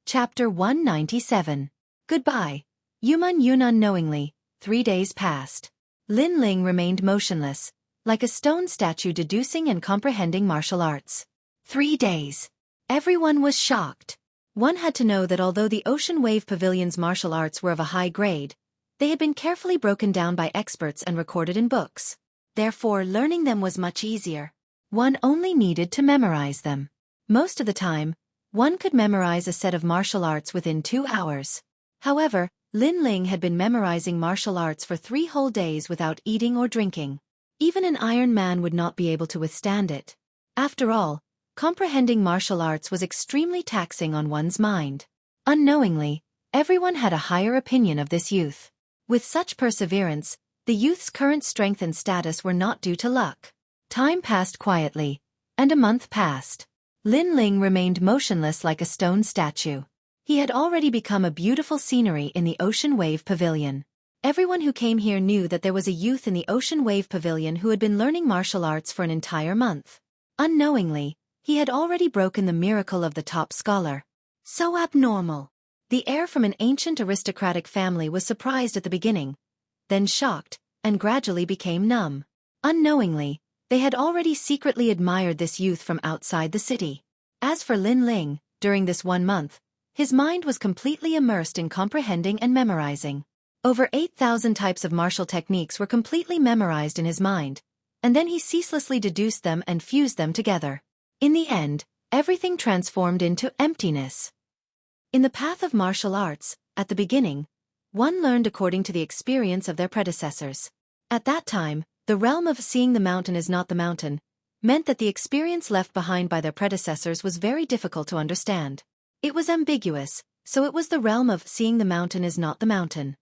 Chapter 197. Goodbye. Yuman Yun. Unknowingly, 3 days passed. Lin Ling remained motionless, like a stone statue deducing and comprehending martial arts. 3 days. Everyone was shocked. One had to know that although the Ocean Wave Pavilion's martial arts were of a high grade, they had been carefully broken down by experts and recorded in books. Therefore, learning them was much easier. One only needed to memorize them. Most of the time, one could memorize a set of martial arts within 2 hours. However, Lin Ling had been memorizing martial arts for 3 whole days without eating or drinking. Even an Iron Man would not be able to withstand it. After all, comprehending martial arts was extremely taxing on one's mind. Unknowingly, everyone had a higher opinion of this youth. With such perseverance, the youth's current strength and status were not due to luck. Time passed quietly, and a month passed. Lin Ling remained motionless like a stone statue. He had already become a beautiful scenery in the Ocean Wave Pavilion. Everyone who came here knew that there was a youth in the Ocean Wave Pavilion who had been learning martial arts for an entire month. Unknowingly, he had already broken the miracle of the top scholar. So abnormal. The heir from an ancient aristocratic family was surprised at the beginning, then shocked, and gradually became numb. Unknowingly, they had already secretly admired this youth from outside the city. As for Lin Ling, during this 1 month, his mind was completely immersed in comprehending and memorizing. Over 8,000 types of martial techniques were completely memorized in his mind, and then he ceaselessly deduced them and fused them together. In the end, everything transformed into emptiness. In the path of martial arts, at the beginning, one learned according to the experience of their predecessors. At that time, the realm of seeing the mountain is not the mountain meant that the experience left behind by their predecessors was very difficult to understand. It was ambiguous, so it was the realm of seeing the mountain is not the mountain.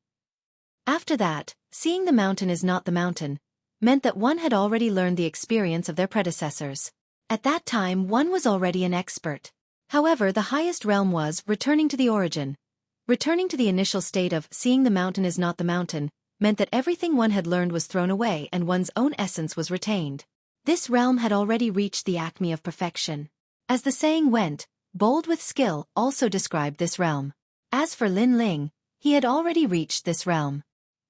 After that, seeing the mountain is not the mountain meant that one had already learned the experience of their predecessors. At that time, one was already an expert. However, the highest realm was returning to the origin. Returning to the initial state of seeing the mountain is not the mountain meant that everything one had learned was thrown away and one's own essence was retained. This realm had already reached the acme of perfection. As the saying went, bold with skill also described this realm. As for Lin Ling, he had already reached this realm.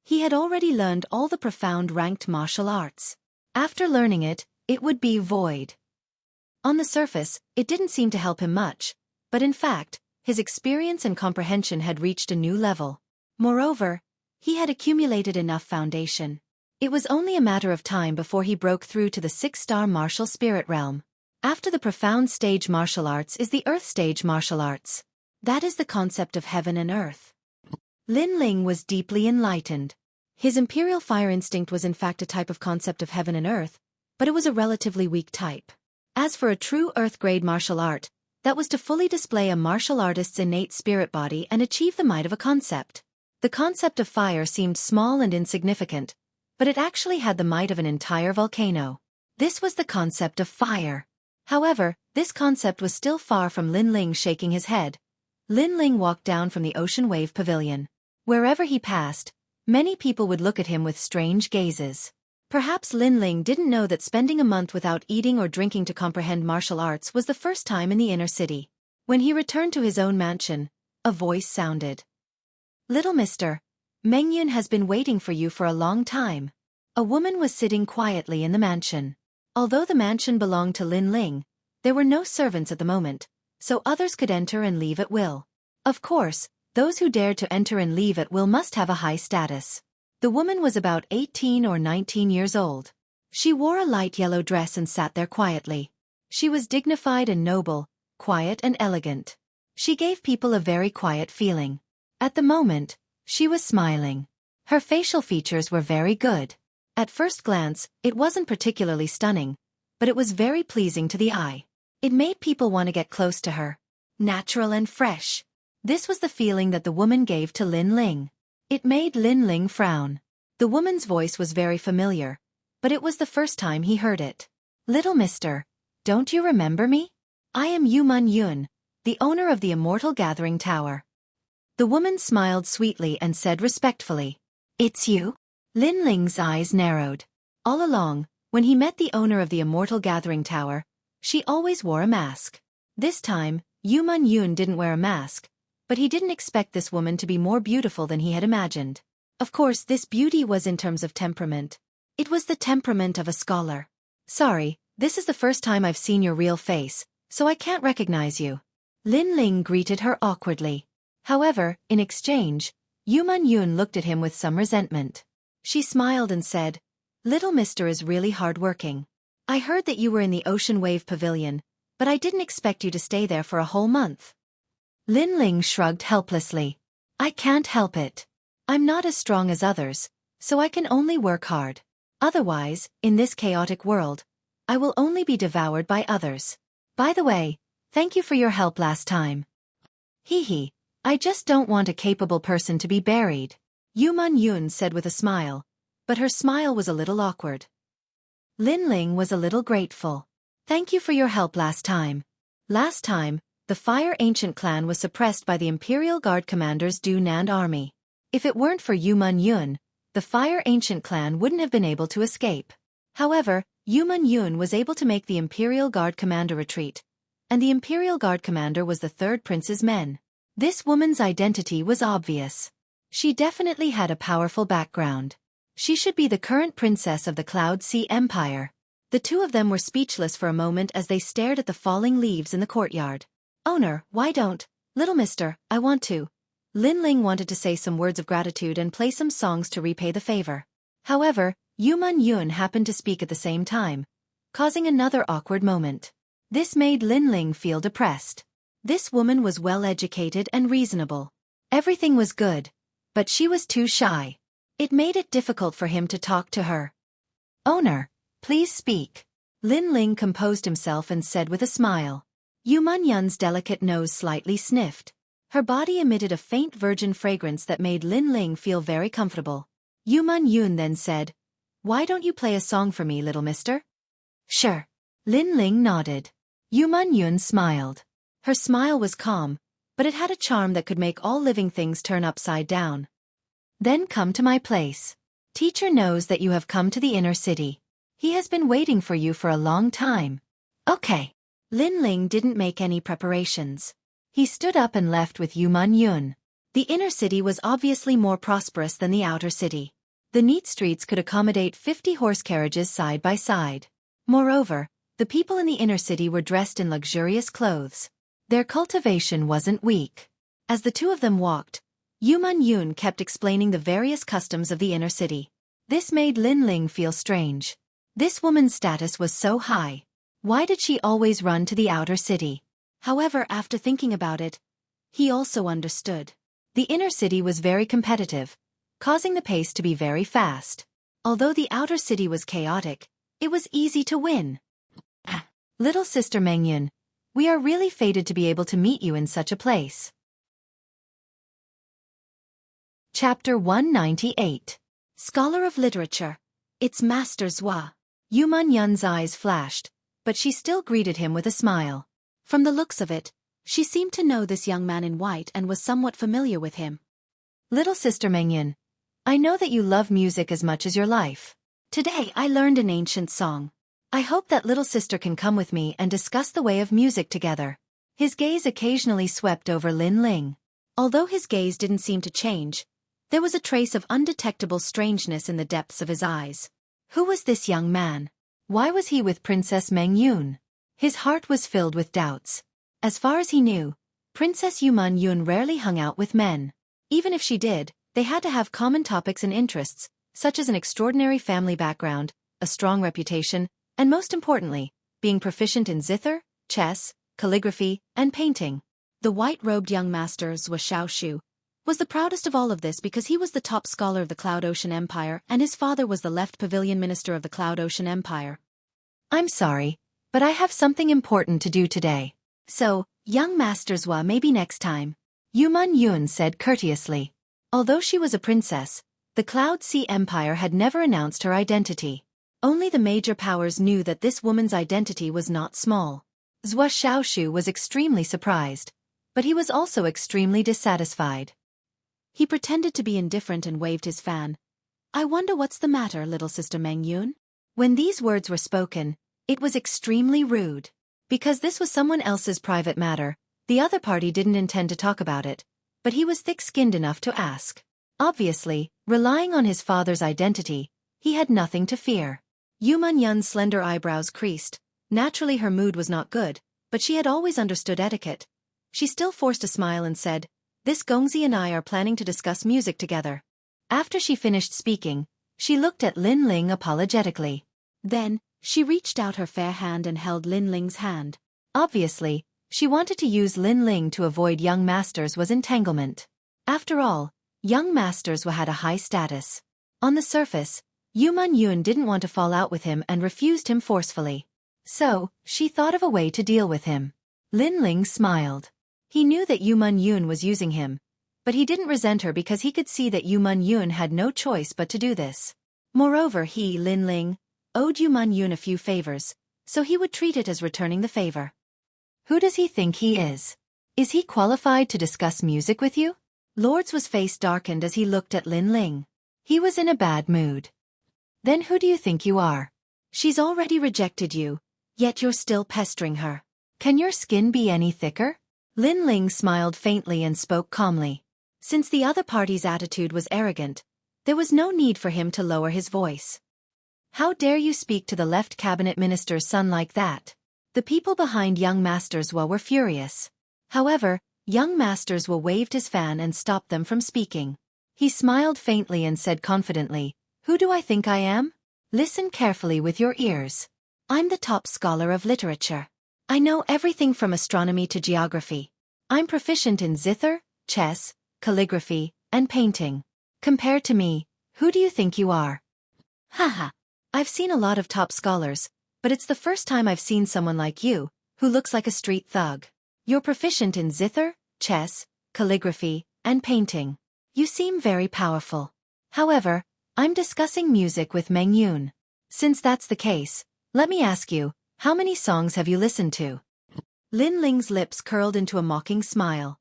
He had already learned all the profound ranked martial arts. After learning it, it would be void. On the surface, it didn't seem to help him much, but in fact, his experience and comprehension had reached a new level. Moreover, he had accumulated enough foundation. It was only a matter of time before he broke through to the 6-star martial spirit realm. After the profound stage martial arts is the earth stage martial arts. That is the concept of heaven and earth. Lin Ling was deeply enlightened. His imperial fire instinct was in fact a type of concept of heaven and earth, but it was a relatively weak type. As for a true earth-grade martial art, that was to fully display a martial artist's innate spirit body and achieve the might of a concept. The concept of fire seemed small and insignificant, but it actually had the might of an entire volcano. This was the concept of fire. However, this concept was still far from Lin Ling. Shaking his head, Lin Ling walked down from the Ocean Wave Pavilion. Wherever he passed, many people would look at him with strange gazes. Perhaps Lin Ling didn't know that spending a month without eating or drinking to comprehend martial arts was the first time in the inner city. When he returned to his own mansion, a voice sounded. "Little mister, Mengyun has been waiting for you for a long time." A woman was sitting quietly in the mansion. Although the mansion belonged to Lin Ling, there were no servants at the moment, so others could enter and leave at will. Of course, those who dared to enter and leave at will must have a high status. The woman was about 18 or 19 years old. She wore a light yellow dress and sat there quietly. She was dignified and noble, quiet and elegant. She gave people a very quiet feeling. At the moment, she was smiling. Her facial features were very good. At first glance, it wasn't particularly stunning, but it was very pleasing to the eye. It made people want to get close to her. Natural and fresh. This was the feeling that the woman gave to Lin Ling. It made Lin Ling frown. The woman's voice was very familiar, but it was the first time he heard it. "Little mister, don't you remember me? I am Yuman Yun, the owner of the Immortal Gathering Tower." The woman smiled sweetly and said respectfully, "It's you?" Lin Ling's eyes narrowed. All along, when he met the owner of the Immortal Gathering Tower, she always wore a mask. This time, Yuman Yun didn't wear a mask, but he didn't expect this woman to be more beautiful than he had imagined. Of course, this beauty was in terms of temperament. It was the temperament of a scholar. Sorry, this is the first time I've seen your real face, so I can't recognize you. Lin Ling greeted her awkwardly. However, in exchange, Yu Man-yun looked at him with some resentment. She smiled and said, "Little mister is really hard-working. I heard that you were in the Ocean Wave Pavilion, but I didn't expect you to stay there for a whole month." Lin Ling shrugged helplessly. "I can't help it. I'm not as strong as others, so I can only work hard. Otherwise, in this chaotic world, I will only be devoured by others. By the way, thank you for your help last time." Hee, I just don't want a capable person to be buried," Yu Man-yun said with a smile, but her smile was a little awkward. Lin Ling was a little grateful. "Thank you for your help last time. Last time, the Fire Ancient clan was suppressed by the Imperial Guard Commander's Du Nan army. If it weren't for Yu Man-yun, the Fire Ancient clan wouldn't have been able to escape. However, Yu Man-yun was able to make the Imperial Guard Commander retreat, and the Imperial Guard Commander was the third prince's men. This woman's identity was obvious. She definitely had a powerful background. She should be the current princess of the Cloud Sea Empire. The two of them were speechless for a moment as they stared at the falling leaves in the courtyard. "Owner, why don't, little mister, I want to." Lin Ling wanted to say some words of gratitude and play some songs to repay the favor. However, Yu Man-yun happened to speak at the same time, causing another awkward moment. This made Lin Ling feel depressed. This woman was well-educated and reasonable. Everything was good, but she was too shy. It made it difficult for him to talk to her. "Owner, please speak." Lin Ling composed himself and said with a smile. Yu Man-yun's delicate nose slightly sniffed. Her body emitted a faint virgin fragrance that made Lin Ling feel very comfortable. Yu Man-yun then said, "Why don't you play a song for me, little mister?" "Sure." Lin Ling nodded. Yu Man-yun smiled. Her smile was calm, but it had a charm that could make all living things turn upside down. "Then come to my place. Teacher knows that you have come to the inner city. He has been waiting for you for a long time." "Okay." Lin Ling didn't make any preparations. He stood up and left with Yu Man-yun. The inner city was obviously more prosperous than the outer city. The neat streets could accommodate 50 horse carriages side by side. Moreover, the people in the inner city were dressed in luxurious clothes. Their cultivation wasn't weak. As the two of them walked, Yu Man-yun kept explaining the various customs of the inner city. This made Lin Ling feel strange. This woman's status was so high. Why did she always run to the outer city? However, after thinking about it, he also understood. The inner city was very competitive, causing the pace to be very fast. Although the outer city was chaotic, it was easy to win. "Little sister Mengyun, we are really fated to be able to meet you in such a place." Chapter 198. Scholar of Literature. It's Master Zhua. Yu Man-yun's eyes flashed, but she still greeted him with a smile. From the looks of it, she seemed to know this young man in white and was somewhat familiar with him. "Little sister Mengyun, I know that you love music as much as your life. Today I learned an ancient song. I hope that little sister can come with me and discuss the way of music together." His gaze occasionally swept over Lin Ling. Although his gaze didn't seem to change, there was a trace of undetectable strangeness in the depths of his eyes. Who was this young man? Why was he with Princess Mengyun? His heart was filled with doubts. As far as he knew, Princess Yu Man-yun rarely hung out with men. Even if she did, they had to have common topics and interests, such as an extraordinary family background, a strong reputation, and most importantly, being proficient in zither, chess, calligraphy, and painting. The white-robed young master Xueqi was the proudest of all of this because he was the top scholar of the Cloud Ocean Empire and his father was the left pavilion minister of the Cloud Ocean Empire. "I'm sorry, but I have something important to do today. So, young Master Zhua, maybe next time," Yu Man-yun said courteously. Although she was a princess, the Cloud Sea Empire had never announced her identity. Only the major powers knew that this woman's identity was not small. Xueqi was extremely surprised, but he was also extremely dissatisfied. He pretended to be indifferent and waved his fan. "I wonder what's the matter, little sister Mengyun?" When these words were spoken, it was extremely rude. Because this was someone else's private matter, the other party didn't intend to talk about it, but he was thick-skinned enough to ask. Obviously, relying on his father's identity, he had nothing to fear. Yuman Yun's slender eyebrows creased. Naturally her mood was not good, but she had always understood etiquette. She still forced a smile and said, "This Gongzi and I are planning to discuss music together." After she finished speaking, she looked at Lin Ling apologetically. Then, she reached out her fair hand and held Lin Ling's hand. Obviously, she wanted to use Lin Ling to avoid young masters' entanglement. After all, young masters had a high status. On the surface, Yuman Yun didn't want to fall out with him and refused him forcefully. So, she thought of a way to deal with him. Lin Ling smiled. He knew that Yuman Yun was using him, but he didn't resent her because he could see that Yuman Yun had no choice but to do this. Moreover, he, Lin Ling, owed Yuman Yun a few favors, so he would treat it as returning the favor. Who does he think he is? Is he qualified to discuss music with you? Lord's face darkened as he looked at Lin Ling. He was in a bad mood. Then who do you think you are? She's already rejected you, yet you're still pestering her. Can your skin be any thicker? Lin Ling smiled faintly and spoke calmly. Since the other party's attitude was arrogant, there was no need for him to lower his voice. How dare you speak to the left cabinet minister's son like that? The people behind young masters were furious. However, young masters waved his fan and stopped them from speaking. He smiled faintly and said confidently, "Who do I think I am? Listen carefully with your ears. I'm the top scholar of literature. I know everything from astronomy to geography. I'm proficient in zither, chess, calligraphy, and painting. Compared to me, who do you think you are?" Haha. I've seen a lot of top scholars, but it's the first time I've seen someone like you, who looks like a street thug. You're proficient in zither, chess, calligraphy, and painting. You seem very powerful. However, I'm discussing music with Meng Yun. Since that's the case, let me ask you, how many songs have you listened to? Lin Ling's lips curled into a mocking smile.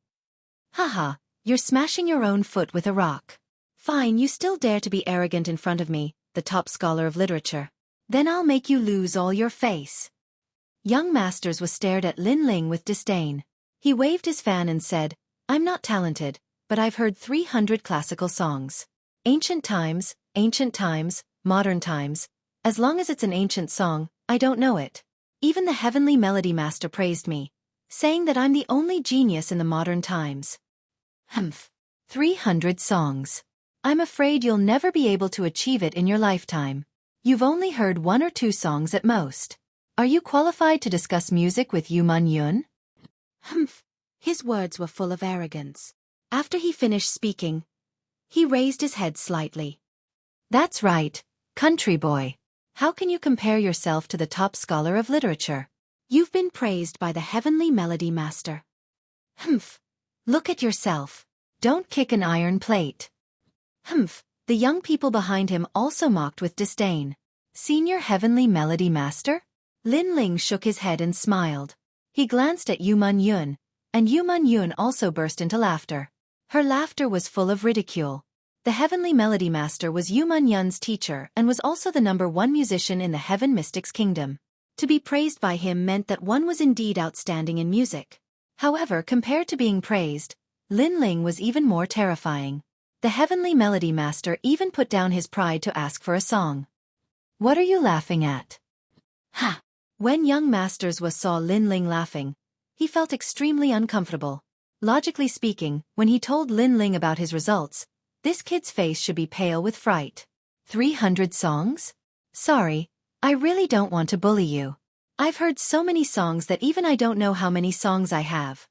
Haha, you're smashing your own foot with a rock. Fine, you still dare to be arrogant in front of me, the top scholar of literature. Then I'll make you lose all your face. Young Masters stared at Lin Ling with disdain. He waved his fan and said, "I'm not talented, but I've heard 300 classical songs. Ancient times, modern times. As long as it's an ancient song, I don't know it. Even the Heavenly Melody Master praised me, saying that I'm the only genius in the modern times." 300 songs. I'm afraid you'll never be able to achieve it in your lifetime. You've only heard 1 or 2 songs at most. Are you qualified to discuss music with Yuman Yun? His words were full of arrogance. After he finished speaking, he raised his head slightly. That's right, country boy. How can you compare yourself to the top scholar of literature? You've been praised by the Heavenly Melody Master. Look at yourself. Don't kick an iron plate. The young people behind him also mocked with disdain. Senior Heavenly Melody Master? Lin Ling shook his head and smiled. He glanced at Yuman Yun, and Yuman Yun also burst into laughter. Her laughter was full of ridicule. The Heavenly Melody Master was Yuman Yun's teacher and was also the #1 musician in the Heaven Mystics Kingdom. To be praised by him meant that one was indeed outstanding in music. However, compared to being praised, Lin Ling was even more terrifying. The Heavenly Melody Master even put down his pride to ask for a song. What are you laughing at? Ha! When young Masters saw Lin Ling laughing, he felt extremely uncomfortable. Logically speaking, when he told Lin Ling about his results, this kid's face should be pale with fright. 300 songs? Sorry, I really don't want to bully you. I've heard so many songs that even I don't know how many songs I have.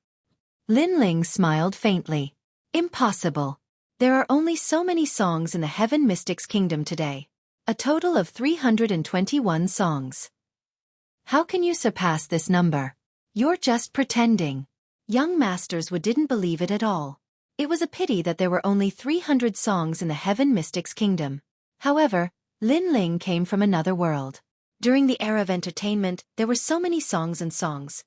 Lin Ling smiled faintly. Impossible. There are only so many songs in the Heaven Mystics Kingdom today. A total of 321 songs. How can you surpass this number? You're just pretending. Young Masters didn't believe it at all. It was a pity that there were only 300 songs in the Heaven Mystics Kingdom. However, Lin Ling came from another world. During the era of entertainment, there were so many songs and songs.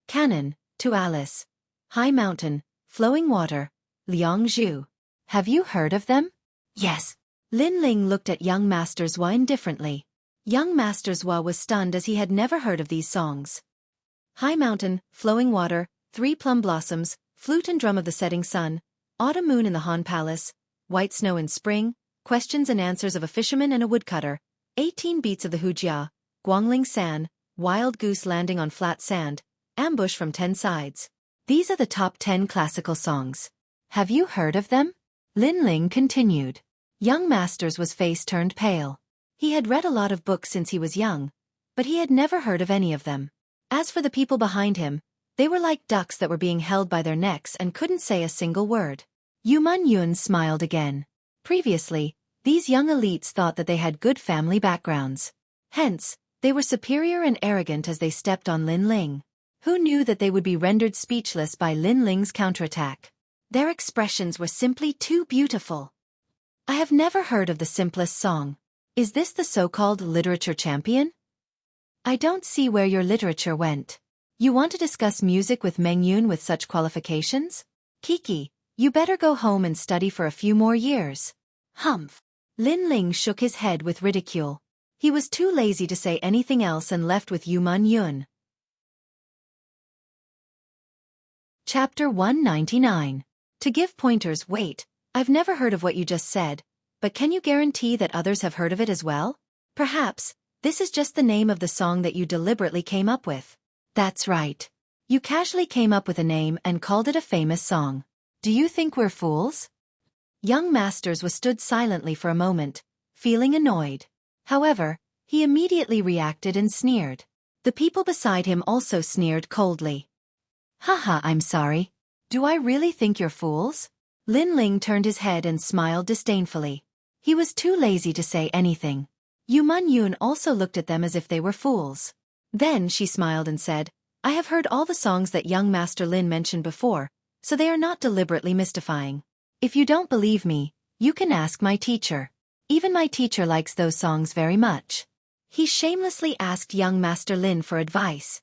Canon, To Alice, High Mountain, Flowing Water, Liang Zhu. Have you heard of them? Yes. Lin Ling looked at Young Masters indifferently. Young Masters was stunned as he had never heard of these songs. High Mountain, Flowing Water, 3 Plum Blossoms, Flute and Drum of the Setting Sun, Autumn moon in the Han Palace, white snow in spring, questions and answers of a fisherman and a woodcutter, 18 beats of the Hujia, Guangling San, wild goose landing on flat sand, ambush from 10 sides. These are the top 10 classical songs. Have you heard of them? Lin Ling continued. Young Masters was face turned pale. He had read a lot of books since he was young, but he had never heard of any of them. As for the people behind him, they were like ducks that were being held by their necks and couldn't say a single word. Yuman Yun smiled again. Previously, these young elites thought that they had good family backgrounds. Hence, they were superior and arrogant as they stepped on Lin Ling. Who knew that they would be rendered speechless by Lin Ling's counterattack? Their expressions were simply too beautiful. I have never heard of the simplest song. Is this the so-called literature champion? I don't see where your literature went. You want to discuss music with Meng Yun with such qualifications? Kiki, you better go home and study for a few more years. Humph. Lin Ling shook his head with ridicule. He was too lazy to say anything else and left with Yuman Yun. Chapter 199. To give pointers. Wait, I've never heard of what you just said, but can you guarantee that others have heard of it as well? Perhaps, this is just the name of the song that you deliberately came up with. That's right. You casually came up with a name and called it a famous song. Do you think we're fools? Young Masters was stood silently for a moment, feeling annoyed. However, he immediately reacted and sneered. The people beside him also sneered coldly. Haha, I'm sorry. Do I really think you're fools? Lin Ling turned his head and smiled disdainfully. He was too lazy to say anything. Yuman Yun also looked at them as if they were fools. Then she smiled and said, I have heard all the songs that young Master Lin mentioned before, so they are not deliberately mystifying. If you don't believe me, you can ask my teacher. Even my teacher likes those songs very much. He shamelessly asked young Master Lin for advice.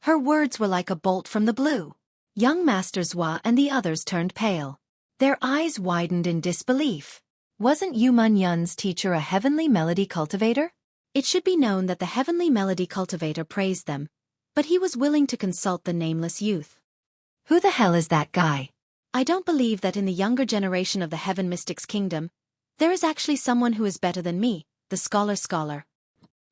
Her words were like a bolt from the blue. Young Master Zhua and the others turned pale. Their eyes widened in disbelief. Wasn't Yuman Yun's teacher a heavenly melody cultivator? It should be known that the heavenly melody cultivator praised them, but he was willing to consult the nameless youth. Who the hell is that guy? I don't believe that in the younger generation of the Heaven Mystics Kingdom, there is actually someone who is better than me, the scholar.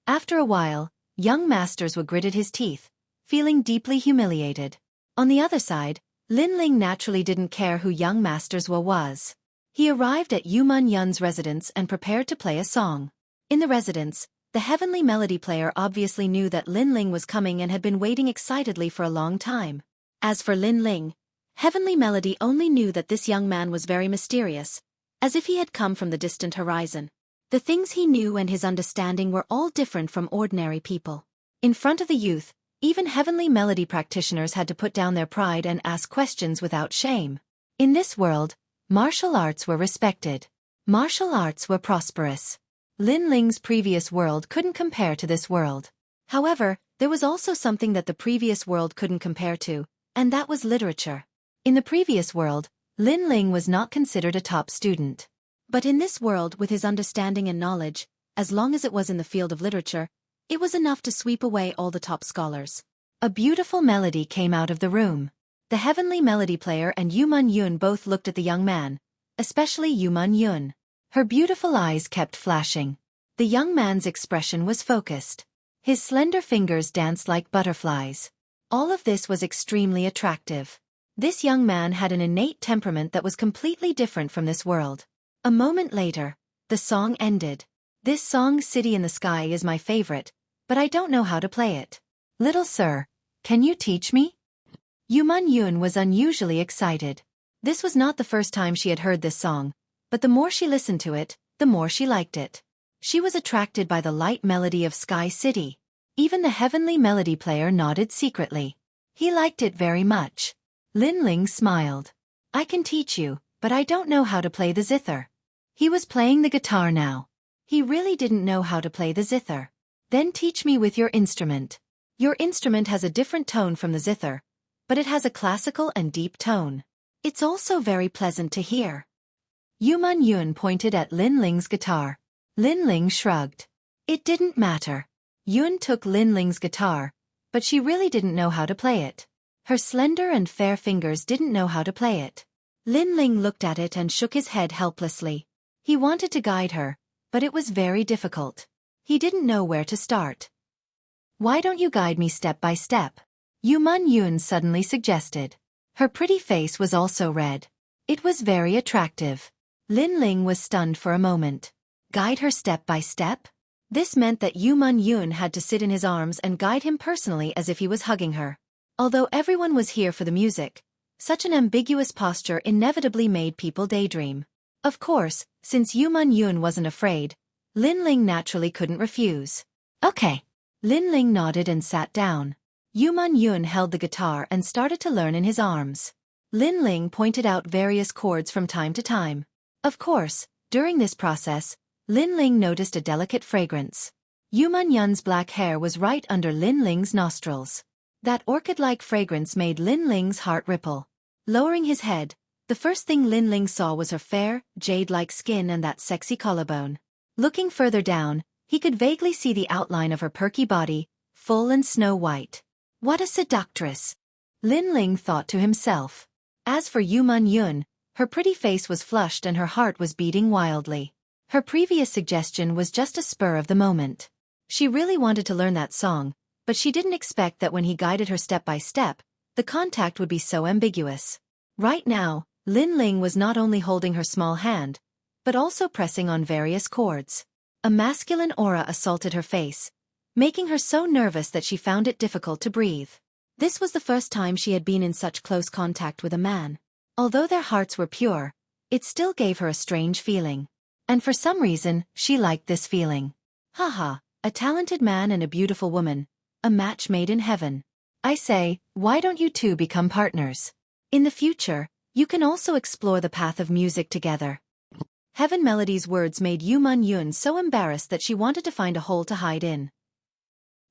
After a while, young Masters Zhua gritted his teeth, feeling deeply humiliated. On the other side, Lin Ling naturally didn't care who young Master Zhua was. He arrived at Yuman Yun's residence and prepared to play a song. In the residence, the heavenly melody player obviously knew that Lin Ling was coming and had been waiting excitedly for a long time. As for Lin Ling, heavenly melody only knew that this young man was very mysterious, as if he had come from the distant horizon. The things he knew and his understanding were all different from ordinary people. In front of the youth, even heavenly melody practitioners had to put down their pride and ask questions without shame. In this world, martial arts were respected. Martial arts were prosperous. Lin Ling's previous world couldn't compare to this world. However, there was also something that the previous world couldn't compare to, and that was literature. In the previous world, Lin Ling was not considered a top student. But in this world, with his understanding and knowledge, as long as it was in the field of literature, it was enough to sweep away all the top scholars. A beautiful melody came out of the room. The heavenly melody player and Yuman Yun both looked at the young man, especially Yuman Yun. Her beautiful eyes kept flashing. The young man's expression was focused. His slender fingers danced like butterflies. All of this was extremely attractive. This young man had an innate temperament that was completely different from this world. A moment later, the song ended. This song, City in the Sky, is my favorite, but I don't know how to play it. Little sir, can you teach me? Yuman Yun was unusually excited. This was not the first time she had heard this song, but the more she listened to it, the more she liked it. She was attracted by the light melody of Sky City. Even the heavenly melody player nodded secretly. He liked it very much. Lin Ling smiled. I can teach you, but I don't know how to play the zither. He was playing the guitar now. He really didn't know how to play the zither. Then teach me with your instrument. Your instrument has a different tone from the zither, but it has a classical and deep tone. It's also very pleasant to hear. Yuman Yun pointed at Lin Ling's guitar. Lin Ling shrugged. It didn't matter. Yun took Lin Ling's guitar, but she really didn't know how to play it. Her slender and fair fingers didn't know how to play it. Lin Ling looked at it and shook his head helplessly. He wanted to guide her, but it was very difficult. He didn't know where to start. Why don't you guide me step by step? Yuman Yun suddenly suggested. Her pretty face was also red. It was very attractive. Lin Ling was stunned for a moment. Guide her step by step? This meant that Yuman Yun had to sit in his arms and guide him personally as if he was hugging her. Although everyone was here for the music, such an ambiguous posture inevitably made people daydream. Of course, since Yuman Yun wasn't afraid, Lin Ling naturally couldn't refuse. Okay. Lin Ling nodded and sat down. Yuman Yun held the guitar and started to learn in his arms. Lin Ling pointed out various chords from time to time. Of course, during this process, Lin Ling noticed a delicate fragrance. Yuman Yun's black hair was right under Lin Ling's nostrils. That orchid-like fragrance made Lin Ling's heart ripple. Lowering his head, the first thing Lin Ling saw was her fair, jade-like skin and that sexy collarbone. Looking further down, he could vaguely see the outline of her perky body, full and snow-white. What a seductress! Lin Ling thought to himself. As for Yuman Yun, her pretty face was flushed and her heart was beating wildly. Her previous suggestion was just a spur of the moment. She really wanted to learn that song, but she didn't expect that when he guided her step by step, the contact would be so ambiguous. Right now, Lin Ling was not only holding her small hand, but also pressing on various chords. A masculine aura assaulted her face, making her so nervous that she found it difficult to breathe. This was the first time she had been in such close contact with a man. Although their hearts were pure, it still gave her a strange feeling. And for some reason, she liked this feeling. Haha, a talented man and a beautiful woman, a match made in heaven. I say, why don't you two become partners? In the future, you can also explore the path of music together. Heaven Melody's words made Yuman Yun so embarrassed that she wanted to find a hole to hide in.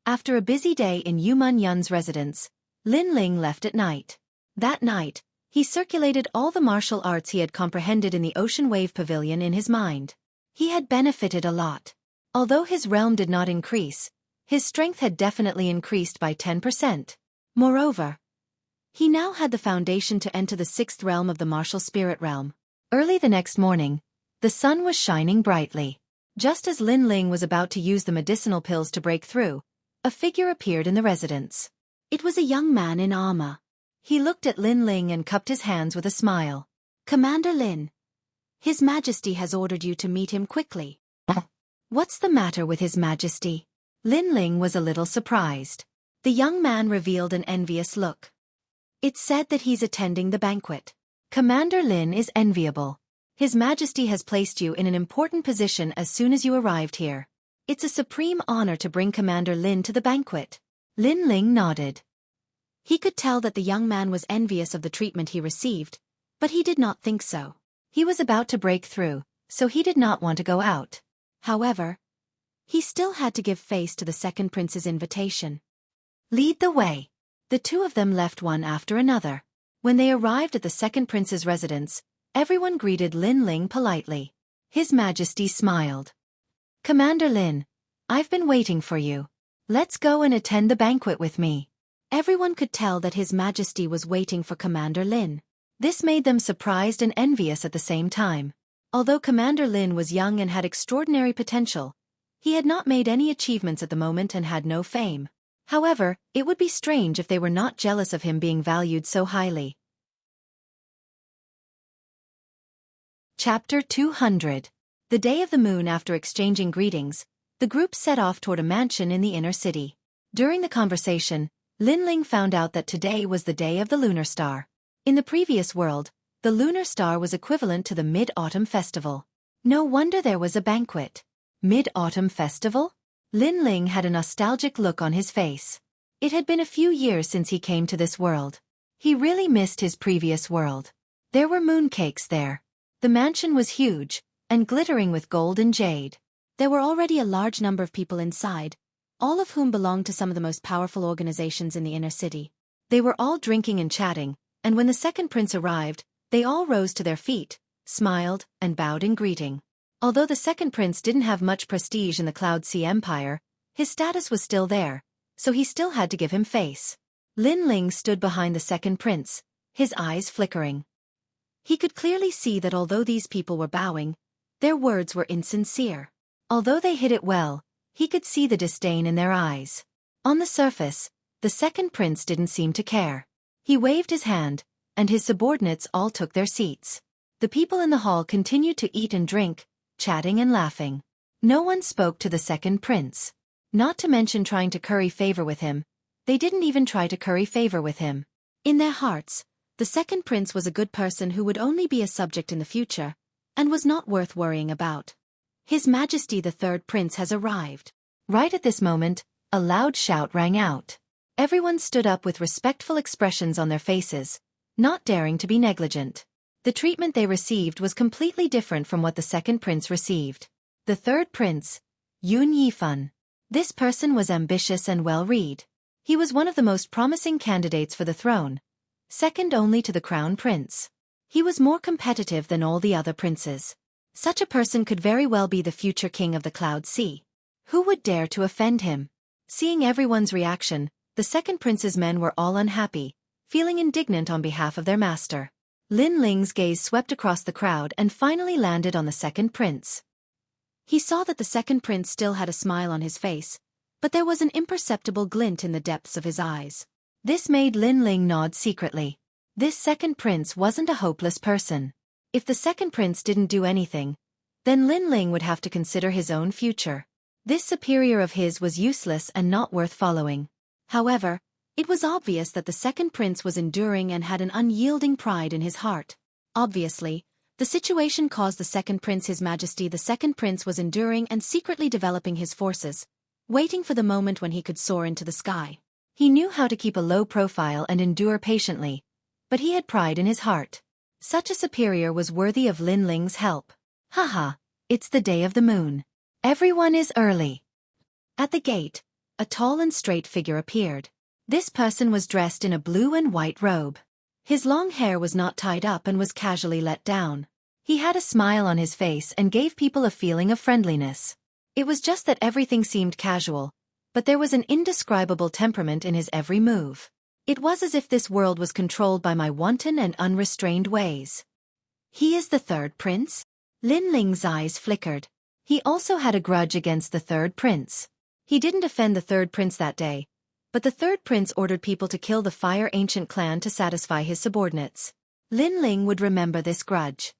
After a busy day in Yuman Yun's residence, Lin Ling left at night. That night, he circulated all the martial arts he had comprehended in the Ocean Wave Pavilion in his mind. He had benefited a lot. Although his realm did not increase, his strength had definitely increased by 10%. Moreover, he now had the foundation to enter the 6th realm of the martial spirit realm. Early the next morning, the sun was shining brightly. Just as Lin Ling was about to use the medicinal pills to break through, a figure appeared in the residence. It was a young man in armor. He looked at Lin Ling and cupped his hands with a smile. Commander Lin. His Majesty has ordered you to meet him quickly. What's the matter with His Majesty? Lin Ling was a little surprised. The young man revealed an envious look. It's said that he's attending the banquet. Commander Lin is enviable. His Majesty has placed you in an important position as soon as you arrived here. It's a supreme honor to bring Commander Lin to the banquet. Lin Ling nodded. He could tell that the young man was envious of the treatment he received, but he did not think so. He was about to break through, so he did not want to go out. However, he still had to give face to the second prince's invitation. Lead the way. The two of them left one after another. When they arrived at the second prince's residence, everyone greeted Lin Ling politely. His Majesty smiled. Commander Lin, I've been waiting for you. Let's go and attend the banquet with me. Everyone could tell that His Majesty was waiting for Commander Lin. This made them surprised and envious at the same time. Although Commander Lin was young and had extraordinary potential, he had not made any achievements at the moment and had no fame. However, it would be strange if they were not jealous of him being valued so highly. Chapter 200. The day of the moon. After exchanging greetings, the group set off toward a mansion in the inner city. During the conversation, Lin Ling found out that today was the day of the lunar star. In the previous world, the lunar star was equivalent to the Mid-Autumn Festival. No wonder there was a banquet. Mid-Autumn Festival? Lin Ling had a nostalgic look on his face. It had been a few years since he came to this world. He really missed his previous world. There were mooncakes there. The mansion was huge, and glittering with gold and jade. There were already a large number of people inside, all of whom belonged to some of the most powerful organizations in the inner city. They were all drinking and chatting, and when the second prince arrived, they all rose to their feet, smiled, and bowed in greeting. Although the second prince didn't have much prestige in the Cloud Sea Empire, his status was still there, so he still had to give him face. Lin Ling stood behind the second prince, his eyes flickering. He could clearly see that although these people were bowing, their words were insincere. Although they hid it well, he could see the disdain in their eyes. On the surface, the second prince didn't seem to care. He waved his hand, and his subordinates all took their seats. The people in the hall continued to eat and drink, chatting and laughing. No one spoke to the second prince. Not to mention trying to curry favor with him, they didn't even try to curry favor with him. In their hearts, the second prince was a good person who would only be a subject in the future, and was not worth worrying about. His Majesty the third prince has arrived. Right at this moment, a loud shout rang out. Everyone stood up with respectful expressions on their faces, not daring to be negligent. The treatment they received was completely different from what the second prince received. The third prince, Yun Yifan. This person was ambitious and well-read. He was one of the most promising candidates for the throne, second only to the crown prince. He was more competitive than all the other princes. Such a person could very well be the future king of the Cloud Sea. Who would dare to offend him? Seeing everyone's reaction, the second prince's men were all unhappy, feeling indignant on behalf of their master. Lin Ling's gaze swept across the crowd and finally landed on the second prince. He saw that the second prince still had a smile on his face, but there was an imperceptible glint in the depths of his eyes. This made Lin Ling nod secretly. This second prince wasn't a hopeless person. If the second prince didn't do anything, then Lin Ling would have to consider his own future. This superior of his was useless and not worth following. However, it was obvious that the second prince was enduring and had an unyielding pride in his heart. Obviously, the situation caused the second prince His Majesty the second prince was enduring and secretly developing his forces, waiting for the moment when he could soar into the sky. He knew how to keep a low profile and endure patiently, but he had pride in his heart. Such a superior was worthy of Lin Ling's help. Haha, it's the day of the moon. Everyone is early. At the gate, a tall and straight figure appeared. This person was dressed in a blue and white robe. His long hair was not tied up and was casually let down. He had a smile on his face and gave people a feeling of friendliness. It was just that everything seemed casual, but there was an indescribable temperament in his every move. It was as if this world was controlled by my wanton and unrestrained ways. He is the third prince? Lin Ling's eyes flickered. He also had a grudge against the third prince. He didn't offend the third prince that day, but the third prince ordered people to kill the Fire Ancient clan to satisfy his subordinates. Lin Ling would remember this grudge.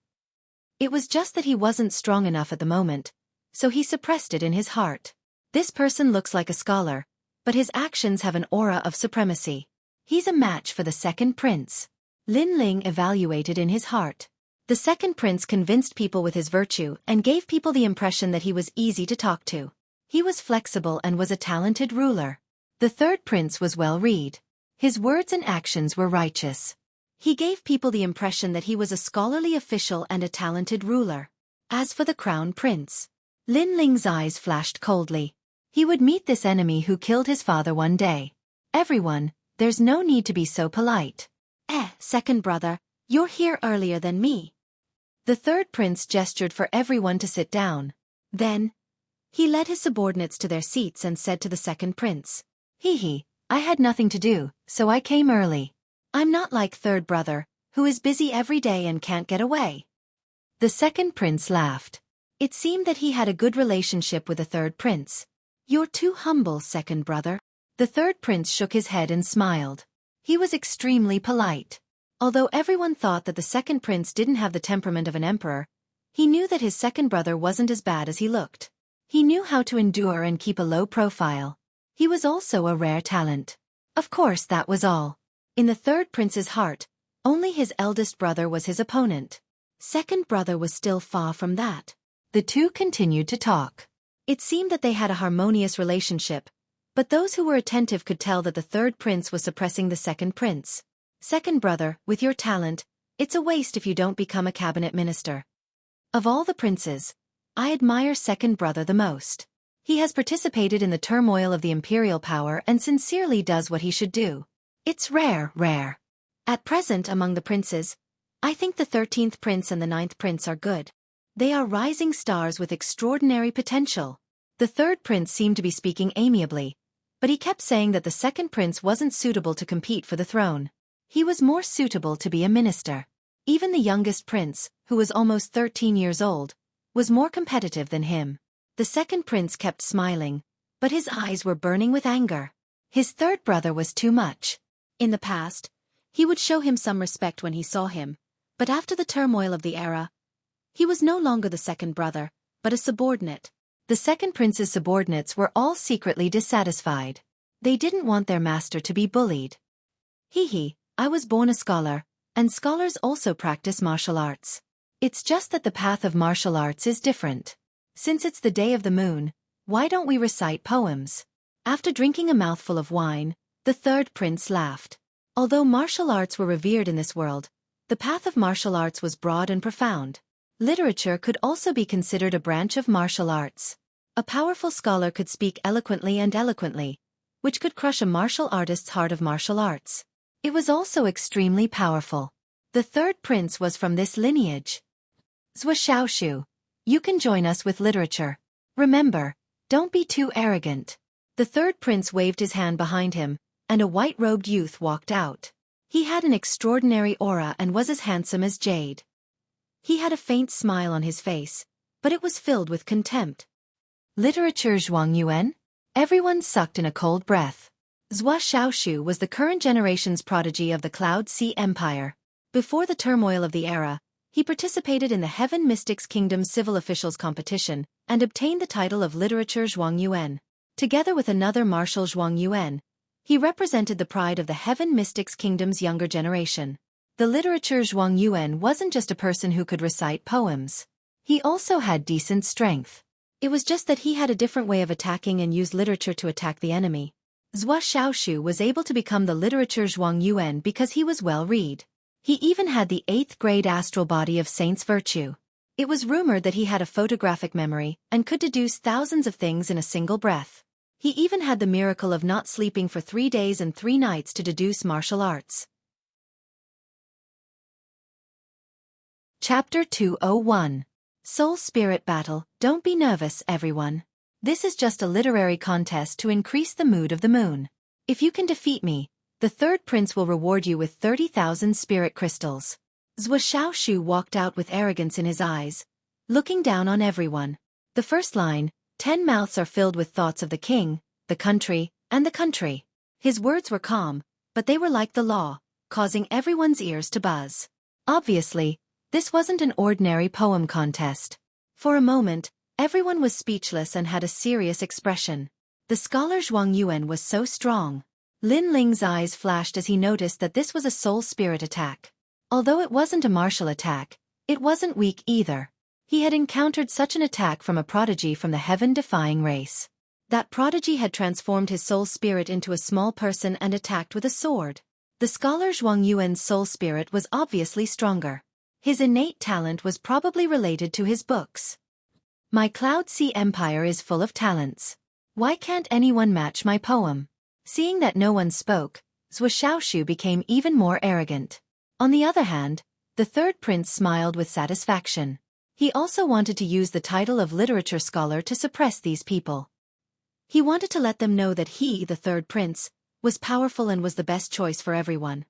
It was just that he wasn't strong enough at the moment, so he suppressed it in his heart. This person looks like a scholar, but his actions have an aura of supremacy. He's a match for the second prince. Lin Ling evaluated in his heart. The second prince convinced people with his virtue and gave people the impression that he was easy to talk to. He was flexible and was a talented ruler. The third prince was well-read. His words and actions were righteous. He gave people the impression that he was a scholarly official and a talented ruler. As for the crown prince, Lin Ling's eyes flashed coldly. He would meet this enemy who killed his father one day. Everyone, there's no need to be so polite. Second brother, you're here earlier than me. The third prince gestured for everyone to sit down. Then, he led his subordinates to their seats and said to the second prince, I had nothing to do, so I came early. I'm not like third brother, who is busy every day and can't get away. The second prince laughed. It seemed that he had a good relationship with the third prince. You're too humble, second brother. The third prince shook his head and smiled. He was extremely polite. Although everyone thought that the second prince didn't have the temperament of an emperor, he knew that his second brother wasn't as bad as he looked. He knew how to endure and keep a low profile. He was also a rare talent. Of course, that was all. In the third prince's heart, only his eldest brother was his opponent. Second brother was still far from that. The two continued to talk. It seemed that they had a harmonious relationship, but those who were attentive could tell that the third prince was suppressing the second prince. Second brother, with your talent, it's a waste if you don't become a cabinet minister. Of all the princes, I admire second brother the most. He has participated in the turmoil of the imperial power and sincerely does what he should do. It's rare. At present among the princes, I think the 13th prince and the 9th prince are good. They are rising stars with extraordinary potential. The third prince seemed to be speaking amiably, but he kept saying that the second prince wasn't suitable to compete for the throne. He was more suitable to be a minister. Even the youngest prince, who was almost 13 years old, was more competitive than him. The second prince kept smiling, but his eyes were burning with anger. His third brother was too much. In the past, he would show him some respect when he saw him, but after the turmoil of the era, he was no longer the second brother, but a subordinate. The second prince's subordinates were all secretly dissatisfied. They didn't want their master to be bullied. I was born a scholar, and scholars also practice martial arts. It's just that the path of martial arts is different. Since it's the day of the moon, why don't we recite poems? After drinking a mouthful of wine, the third prince laughed. Although martial arts were revered in this world, the path of martial arts was broad and profound. Literature could also be considered a branch of martial arts. A powerful scholar could speak eloquently, which could crush a martial artist's heart of martial arts. It was also extremely powerful. The third prince was from this lineage. Xueqi, you can join us with literature. Remember, don't be too arrogant. The third prince waved his hand behind him, and a white-robed youth walked out. He had an extraordinary aura and was as handsome as jade. He had a faint smile on his face, but it was filled with contempt. Literature Zhuangyuan? Everyone sucked in a cold breath. Xueqi was the current generation's prodigy of the Cloud Sea Empire. Before the turmoil of the era, he participated in the Heaven Mystics Kingdom's civil officials competition and obtained the title of Literature Zhuangyuan. Together with another martial Zhuangyuan, he represented the pride of the Heaven Mystics Kingdom's younger generation. The Literature Zhuangyuan wasn't just a person who could recite poems. He also had decent strength. It was just that he had a different way of attacking and used literature to attack the enemy. Xueqi was able to become the Literature Zhuangyuan because he was well-read. He even had the 8th grade astral body of Saint's virtue. It was rumored that he had a photographic memory and could deduce thousands of things in a single breath. He even had the miracle of not sleeping for 3 days and 3 nights to deduce martial arts. Chapter 201. Soul Spirit Battle. Don't be nervous, everyone. This is just a literary contest to increase the mood of the moon. If you can defeat me, the third prince will reward you with 30,000 spirit crystals. Xueqi walked out with arrogance in his eyes, looking down on everyone. The first line, 10 mouths are filled with thoughts of the king, the country, and the country. His words were calm, but they were like the law, causing everyone's ears to buzz. Obviously, this wasn't an ordinary poem contest. For a moment, everyone was speechless and had a serious expression. The scholar Zhuangyuan was so strong. Lin Ling's eyes flashed as he noticed that this was a soul spirit attack. Although it wasn't a martial attack, it wasn't weak either. He had encountered such an attack from a prodigy from the heaven-defying race. That prodigy had transformed his soul spirit into a small person and attacked with a sword. The scholar Zhuangyuan's soul spirit was obviously stronger. His innate talent was probably related to his books. My Cloud Sea Empire is full of talents. Why can't anyone match my poem? Seeing that no one spoke, Xueqi became even more arrogant. On the other hand, the third prince smiled with satisfaction. He also wanted to use the title of literature scholar to suppress these people. He wanted to let them know that he, the third prince, was powerful and was the best choice for everyone.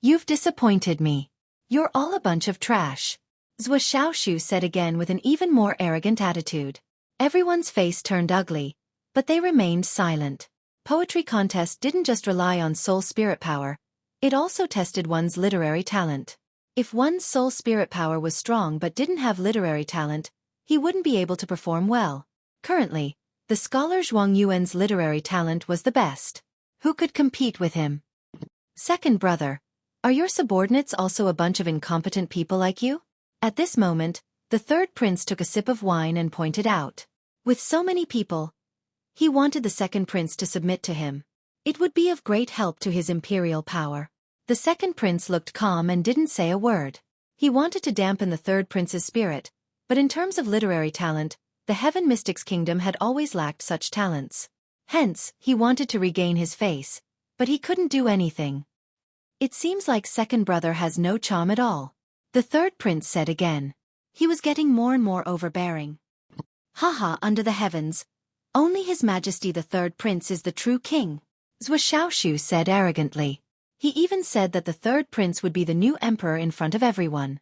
You've disappointed me. You're all a bunch of trash. Xueqi said again with an even more arrogant attitude. Everyone's face turned ugly, but they remained silent. Poetry contest didn't just rely on soul spirit power, it also tested one's literary talent. If one's soul spirit power was strong but didn't have literary talent, he wouldn't be able to perform well. Currently, the scholar Zhuangyuan's literary talent was the best. Who could compete with him? Second brother, are your subordinates also a bunch of incompetent people like you? At this moment, the third prince took a sip of wine and pointed out. With so many people, he wanted the second prince to submit to him. It would be of great help to his imperial power. The second prince looked calm and didn't say a word. He wanted to dampen the third prince's spirit, but in terms of literary talent, the Heaven Mystics Kingdom had always lacked such talents. Hence, he wanted to regain his face, but he couldn't do anything. It seems like second brother has no charm at all. The third prince said again. He was getting more and more overbearing. Haha, under the heavens, only His Majesty the third prince is the true king. Xueqi said arrogantly. He even said that the third prince would be the new emperor in front of everyone.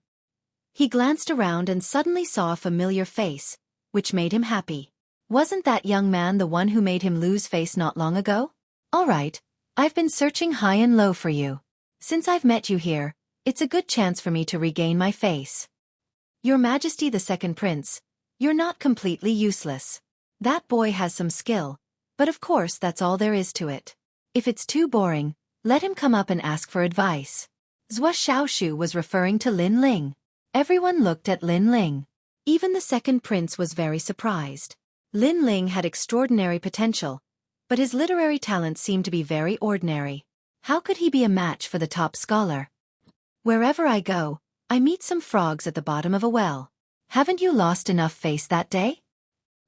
He glanced around and suddenly saw a familiar face, which made him happy. Wasn't that young man the one who made him lose face not long ago? All right, I've been searching high and low for you. Since I've met you here, it's a good chance for me to regain my face. Your Majesty the second prince, you're not completely useless. That boy has some skill, but of course that's all there is to it. If it's too boring, let him come up and ask for advice. Xueqi was referring to Lin Ling. Everyone looked at Lin Ling. Even the second prince was very surprised. Lin Ling had extraordinary potential, but his literary talents seemed to be very ordinary. How could he be a match for the top scholar? Wherever I go, I meet some frogs at the bottom of a well. Haven't you lost enough face that day?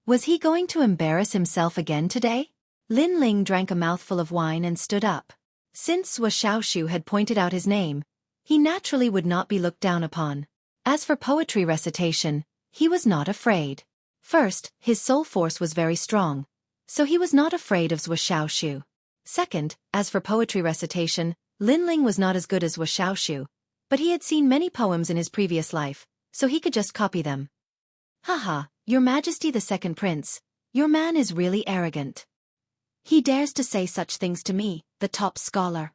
Was he going to embarrass himself again today? Lin Ling drank a mouthful of wine and stood up. Since Xueqi had pointed out his name, he naturally would not be looked down upon. As for poetry recitation, he was not afraid. First, his soul force was very strong, so he was not afraid of Xueqi. Second, as for poetry recitation, Lin Ling was not as good as Xueqi, but he had seen many poems in his previous life, so he could just copy them. Haha, Your Majesty the second prince, your man is really arrogant. He dares to say such things to me, the top scholar.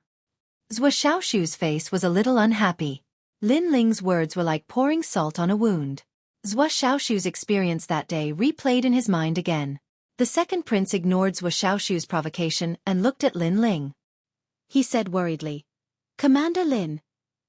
Xueqi's face was a little unhappy. Lin Ling's words were like pouring salt on a wound. Xueqi's experience that day replayed in his mind again. The second prince ignored Xueqi's provocation and looked at Lin Ling. He said worriedly, Commander Lin,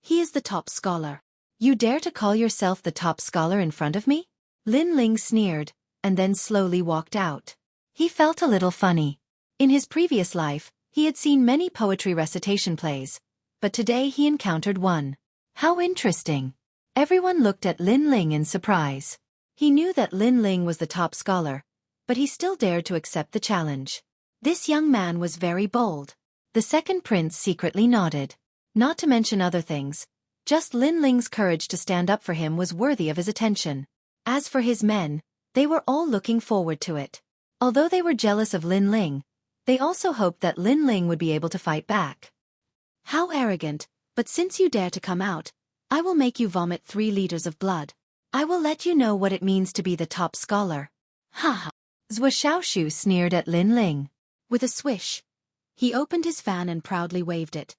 he is the top scholar. You dare to call yourself the top scholar in front of me? Lin Ling sneered, and then slowly walked out. He felt a little funny. In his previous life, he had seen many poetry recitation plays, but today he encountered one. How interesting! Everyone looked at Lin Ling in surprise. He knew that Lin Ling was the top scholar, but he still dared to accept the challenge. This young man was very bold. The second prince secretly nodded. Not to mention other things, just Lin Ling's courage to stand up for him was worthy of his attention. As for his men, they were all looking forward to it. Although they were jealous of Lin Ling, they also hoped that Lin Ling would be able to fight back. How arrogant, but since you dare to come out, I will make you vomit 3 liters of blood. I will let you know what it means to be the top scholar. Ha ha. Xueqi sneered at Lin Ling. With a swish, he opened his fan and proudly waved it.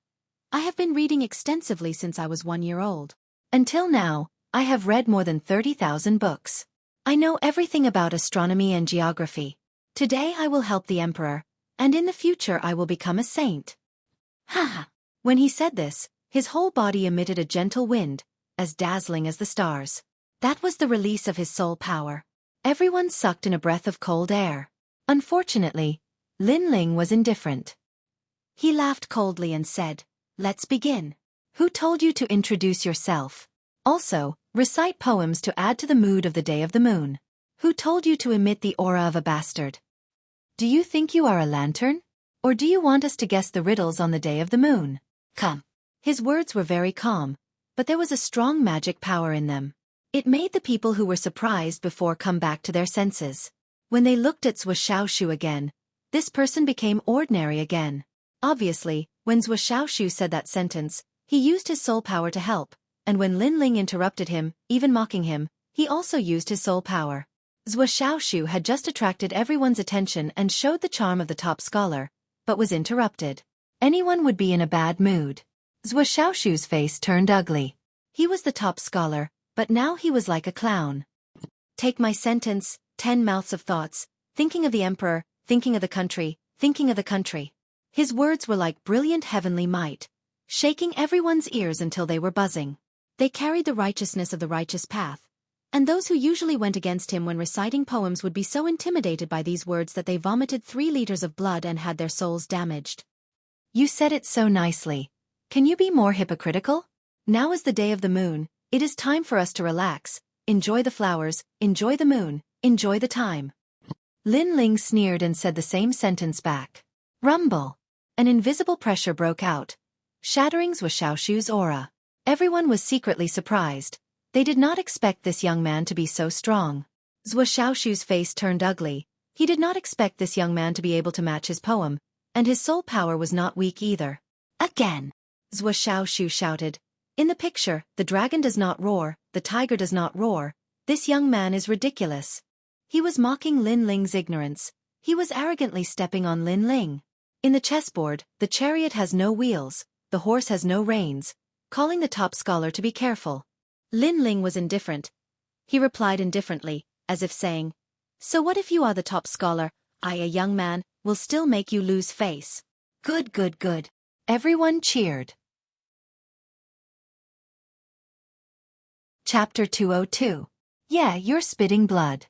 I have been reading extensively since I was 1 year old. Until now, I have read more than 30,000 books. I know everything about astronomy and geography. Today I will help the emperor, and in the future I will become a saint. Ha ha. When he said this, his whole body emitted a gentle wind, as dazzling as the stars. That was the release of his soul power. Everyone sucked in a breath of cold air. Unfortunately, Lin Ling was indifferent. He laughed coldly and said, Let's begin. Who told you to introduce yourself? Also, recite poems to add to the mood of the day of the moon. Who told you to emit the aura of a bastard? Do you think you are a lantern? Or do you want us to guess the riddles on the day of the moon? Come. His words were very calm, but there was a strong magic power in them. It made the people who were surprised before come back to their senses. When they looked at Xueqi again, this person became ordinary again. Obviously, when Xueqi said that sentence, he used his soul power to help, and when Lin Ling interrupted him, even mocking him, he also used his soul power. Xueqi had just attracted everyone's attention and showed the charm of the top scholar, but was interrupted. Anyone would be in a bad mood. Xueqi's face turned ugly. He was the top scholar, but now he was like a clown. Take my sentence, 10 mouths of thoughts, thinking of the emperor, thinking of the country, thinking of the country. His words were like brilliant heavenly might, shaking everyone's ears until they were buzzing. They carried the righteousness of the righteous path, and those who usually went against him when reciting poems would be so intimidated by these words that they vomited 3 liters of blood and had their souls damaged. You said it so nicely. Can you be more hypocritical? Now is the day of the moon, it is time for us to relax, enjoy the flowers, enjoy the moon, enjoy the time. Lin Ling sneered and said the same sentence back. Rumble. An invisible pressure broke out, shattering Xueqi's aura. Everyone was secretly surprised. They did not expect this young man to be so strong. Xueqi's face turned ugly. He did not expect this young man to be able to match his poem, and his soul power was not weak either. Again. Xueqi shouted. In the picture, the dragon does not roar, the tiger does not roar. This young man is ridiculous. He was mocking Lin Ling's ignorance. He was arrogantly stepping on Lin Ling. In the chessboard, the chariot has no wheels, the horse has no reins, calling the top scholar to be careful. Lin Ling was indifferent. He replied indifferently, as if saying, "So what if you are the top scholar? I, a young man, will still make you lose face." Good, good, good. Everyone cheered. Chapter 202. Yeah, you're spitting blood.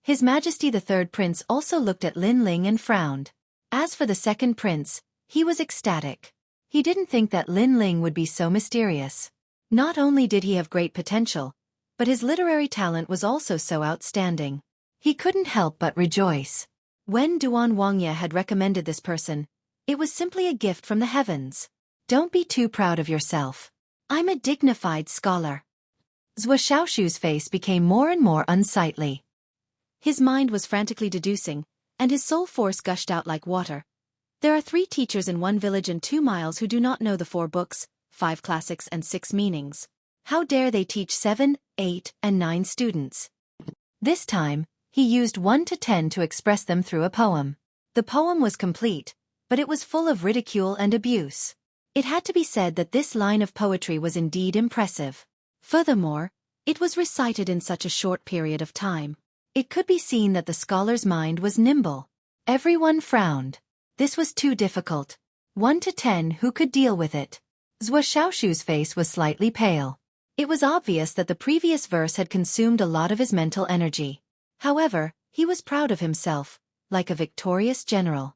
His Majesty the Third Prince also looked at Lin Ling and frowned. As for the second prince, he was ecstatic. He didn't think that Lin Ling would be so mysterious. Not only did he have great potential, but his literary talent was also so outstanding. He couldn't help but rejoice. When Duan Wangye had recommended this person, it was simply a gift from the heavens. Don't be too proud of yourself. I'm a dignified scholar. Xueqi's face became more and more unsightly. His mind was frantically deducing, and his soul force gushed out like water. There are 3 teachers in 1 village and 2 miles who do not know the 4 books, 5 classics and 6 meanings. How dare they teach 7, 8, and 9 students? This time, he used 1 to 10 to express them through a poem. The poem was complete, but it was full of ridicule and abuse. It had to be said that this line of poetry was indeed impressive. Furthermore, it was recited in such a short period of time. It could be seen that the scholar's mind was nimble. Everyone frowned. This was too difficult. 1 to 10, who could deal with it? Xueqi's face was slightly pale. It was obvious that the previous verse had consumed a lot of his mental energy. However, he was proud of himself, like a victorious general.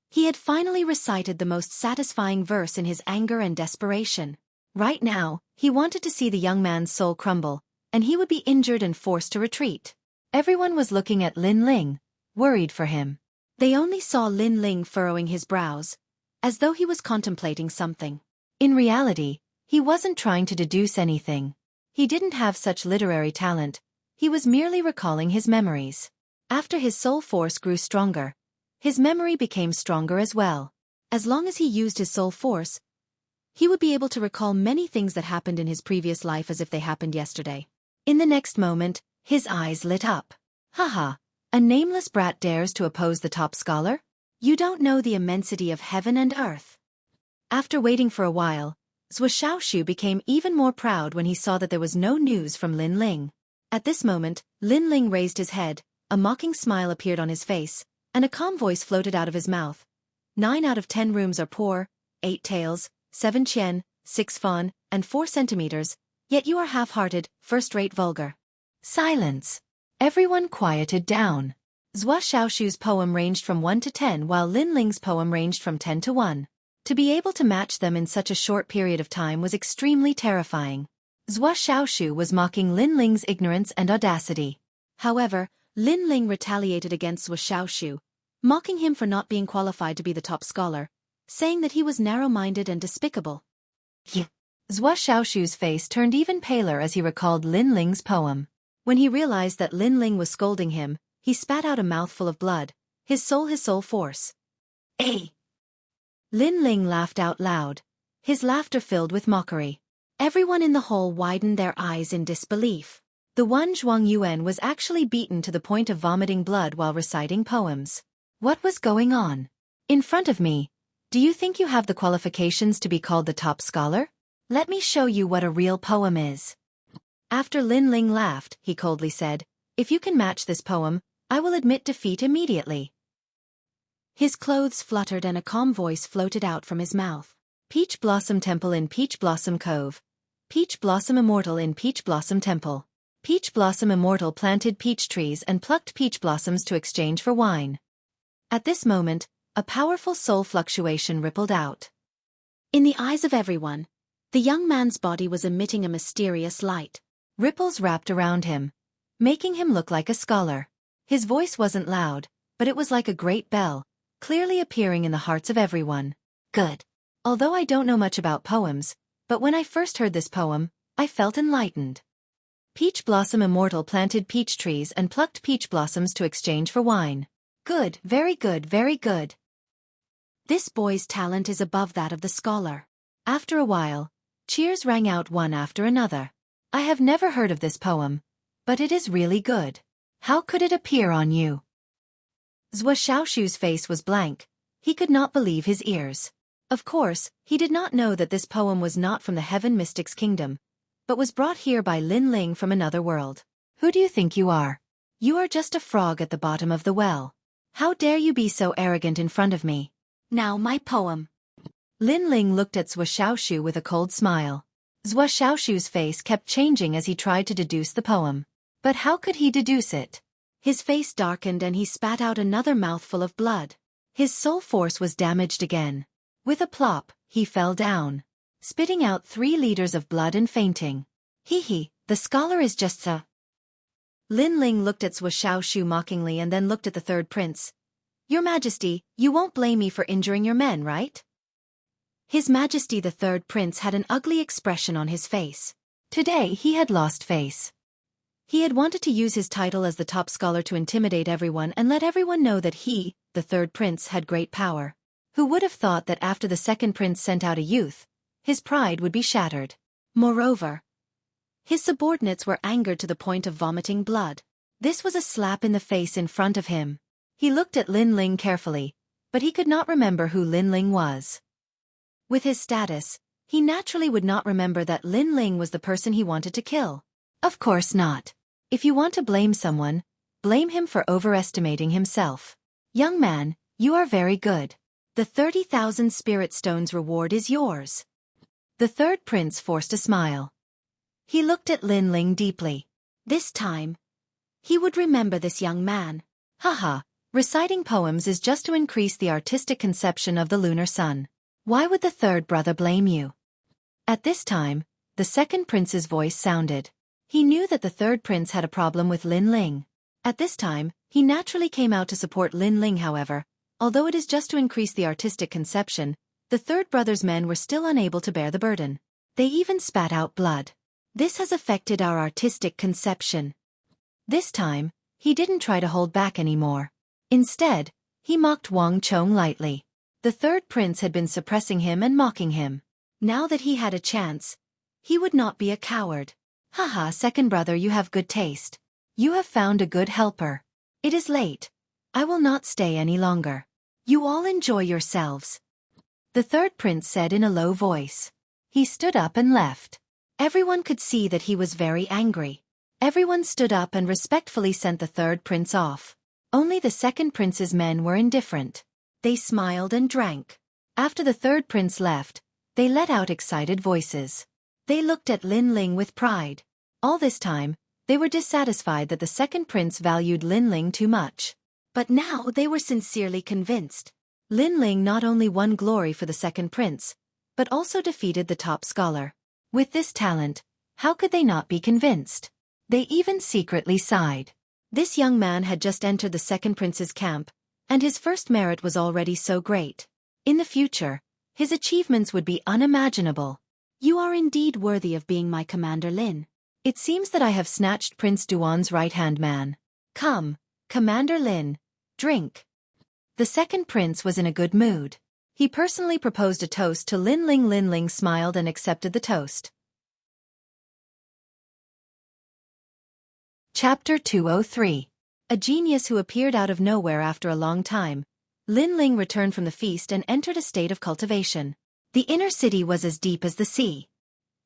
He had finally recited the most satisfying verse in his anger and desperation. Right now, he wanted to see the young man's soul crumble, and he would be injured and forced to retreat. Everyone was looking at Lin Ling, worried for him. They only saw Lin Ling furrowing his brows, as though he was contemplating something. In reality, he wasn't trying to deduce anything. He didn't have such literary talent, he was merely recalling his memories. After his soul force grew stronger, his memory became stronger as well. As long as he used his soul force, he would be able to recall many things that happened in his previous life as if they happened yesterday. In the next moment, his eyes lit up. Haha, a nameless brat dares to oppose the top scholar? You don't know the immensity of heaven and earth. After waiting for a while, Xueqi became even more proud when he saw that there was no news from Lin Ling. At this moment, Lin Ling raised his head, a mocking smile appeared on his face, and a calm voice floated out of his mouth. 9 out of 10 rooms are poor, 8 taels, 7 qian, 6 fan, and 4 centimeters, yet you are half-hearted, first-rate vulgar. Silence. Everyone quieted down. Xueqi's poem ranged from 1 to 10 while Lin Ling's poem ranged from 10 to 1. To be able to match them in such a short period of time was extremely terrifying. Xueqi was mocking Lin Ling's ignorance and audacity. However, Lin Ling retaliated against Xueqi, mocking him for not being qualified to be the top scholar, saying that he was narrow-minded and despicable. Xueqi's face turned even paler as he recalled Lin Ling's poem. When he realized that Lin Ling was scolding him, he spat out a mouthful of blood, his soul force. Eh! Lin Ling laughed out loud. His laughter filled with mockery. Everyone in the hall widened their eyes in disbelief. The one Zhuang Yuan was actually beaten to the point of vomiting blood while reciting poems. What was going on? In front of me. Do you think you have the qualifications to be called the top scholar? Let me show you what a real poem is. After Lin Ling laughed, he coldly said, "If you can match this poem, I will admit defeat immediately." His clothes fluttered and a calm voice floated out from his mouth. Peach Blossom Temple in Peach Blossom Cove. Peach Blossom Immortal in Peach Blossom Temple. Peach Blossom Immortal planted peach trees and plucked peach blossoms to exchange for wine. At this moment, a powerful soul fluctuation rippled out. In the eyes of everyone, the young man's body was emitting a mysterious light. Ripples wrapped around him, making him look like a scholar. His voice wasn't loud, but it was like a great bell, clearly appearing in the hearts of everyone. Good. Although I don't know much about poems, but when I first heard this poem, I felt enlightened. Peach Blossom Immortal planted peach trees and plucked peach blossoms to exchange for wine. Good, very good, very good. This boy's talent is above that of the scholar. After a while, cheers rang out one after another. I have never heard of this poem, but it is really good. How could it appear on you? Xueqi's face was blank. He could not believe his ears. Of course, he did not know that this poem was not from the Heaven Mystic's kingdom, but was brought here by Lin Ling from another world. Who do you think you are? You are just a frog at the bottom of the well. How dare you be so arrogant in front of me? Now my poem. Lin Ling looked at Xueqi with a cold smile. Xueqi's face kept changing as he tried to deduce the poem. But how could he deduce it? His face darkened and he spat out another mouthful of blood. His soul force was damaged again. With a plop, he fell down, spitting out 3 liters of blood and fainting. Hee, the scholar is just a... Lin Ling looked at Xueqi mockingly and then looked at the third prince. Your Majesty, you won't blame me for injuring your men, right? His Majesty the third prince had an ugly expression on his face. Today he had lost face. He had wanted to use his title as the top scholar to intimidate everyone and let everyone know that he, the third prince, had great power. Who would have thought that after the second prince sent out a youth, his pride would be shattered? Moreover, his subordinates were angered to the point of vomiting blood. This was a slap in the face in front of him. He looked at Lin Ling carefully, but he could not remember who Lin Ling was. With his status, he naturally would not remember that Lin Ling was the person he wanted to kill. Of course not. If you want to blame someone, blame him for overestimating himself. Young man, you are very good. The 30,000 spirit stones reward is yours. The third prince forced a smile. He looked at Lin Ling deeply. This time, he would remember this young man. Haha, reciting poems is just to increase the artistic conception of the lunar sun. Why would the third brother blame you? At this time, the second prince's voice sounded. He knew that the third prince had a problem with Lin Ling. At this time, he naturally came out to support Lin Ling. However, although it is just to increase the artistic conception, the third brother's men were still unable to bear the burden. They even spat out blood. This has affected our artistic conception. This time, he didn't try to hold back anymore. Instead, he mocked Wang Chong lightly. The third prince had been suppressing him and mocking him. Now that he had a chance, he would not be a coward. Haha, second brother, you have good taste. You have found a good helper. It is late. I will not stay any longer. You all enjoy yourselves. The third prince said in a low voice. He stood up and left. Everyone could see that he was very angry. Everyone stood up and respectfully sent the third prince off. Only the second prince's men were indifferent. They smiled and drank. After the third prince left, they let out excited voices. They looked at Lin Ling with pride. All this time, they were dissatisfied that the second prince valued Lin Ling too much. But now they were sincerely convinced. Lin Ling not only won glory for the second prince, but also defeated the top scholar. With this talent, how could they not be convinced? They even secretly sighed. This young man had just entered the second prince's camp, and his first merit was already so great. In the future, his achievements would be unimaginable. You are indeed worthy of being my commander, Lin. It seems that I have snatched Prince Duan's right-hand man. Come, Commander Lin, drink. The second prince was in a good mood. He personally proposed a toast to Lin Ling. Lin Ling smiled and accepted the toast. Chapter 203. A genius who appeared out of nowhere after a long time. Lin Ling returned from the feast and entered a state of cultivation. The inner city was as deep as the sea.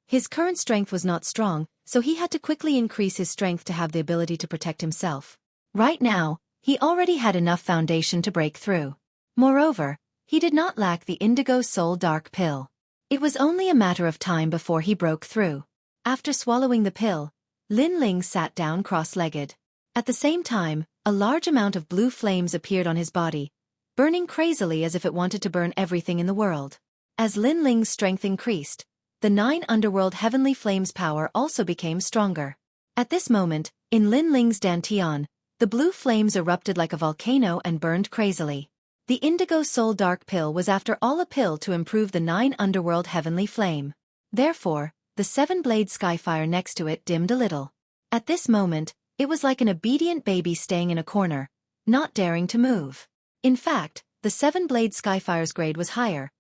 His current strength was not strong, so he had to quickly increase his strength to have the ability to protect himself. Right now, he already had enough foundation to break through. Moreover, he did not lack the Indigo Soul Dark Pill. It was only a matter of time before he broke through. After swallowing the pill, Lin Ling sat down cross-legged. At the same time, a large amount of blue flames appeared on his body, burning crazily as if it wanted to burn everything in the world. As Lin Ling's strength increased, the 9 underworld heavenly flames' power also became stronger. At this moment, in Lin Ling's dantian, the blue flames erupted like a volcano and burned crazily. The Indigo Soul Dark Pill was after all a pill to improve the 9 underworld heavenly flame. Therefore, the 7-blade skyfire next to it dimmed a little. At this moment, it was like an obedient baby staying in a corner, not daring to move. In fact, the 7-blade skyfire's grade was higher,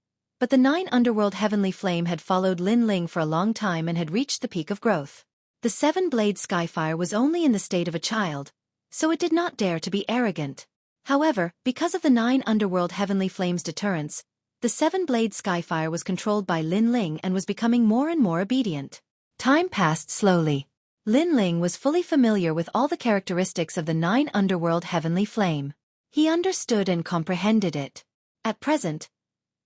But the 9 underworld heavenly flame had followed Lin Ling for a long time and had reached the peak of growth. The 7-blade skyfire was only in the state of a child, so it did not dare to be arrogant. However, because of the 9 underworld heavenly flames' deterrence, the 7-blade skyfire was controlled by Lin Ling and was becoming more and more obedient. Time passed slowly. Lin Ling was fully familiar with all the characteristics of the 9 underworld heavenly flame. He understood and comprehended it. At present,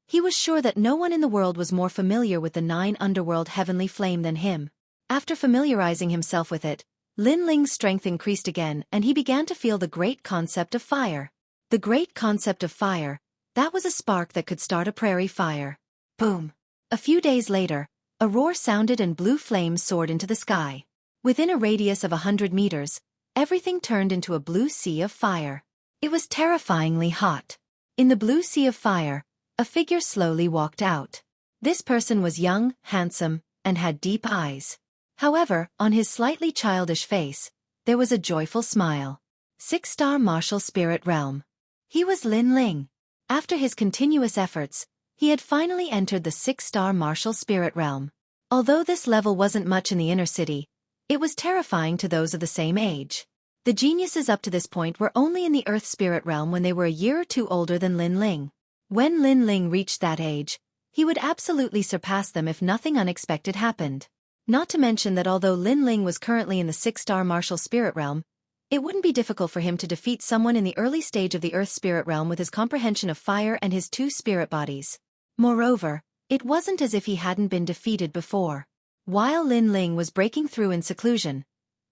he was sure that no one in the world was more familiar with the 9 underworld heavenly flame than him. After familiarizing himself with it, Lin Ling's strength increased again and he began to feel the great concept of fire. The great concept of fire, that was a spark that could start a prairie fire. Boom! A few days later, a roar sounded and blue flames soared into the sky. Within a radius of 100 meters, everything turned into a blue sea of fire. It was terrifyingly hot. In the blue sea of fire, a figure slowly walked out. This person was young, handsome, and had deep eyes. However, on his slightly childish face, there was a joyful smile. 6-star martial spirit realm. He was Lin Ling. After his continuous efforts, he had finally entered the 6-star martial spirit realm. Although this level wasn't much in the inner city, it was terrifying to those of the same age. The geniuses up to this point were only in the earth spirit realm when they were a year or two older than Lin Ling. When Lin Ling reached that age, he would absolutely surpass them if nothing unexpected happened. Not to mention that although Lin Ling was currently in the 6-star martial spirit realm, it wouldn't be difficult for him to defeat someone in the early stage of the earth spirit realm with his comprehension of fire and his 2 spirit bodies. Moreover, it wasn't as if he hadn't been defeated before. While Lin Ling was breaking through in seclusion,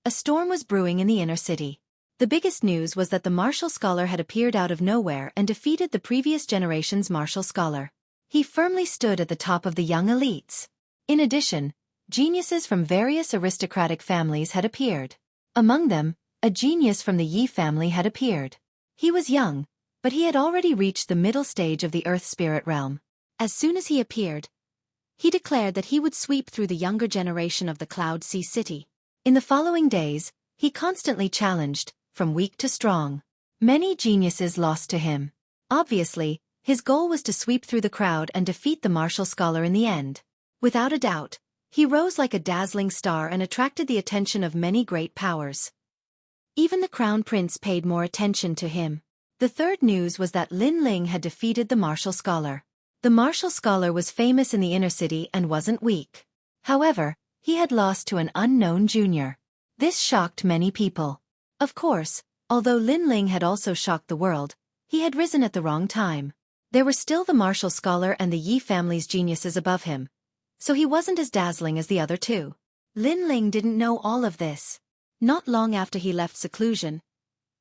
a storm was brewing in the inner city. The biggest news was that the martial scholar had appeared out of nowhere and defeated the previous generation's martial scholar. He firmly stood at the top of the young elites. In addition, geniuses from various aristocratic families had appeared. Among them, a genius from the Yi family had appeared. He was young, but he had already reached the middle stage of the earth spirit realm. As soon as he appeared, he declared that he would sweep through the younger generation of the Cloud Sea City. In the following days, he constantly challenged, from weak to strong. Many geniuses lost to him. Obviously, his goal was to sweep through the crowd and defeat the martial scholar in the end. Without a doubt, he rose like a dazzling star and attracted the attention of many great powers. Even the crown prince paid more attention to him. The third news was that Lin Ling had defeated the martial scholar. The martial scholar was famous in the inner city and wasn't weak. However, he had lost to an unknown junior. This shocked many people. Of course, although Lin Ling had also shocked the world, he had risen at the wrong time. There were still the martial scholar and the Yi family's geniuses above him, so he wasn't as dazzling as the other two. Lin Ling didn't know all of this. Not long after he left seclusion,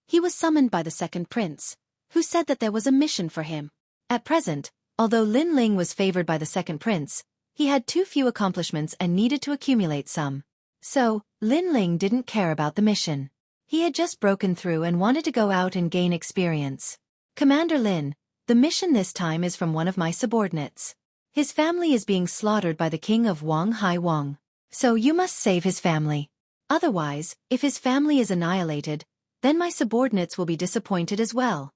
he was summoned by the second prince, who said that there was a mission for him. At present, although Lin Ling was favored by the second prince, he had too few accomplishments and needed to accumulate some. So, Lin Ling didn't care about the mission. He had just broken through and wanted to go out and gain experience. Commander Lin, the mission this time is from one of my subordinates. His family is being slaughtered by the king of Wang Hai Wang. So you must save his family. Otherwise, if his family is annihilated, then my subordinates will be disappointed as well.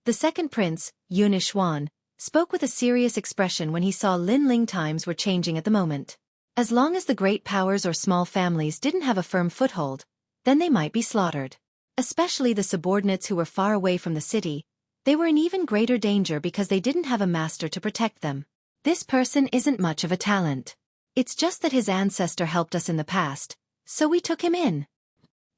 The second prince, Yunishuan, spoke with a serious expression when he saw Lin Ling times were changing at the moment. As long as the great powers or small families didn't have a firm foothold, then they might be slaughtered. Especially the subordinates who were far away from the city, they were in even greater danger because they didn't have a master to protect them. This person isn't much of a talent. It's just that his ancestor helped us in the past, so we took him in.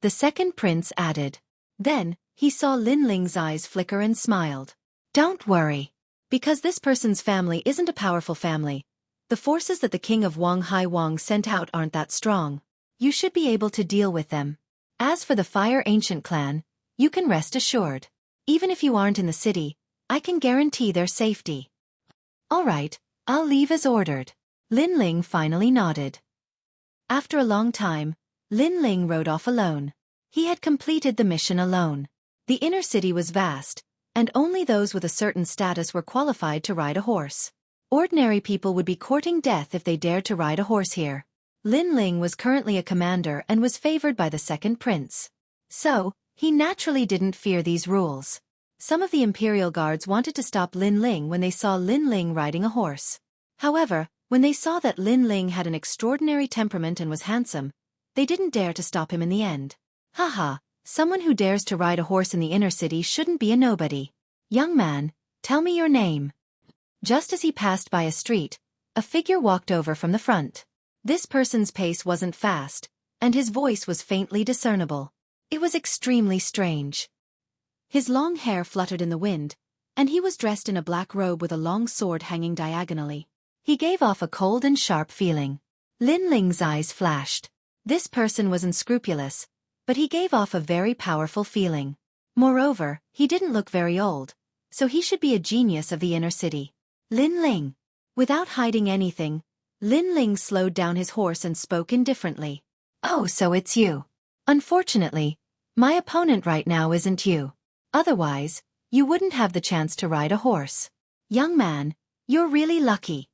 The second prince added. Then, he saw Lin Ling's eyes flicker and smiled. Don't worry. Because this person's family isn't a powerful family, the forces that the king of Wang Hai Wang sent out aren't that strong. You should be able to deal with them. As for the Fire Ancient clan, you can rest assured. Even if you aren't in the city, I can guarantee their safety. All right, I'll leave as ordered. Lin Ling finally nodded. After a long time, Lin Ling rode off alone. He had completed the mission alone. The inner city was vast, and only those with a certain status were qualified to ride a horse. Ordinary people would be courting death if they dared to ride a horse here. Lin Ling was currently a commander and was favored by the second prince. So, he naturally didn't fear these rules. Some of the Imperial Guards wanted to stop Lin Ling when they saw Lin Ling riding a horse. However, when they saw that Lin Ling had an extraordinary temperament and was handsome, they didn't dare to stop him in the end. Haha, someone who dares to ride a horse in the inner city shouldn't be a nobody. Young man, tell me your name. Just as he passed by a street, a figure walked over from the front. This person's pace wasn't fast, and his voice was faintly discernible. It was extremely strange. His long hair fluttered in the wind, and he was dressed in a black robe with a long sword hanging diagonally. He gave off a cold and sharp feeling. Lin Ling's eyes flashed. This person was unscrupulous, but he gave off a very powerful feeling. Moreover, he didn't look very old, so he should be a genius of the inner city. Lin Ling. Without hiding anything, Lin Ling slowed down his horse and spoke indifferently. Oh, so it's you. Unfortunately, my opponent right now isn't you. Otherwise, you wouldn't have the chance to ride a horse. Young man, you're really lucky.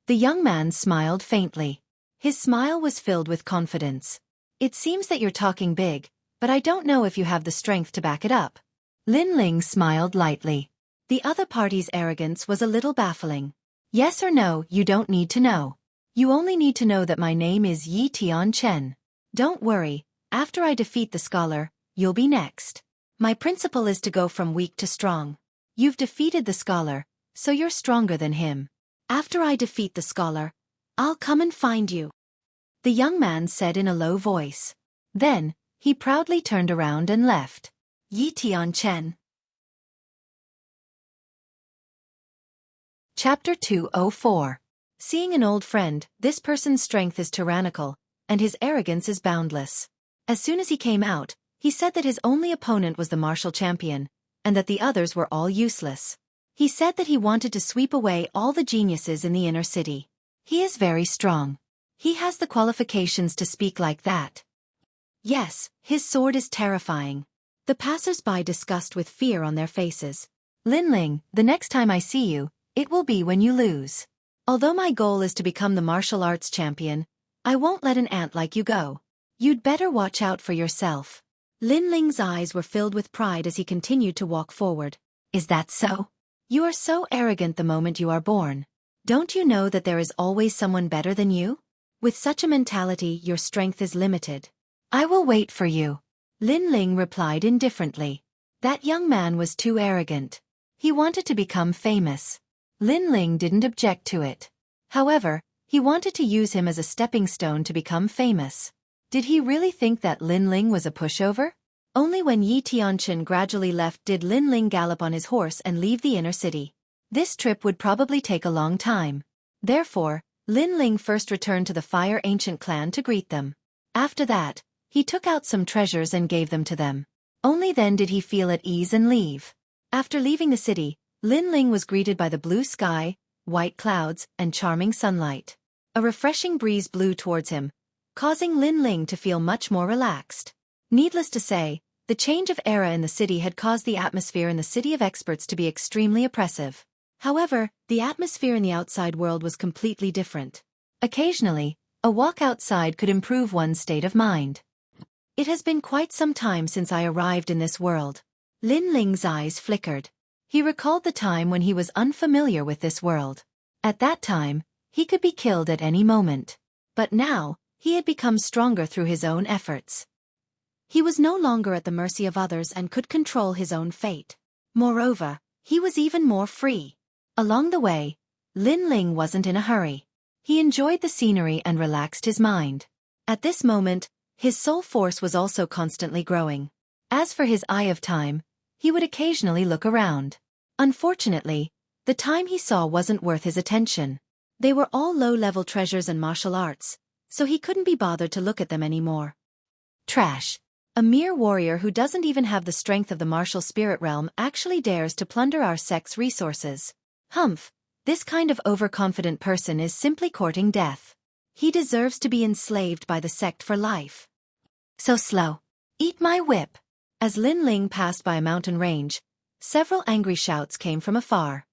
The young man smiled faintly. His smile was filled with confidence. It seems that you're talking big, but I don't know if you have the strength to back it up. Lin Ling smiled lightly. The other party's arrogance was a little baffling. Yes or no, you don't need to know. You only need to know that my name is Yi Tianchen. Don't worry, after I defeat the scholar, you'll be next. My principle is to go from weak to strong. You've defeated the scholar, so you're stronger than him. After I defeat the scholar, I'll come and find you. The young man said in a low voice. Then, he proudly turned around and left. Yi Tianchen. Chapter 204. Seeing an old friend, this person's strength is tyrannical, and his arrogance is boundless. As soon as he came out, he said that his only opponent was the martial champion, and that the others were all useless. He said that he wanted to sweep away all the geniuses in the inner city. He is very strong. He has the qualifications to speak like that. Yes, his sword is terrifying. The passers-by discussed with fear on their faces. Lin Ling, the next time I see you, it will be when you lose. Although my goal is to become the martial arts champion, I won't let an ant like you go. You'd better watch out for yourself. Lin Ling's eyes were filled with pride as he continued to walk forward. Is that so? You are so arrogant the moment you are born. Don't you know that there is always someone better than you? With such a mentality, your strength is limited. I will wait for you. Lin Ling replied indifferently. That young man was too arrogant. He wanted to become famous. Lin Ling didn't object to it. However, he wanted to use him as a stepping stone to become famous. Did he really think that Lin Ling was a pushover? Only when Yi Tianchen gradually left did Lin Ling gallop on his horse and leave the inner city. This trip would probably take a long time. Therefore, Lin Ling first returned to the Fire Ancient clan to greet them. After that, he took out some treasures and gave them to them. Only then did he feel at ease and leave. After leaving the city, Lin Ling was greeted by the blue sky, white clouds, and charming sunlight. A refreshing breeze blew towards him, causing Lin Ling to feel much more relaxed. Needless to say, the change of era in the city had caused the atmosphere in the City of Experts to be extremely oppressive. However, the atmosphere in the outside world was completely different. Occasionally, a walk outside could improve one's state of mind. It has been quite some time since I arrived in this world. Lin Ling's eyes flickered. He recalled the time when he was unfamiliar with this world. At that time, he could be killed at any moment. But now, he had become stronger through his own efforts. He was no longer at the mercy of others and could control his own fate. Moreover, he was even more free. Along the way, Lin Ling wasn't in a hurry. He enjoyed the scenery and relaxed his mind. At this moment, his soul force was also constantly growing. As for his eye of time, he would occasionally look around. Unfortunately, the time he saw wasn't worth his attention. They were all low-level treasures and martial arts, so he couldn't be bothered to look at them anymore. Trash. A mere warrior who doesn't even have the strength of the martial spirit realm actually dares to plunder our sect's resources. Humph, this kind of overconfident person is simply courting death. He deserves to be enslaved by the sect for life. So slow. Eat my whip. As Lin Ling passed by a mountain range, several angry shouts came from afar.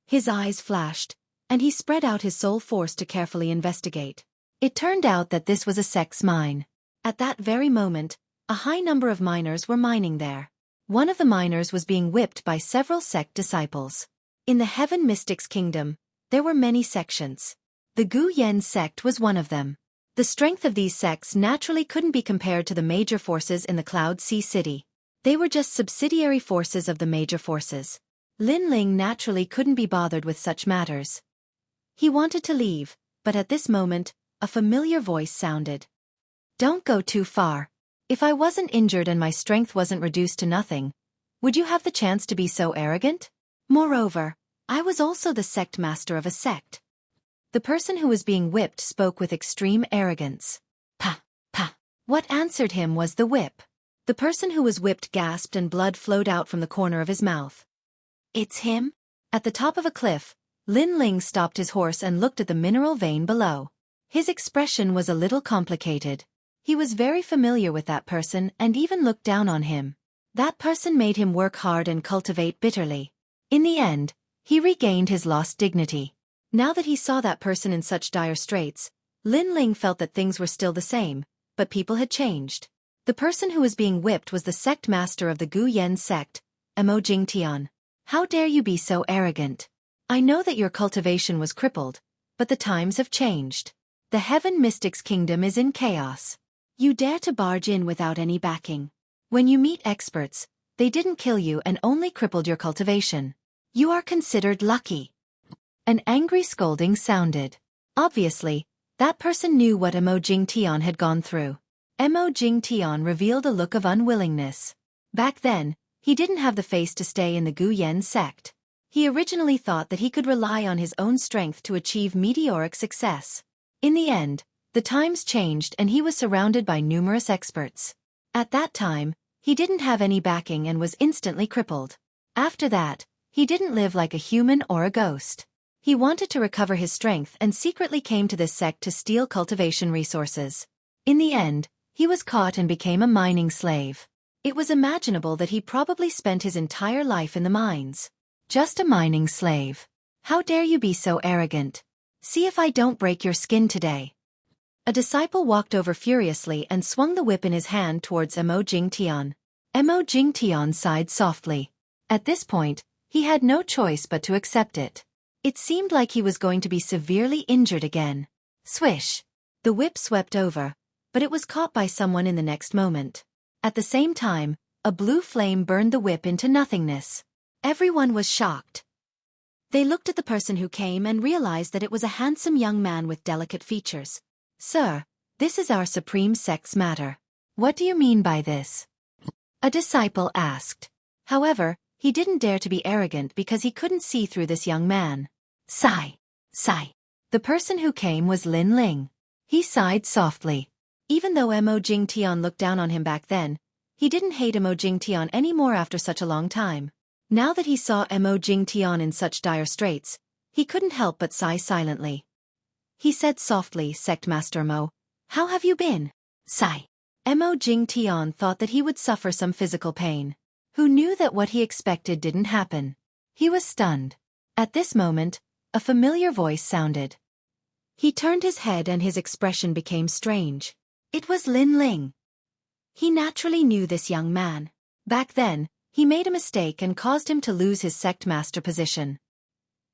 His eyes flashed, and he spread out his soul force to carefully investigate. It turned out that this was a sect's mine. At that very moment, a high number of miners were mining there. One of the miners was being whipped by several sect disciples. In the Heaven Mystics Kingdom, there were many sections. The Gu Yen sect was one of them. The strength of these sects naturally couldn't be compared to the major forces in the Cloud Sea City. They were just subsidiary forces of the major forces. Lin Ling naturally couldn't be bothered with such matters. He wanted to leave, but at this moment, a familiar voice sounded. Don't go too far. If I wasn't injured and my strength wasn't reduced to nothing, would you have the chance to be so arrogant? Moreover, I was also the sect master of a sect. The person who was being whipped spoke with extreme arrogance. Pa, pa. What answered him was the whip. The person who was whipped gasped and blood flowed out from the corner of his mouth. It's him? At the top of a cliff, Lin Ling stopped his horse and looked at the mineral vein below. His expression was a little complicated. He was very familiar with that person and even looked down on him. That person made him work hard and cultivate bitterly. In the end, he regained his lost dignity. Now that he saw that person in such dire straits, Lin Ling felt that things were still the same, but people had changed. The person who was being whipped was the sect master of the Gu Yen sect, Mo Jingtian. How dare you be so arrogant? I know that your cultivation was crippled, but the times have changed. The Heaven Mystics Kingdom is in chaos. You dare to barge in without any backing. When you meet experts, they didn't kill you and only crippled your cultivation. You are considered lucky. An angry scolding sounded. Obviously, that person knew what Mo Jingtian had gone through. Mo Jingtian revealed a look of unwillingness. Back then, he didn't have the face to stay in the Gu Yen sect. He originally thought that he could rely on his own strength to achieve meteoric success. In the end, the times changed and he was surrounded by numerous experts. At that time, he didn't have any backing and was instantly crippled. After that, he didn't live like a human or a ghost. He wanted to recover his strength and secretly came to this sect to steal cultivation resources. In the end, he was caught and became a mining slave. It was imaginable that he probably spent his entire life in the mines. Just a mining slave. How dare you be so arrogant? See if I don't break your skin today. A disciple walked over furiously and swung the whip in his hand towards Mo Jingtian. Mo Jingtian sighed softly. At this point, he had no choice but to accept it. It seemed like he was going to be severely injured again. Swish! The whip swept over, but it was caught by someone in the next moment. At the same time, a blue flame burned the whip into nothingness. Everyone was shocked. They looked at the person who came and realized that it was a handsome young man with delicate features. Sir, this is our supreme sect's matter. What do you mean by this? A disciple asked. However, he didn't dare to be arrogant because he couldn't see through this young man. Sigh. Sigh. The person who came was Lin Ling. He sighed softly. Even though Mo Jingtian looked down on him back then, he didn't hate Mo Jingtian anymore after such a long time. Now that he saw Mo Jingtian in such dire straits, he couldn't help but sigh silently. He said softly, Sect Master Mo, how have you been? Sigh. Mo Jingtian thought that he would suffer some physical pain. Who knew that what he expected didn't happen? He was stunned. At this moment, a familiar voice sounded. He turned his head and his expression became strange. It was Lin Ling. He naturally knew this young man. Back then, he made a mistake and caused him to lose his sect master position.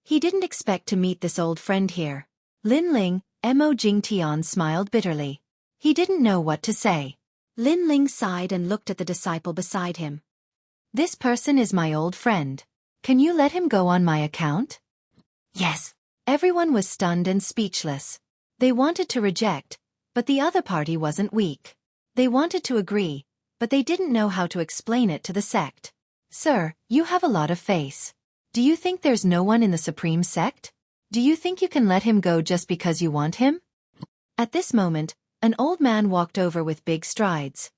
He didn't expect to meet this old friend here. Lin Ling, Mo Jingtian smiled bitterly. He didn't know what to say. Lin Ling sighed and looked at the disciple beside him. This person is my old friend. Can you let him go on my account? Yes. Everyone was stunned and speechless. They wanted to reject, but the other party wasn't weak. They wanted to agree, but they didn't know how to explain it to the sect. Sir, you have a lot of face. Do you think there's no one in the Supreme Sect? Do you think you can let him go just because you want him? At this moment, an old man walked over with big strides.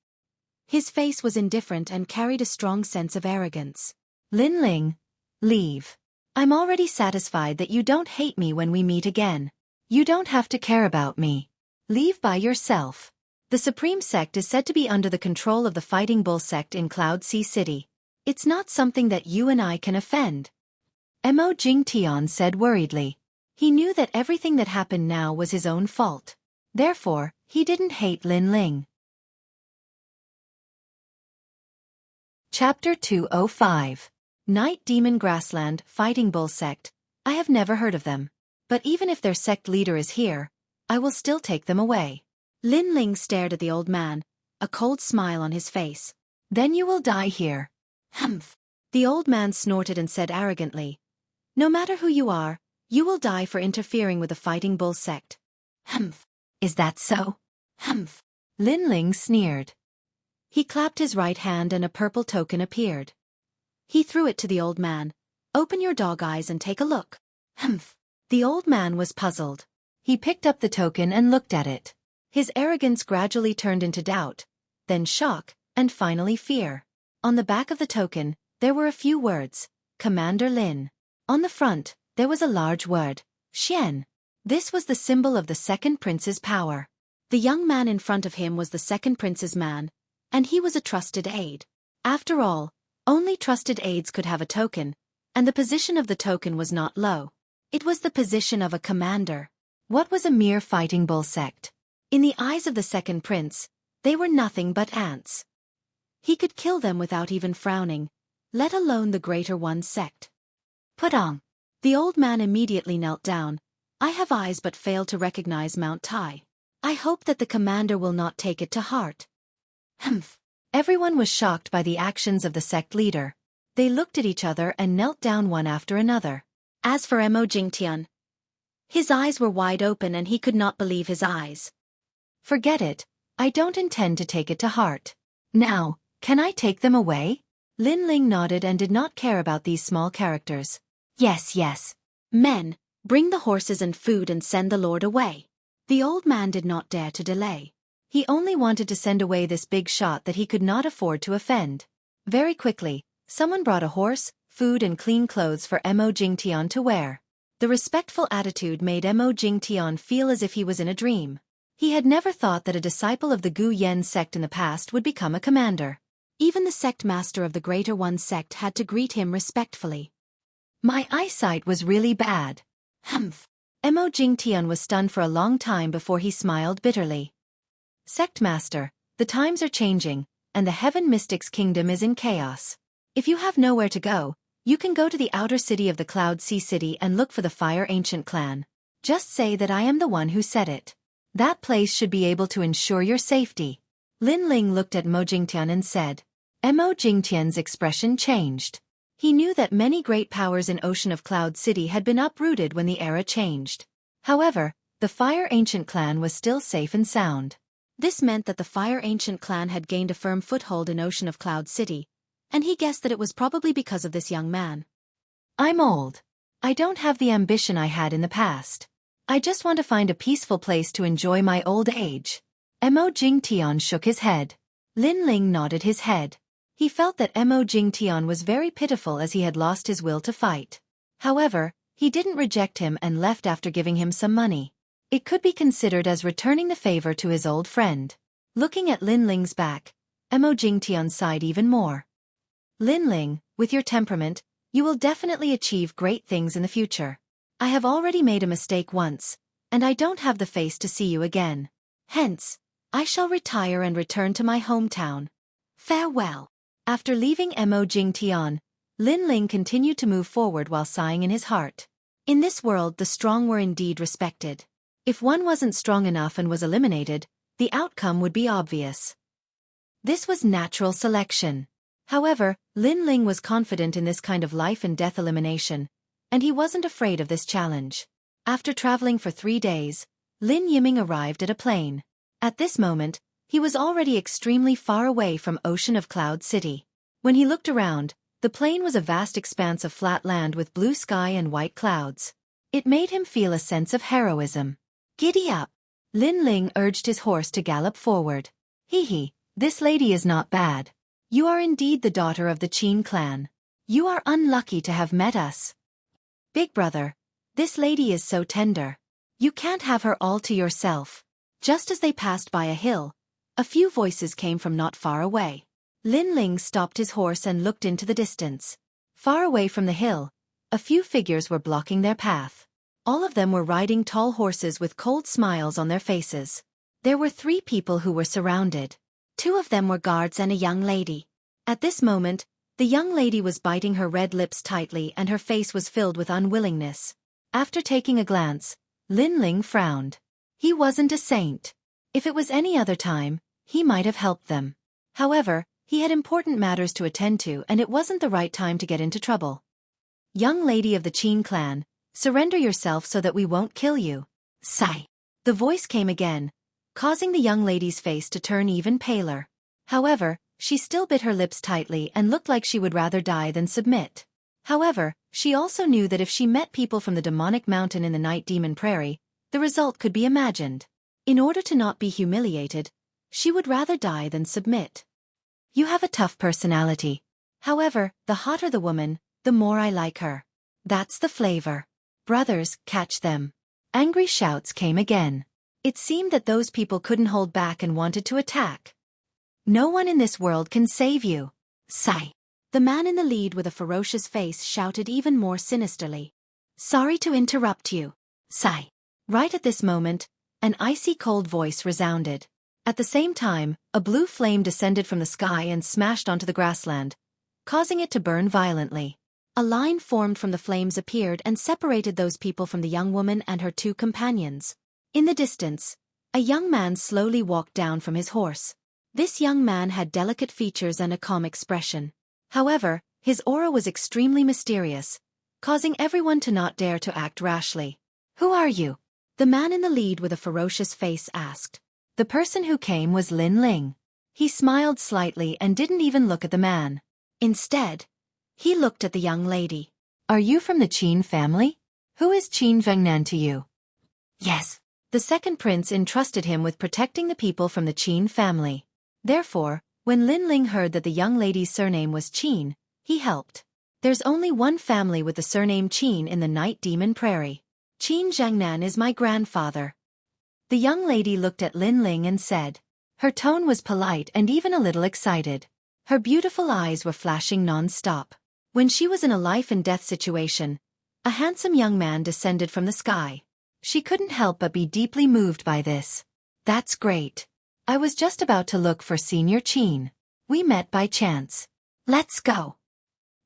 His face was indifferent and carried a strong sense of arrogance. Lin Ling, leave. I'm already satisfied that you don't hate me when we meet again. You don't have to care about me. Leave by yourself. The Supreme Sect is said to be under the control of the Fighting Bull Sect in Cloud Sea City. It's not something that you and I can offend. Mo Jingtian said worriedly. He knew that everything that happened now was his own fault. Therefore, he didn't hate Lin Ling. Chapter 205. Night Demon Grassland Fighting Bull Sect. I have never heard of them. But even if their sect leader is here, I will still take them away. Lin Ling stared at the old man, a cold smile on his face. Then you will die here. Humph. The old man snorted and said arrogantly, no matter who you are, you will die for interfering with the Fighting Bull Sect. Humph. Is that so? Humph. Lin Ling sneered. He clapped his right hand and a purple token appeared. He threw it to the old man. Open your dog eyes and take a look. Humph. The old man was puzzled. He picked up the token and looked at it. His arrogance gradually turned into doubt, then shock, and finally fear. On the back of the token, there were a few words, Commander Lin. On the front, there was a large word, Xian. This was the symbol of the second prince's power. The young man in front of him was the second prince's man, and he was a trusted aide. After all, only trusted aides could have a token, and the position of the token was not low. It was the position of a commander. What was a mere Fighting Bull Sect? In the eyes of the second prince, they were nothing but ants. He could kill them without even frowning, let alone the Greater One sect. Put on. The old man immediately knelt down. I have eyes but fail to recognize Mount Tai. I hope that the commander will not take it to heart. Humph. Everyone was shocked by the actions of the sect leader. They looked at each other and knelt down one after another. As for Mo Jingtian, his eyes were wide open and he could not believe his eyes. Forget it. I don't intend to take it to heart. Now, can I take them away? Lin Ling nodded and did not care about these small characters. Yes, yes. Men, bring the horses and food and send the lord away. The old man did not dare to delay. He only wanted to send away this big shot that he could not afford to offend. Very quickly, someone brought a horse, food and clean clothes for Mo Jingtian to wear. The respectful attitude made Mo Jingtian feel as if he was in a dream. He had never thought that a disciple of the Gu Yen sect in the past would become a commander. Even the sect master of the Greater One sect had to greet him respectfully. My eyesight was really bad. Humph. Mo Jingtian was stunned for a long time before he smiled bitterly. Sect master, the times are changing, and the Heaven Mystics Kingdom is in chaos. If you have nowhere to go, you can go to the outer city of the Cloud Sea City and look for the Fire Ancient Clan. Just say that I am the one who said it. That place should be able to ensure your safety. Lin Ling looked at Mo Jingtian and said. Mo Jingtian's expression changed. He knew that many great powers in Ocean of Cloud City had been uprooted when the era changed. However, the Fire Ancient Clan was still safe and sound. This meant that the Fire Ancient Clan had gained a firm foothold in Ocean of Cloud City, and he guessed that it was probably because of this young man. I'm old. I don't have the ambition I had in the past. I just want to find a peaceful place to enjoy my old age. Mo Jingtian shook his head. Lin Ling nodded his head. He felt that Mo Jingtian was very pitiful as he had lost his will to fight. However, he didn't reject him and left after giving him some money. It could be considered as returning the favor to his old friend. Looking at Lin Ling's back, Mo Jingtian sighed even more. Lin Ling, with your temperament, you will definitely achieve great things in the future. I have already made a mistake once, and I don't have the face to see you again. Hence, I shall retire and return to my hometown. Farewell. After leaving Mo Jingtian, Lin Ling continued to move forward while sighing in his heart. In this world the strong were indeed respected. If one wasn't strong enough and was eliminated, the outcome would be obvious. This was natural selection. However, Lin Ling was confident in this kind of life and death elimination, and he wasn't afraid of this challenge. After traveling for 3 days, Lin Yiming arrived at a plain. At this moment, he was already extremely far away from Ocean of Cloud City. When he looked around, the plain was a vast expanse of flat land with blue sky and white clouds. It made him feel a sense of heroism. Giddy up! Lin Ling urged his horse to gallop forward. Hee, this lady is not bad. You are indeed the daughter of the Qin clan. You are unlucky to have met us. Big brother, this lady is so tender. You can't have her all to yourself. Just as they passed by a hill, a few voices came from not far away. Lin Ling stopped his horse and looked into the distance. Far away from the hill, a few figures were blocking their path. All of them were riding tall horses with cold smiles on their faces. There were 3 people who were surrounded. 2 of them were guards and a young lady. At this moment, The young lady was biting her red lips tightly and her face was filled with unwillingness. After taking a glance, Lin Ling frowned. He wasn't a saint. If it was any other time, he might have helped them. However, he had important matters to attend to and it wasn't the right time to get into trouble. Young lady of the Qin clan, surrender yourself so that we won't kill you. Sigh. The voice came again, causing the young lady's face to turn even paler. However, she still bit her lips tightly and looked like she would rather die than submit. However, she also knew that if she met people from the demonic mountain in the Night Demon Prairie, the result could be imagined. In order to not be humiliated, she would rather die than submit. You have a tough personality. However, the hotter the woman, the more I like her. That's the flavor. Brothers, catch them. Angry shouts came again. It seemed that those people couldn't hold back and wanted to attack. No one in this world can save you. Sigh. The man in the lead with a ferocious face shouted even more sinisterly. Sorry to interrupt you. Sigh. Right at this moment, an icy cold voice resounded. At the same time, a blue flame descended from the sky and smashed onto the grassland, causing it to burn violently. A line formed from the flames appeared and separated those people from the young woman and her two companions. In the distance, a young man slowly walked down from his horse. This young man had delicate features and a calm expression. However, his aura was extremely mysterious, causing everyone to not dare to act rashly. Who are you? The man in the lead with a ferocious face asked. The person who came was Lin Ling. He smiled slightly and didn't even look at the man. Instead, he looked at the young lady. Are you from the Qin family? Who is Qin Vengnan to you? Yes. The second prince entrusted him with protecting the people from the Qin family. Therefore, when Lin Ling heard that the young lady's surname was Qin, he helped. There's only one family with the surname Qin in the Night Demon Prairie. Qin Zhangnan is my grandfather. The young lady looked at Lin Ling and said. Her tone was polite and even a little excited. Her beautiful eyes were flashing non-stop. When she was in a life-and-death situation, a handsome young man descended from the sky. She couldn't help but be deeply moved by this. That's great. I was just about to look for Senior Qin. We met by chance. Let's go.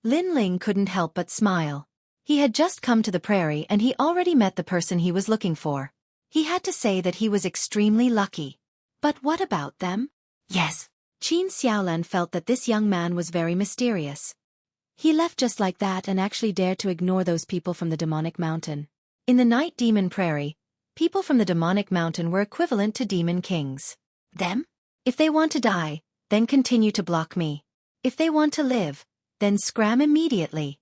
Lin Ling couldn't help but smile. He had just come to the prairie and he already met the person he was looking for. He had to say that he was extremely lucky. But what about them? Yes. Qin Xiaolan felt that this young man was very mysterious. He left just like that and actually dared to ignore those people from the demonic mountain. In the Night Demon Prairie, people from the demonic mountain were equivalent to demon kings. Them? If they want to die, then continue to block me. If they want to live, then scram immediately.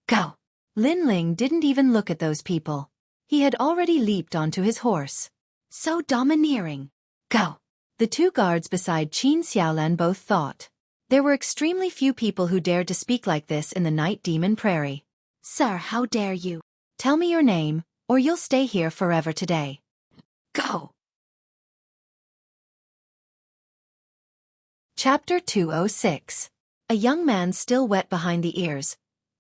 Go. Lin Ling didn't even look at those people. He had already leaped onto his horse. So domineering. Go. The two guards beside Qin Xiaolan both thought. There were extremely few people who dared to speak like this in the Night Demon Prairie. Sir, how dare you? Tell me your name, or you'll stay here forever today. Go. Chapter 206. A young man still wet behind the ears.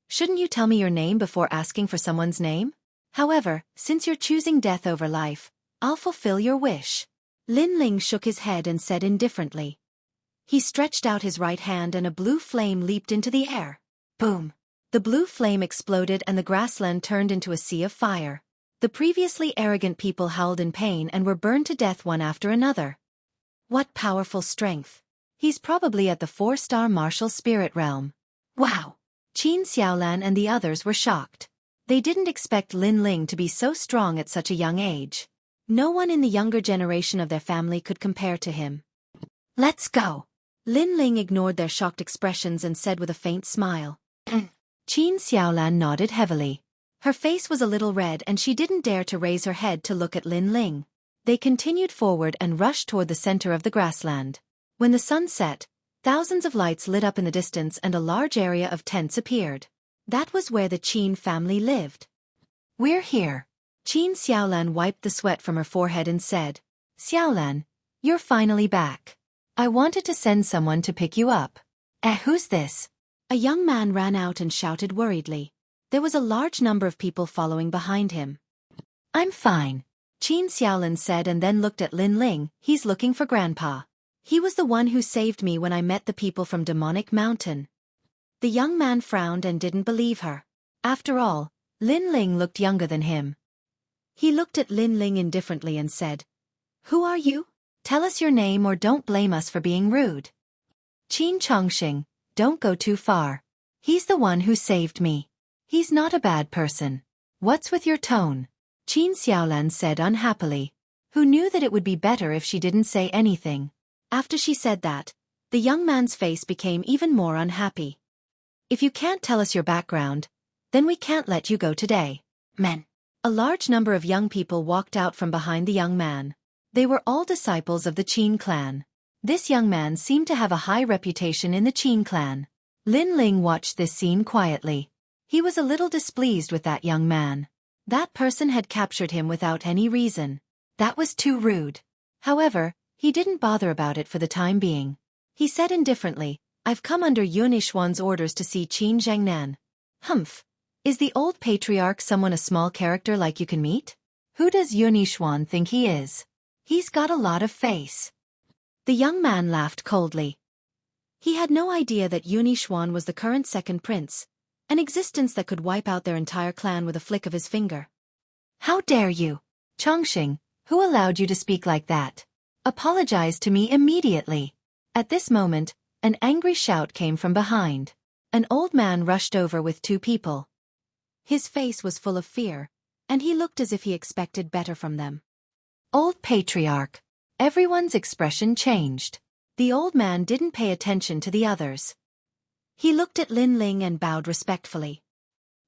Shouldn't you tell me your name before asking for someone's name? However, since you're choosing death over life, I'll fulfill your wish. Lin Ling shook his head and said indifferently. He stretched out his right hand and a blue flame leaped into the air. Boom! The blue flame exploded and the grassland turned into a sea of fire. The previously arrogant people howled in pain and were burned to death one after another. What powerful strength! He's probably at the 4-star martial spirit realm. Wow! Qin Xiaolan and the others were shocked. They didn't expect Lin Ling to be so strong at such a young age. No one in the younger generation of their family could compare to him. Let's go! Lin Ling ignored their shocked expressions and said with a faint smile. Qin Xiaolan nodded heavily. Her face was a little red and she didn't dare to raise her head to look at Lin Ling. They continued forward and rushed toward the center of the grassland. When the sun set, thousands of lights lit up in the distance and a large area of tents appeared. That was where the Qin family lived. We're here. Qin Xiaolan wiped the sweat from her forehead and said, Xiaolan, you're finally back. I wanted to send someone to pick you up. Who's this? A young man ran out and shouted worriedly. There was a large number of people following behind him. I'm fine, Qin Xiaolan said and then looked at Lin Ling. He's looking for Grandpa. He was the one who saved me when I met the people from Demonic Mountain. The young man frowned and didn't believe her. After all, Lin Ling looked younger than him. He looked at Lin Ling indifferently and said, "Who are you? Tell us your name or don't blame us for being rude." "Qin Chongqing, don't go too far. He's the one who saved me. He's not a bad person. What's with your tone?" Qin Xiaolan said unhappily, who knew that it would be better if she didn't say anything. After she said that, the young man's face became even more unhappy. "If you can't tell us your background, then we can't let you go today." Men. A large number of young people walked out from behind the young man. They were all disciples of the Qin clan. This young man seemed to have a high reputation in the Qin clan. Lin Ling watched this scene quietly. He was a little displeased with that young man. That person had captured him without any reason. That was too rude. However, he didn't bother about it for the time being. He said indifferently, "I've come under Yun Yishuan's orders to see Qin Zhengnan." "Humph. Is the old patriarch someone a small character like you can meet? Who does Yun Yishuan think he is? He's got a lot of face." The young man laughed coldly. He had no idea that Yun Yishuan was the current second prince, an existence that could wipe out their entire clan with a flick of his finger. "How dare you? Chongqing, who allowed you to speak like that? Apologize to me immediately." At this moment, an angry shout came from behind. An old man rushed over with two people. His face was full of fear, and he looked as if he expected better from them. "Old patriarch." Everyone's expression changed. The old man didn't pay attention to the others. He looked at Lin Ling and bowed respectfully.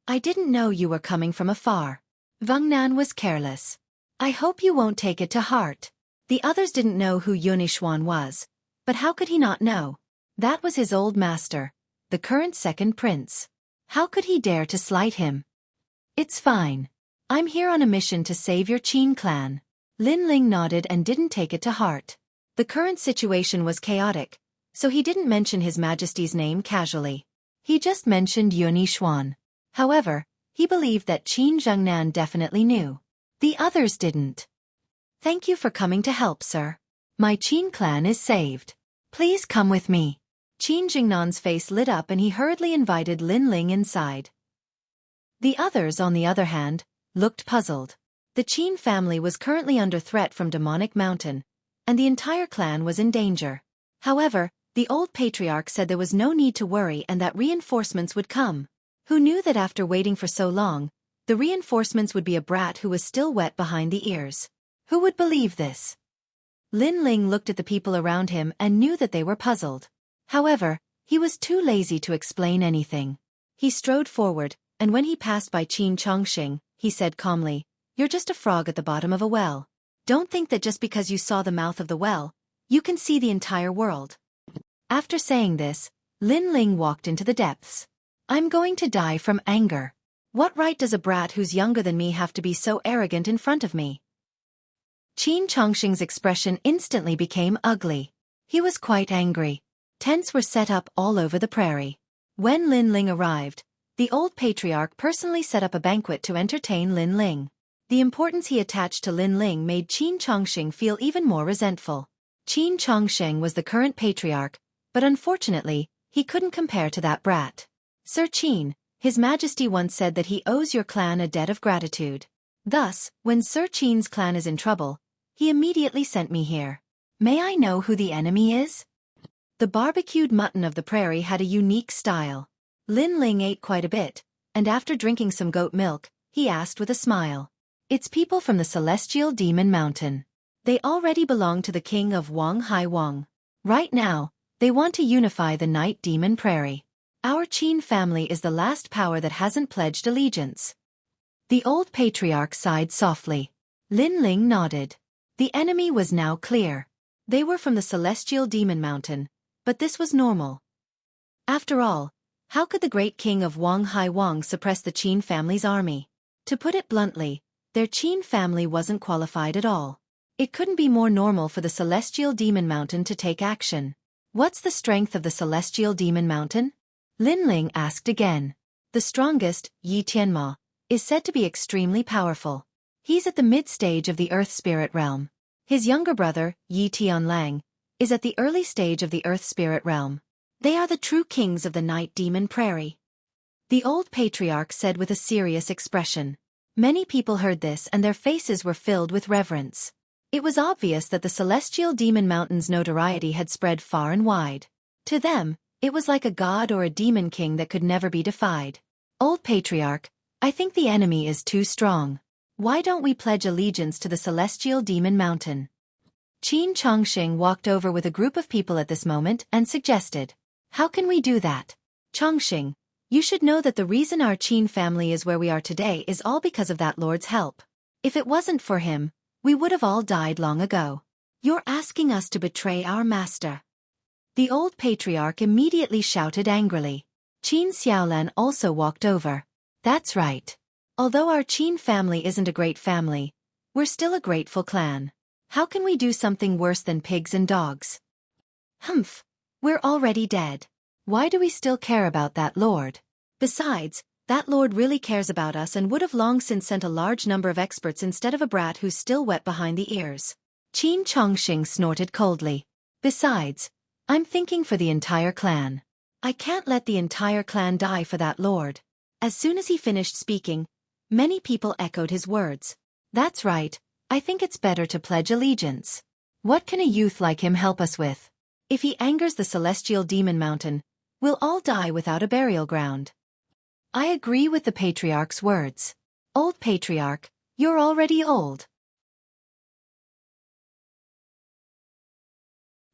"I didn't know you were coming from afar." Wang Nan was careless. "I hope you won't take it to heart." The others didn't know who Yun Yishuan was, but how could he not know? That was his old master, the current second prince. How could he dare to slight him? "It's fine. I'm here on a mission to save your Qin clan." Lin Ling nodded and didn't take it to heart. The current situation was chaotic, so he didn't mention His Majesty's name casually. He just mentioned Yun Yishuan. However, he believed that Qin Zhengnan definitely knew. The others didn't. "Thank you for coming to help, sir. My Qin clan is saved. Please come with me." Qin Jingnan's face lit up and he hurriedly invited Lin Ling inside. The others, on the other hand, looked puzzled. The Qin family was currently under threat from Demonic Mountain, and the entire clan was in danger. However, the old patriarch said there was no need to worry and that reinforcements would come. Who knew that after waiting for so long, the reinforcements would be a brat who was still wet behind the ears? Who would believe this? Lin Ling looked at the people around him and knew that they were puzzled. However, he was too lazy to explain anything. He strode forward, and when he passed by Qin Chongqing, he said calmly, "You're just a frog at the bottom of a well. Don't think that just because you saw the mouth of the well, you can see the entire world." After saying this, Lin Ling walked into the depths. "I'm going to die from anger. What right does a brat who's younger than me have to be so arrogant in front of me?" Qin Chongqing's expression instantly became ugly. He was quite angry. Tents were set up all over the prairie. When Lin Ling arrived, the old patriarch personally set up a banquet to entertain Lin Ling. The importance he attached to Lin Ling made Qin Chongqing feel even more resentful. Qin Chongqing was the current patriarch, but unfortunately, he couldn't compare to that brat. "Sir Qin, His Majesty once said that he owes your clan a debt of gratitude. Thus, when Sir Qin's clan is in trouble, he immediately sent me here. May I know who the enemy is?" The barbecued mutton of the prairie had a unique style. Lin Ling ate quite a bit, and after drinking some goat milk, he asked with a smile. "It's people from the Celestial Demon Mountain. They already belong to the king of Wang Hai Wang. Right now, they want to unify the Night Demon Prairie. Our Qin family is the last power that hasn't pledged allegiance." The old patriarch sighed softly. Lin Ling nodded. The enemy was now clear. They were from the Celestial Demon Mountain, but this was normal. After all, how could the great king of Wang Hai Wang suppress the Qin family's army? To put it bluntly, their Qin family wasn't qualified at all. It couldn't be more normal for the Celestial Demon Mountain to take action. "What's the strength of the Celestial Demon Mountain?" Lin Ling asked again. "The strongest, Yi Tianma, is said to be extremely powerful. He's at the mid-stage of the Earth Spirit Realm. His younger brother, Yi Tianlang, is at the early stage of the Earth Spirit Realm. They are the true kings of the Night Demon Prairie. The old patriarch said with a serious expression. Many people heard this and their faces were filled with reverence. It was obvious that the celestial demon mountain's notoriety had spread far and wide. To them, it was like a god or a demon king that could never be defied. Old patriarch, I think the enemy is too strong. Why don't we pledge allegiance to the celestial demon mountain? Qin Chongqing walked over with a group of people at this moment and suggested. How can we do that? Chongqing, you should know that the reason our Qin family is where we are today is all because of that lord's help. If it wasn't for him, we would have all died long ago. You're asking us to betray our master. The old patriarch immediately shouted angrily. Qin Xiaolan also walked over. That's right. Although our Qin family isn't a great family, we're still a grateful clan. How can we do something worse than pigs and dogs? Humph. We're already dead. Why do we still care about that lord? Besides, that lord really cares about us and would have long since sent a large number of experts instead of a brat who's still wet behind the ears. Qin Chongqing snorted coldly. Besides, I'm thinking for the entire clan. I can't let the entire clan die for that lord. As soon as he finished speaking, many people echoed his words. That's right, I think it's better to pledge allegiance. What can a youth like him help us with? If he angers the celestial demon mountain, we'll all die without a burial ground. I agree with the patriarch's words. Old patriarch, you're already old.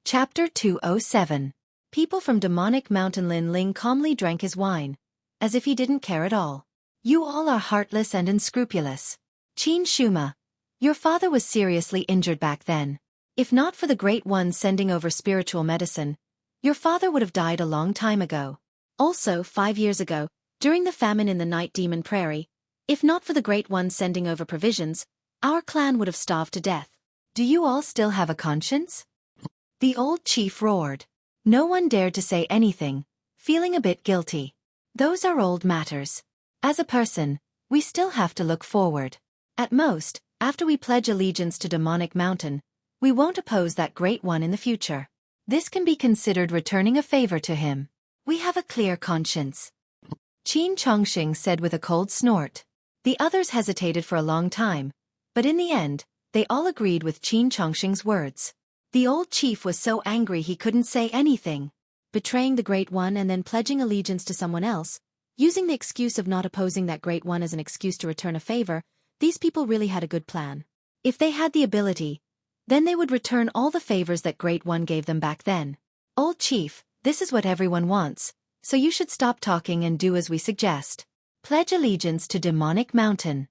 Chapter 207. People from demonic mountain. Lin Ling calmly drank his wine, as if he didn't care at all. You all are heartless and unscrupulous. Qin Shuma, your father was seriously injured back then. If not for the Great One sending over spiritual medicine, your father would have died a long time ago. Also, 5 years ago, during the famine in the Night Demon Prairie, if not for the Great One sending over provisions, our clan would have starved to death. Do you all still have a conscience? The old chief roared. No one dared to say anything, feeling a bit guilty. Those are old matters. As a person, we still have to look forward. At most, after we pledge allegiance to Demonic Mountain, we won't oppose that Great One in the future. This can be considered returning a favor to him. We have a clear conscience. Qin Chongqing said with a cold snort. The others hesitated for a long time, but in the end, they all agreed with Qin Chongqing's words. The old chief was so angry he couldn't say anything. Betraying the Great One and then pledging allegiance to someone else, using the excuse of not opposing that Great One as an excuse to return a favor, these people really had a good plan. If they had the ability, then they would return all the favors that Great One gave them back then. Old chief, this is what everyone wants, so you should stop talking and do as we suggest. Pledge allegiance to Demonic Mountain.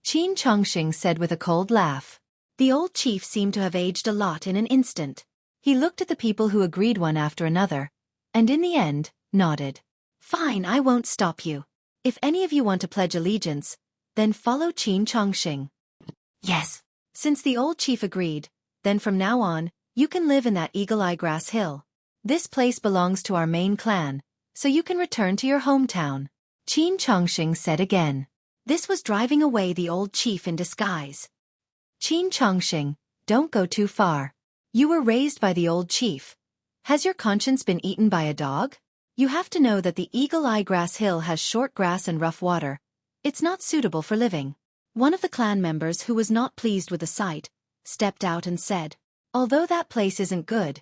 Qin Chongqing said with a cold laugh. The old chief seemed to have aged a lot in an instant. He looked at the people who agreed one after another, and in the end, nodded. Fine, I won't stop you. If any of you want to pledge allegiance, then follow Qin Chongqing. Yes. Since the old chief agreed, then from now on, you can live in that Eagle-Eye Grass Hill. This place belongs to our main clan, so you can return to your hometown. Qin Chongqing said again. This was driving away the old chief in disguise. Qin Chongqing, don't go too far. You were raised by the old chief. Has your conscience been eaten by a dog? You have to know that the Eagle-Eye Grass Hill has short grass and rough water. It's not suitable for living. One of the clan members who was not pleased with the sight, stepped out and said, although that place isn't good,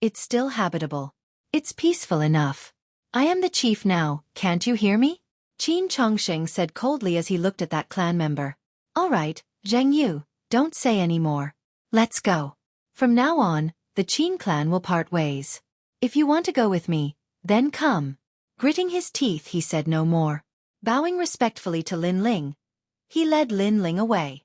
it's still habitable. It's peaceful enough. I am the chief now, can't you hear me? Qin Chongqing said coldly as he looked at that clan member. All right, Zheng Yu, don't say any more. Let's go. From now on, the Qin clan will part ways. If you want to go with me, then come. Gritting his teeth, he said no more. Bowing respectfully to Lin Ling, he led Lin Ling away.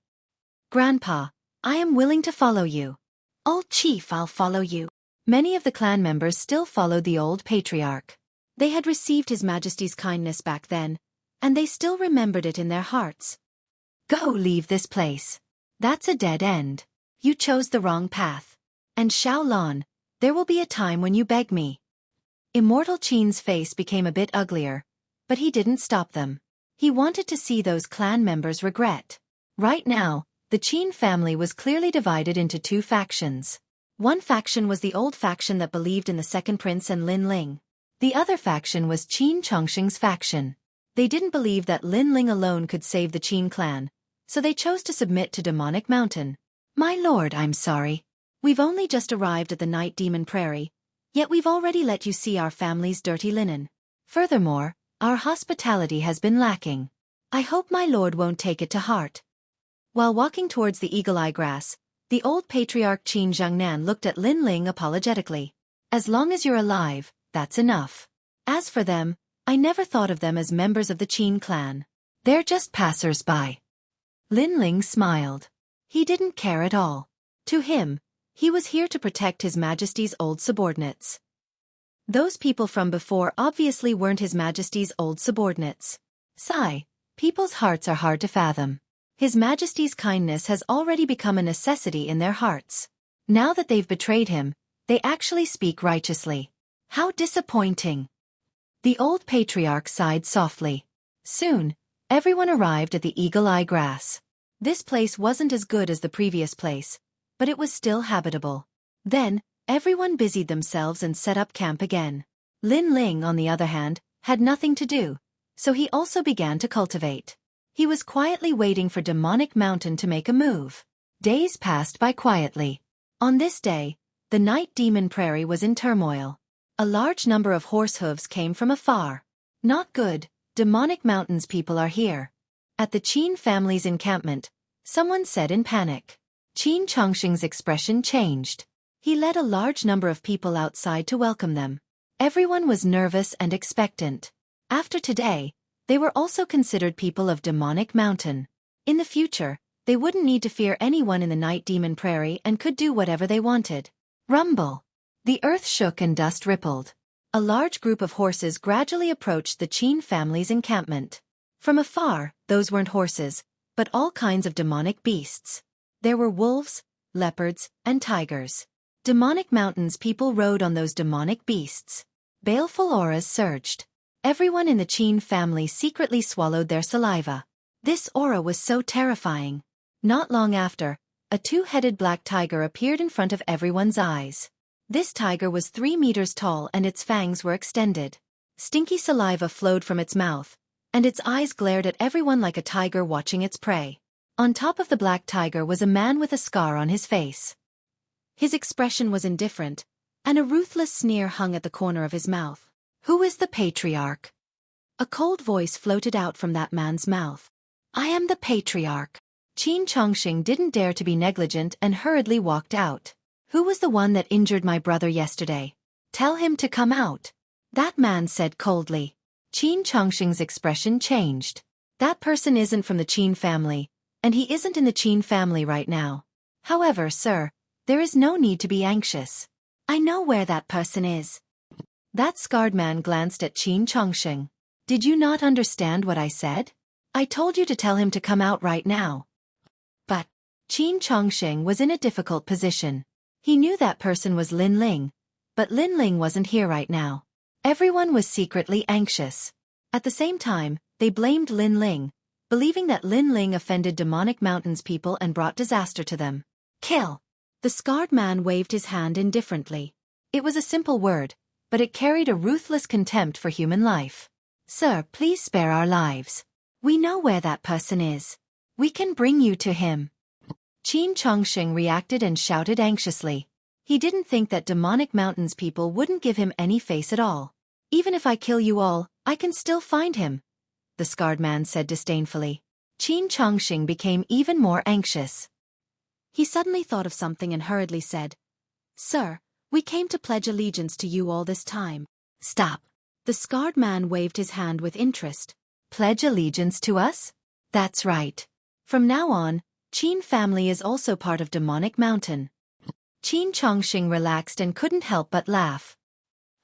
Grandpa, I am willing to follow you. Old chief, I'll follow you. Many of the clan members still followed the old patriarch. They had received His Majesty's kindness back then, and they still remembered it in their hearts. Go, leave this place. That's a dead end. You chose the wrong path. And Xiaolan, there will be a time when you beg me. Immortal Qin's face became a bit uglier, but he didn't stop them. He wanted to see those clan members regret. Right now, the Qin family was clearly divided into two factions. One faction was the old faction that believed in the second prince and Lin Ling. The other faction was Qin Chongqing's faction. They didn't believe that Lin Ling alone could save the Qin clan, so they chose to submit to Demonic Mountain. My lord, I'm sorry. We've only just arrived at the Night Demon Prairie, yet we've already let you see our family's dirty linen. Furthermore, our hospitality has been lacking. I hope my lord won't take it to heart. While walking towards the eagle-eye grass, the old patriarch Qin Jiangnan looked at Lin Ling apologetically. As long as you're alive, that's enough. As for them, I never thought of them as members of the Qin clan. They're just passers-by. Lin Ling smiled. He didn't care at all. To him, he was here to protect His Majesty's old subordinates. Those people from before obviously weren't His Majesty's old subordinates. Sigh, people's hearts are hard to fathom. His Majesty's kindness has already become a necessity in their hearts. Now that they've betrayed him, they actually speak righteously. How disappointing. The old patriarch sighed softly. Soon, everyone arrived at the eagle-eye grass. This place wasn't as good as the previous place, but it was still habitable. Then, everyone busied themselves and set up camp again. Lin Ling, on the other hand, had nothing to do, so he also began to cultivate. He was quietly waiting for Demonic Mountain to make a move. Days passed by quietly. On this day, the Night Demon Prairie was in turmoil. A large number of horse hooves came from afar. Not good, Demonic Mountain's people are here. At the Qin family's encampment, someone said in panic. Qin Chongqing's expression changed. He led a large number of people outside to welcome them. Everyone was nervous and expectant. After today, they were also considered people of Demonic Mountain. In the future, they wouldn't need to fear anyone in the Night Demon Prairie and could do whatever they wanted. Rumble. The earth shook and dust rippled. A large group of horses gradually approached the Qin family's encampment. From afar, those weren't horses, but all kinds of demonic beasts. There were wolves, leopards, and tigers. Demonic Mountain's people rode on those demonic beasts. Baleful auras surged. Everyone in the Qin family secretly swallowed their saliva. This aura was so terrifying. Not long after, a two-headed black tiger appeared in front of everyone's eyes. This tiger was 3 meters tall and its fangs were extended. Stinky saliva flowed from its mouth, and its eyes glared at everyone like a tiger watching its prey. On top of the black tiger was a man with a scar on his face. His expression was indifferent, and a ruthless sneer hung at the corner of his mouth. Who is the patriarch? A cold voice floated out from that man's mouth. I am the patriarch. Qin Chongqing didn't dare to be negligent and hurriedly walked out. Who was the one that injured my brother yesterday? Tell him to come out. That man said coldly. Qin Chongqing's expression changed. That person isn't from the Qin family, and he isn't in the Qin family right now. However, sir, there is no need to be anxious. I know where that person is. That scarred man glanced at Qin Chongqing. Did you not understand what I said? I told you to tell him to come out right now. But Qin Chongqing was in a difficult position. He knew that person was Lin Ling, but Lin Ling wasn't here right now. Everyone was secretly anxious. At the same time, they blamed Lin Ling, believing that Lin Ling offended Demonic Mountain's people and brought disaster to them. Kill! The scarred man waved his hand indifferently. It was a simple word, but it carried a ruthless contempt for human life. Sir, please spare our lives. We know where that person is. We can bring you to him. Qin Chongqing reacted and shouted anxiously. He didn't think that Demonic Mountain's people wouldn't give him any face at all. Even if I kill you all, I can still find him, the scarred man said disdainfully. Qin Chongqing became even more anxious. He suddenly thought of something and hurriedly said, Sir, we came to pledge allegiance to you all this time. Stop. The scarred man waved his hand with interest. Pledge allegiance to us? That's right. From now on, Qin family is also part of Demonic Mountain. Qin Chongqing relaxed and couldn't help but laugh.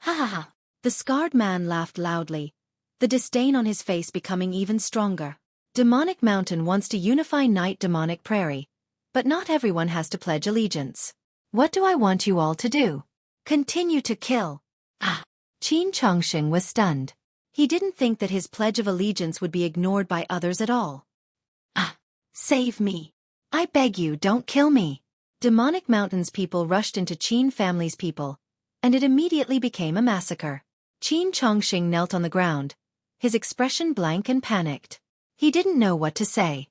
Ha ha ha. The scarred man laughed loudly, the disdain on his face becoming even stronger. Demonic Mountain wants to unify Night Demonic Prairie, but not everyone has to pledge allegiance. What do I want you all to do? Continue to kill. Ah! Qin Chongqing was stunned. He didn't think that his pledge of allegiance would be ignored by others at all. Ah! Save me. I beg you, don't kill me. Demonic Mountain's people rushed into Qin family's people, and it immediately became a massacre. Qin Chongqing knelt on the ground, his expression blank and panicked. He didn't know what to say.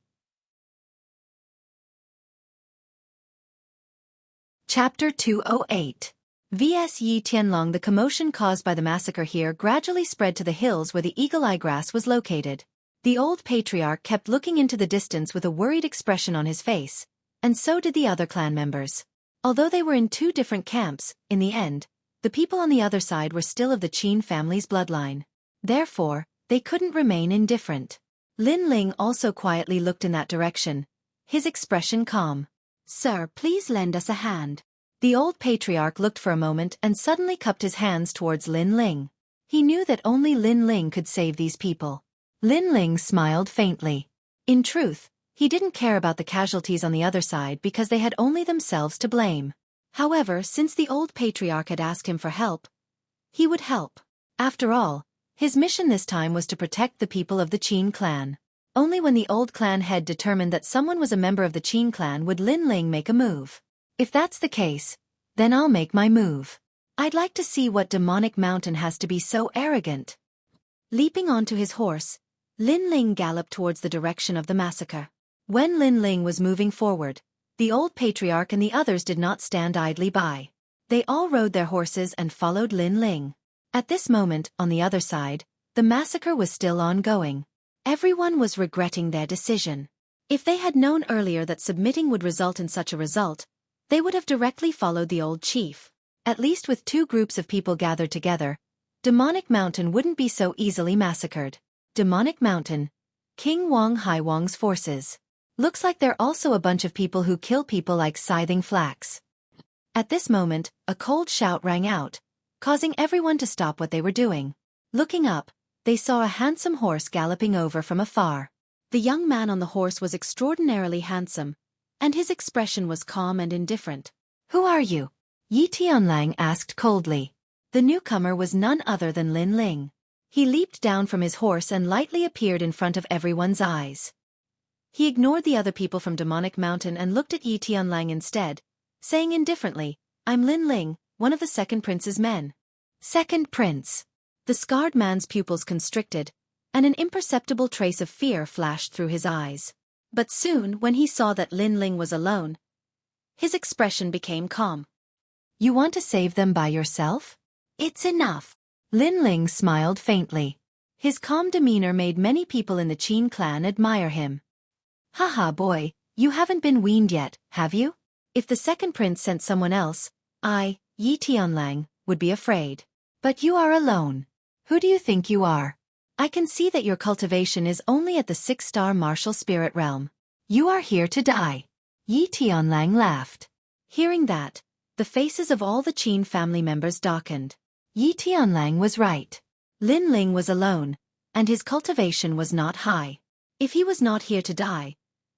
Chapter 208. V.S. Yi Tianlong. The commotion caused by the massacre here gradually spread to the hills where the eagle-eye grass was located. The old patriarch kept looking into the distance with a worried expression on his face, and so did the other clan members. Although they were in two different camps, in the end, the people on the other side were still of the Qin family's bloodline. Therefore, they couldn't remain indifferent. Lin Ling also quietly looked in that direction, his expression calm. "Sir, please lend us a hand." The old patriarch looked for a moment and suddenly cupped his hands towards Lin Ling. He knew that only Lin Ling could save these people. Lin Ling smiled faintly. In truth, he didn't care about the casualties on the other side because they had only themselves to blame. However, since the old patriarch had asked him for help, he would help. After all, his mission this time was to protect the people of the Qin clan. Only when the old clan head determined that someone was a member of the Qin clan would Lin Ling make a move. If that's the case, then I'll make my move. I'd like to see what Demonic Mountain has to be so arrogant. Leaping onto his horse, Lin Ling galloped towards the direction of the massacre. When Lin Ling was moving forward, the old patriarch and the others did not stand idly by. They all rode their horses and followed Lin Ling. At this moment, on the other side, the massacre was still ongoing. Everyone was regretting their decision. If they had known earlier that submitting would result in such a result, they would have directly followed the old chief. At least with two groups of people gathered together, Demonic Mountain wouldn't be so easily massacred. Demonic Mountain, King Wang Haiwang's forces. Looks like they're also a bunch of people who kill people like scything flax. At this moment, a cold shout rang out, causing everyone to stop what they were doing. Looking up, they saw a handsome horse galloping over from afar. The young man on the horse was extraordinarily handsome, and his expression was calm and indifferent. "Who are you?" Yi Tianlang asked coldly. The newcomer was none other than Lin Ling. He leaped down from his horse and lightly appeared in front of everyone's eyes. He ignored the other people from Demonic Mountain and looked at Yi Tianlang instead, saying indifferently, "I'm Lin Ling, one of the second prince's men." Second prince. The scarred man's pupils constricted, and an imperceptible trace of fear flashed through his eyes. But soon, when he saw that Lin Ling was alone, his expression became calm. "You want to save them by yourself? It's enough." Lin Ling smiled faintly. His calm demeanor made many people in the Qin clan admire him. "Haha boy, you haven't been weaned yet, have you? If the second prince sent someone else, I, Yi Tianlang, would be afraid. But you are alone. Who do you think you are? I can see that your cultivation is only at the 6-star martial spirit realm. You are here to die." Yi Tianlang laughed. Hearing that, the faces of all the Qin family members darkened. Yi Tianlang was right. Lin Ling was alone, and his cultivation was not high. If he was not here to die,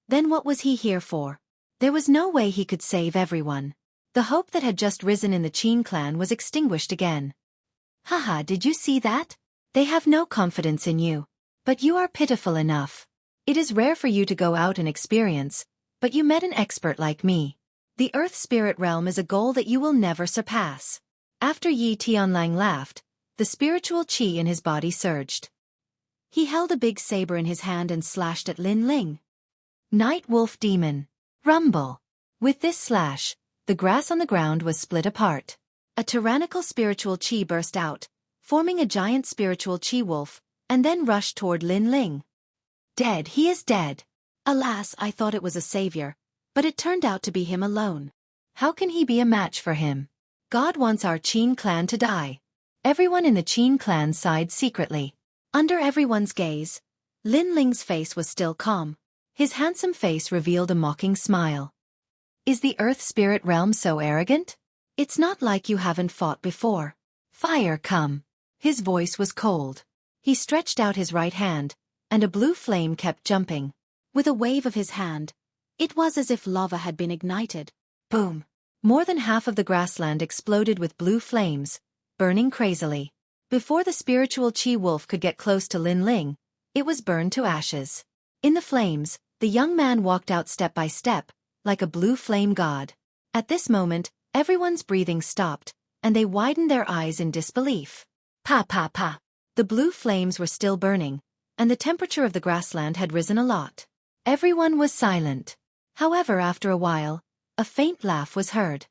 then what was he here for? There was no way he could save everyone. The hope that had just risen in the Qin clan was extinguished again. "Haha, did you see that? They have no confidence in you. But you are pitiful enough. It is rare for you to go out and experience, but you met an expert like me. The Earth Spirit Realm is a goal that you will never surpass." After Yi Tianlang laughed, the spiritual qi in his body surged. He held a big saber in his hand and slashed at Lin Ling. Night Wolf Demon. Rumble. With this slash, the grass on the ground was split apart. A tyrannical spiritual qi burst out, forming a giant spiritual qi wolf, and then rushed toward Lin Ling. "Dead, he is dead. Alas, I thought it was a savior, but it turned out to be him alone. How can he be a match for him? God wants our Qin clan to die." Everyone in the Qin clan sighed secretly. Under everyone's gaze, Lin Ling's face was still calm. His handsome face revealed a mocking smile. "Is the Earth Spirit Realm so arrogant? It's not like you haven't fought before. Fire come." His voice was cold. He stretched out his right hand, and a blue flame kept jumping. With a wave of his hand, it was as if lava had been ignited. Boom! More than half of the grassland exploded with blue flames, burning crazily. Before the spiritual qi wolf could get close to Lin Ling, it was burned to ashes. In the flames, the young man walked out step by step, like a blue flame god. At this moment, everyone's breathing stopped, and they widened their eyes in disbelief. Pa pa pa. The blue flames were still burning, and the temperature of the grassland had risen a lot. Everyone was silent. However, after a while, a faint laugh was heard.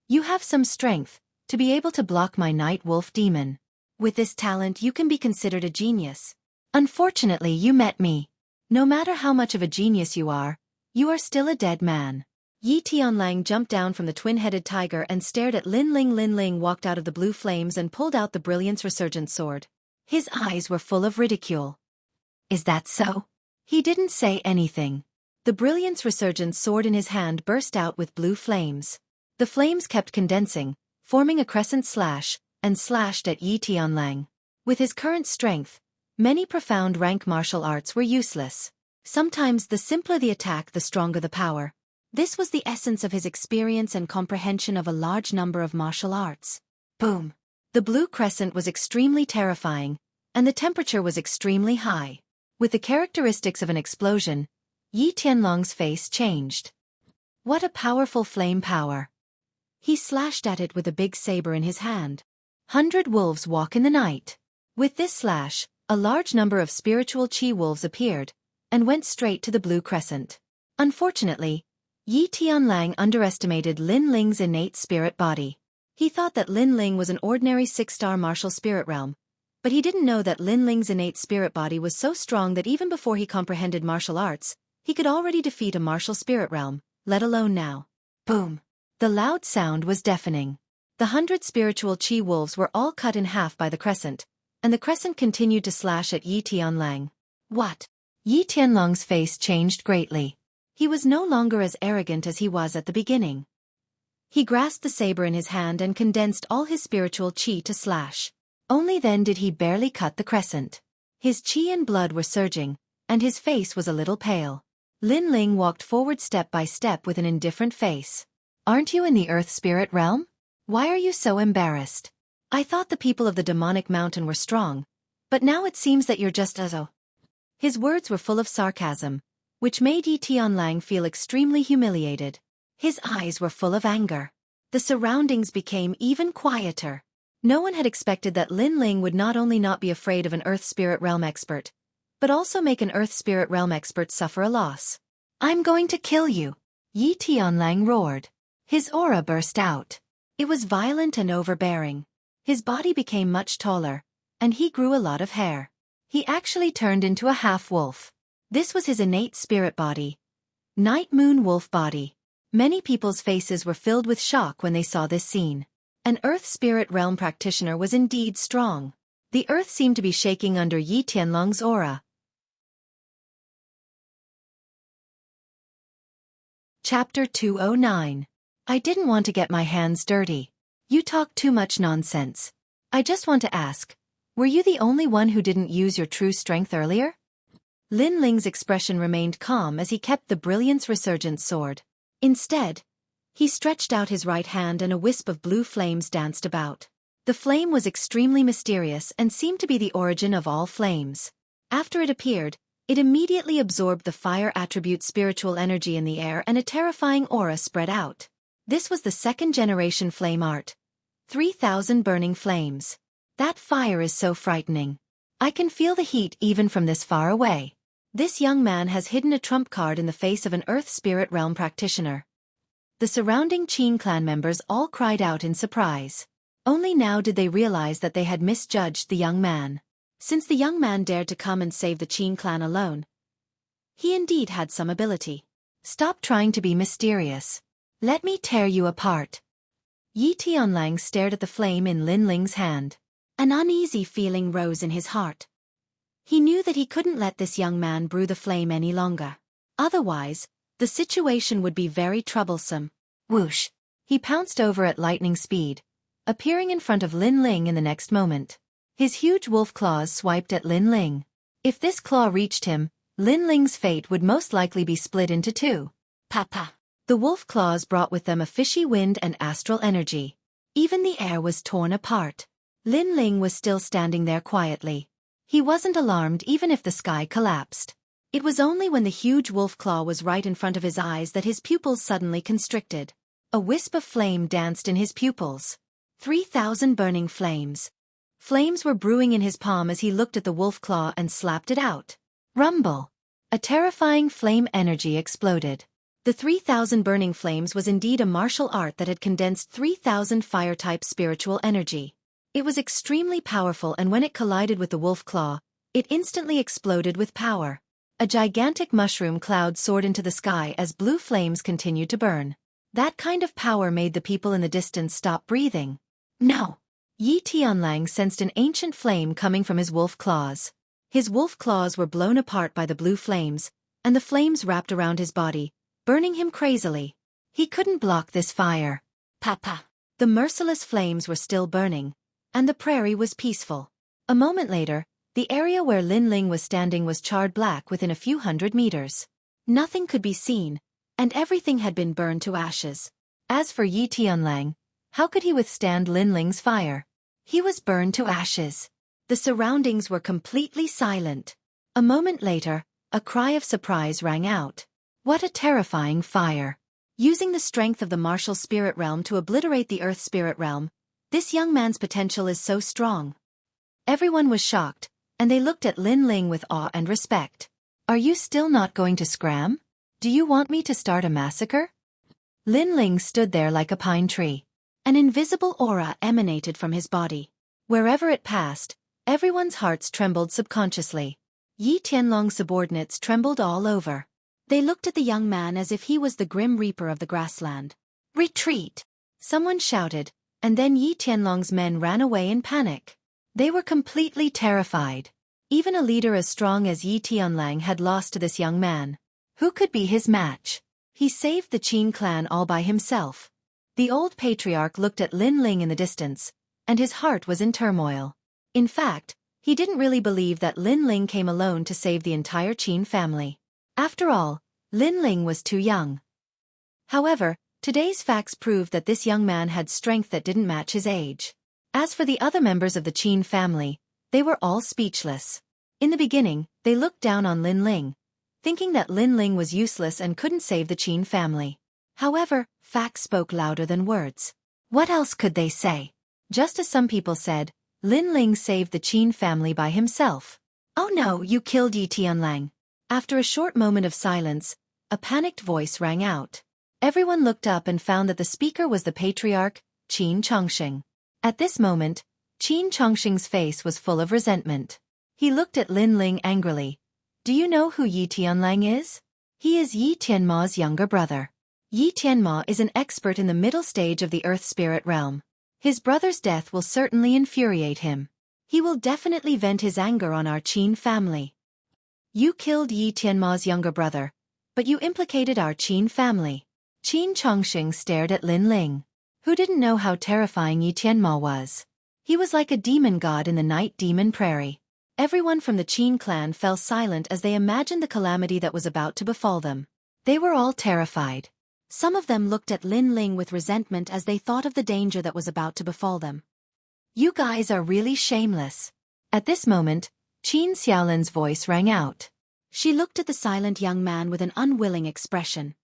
You have some strength to be able to block my night wolf demon. With this talent you can be considered a genius. Unfortunately you met me. No matter how much of a genius you are still a dead man. Yi Tianlang jumped down from the twin-headed tiger and stared at Lin Ling. Lin Ling walked out of the blue flames and pulled out the Brilliance Resurgent sword. His eyes were full of ridicule. Is that so? He didn't say anything. The Brilliance Resurgent sword in his hand burst out with blue flames. The flames kept condensing, forming a crescent slash, and slashed at Yi Tianlang. With his current strength, many profound rank martial arts were useless. Sometimes the simpler the attack, the stronger the power. This was the essence of his experience and comprehension of a large number of martial arts. Boom! The blue crescent was extremely terrifying, and the temperature was extremely high. With the characteristics of an explosion, Yi Tianlong's face changed. What a powerful flame power! He slashed at it with a big saber in his hand. 100 wolves walk in the night. With this slash, a large number of spiritual chi wolves appeared, and went straight to the blue crescent. Unfortunately, Yi Tianlang underestimated Lin Ling's innate spirit body. He thought that Lin Ling was an ordinary 6-star martial spirit realm, but he didn't know that Lin Ling's innate spirit body was so strong that even before he comprehended martial arts, he could already defeat a martial spirit realm, let alone now. Boom! The loud sound was deafening. The 100 spiritual chi wolves were all cut in half by the crescent, and the crescent continued to slash at Yi Tianlang. What? Yi Tianlang's face changed greatly. He was no longer as arrogant as he was at the beginning. He grasped the saber in his hand and condensed all his spiritual chi to slash. Only then did he barely cut the crescent. His chi and blood were surging, and his face was a little pale. Lin Ling walked forward step by step with an indifferent face. Aren't you in the Earth Spirit realm? Why are you so embarrassed? I thought the people of the demonic mountain were strong, but now it seems that you're just as oh. His words were full of sarcasm, which made Yi Tianlang feel extremely humiliated. His eyes were full of anger. The surroundings became even quieter. No one had expected that Lin Ling would not only not be afraid of an Earth Spirit Realm expert, but also make an Earth Spirit Realm expert suffer a loss. I'm going to kill you! Yi Tianlang roared. His aura burst out. It was violent and overbearing. His body became much taller, and he grew a lot of hair. He actually turned into a half-wolf. This was his innate spirit body. Night Moon Wolf body. Many people's faces were filled with shock when they saw this scene. An Earth Spirit Realm practitioner was indeed strong. The earth seemed to be shaking under Yi Tianlang's aura. Chapter 209. I didn't want to get my hands dirty. You talk too much nonsense. I just want to ask, were you the only one who didn't use your true strength earlier? Lin Ling's expression remained calm as he kept the Brilliance Resurgent sword. Instead, he stretched out his right hand and a wisp of blue flames danced about. The flame was extremely mysterious and seemed to be the origin of all flames. After it appeared, it immediately absorbed the fire attribute spiritual energy in the air and a terrifying aura spread out. This was the second-generation flame art. 3,000 burning flames. That fire is so frightening. I can feel the heat even from this far away. This young man has hidden a trump card in the face of an Earth Spirit Realm practitioner. The surrounding Qin clan members all cried out in surprise. Only now did they realize that they had misjudged the young man. Since the young man dared to come and save the Qin clan alone, he indeed had some ability. Stop trying to be mysterious. Let me tear you apart. Yi Tianlang stared at the flame in Lin Ling's hand. An uneasy feeling rose in his heart. He knew that he couldn't let this young man brew the flame any longer. Otherwise, the situation would be very troublesome. Whoosh! He pounced over at lightning speed, appearing in front of Lin Ling in the next moment. His huge wolf claws swiped at Lin Ling. If this claw reached him, Lin Ling's fate would most likely be split into two. Papa! The wolf claws brought with them a fishy wind and astral energy. Even the air was torn apart. Lin Ling was still standing there quietly. He wasn't alarmed even if the sky collapsed. It was only when the huge wolf claw was right in front of his eyes that his pupils suddenly constricted. A wisp of flame danced in his pupils. 3,000 burning flames. Flames were brewing in his palm as he looked at the wolf claw and slapped it out. Rumble! A terrifying flame energy exploded. The 3,000 burning flames was indeed a martial art that had condensed 3,000 fire-type spiritual energy. It was extremely powerful, and when it collided with the wolf claw, it instantly exploded with power. A gigantic mushroom cloud soared into the sky as blue flames continued to burn. That kind of power made the people in the distance stop breathing. No! Yi Tianlang sensed an ancient flame coming from his wolf claws. His wolf claws were blown apart by the blue flames, and the flames wrapped around his body, burning him crazily. He couldn't block this fire. Papa! The merciless flames were still burning, and the prairie was peaceful. A moment later, the area where Lin Ling was standing was charred black within a few hundred meters. Nothing could be seen, and everything had been burned to ashes. As for Yi Tianlang, how could he withstand Lin Ling's fire? He was burned to ashes. The surroundings were completely silent. A moment later, a cry of surprise rang out. What a terrifying fire! Using the strength of the martial spirit realm to obliterate the earth spirit realm, this young man's potential is so strong. Everyone was shocked, and they looked at Lin Ling with awe and respect. Are you still not going to scram? Do you want me to start a massacre? Lin Ling stood there like a pine tree. An invisible aura emanated from his body. Wherever it passed, everyone's hearts trembled subconsciously. Yi Tianlong's subordinates trembled all over. They looked at the young man as if he was the grim reaper of the grassland. Retreat! Someone shouted, and then Yi Tianlong's men ran away in panic. They were completely terrified. Even a leader as strong as Yi Tianlang had lost to this young man. Who could be his match? He saved the Qin clan all by himself. The old patriarch looked at Lin Ling in the distance, and his heart was in turmoil. In fact, he didn't really believe that Lin Ling came alone to save the entire Qin family. After all, Lin Ling was too young. However, today's facts proved that this young man had strength that didn't match his age. As for the other members of the Qin family, they were all speechless. In the beginning, they looked down on Lin Ling, thinking that Lin Ling was useless and couldn't save the Qin family. However, facts spoke louder than words. What else could they say? Just as some people said, Lin Ling saved the Qin family by himself. Oh no, you killed Yi Tianlang. After a short moment of silence, a panicked voice rang out. Everyone looked up and found that the speaker was the patriarch, Qin Chongqing. At this moment, Qin Chongqing's face was full of resentment. He looked at Lin Ling angrily. Do you know who Yi Tianlang is? He is Yi Tianma's younger brother. Yi Tianma is an expert in the middle stage of the earth spirit realm. His brother's death will certainly infuriate him. He will definitely vent his anger on our Qin family. You killed Yi Tianma's younger brother, but you implicated our Qin family. Qin Chongqing stared at Lin Ling, who didn't know how terrifying Yi Tianma was. He was like a demon god in the night demon prairie. Everyone from the Qin clan fell silent as they imagined the calamity that was about to befall them. They were all terrified. Some of them looked at Lin Ling with resentment as they thought of the danger that was about to befall them. You guys are really shameless. At this moment, Qin Xiaolin's voice rang out. She looked at the silent young man with an unwilling expression.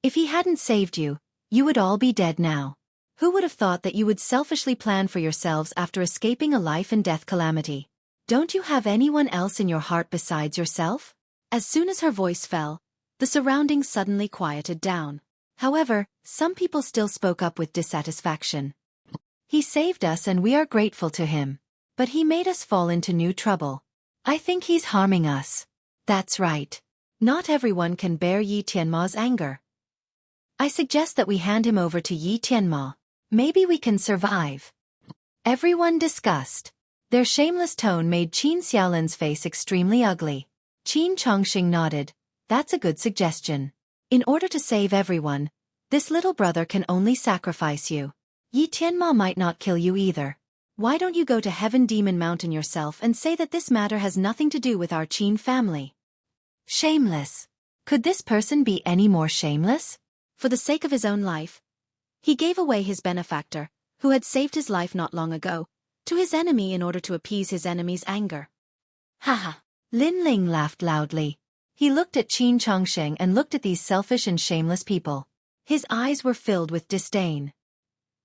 If he hadn't saved you, you would all be dead now. Who would have thought that you would selfishly plan for yourselves after escaping a life and death calamity? Don't you have anyone else in your heart besides yourself? As soon as her voice fell, the surroundings suddenly quieted down. However, some people still spoke up with dissatisfaction. He saved us and we are grateful to him. But he made us fall into new trouble. I think he's harming us. That's right. Not everyone can bear Yi Tianma's anger. I suggest that we hand him over to Yi Tianma. Maybe we can survive. Everyone discussed. Their shameless tone made Qin Xiaolin's face extremely ugly. Qin Chongqing nodded. That's a good suggestion. In order to save everyone, this little brother can only sacrifice you. Yi Tianma might not kill you either. Why don't you go to Heaven Demon Mountain yourself and say that this matter has nothing to do with our Qin family? Shameless. Could this person be any more shameless? For the sake of his own life, he gave away his benefactor, who had saved his life not long ago, to his enemy in order to appease his enemy's anger. Haha. Lin Ling laughed loudly. He looked at Qin Chongqing and looked at these selfish and shameless people. His eyes were filled with disdain.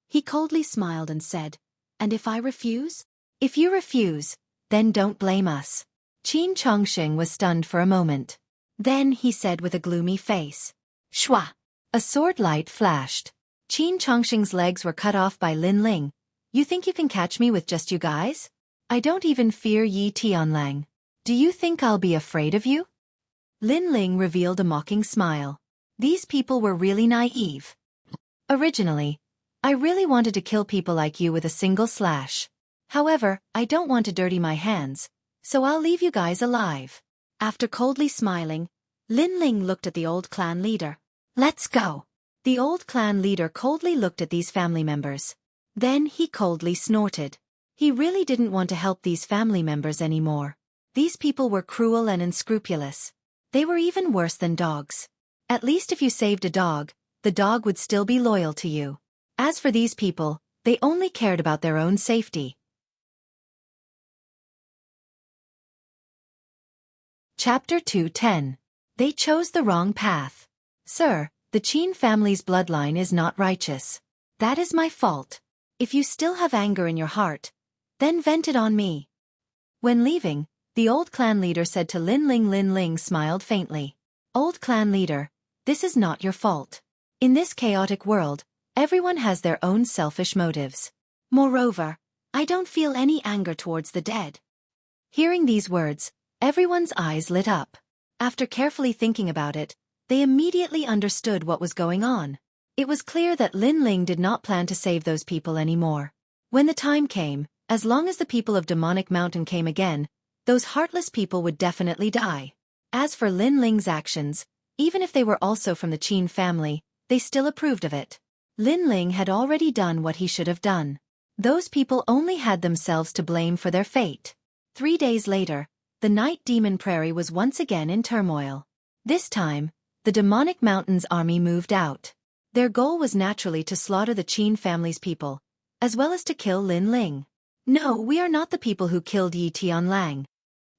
He coldly smiled and said, "And if I refuse?" "If you refuse, then don't blame us." Qin Chongqing was stunned for a moment. Then he said with a gloomy face, "Shua!" A sword light flashed. Qin Chongqing's legs were cut off by Lin Ling. "You think you can catch me with just you guys? I don't even fear Yi Tianlang. Do you think I'll be afraid of you?" Lin Ling revealed a mocking smile. These people were really naive. "Originally, I really wanted to kill people like you with a single slash. However, I don't want to dirty my hands, so I'll leave you guys alive." After coldly smiling, Lin Ling looked at the old clan leader. "Let's go." The old clan leader coldly looked at these family members. Then he coldly snorted. He really didn't want to help these family members anymore. These people were cruel and unscrupulous. They were even worse than dogs. At least if you saved a dog, the dog would still be loyal to you. As for these people, they only cared about their own safety. Chapter 2:10. They chose the wrong path. "Sir, the Qin family's bloodline is not righteous. That is my fault. If you still have anger in your heart, then vent it on me." When leaving, the old clan leader said to Lin Ling. Lin Ling smiled faintly. "Old clan leader, this is not your fault. In this chaotic world, everyone has their own selfish motives. Moreover, I don't feel any anger towards the dead." Hearing these words, everyone's eyes lit up. After carefully thinking about it, they immediately understood what was going on. It was clear that Lin Ling did not plan to save those people anymore. When the time came, as long as the people of Demonic Mountain came again, those heartless people would definitely die. As for Lin Ling's actions, even if they were also from the Qin family, they still approved of it. Lin Ling had already done what he should have done. Those people only had themselves to blame for their fate. 3 days later, the Night Demon Prairie was once again in turmoil. This time, the Demonic Mountain's army moved out. Their goal was naturally to slaughter the Qin family's people, as well as to kill Lin Ling. "No, we are not the people who killed Yi Tianlang.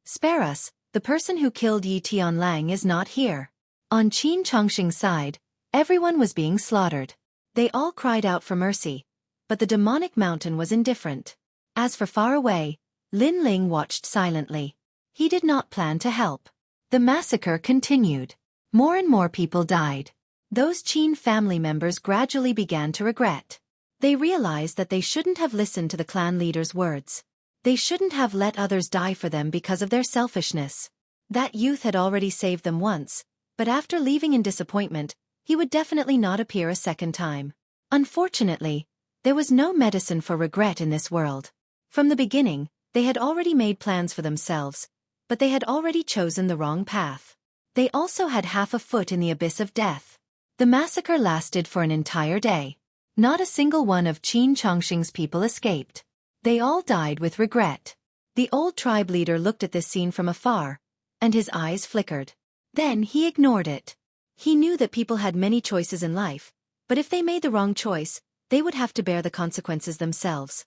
Spare us, the person who killed Yi Tianlang is not here." On Qin Chongqing's side, everyone was being slaughtered. They all cried out for mercy, but the Demonic Mountain was indifferent. As for far away, Lin Ling watched silently. He did not plan to help. The massacre continued. More and more people died. Those Qin family members gradually began to regret. They realized that they shouldn't have listened to the clan leader's words. They shouldn't have let others die for them because of their selfishness. That youth had already saved them once, but after leaving in disappointment, he would definitely not appear a second time. Unfortunately, there was no medicine for regret in this world. From the beginning, they had already made plans for themselves, but they had already chosen the wrong path. They also had half a foot in the abyss of death. The massacre lasted for an entire day. Not a single one of Qin Chongqing's people escaped. They all died with regret. The old tribe leader looked at this scene from afar, and his eyes flickered. Then he ignored it. He knew that people had many choices in life, but if they made the wrong choice, they would have to bear the consequences themselves.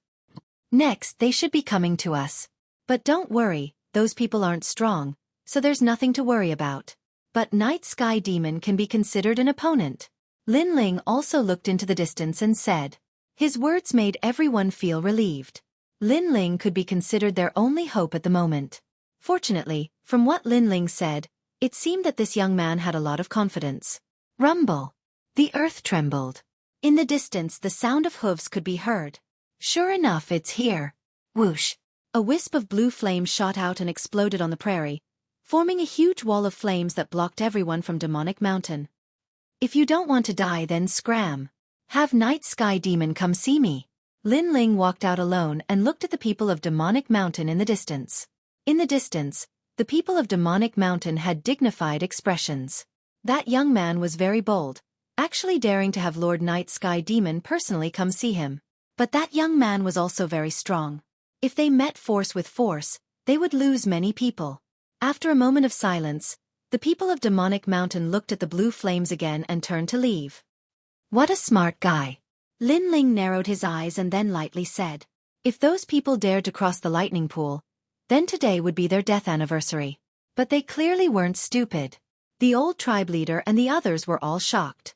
Next, they should be coming to us. But don't worry, those people aren't strong, so there's nothing to worry about. But Night Sky Demon can be considered an opponent. Lin Ling also looked into the distance and said. His words made everyone feel relieved. Lin Ling could be considered their only hope at the moment. Fortunately, from what Lin Ling said, it seemed that this young man had a lot of confidence. Rumble. The earth trembled. In the distance the sound of hooves could be heard. Sure enough, it's here. Whoosh. A wisp of blue flame shot out and exploded on the prairie, forming a huge wall of flames that blocked everyone from Demonic Mountain. If you don't want to die, then scram. Have Night Sky Demon come see me. Lin Ling walked out alone and looked at the people of Demonic Mountain in the distance. In the distance, the people of Demonic Mountain had dignified expressions. That young man was very bold, actually daring to have Lord Night Sky Demon personally come see him. But that young man was also very strong. If they met force with force, they would lose many people. After a moment of silence, the people of Demonic Mountain looked at the blue flames again and turned to leave. What a smart guy. Lin Ling narrowed his eyes and then lightly said. If those people dared to cross the lightning pool, then today would be their death anniversary. But they clearly weren't stupid. The old tribe leader and the others were all shocked.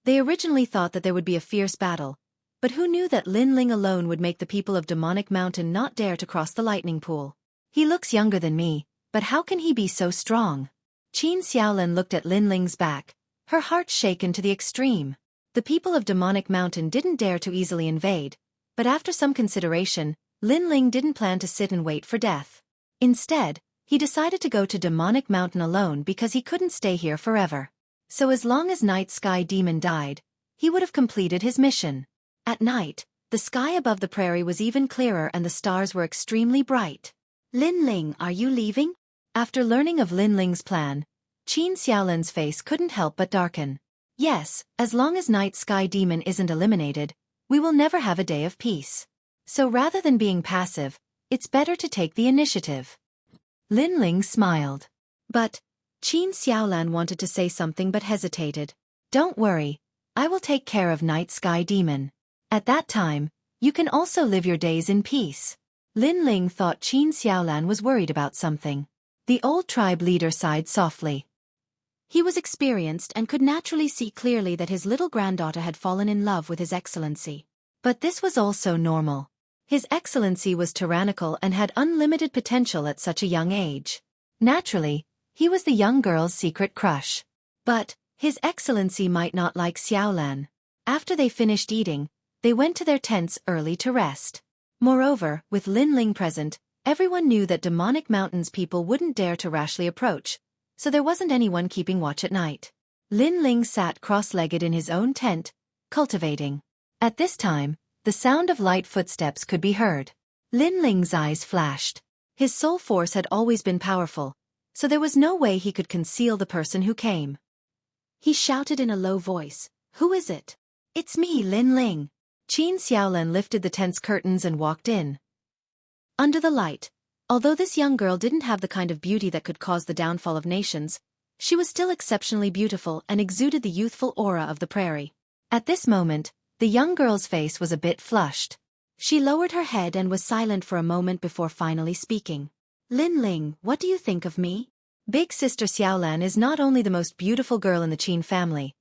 They originally thought that there would be a fierce battle, but who knew that Lin Ling alone would make the people of Demonic Mountain not dare to cross the lightning pool? He looks younger than me, but how can he be so strong? Qin Xiaolan looked at Lin Ling's back, her heart shaken to the extreme. The people of Demonic Mountain didn't dare to easily invade, but after some consideration, Lin Ling didn't plan to sit and wait for death. Instead, he decided to go to Demonic Mountain alone because he couldn't stay here forever. So as long as Night Sky Demon died, he would have completed his mission. At night, the sky above the prairie was even clearer and the stars were extremely bright. Lin Ling, are you leaving? After learning of Lin Ling's plan, Qin Xiaolan's face couldn't help but darken. Yes, as long as Night Sky Demon isn't eliminated, we will never have a day of peace. So rather than being passive, it's better to take the initiative. Lin Ling smiled. But Qin Xiaolan wanted to say something but hesitated. Don't worry, I will take care of Night Sky Demon. At that time, you can also live your days in peace. Lin Ling thought Qin Xiaolan was worried about something. The old tribe leader sighed softly. He was experienced and could naturally see clearly that his little granddaughter had fallen in love with His Excellency. But this was also normal. His Excellency was tyrannical and had unlimited potential at such a young age. Naturally, he was the young girl's secret crush. But His Excellency might not like Xiaolan. After they finished eating, they went to their tents early to rest. Moreover, with Lin Ling present, everyone knew that Demonic Mountain's people wouldn't dare to rashly approach, so there wasn't anyone keeping watch at night. Lin Ling sat cross-legged in his own tent, cultivating. At this time, the sound of light footsteps could be heard. Lin Ling's eyes flashed. His soul force had always been powerful, so there was no way he could conceal the person who came. He shouted in a low voice, "Who is it?" "It's me, Lin Ling." Qin Xiaolan lifted the tent's curtains and walked in. Under the light, although this young girl didn't have the kind of beauty that could cause the downfall of nations, she was still exceptionally beautiful and exuded the youthful aura of the prairie. At this moment, the young girl's face was a bit flushed. She lowered her head and was silent for a moment before finally speaking. "Lin Ling, what do you think of me? Big sister Xiaolan is not only the most beautiful girl in the Qin family,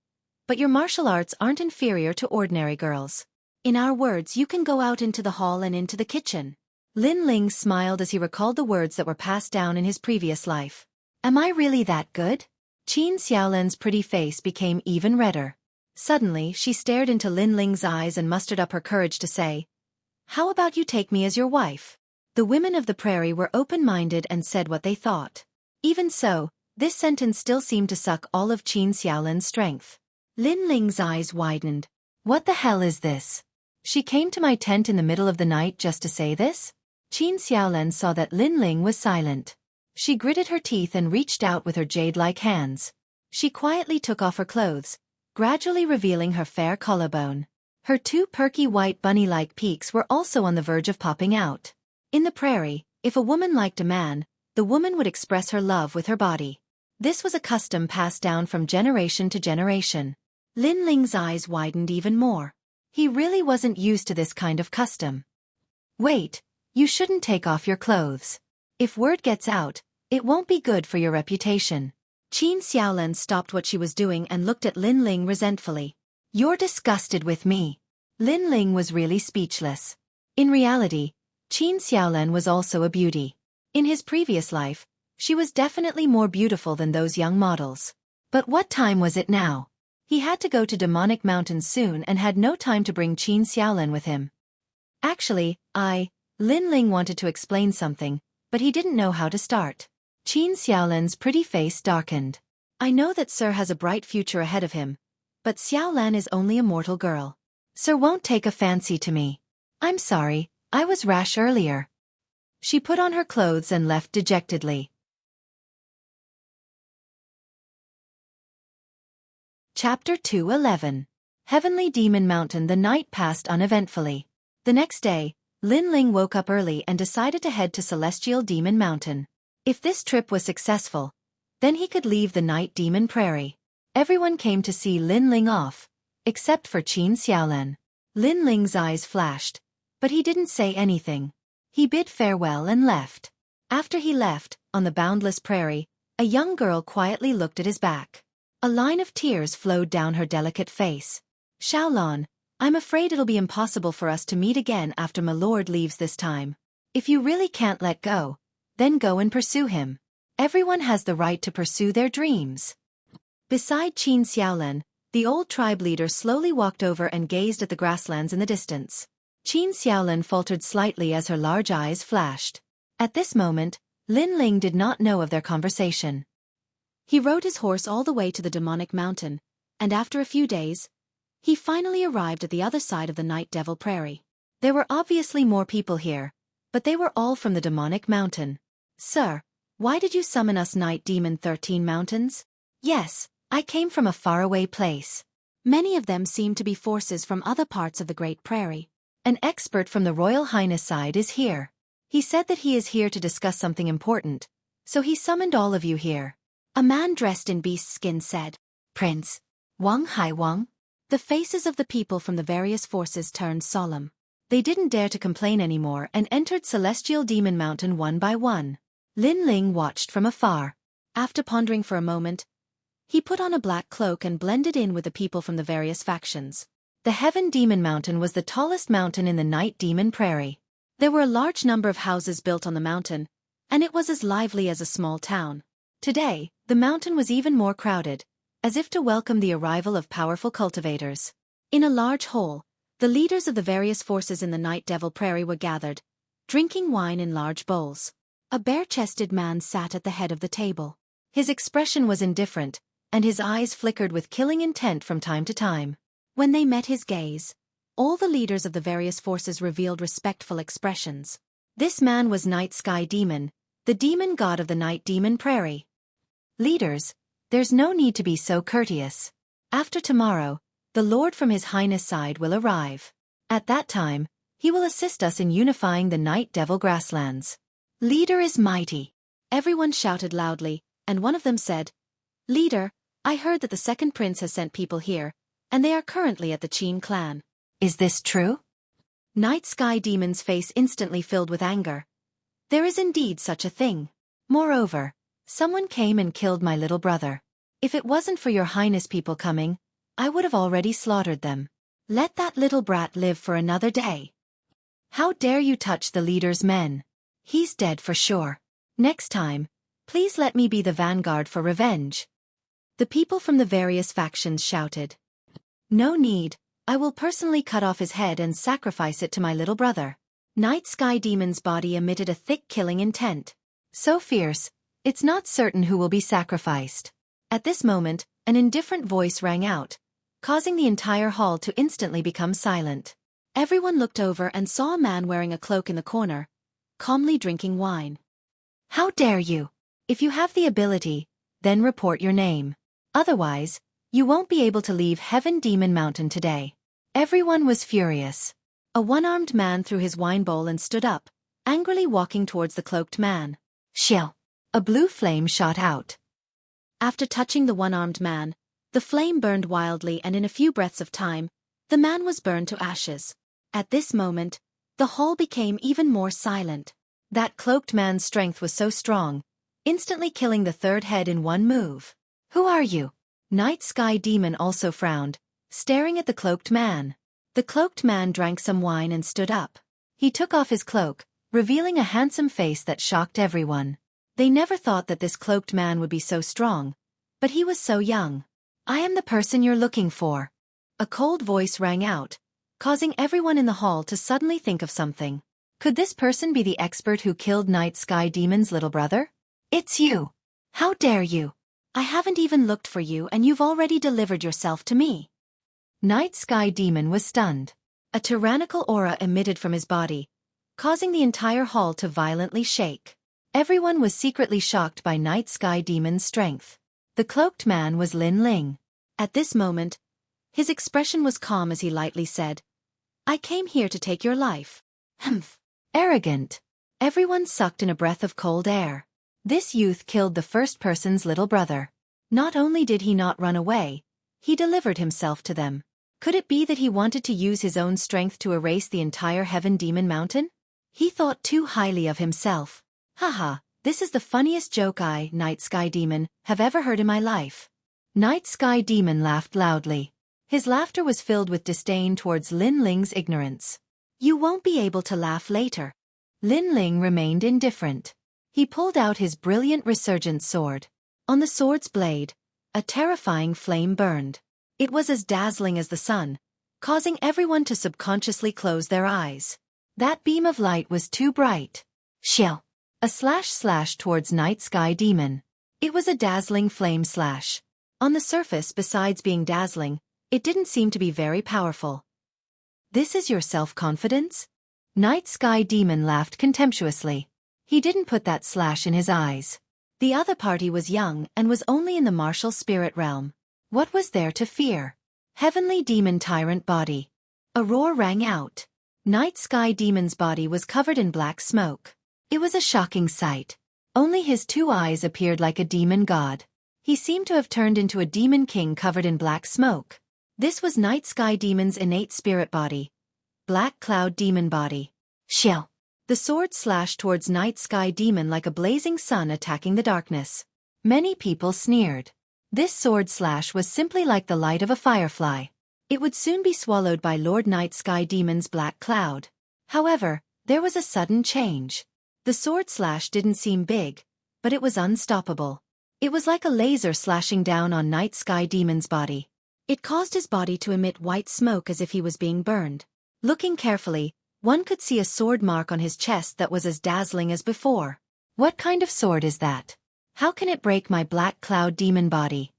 but your martial arts aren't inferior to ordinary girls. In our words, you can go out into the hall and into the kitchen." Lin Ling smiled as he recalled the words that were passed down in his previous life. "Am I really that good?" Qin Xiaolan's pretty face became even redder. Suddenly, she stared into Lin Ling's eyes and mustered up her courage to say, "How about you take me as your wife?" The women of the prairie were open-minded and said what they thought. Even so, this sentence still seemed to suck all of Qin Xiaolan's strength. Lin Ling's eyes widened. What the hell is this? She came to my tent in the middle of the night just to say this? Qin Xiaolan saw that Lin Ling was silent. She gritted her teeth and reached out with her jade-like hands. She quietly took off her clothes, gradually revealing her fair collarbone. Her two perky white bunny-like peaks were also on the verge of popping out. In the prairie, if a woman liked a man, the woman would express her love with her body. This was a custom passed down from generation to generation. Lin Ling's eyes widened even more. He really wasn't used to this kind of custom. "Wait, you shouldn't take off your clothes. If word gets out, it won't be good for your reputation." Qin Xiaolan stopped what she was doing and looked at Lin Ling resentfully. "You're disgusted with me." Lin Ling was really speechless. In reality, Qin Xiaolan was also a beauty. In his previous life, she was definitely more beautiful than those young models. But what time was it now? He had to go to Demonic Mountain soon and had no time to bring Qin Xiaolan with him. Actually, Lin Ling wanted to explain something, but he didn't know how to start. Qin Xiaolan's pretty face darkened. "I know that Sir has a bright future ahead of him, but Xiaolan is only a mortal girl. Sir won't take a fancy to me. I'm sorry, I was rash earlier." She put on her clothes and left dejectedly. Chapter 2:11. Heavenly Demon Mountain. The night passed uneventfully. The next day, Lin Ling woke up early and decided to head to Celestial Demon Mountain. If this trip was successful, then he could leave the Night Demon Prairie. Everyone came to see Lin Ling off, except for Qin Xiaolan. Lin Ling's eyes flashed, but he didn't say anything. He bid farewell and left. After he left, on the boundless prairie, a young girl quietly looked at his back. A line of tears flowed down her delicate face. Xiaolon, I'm afraid it'll be impossible for us to meet again after my lord leaves this time. If you really can't let go, then go and pursue him. Everyone has the right to pursue their dreams. Beside Qin Xiaolin, the old tribe leader slowly walked over and gazed at the grasslands in the distance. Qin Xiaolin faltered slightly as her large eyes flashed. At this moment, Lin Ling did not know of their conversation. He rode his horse all the way to the demonic mountain, and after a few days, he finally arrived at the other side of the Night Devil Prairie. There were obviously more people here, but they were all from the demonic mountain. Sir, why did you summon us Night Demon 13 Mountains? Yes, I came from a faraway place. Many of them seem to be forces from other parts of the Great Prairie. An expert from the Royal Highness side is here. He said that he is here to discuss something important, so he summoned all of you here. A man dressed in beast skin said, Prince, Wang Hai Wang. The faces of the people from the various forces turned solemn. They didn't dare to complain anymore and entered Celestial Demon Mountain one by one. Lin Ling watched from afar. After pondering for a moment, he put on a black cloak and blended in with the people from the various factions. The Heaven Demon Mountain was the tallest mountain in the Night Demon Prairie. There were a large number of houses built on the mountain, and it was as lively as a small town. Today, the mountain was even more crowded, as if to welcome the arrival of powerful cultivators. In a large hall, the leaders of the various forces in the Night Devil Prairie were gathered, drinking wine in large bowls. A bare-chested man sat at the head of the table. His expression was indifferent, and his eyes flickered with killing intent from time to time. When they met his gaze, all the leaders of the various forces revealed respectful expressions. This man was Night Sky Demon, the demon god of the Night Demon Prairie. Leaders, there's no need to be so courteous. After tomorrow, the Lord from His Highness side will arrive. At that time, he will assist us in unifying the Night Devil grasslands. Leader is mighty. Everyone shouted loudly, and one of them said, Leader, I heard that the second prince has sent people here, and they are currently at the Qin clan. Is this true? Night Sky Demon's face instantly filled with anger. There is indeed such a thing. Moreover, someone came and killed my little brother. If it wasn't for your highness people coming, I would have already slaughtered them. Let that little brat live for another day. How dare you touch the leader's men? He's dead for sure. Next time, please let me be the vanguard for revenge. The people from the various factions shouted. No need, I will personally cut off his head and sacrifice it to my little brother. Night Sky Demon's body emitted a thick killing intent. So fierce, it's not certain who will be sacrificed. At this moment, an indifferent voice rang out, causing the entire hall to instantly become silent. Everyone looked over and saw a man wearing a cloak in the corner, calmly drinking wine. How dare you? If you have the ability, then report your name. Otherwise, you won't be able to leave Heaven Demon Mountain today. Everyone was furious. A one-armed man threw his wine bowl and stood up, angrily walking towards the cloaked man. Shill! A blue flame shot out. After touching the one-armed man, the flame burned wildly, and in a few breaths of time, the man was burned to ashes. At this moment, the hall became even more silent. That cloaked man's strength was so strong, instantly killing the third head in one move. Who are you? Night Sky Demon also frowned, staring at the cloaked man. The cloaked man drank some wine and stood up. He took off his cloak, revealing a handsome face that shocked everyone. They never thought that this cloaked man would be so strong, but he was so young. I am the person you're looking for. A cold voice rang out, causing everyone in the hall to suddenly think of something. Could this person be the expert who killed Night Sky Demon's little brother? It's you. How dare you? I haven't even looked for you and you've already delivered yourself to me. Night Sky Demon was stunned. A tyrannical aura emitted from his body, causing the entire hall to violently shake. Everyone was secretly shocked by Night Sky Demon's strength. The cloaked man was Lin Ling. At this moment, his expression was calm as he lightly said, I came here to take your life. Humph. Arrogant. Everyone sucked in a breath of cold air. This youth killed the first person's little brother. Not only did he not run away, he delivered himself to them. Could it be that he wanted to use his own strength to erase the entire Heaven Demon Mountain? He thought too highly of himself. Haha, this is the funniest joke I, Night Sky Demon, have ever heard in my life. Night Sky Demon laughed loudly. His laughter was filled with disdain towards Lin Ling's ignorance. You won't be able to laugh later. Lin Ling remained indifferent. He pulled out his brilliant resurgent sword. On the sword's blade, a terrifying flame burned. It was as dazzling as the sun, causing everyone to subconsciously close their eyes. That beam of light was too bright. Shill! A slash towards Night Sky Demon. It was a dazzling flame slash. On the surface, besides being dazzling, it didn't seem to be very powerful. This is your self-confidence? Night Sky Demon laughed contemptuously. He didn't put that slash in his eyes. The other party was young and was only in the martial spirit realm. What was there to fear? Heavenly Demon Tyrant Body. A roar rang out. Night Sky Demon's body was covered in black smoke. It was a shocking sight. Only his two eyes appeared like a demon god. He seemed to have turned into a demon king covered in black smoke. This was Night Sky Demon's innate spirit body. Black Cloud Demon Body. Shill! The sword slashed towards Night Sky Demon like a blazing sun attacking the darkness. Many people sneered. This sword slash was simply like the light of a firefly. It would soon be swallowed by Lord Night Sky Demon's black cloud. However, there was a sudden change. The sword slash didn't seem big, but it was unstoppable. It was like a laser slashing down on Night Sky Demon's body. It caused his body to emit white smoke as if he was being burned. Looking carefully, one could see a sword mark on his chest that was as dazzling as before. What kind of sword is that? How can it break my Black Cloud Demon body?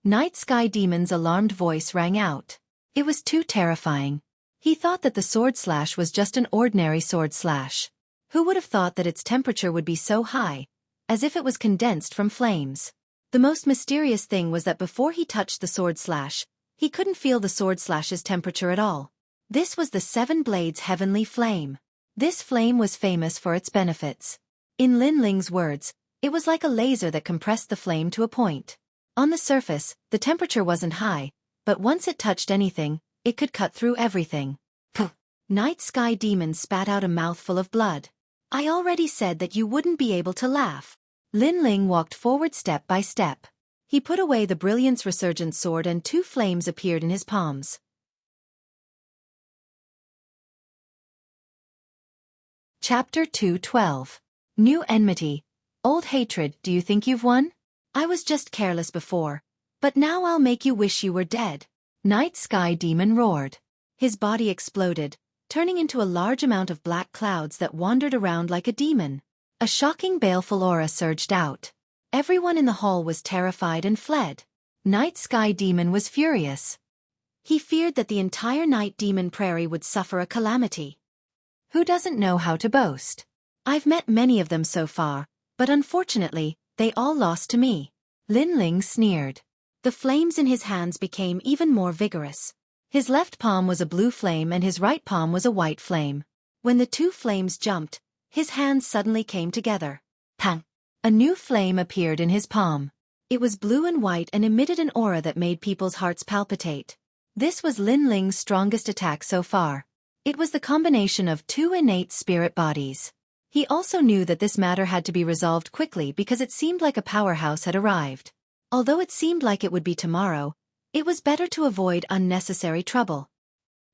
Night Sky Demon's alarmed voice rang out. It was too terrifying. He thought that the sword slash was just an ordinary sword slash. Who would have thought that its temperature would be so high, as if it was condensed from flames? The most mysterious thing was that before he touched the sword slash, he couldn't feel the sword slash's temperature at all. This was the Seven Blades Heavenly Flame. This flame was famous for its benefits. In Lin Ling's words, it was like a laser that compressed the flame to a point. On the surface, the temperature wasn't high, but once it touched anything, it could cut through everything. Puh! Night Sky Demon spat out a mouthful of blood. I already said that you wouldn't be able to laugh. Lin Ling walked forward step by step. He put away the Brilliance Resurgent sword and two flames appeared in his palms. Chapter 2:12. New Enmity. Old Hatred, do you think you've won? I was just careless before, but now I'll make you wish you were dead. Night Sky Demon roared. His body exploded, turning into a large amount of black clouds that wandered around like a demon. A shocking baleful aura surged out. Everyone in the hall was terrified and fled. Night Sky Demon was furious. He feared that the entire Night Demon Prairie would suffer a calamity. Who doesn't know how to boast? I've met many of them so far, but unfortunately, they all lost to me. Lin Ling sneered. The flames in his hands became even more vigorous. His left palm was a blue flame and his right palm was a white flame. When the two flames jumped, his hands suddenly came together. Pang! A new flame appeared in his palm. It was blue and white and emitted an aura that made people's hearts palpitate. This was Lin Ling's strongest attack so far. It was the combination of two innate spirit bodies. He also knew that this matter had to be resolved quickly because it seemed like a powerhouse had arrived. Although it seemed like it would be tomorrow, it was better to avoid unnecessary trouble.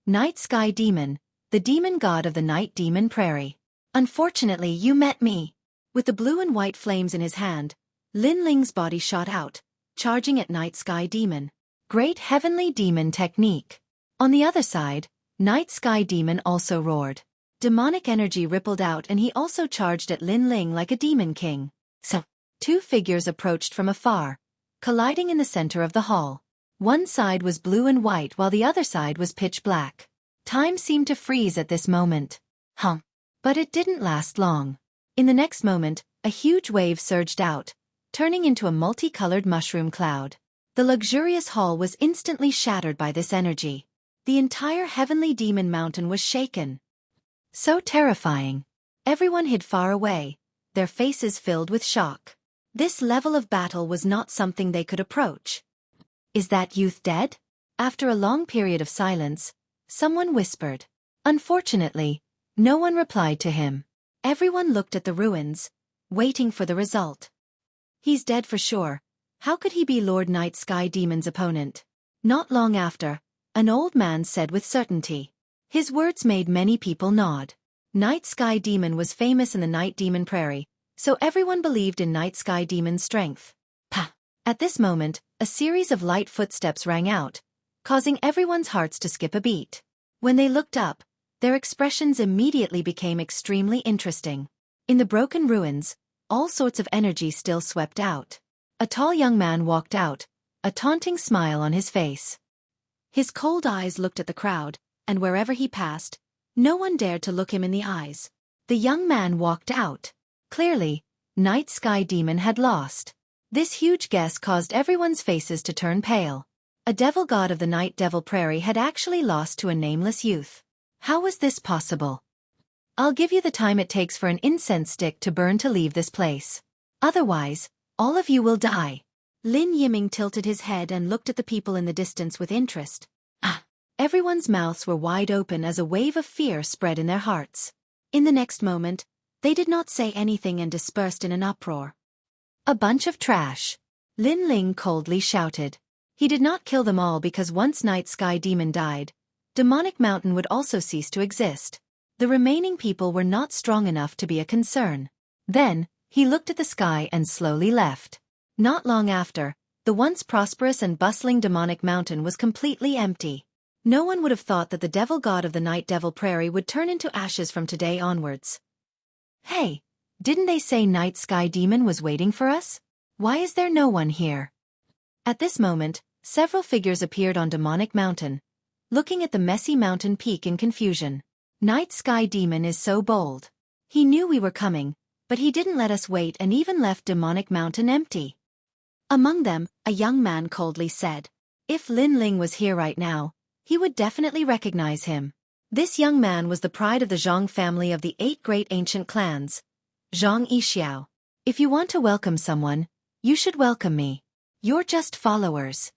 Night Sky Demon, the demon god of the Night Demon Prairie. Unfortunately, you met me. With the blue and white flames in his hand, Lin Ling's body shot out, charging at Night Sky Demon. Great Heavenly Demon Technique. On the other side, Night Sky Demon also roared. Demonic energy rippled out and he also charged at Lin Ling like a demon king. So, two figures approached from afar, colliding in the center of the hall. One side was blue and white while the other side was pitch black. Time seemed to freeze at this moment. But it didn't last long. In the next moment, a huge wave surged out, turning into a multicolored mushroom cloud. The luxurious hall was instantly shattered by this energy. The entire Heavenly Demon Mountain was shaken. So terrifying. Everyone hid far away, their faces filled with shock. This level of battle was not something they could approach. Is that youth dead? After a long period of silence, someone whispered. Unfortunately, no one replied to him. Everyone looked at the ruins, waiting for the result. He's dead for sure, How could he be Lord Night Sky Demon's opponent? Not long after, an old man said with certainty. His words made many people nod. Night Sky Demon was famous in the Night Demon Prairie, so everyone believed in Night Sky Demon's strength. Pah! At this moment, a series of light footsteps rang out, causing everyone's hearts to skip a beat. When they looked up, their expressions immediately became extremely interesting. In the broken ruins, all sorts of energy still swept out. A tall young man walked out, a taunting smile on his face. His cold eyes looked at the crowd, and wherever he passed, no one dared to look him in the eyes. The young man walked out. Clearly, Night Sky Demon had lost. This huge guess caused everyone's faces to turn pale. A devil god of the Night Devil Prairie had actually lost to a nameless youth. How was this possible? I'll give you the time it takes for an incense stick to burn to leave this place. Otherwise, all of you will die. Lin Yiming tilted his head and looked at the people in the distance with interest. Everyone's mouths were wide open as a wave of fear spread in their hearts. In the next moment, they did not say anything and dispersed in an uproar. A bunch of trash. Lin Ling coldly shouted. He did not kill them all because once Night Sky Demon died, Demonic Mountain would also cease to exist. The remaining people were not strong enough to be a concern. Then, he looked at the sky and slowly left. Not long after, the once prosperous and bustling Demonic Mountain was completely empty. No one would have thought that the devil god of the Night Devil Prairie would turn into ashes from today onwards. Hey, didn't they say Night Sky Demon was waiting for us? Why is there no one here? At this moment, several figures appeared on Demonic Mountain, looking at the messy mountain peak in confusion. Night Sky Demon is so bold. He knew we were coming, but he didn't let us wait and even left Demonic Mountain empty. Among them, a young man coldly said. If Lin Ling was here right now, he would definitely recognize him. This young man was the pride of the Zhang family of the 8 great ancient clans, Zhang Yixiao. If you want to welcome someone, you should welcome me. You're just followers.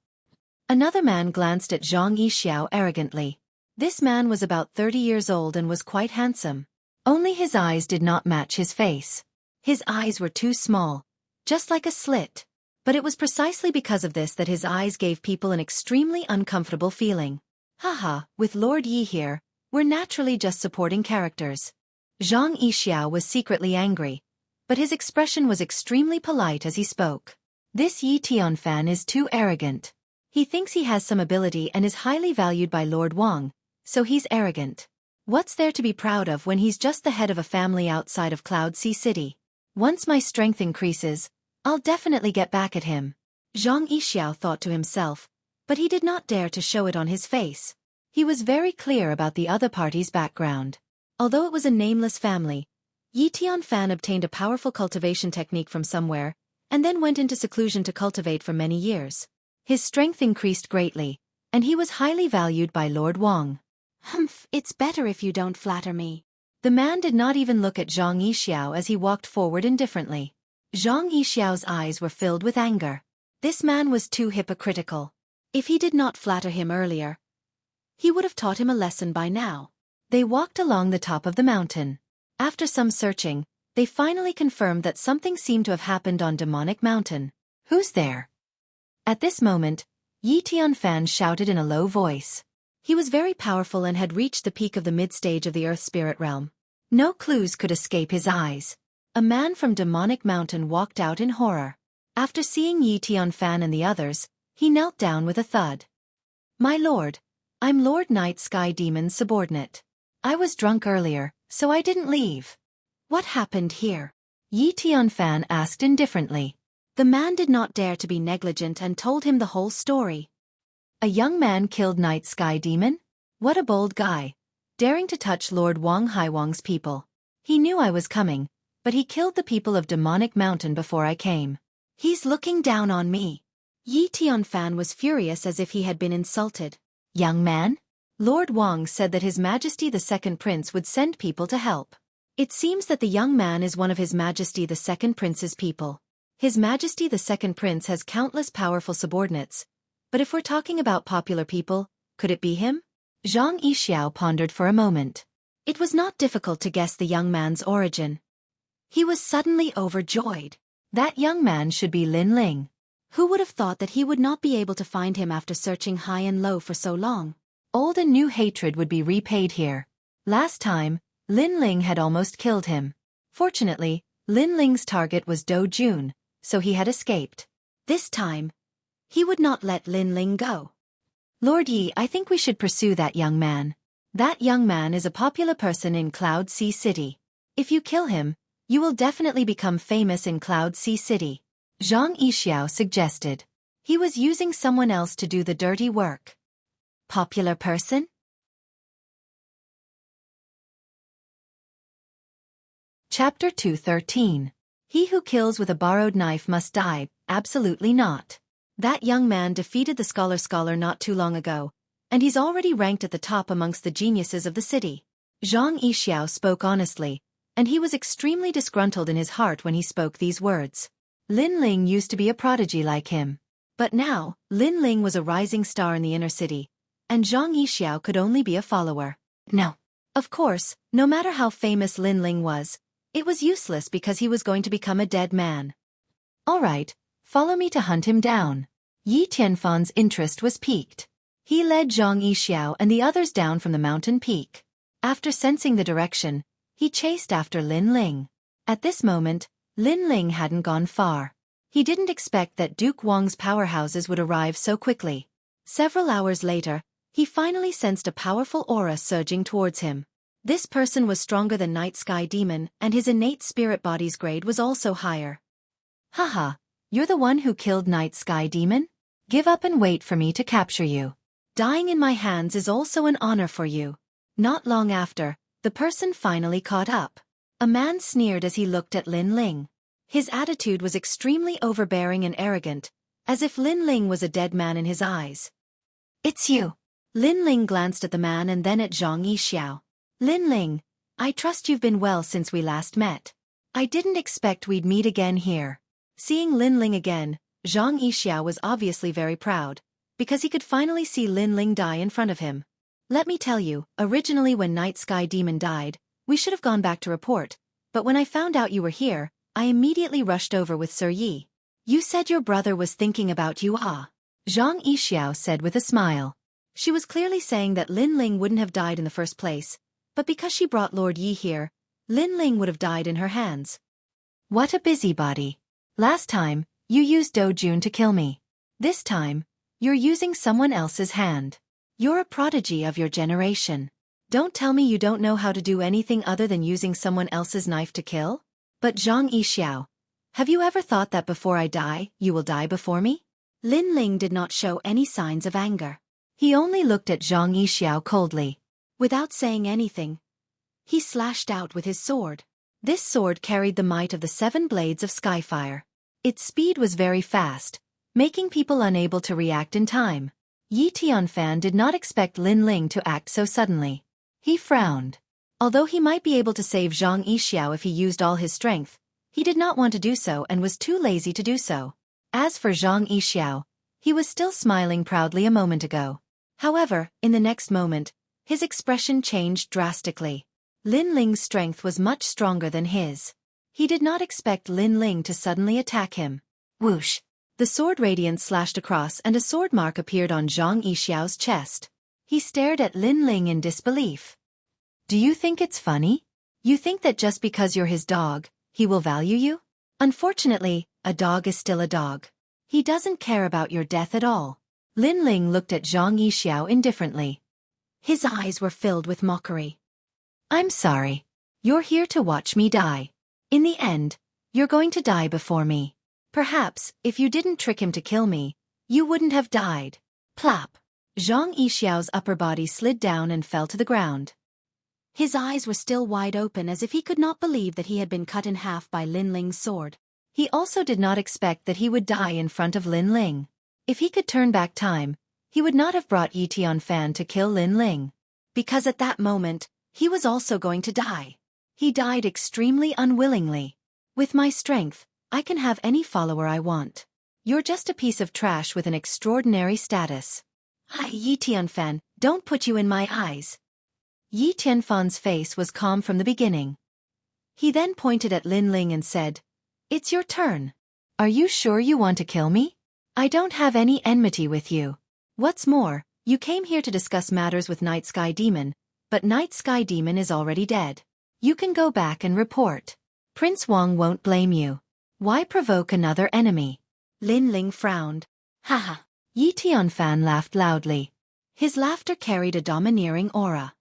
Another man glanced at Zhang Yixiao arrogantly. This man was about 30 years old and was quite handsome. Only his eyes did not match his face. His eyes were too small, just like a slit. But it was precisely because of this that his eyes gave people an extremely uncomfortable feeling. Haha, with Lord Yi here, we're naturally just supporting characters. Zhang Yixiao was secretly angry, but his expression was extremely polite as he spoke. This Yi Tianfan is too arrogant. He thinks he has some ability and is highly valued by Lord Wang, so he's arrogant. What's there to be proud of when he's just the head of a family outside of Cloud Sea City? Once my strength increases, I'll definitely get back at him. Zhang Yixiao thought to himself, but he did not dare to show it on his face. He was very clear about the other party's background. Although it was a nameless family, Yi Tianfan obtained a powerful cultivation technique from somewhere, and then went into seclusion to cultivate for many years. His strength increased greatly, and he was highly valued by Lord Wang. Humph, it's better if you don't flatter me. The man did not even look at Zhang Yixiao as he walked forward indifferently. Zhang Yixiao's eyes were filled with anger. This man was too hypocritical. If he did not flatter him earlier, he would have taught him a lesson by now. They walked along the top of the mountain. After some searching, they finally confirmed that something seemed to have happened on Demonic Mountain. Who's there? At this moment, Yi Tianfan shouted in a low voice. He was very powerful and had reached the peak of the mid-stage of the Earth Spirit Realm. No clues could escape his eyes. A man from Demonic Mountain walked out in horror. After seeing Yi Tianfan and the others, he knelt down with a thud. My lord, I'm Lord Night Sky Demon's subordinate. I was drunk earlier, so I didn't leave. What happened here? Yi Tianfan asked indifferently. The man did not dare to be negligent and told him the whole story. A young man killed Night Sky Demon? What a bold guy, daring to touch Lord Wang Haiwang's people. He knew I was coming, but he killed the people of Demonic Mountain before I came. He's looking down on me. Yi Tianfan was furious as if he had been insulted. Young man? Lord Wang said that His Majesty the Second Prince would send people to help. It seems that the young man is one of His Majesty the Second Prince's people. His Majesty the Second Prince has countless powerful subordinates, but if we're talking about popular people, could it be him? Zhang Yixiao pondered for a moment. It was not difficult to guess the young man's origin. He was suddenly overjoyed. That young man should be Lin Ling. Who would have thought that he would not be able to find him after searching high and low for so long? Old and new hatred would be repaid here. Last time, Lin Ling had almost killed him. Fortunately, Lin Ling's target was Do Jun, so he had escaped. This time, he would not let Lin Ling go. Lord Yi, I think we should pursue that young man. That young man is a popular person in Cloud Sea City. If you kill him, you will definitely become famous in Cloud Sea City. Zhang Yixiao suggested. He was using someone else to do the dirty work. Popular person? Chapter 213. He who kills with a borrowed knife must die. Absolutely not. That young man defeated the scholar not too long ago, and he's already ranked at the top amongst the geniuses of the city. Zhang Yixiao spoke honestly, and he was extremely disgruntled in his heart when he spoke these words. Lin Ling used to be a prodigy like him. But now, Lin Ling was a rising star in the inner city, and Zhang Yixiao could only be a follower. No. Of course, no matter how famous Lin Ling was, it was useless because he was going to become a dead man. All right, follow me to hunt him down. Yi Tianfan's interest was piqued. He led Zhang Yixiao and the others down from the mountain peak. After sensing the direction, he chased after Lin Ling. At this moment, Lin Ling hadn't gone far. He didn't expect that Duke Wang's powerhouses would arrive so quickly. Several hours later, he finally sensed a powerful aura surging towards him. This person was stronger than Night Sky Demon, and his innate spirit body's grade was also higher. Haha, you're the one who killed Night Sky Demon? Give up and wait for me to capture you. Dying in my hands is also an honor for you. Not long after, the person finally caught up. A man sneered as he looked at Lin Ling. His attitude was extremely overbearing and arrogant, as if Lin Ling was a dead man in his eyes. It's you. Lin Ling glanced at the man and then at Zhang Yixiao. Lin Ling, I trust you've been well since we last met. I didn't expect we'd meet again here. Seeing Lin Ling again, Zhang Yixiao was obviously very proud, because he could finally see Lin Ling die in front of him. Let me tell you, originally when Night Sky Demon died, we should have gone back to report, but when I found out you were here, I immediately rushed over with Sir Yi. You said your brother was thinking about you, Zhang Yixiao said with a smile. She was clearly saying that Lin Ling wouldn't have died in the first place, but because she brought Lord Yi here, Lin Ling would have died in her hands. What a busybody. Last time, you used Do Jun to kill me. This time, you're using someone else's hand. You're a prodigy of your generation. Don't tell me you don't know how to do anything other than using someone else's knife to kill? But Zhang Yixiao, have you ever thought that before I die, you will die before me? Lin Ling did not show any signs of anger. He only looked at Zhang Yixiao coldly. Without saying anything, he slashed out with his sword. This sword carried the might of the 7 blades of Skyfire. Its speed was very fast, making people unable to react in time. Yi Tianfan did not expect Lin Ling to act so suddenly. He frowned. Although he might be able to save Zhang Yixiao if he used all his strength, he did not want to do so and was too lazy to do so. As for Zhang Yixiao, he was still smiling proudly a moment ago. However, in the next moment, his expression changed drastically. Lin Ling's strength was much stronger than his. He did not expect Lin Ling to suddenly attack him. Whoosh! The sword radiance slashed across and a sword mark appeared on Zhang Yixiao's chest. He stared at Lin Ling in disbelief. Do you think it's funny? You think that just because you're his dog, he will value you? Unfortunately, a dog is still a dog. He doesn't care about your death at all. Lin Ling looked at Zhang Yixiao indifferently. His eyes were filled with mockery. I'm sorry. You're here to watch me die. In the end, you're going to die before me. Perhaps, if you didn't trick him to kill me, you wouldn't have died. Plop! Zhang Yixiao's upper body slid down and fell to the ground. His eyes were still wide open as if he could not believe that he had been cut in half by Lin Ling's sword. He also did not expect that he would die in front of Lin Ling. If he could turn back time, he would not have brought Yi Tianfan to kill Lin Ling. Because at that moment, he was also going to die. He died extremely unwillingly. With my strength, I can have any follower I want. You're just a piece of trash with an extraordinary status. Yi Tianfan, don't put you in my eyes. Yi Tianfan's face was calm from the beginning. He then pointed at Lin Ling and said, It's your turn. Are you sure you want to kill me? I don't have any enmity with you. What's more, you came here to discuss matters with Night Sky Demon, but Night Sky Demon is already dead. You can go back and report. Prince Wang won't blame you. Why provoke another enemy? Lin Ling frowned. Haha. Yi Tianfan laughed loudly. His laughter carried a domineering aura.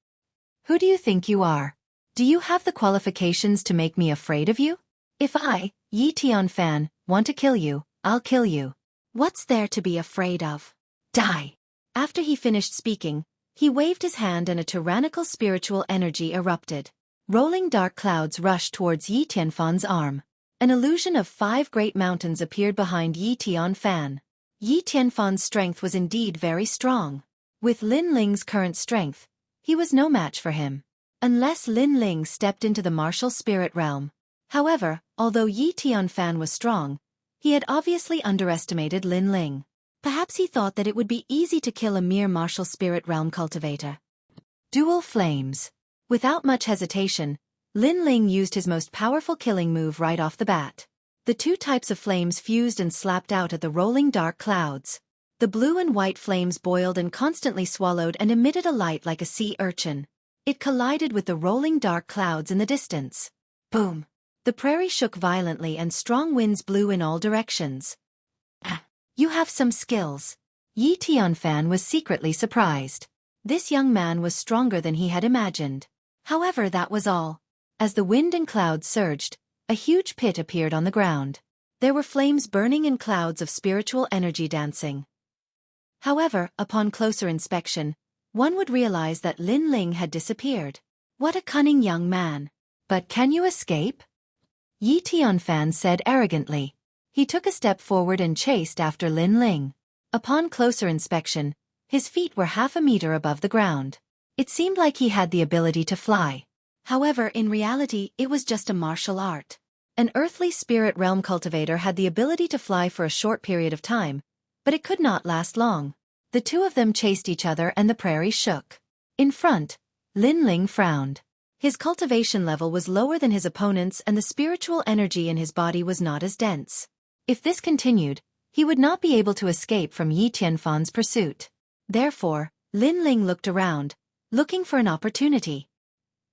Who do you think you are? Do you have the qualifications to make me afraid of you? If I, Yi Tianfan, want to kill you, I'll kill you. What's there to be afraid of? Die! After he finished speaking, he waved his hand and a tyrannical spiritual energy erupted. Rolling dark clouds rushed towards Yi Tianfan's arm. An illusion of 5 great mountains appeared behind Yi Tianfan. Yi Tianfan's strength was indeed very strong. With Lin Ling's current strength, he was no match for him. Unless Lin Ling stepped into the martial spirit realm. However, although Yi Tianfan was strong, he had obviously underestimated Lin Ling. Perhaps he thought that it would be easy to kill a mere martial spirit realm cultivator. Dual flames. Without much hesitation, Lin Ling used his most powerful killing move right off the bat. The 2 types of flames fused and slapped out at the rolling dark clouds. The blue and white flames boiled and constantly swallowed and emitted a light like a sea urchin. It collided with the rolling dark clouds in the distance. Boom! The prairie shook violently and strong winds blew in all directions. You have some skills. Yi Tianfan was secretly surprised. This young man was stronger than he had imagined. However, that was all. As the wind and clouds surged, a huge pit appeared on the ground. There were flames burning and clouds of spiritual energy dancing. However, upon closer inspection, one would realize that Lin Ling had disappeared. What a cunning young man. But can you escape? Yi Tianfan said arrogantly. He took a step forward and chased after Lin Ling. Upon closer inspection, his feet were half a meter above the ground. It seemed like he had the ability to fly. However, in reality, it was just a martial art. An earthly spirit realm cultivator had the ability to fly for a short period of time, but it could not last long. The 2 of them chased each other and the prairie shook. In front, Lin Ling frowned. His cultivation level was lower than his opponent's and the spiritual energy in his body was not as dense. If this continued, he would not be able to escape from Yi Tianfan's pursuit. Therefore, Lin Ling looked around, looking for an opportunity.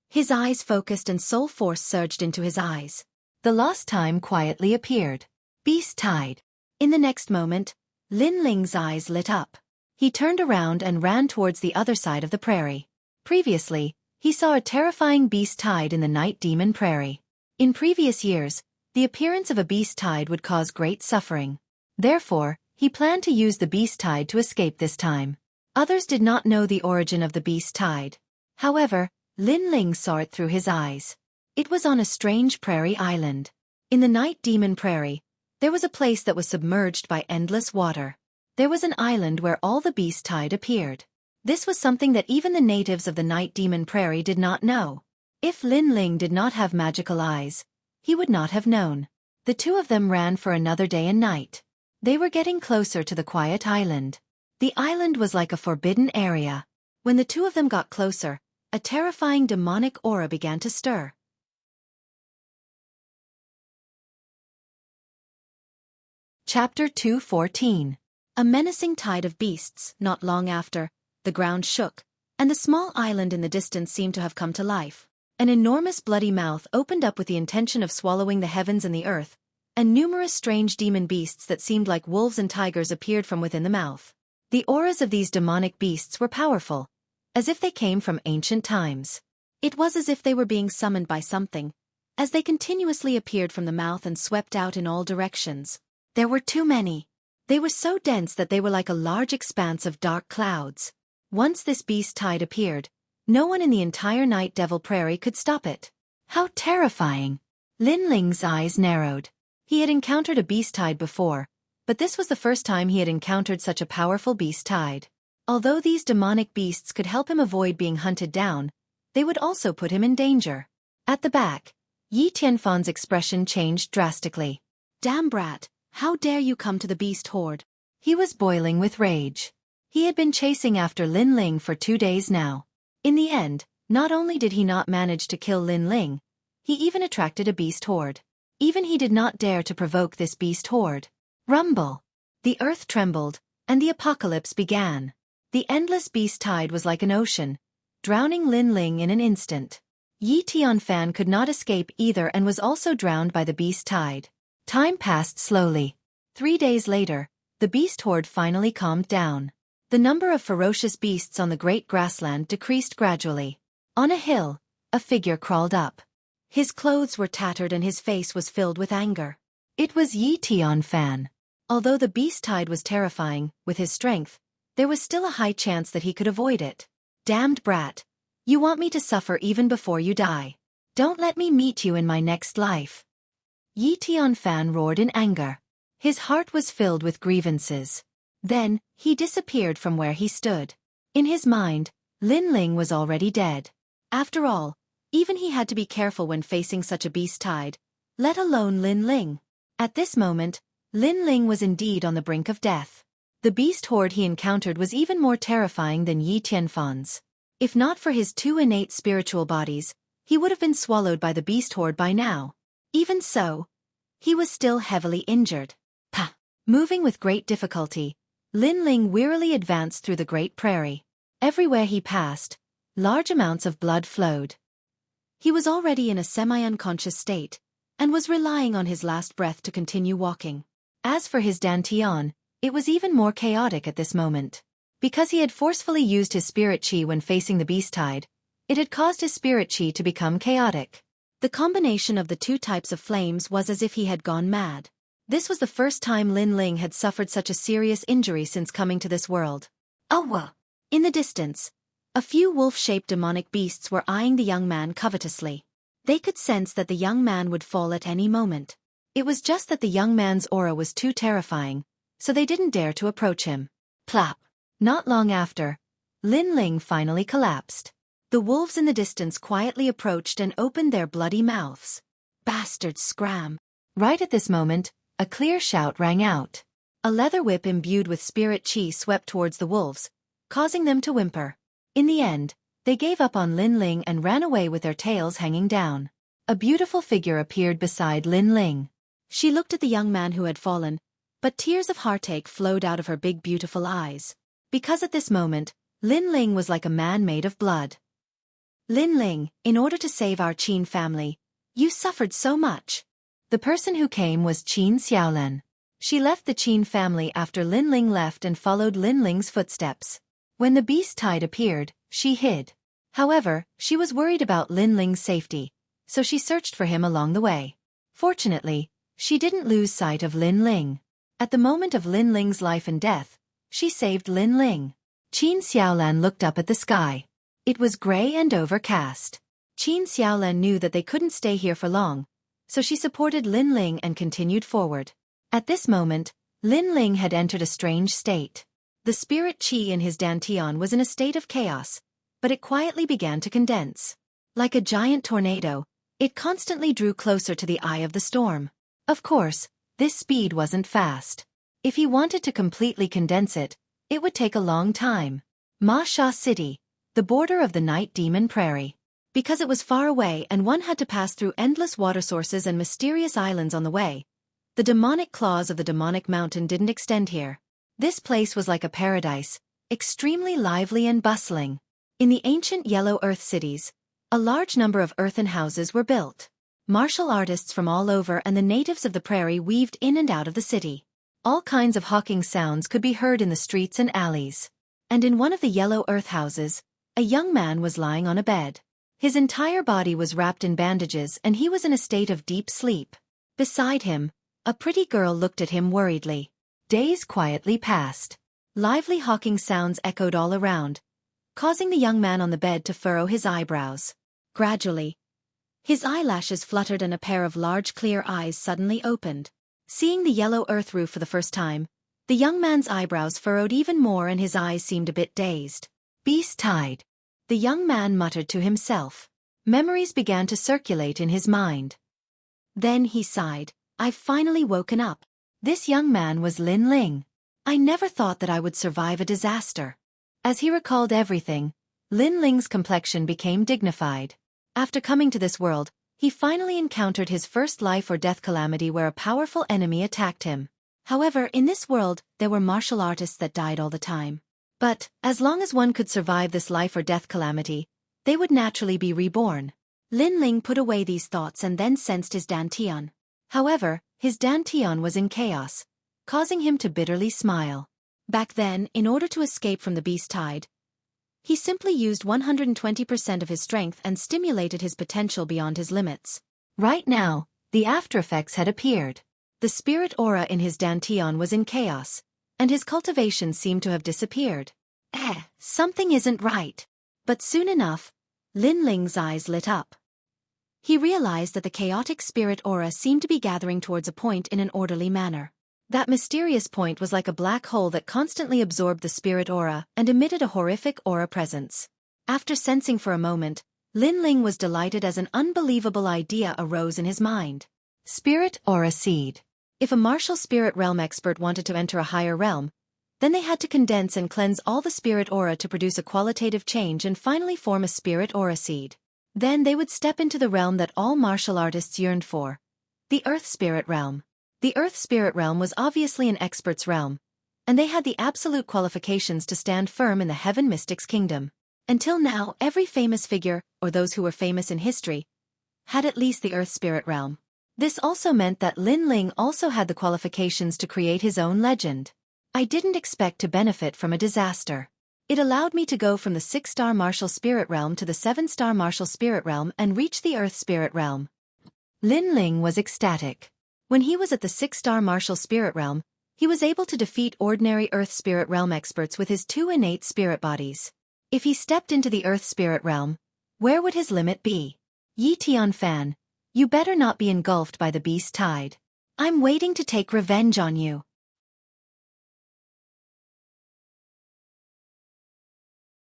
His eyes focused and soul force surged into his eyes. The lost time quietly appeared. Beast Tide. In the next moment, Lin Ling's eyes lit up. He turned around and ran towards the other side of the prairie. Previously, he saw a terrifying beast tide in the Night Demon Prairie. In previous years, the appearance of a beast tide would cause great suffering. Therefore, he planned to use the beast tide to escape this time. Others did not know the origin of the beast tide. However, Lin Ling saw it through his eyes. It was on a strange prairie island. In the Night Demon Prairie, there was a place that was submerged by endless water. There was an island where all the beast tide appeared. This was something that even the natives of the Night Demon Prairie did not know. If Lin Ling did not have magical eyes, he would not have known. The 2 of them ran for another day and night. They were getting closer to the quiet island. The island was like a forbidden area. When the 2 of them got closer, a terrifying demonic aura began to stir. Chapter 214. A menacing tide of beasts. Not long after, the ground shook, and the small island in the distance seemed to have come to life. An enormous bloody mouth opened up with the intention of swallowing the heavens and the earth, and numerous strange demon beasts that seemed like wolves and tigers appeared from within the mouth. The auras of these demonic beasts were powerful, as if they came from ancient times. It was as if they were being summoned by something, as they continuously appeared from the mouth and swept out in all directions. There were too many. They were so dense that they were like a large expanse of dark clouds. Once this beast tide appeared, no one in the entire Night Devil Prairie could stop it. How terrifying! Lin Ling's eyes narrowed. He had encountered a beast tide before, but this was the first time he had encountered such a powerful beast tide. Although these demonic beasts could help him avoid being hunted down, they would also put him in danger. At the back, Yi Tianfan's expression changed drastically. Damn brat, how dare you come to the beast horde? He was boiling with rage. He had been chasing after Lin Ling for 2 days now. In the end, not only did he not manage to kill Lin Ling, he even attracted a beast horde. Even he did not dare to provoke this beast horde. Rumble! The earth trembled, and the apocalypse began. The endless beast tide was like an ocean, drowning Lin Ling in an instant. Yi Tianfan could not escape either and was also drowned by the beast tide. Time passed slowly. 3 days later, the beast horde finally calmed down. The number of ferocious beasts on the great grassland decreased gradually. On a hill, a figure crawled up. His clothes were tattered and his face was filled with anger. It was Yi Tianfan. Although the beast tide was terrifying, with his strength, there was still a high chance that he could avoid it. Damned brat! You want me to suffer even before you die. Don't let me meet you in my next life. Yi Tianfan roared in anger. His heart was filled with grievances. Then, he disappeared from where he stood. In his mind, Lin Ling was already dead. After all, even he had to be careful when facing such a beast tide, let alone Lin Ling. At this moment, Lin Ling was indeed on the brink of death. The beast horde he encountered was even more terrifying than Yi Tianfan's. If not for his 2 innate spiritual bodies, he would have been swallowed by the beast horde by now. Even so, he was still heavily injured. Pah! Moving with great difficulty, Lin Ling wearily advanced through the great prairie. Everywhere he passed, large amounts of blood flowed. He was already in a semi-unconscious state, and was relying on his last breath to continue walking. As for his dantian, it was even more chaotic at this moment. Because he had forcefully used his spirit chi when facing the beast tide, it had caused his spirit chi to become chaotic. The combination of the 2 types of flames was as if he had gone mad. This was the first time Lin Ling had suffered such a serious injury since coming to this world. Awa! In the distance, a few wolf-shaped demonic beasts were eyeing the young man covetously. They could sense that the young man would fall at any moment. It was just that the young man's aura was too terrifying, so they didn't dare to approach him. Plop! Not long after, Lin Ling finally collapsed. The wolves in the distance quietly approached and opened their bloody mouths. Bastards scram! Right at this moment, a clear shout rang out. A leather whip imbued with spirit chi swept towards the wolves, causing them to whimper. In the end, they gave up on Lin Ling and ran away with their tails hanging down. A beautiful figure appeared beside Lin Ling. She looked at the young man who had fallen, but tears of heartache flowed out of her big beautiful eyes. Because at this moment, Lin Ling was like a man made of blood. Lin Ling, in order to save our Qin family, you suffered so much. The person who came was Qin Xiaolan. She left the Qin family after Lin Ling left and followed Lin Ling's footsteps. When the beast tide appeared, she hid. However, she was worried about Lin Ling's safety, so she searched for him along the way. Fortunately, she didn't lose sight of Lin Ling. At the moment of Lin Ling's life and death, she saved Lin Ling. Qin Xiaolan looked up at the sky. It was gray and overcast. Qin Xiaolan knew that they couldn't stay here for long, so she supported Lin Ling and continued forward. At this moment, Lin Ling had entered a strange state. The spirit chi in his dantian was in a state of chaos, but it quietly began to condense. Like a giant tornado, it constantly drew closer to the eye of the storm. Of course, this speed wasn't fast. If he wanted to completely condense it, it would take a long time. Ma Sha City, the border of the Night Demon Prairie. Because it was far away and one had to pass through endless water sources and mysterious islands on the way, the demonic claws of the demonic mountain didn't extend here. This place was like a paradise, extremely lively and bustling. In the ancient Yellow Earth cities, a large number of earthen houses were built. Martial artists from all over and the natives of the prairie weaved in and out of the city. All kinds of hawking sounds could be heard in the streets and alleys. And in one of the Yellow Earth houses, a young man was lying on a bed. His entire body was wrapped in bandages and he was in a state of deep sleep. Beside him, a pretty girl looked at him worriedly. Days quietly passed. Lively hawking sounds echoed all around, causing the young man on the bed to furrow his eyebrows. Gradually, his eyelashes fluttered and a pair of large clear eyes suddenly opened. Seeing the Yellow Earth roof for the first time, the young man's eyebrows furrowed even more and his eyes seemed a bit dazed. Beast tide. The young man muttered to himself. Memories began to circulate in his mind. Then he sighed. I've finally woken up. This young man was Lin Ling. I never thought that I would survive a disaster. As he recalled everything, Lin Ling's complexion became dignified. After coming to this world, he finally encountered his first life or death calamity where a powerful enemy attacked him. However, in this world, there were martial artists that died all the time. But, as long as one could survive this life or death calamity, they would naturally be reborn. Lin Ling put away these thoughts and then sensed his dantian. However, his dantian was in chaos, causing him to bitterly smile. Back then, in order to escape from the beast tide, he simply used 120% of his strength and stimulated his potential beyond his limits. Right now, the aftereffects had appeared. The spirit aura in his dantian was in chaos, and his cultivation seemed to have disappeared. Something isn't right. But soon enough, Lin Ling's eyes lit up. He realized that the chaotic spirit aura seemed to be gathering towards a point in an orderly manner. That mysterious point was like a black hole that constantly absorbed the spirit aura and emitted a horrific aura presence. After sensing for a moment, Lin Ling was delighted as an unbelievable idea arose in his mind. Spirit aura seed. If a martial spirit realm expert wanted to enter a higher realm, then they had to condense and cleanse all the spirit aura to produce a qualitative change and finally form a spirit aura seed. Then they would step into the realm that all martial artists yearned for, the Earth Spirit Realm. The Earth Spirit Realm was obviously an expert's realm, and they had the absolute qualifications to stand firm in the Heaven Mystics Kingdom. Until now, every famous figure, or those who were famous in history, had at least the Earth Spirit Realm. This also meant that Lin Ling also had the qualifications to create his own legend. I didn't expect to benefit from a disaster. It allowed me to go from the 6-star martial spirit realm to the 7-star martial spirit realm and reach the Earth Spirit Realm. Lin Ling was ecstatic. When he was at the 6-star martial spirit realm, he was able to defeat ordinary Earth Spirit Realm experts with his 2 innate spirit bodies. If he stepped into the Earth Spirit Realm, where would his limit be? Yi Tianfan, you better not be engulfed by the beast tide. I'm waiting to take revenge on you.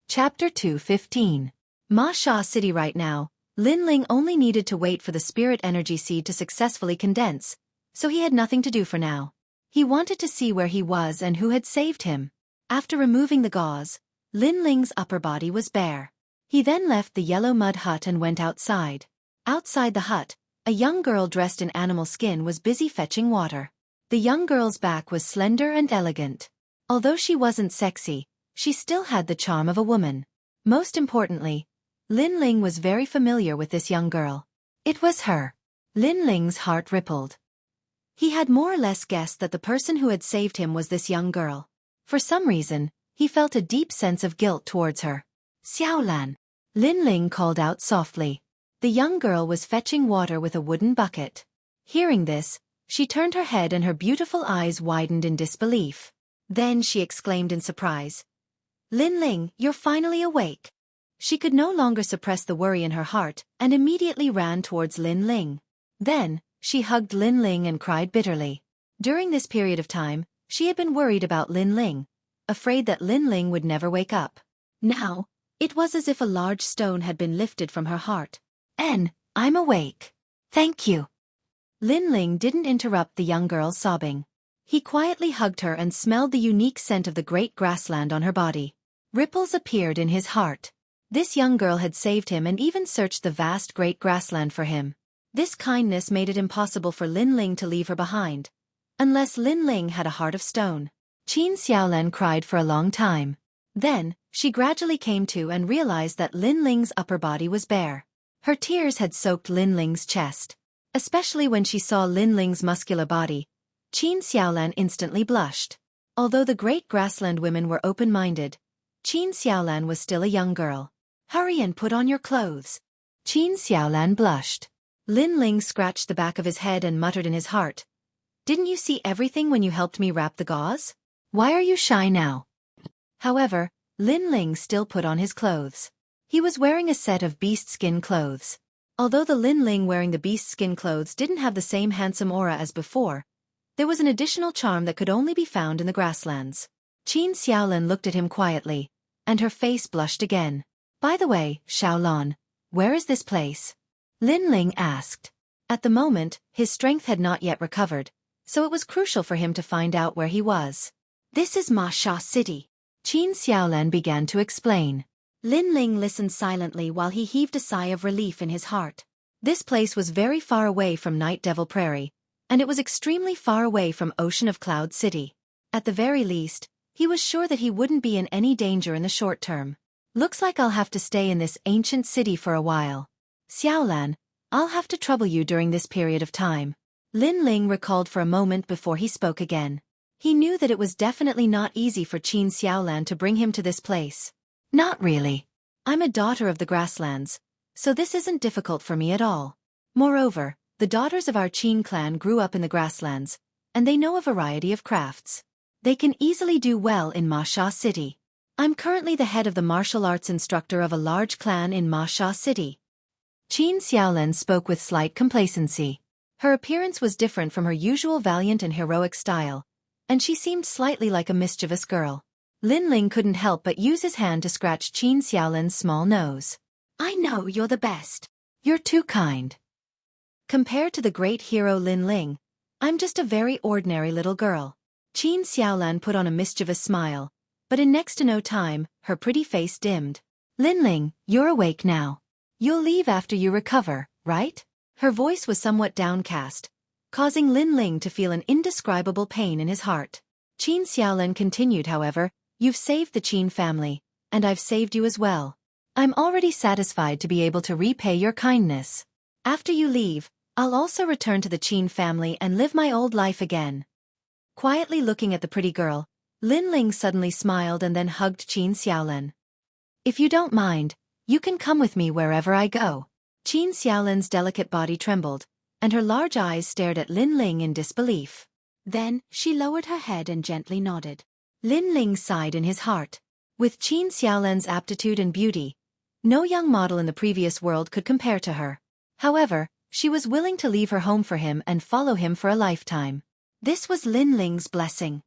Chapter 2:15. Ma Sha City. Right now, Lin Ling only needed to wait for the spirit energy seed to successfully condense, so he had nothing to do for now. He wanted to see where he was and who had saved him. After removing the gauze, Lin Ling's upper body was bare. He then left the yellow mud hut and went outside. Outside the hut, a young girl dressed in animal skin was busy fetching water. The young girl's back was slender and elegant. Although she wasn't sexy, she still had the charm of a woman. Most importantly, Lin Ling was very familiar with this young girl. It was her. Lin Ling's heart rippled. He had more or less guessed that the person who had saved him was this young girl. For some reason, he felt a deep sense of guilt towards her. Xiaolan. Lin Ling called out softly. The young girl was fetching water with a wooden bucket. Hearing this, she turned her head and her beautiful eyes widened in disbelief. Then she exclaimed in surprise. Lin Ling, you're finally awake. She could no longer suppress the worry in her heart and immediately ran towards Lin Ling. Then, she hugged Lin Ling and cried bitterly. During this period of time, she had been worried about Lin Ling, afraid that Lin Ling would never wake up. Now, it was as if a large stone had been lifted from her heart. I'm awake. Thank you. Lin Ling didn't interrupt the young girl's sobbing. He quietly hugged her and smelled the unique scent of the great grassland on her body. Ripples appeared in his heart. This young girl had saved him and even searched the vast great grassland for him. This kindness made it impossible for Lin Ling to leave her behind, unless Lin Ling had a heart of stone. Qin Xiaolan cried for a long time. Then, she gradually came to and realized that Lin Ling's upper body was bare. Her tears had soaked Lin Ling's chest. Especially when she saw Lin Ling's muscular body, Qin Xiaolan instantly blushed. Although the great grassland women were open-minded, Qin Xiaolan was still a young girl. Hurry and put on your clothes. Qin Xiaolan blushed. Lin Ling scratched the back of his head and muttered in his heart. Didn't you see everything when you helped me wrap the gauze? Why are you shy now? However, Lin Ling still put on his clothes. He was wearing a set of beast skin clothes. Although the Lin Ling wearing the beast skin clothes didn't have the same handsome aura as before, there was an additional charm that could only be found in the grasslands. Qin Xiaolan looked at him quietly, and her face blushed again. By the way, Xiaolan, where is this place? Lin Ling asked. At the moment, his strength had not yet recovered, so it was crucial for him to find out where he was. This is Ma Sha City. Qin Xiaolan began to explain. Lin Ling listened silently while he heaved a sigh of relief in his heart. This place was very far away from Night Devil Prairie, and it was extremely far away from Ocean of Cloud City. At the very least, he was sure that he wouldn't be in any danger in the short term. Looks like I'll have to stay in this ancient city for a while. Xiaolan, I'll have to trouble you during this period of time. Lin Ling recalled for a moment before he spoke again. He knew that it was definitely not easy for Qin Xiaolan to bring him to this place. Not really. I'm a daughter of the grasslands, so this isn't difficult for me at all. Moreover, the daughters of our Qin clan grew up in the grasslands, and they know a variety of crafts. They can easily do well in Ma Sha City. I'm currently the head of the martial arts instructor of a large clan in Ma Sha City. Qin Xiaolan spoke with slight complacency. Her appearance was different from her usual valiant and heroic style, and she seemed slightly like a mischievous girl. Lin Ling couldn't help but use his hand to scratch Qin Xiaolan's small nose. I know you're the best. You're too kind. Compared to the great hero Lin Ling, I'm just a very ordinary little girl. Qin Xiaolan put on a mischievous smile, but in next to no time, her pretty face dimmed. Lin Ling, you're awake now. You'll leave after you recover, right? Her voice was somewhat downcast, causing Lin Ling to feel an indescribable pain in his heart. Qin Xiaolan continued, however, you've saved the Qin family, and I've saved you as well. I'm already satisfied to be able to repay your kindness. After you leave, I'll also return to the Qin family and live my old life again. Quietly looking at the pretty girl, Lin Ling suddenly smiled and then hugged Qin Xiaolan. If you don't mind, you can come with me wherever I go. Qin Xiaolan's delicate body trembled, and her large eyes stared at Lin Ling in disbelief. Then, she lowered her head and gently nodded. Lin Ling sighed in his heart. With Qin Xiaolan's aptitude and beauty, no young model in the previous world could compare to her. However, she was willing to leave her home for him and follow him for a lifetime. This was Lin Ling's blessing.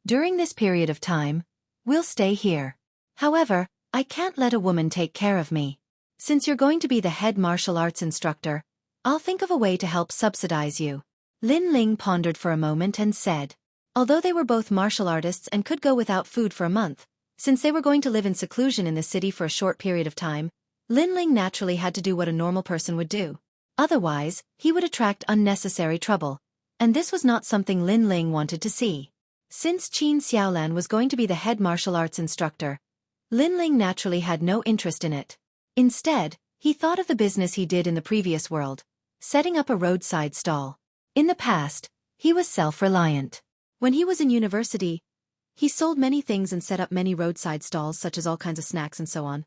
During this period of time, we'll stay here. However, I can't let a woman take care of me. Since you're going to be the head martial arts instructor, I'll think of a way to help subsidize you. Lin Ling pondered for a moment and said. Although they were both martial artists and could go without food for a month, since they were going to live in seclusion in the city for a short period of time, Lin Ling naturally had to do what a normal person would do. Otherwise, he would attract unnecessary trouble, and this was not something Lin Ling wanted to see. Since Qin Xiaolan was going to be the head martial arts instructor, Lin Ling naturally had no interest in it. Instead, he thought of the business he did in the previous world, setting up a roadside stall. In the past, he was self-reliant. When he was in university, he sold many things and set up many roadside stalls such as all kinds of snacks and so on.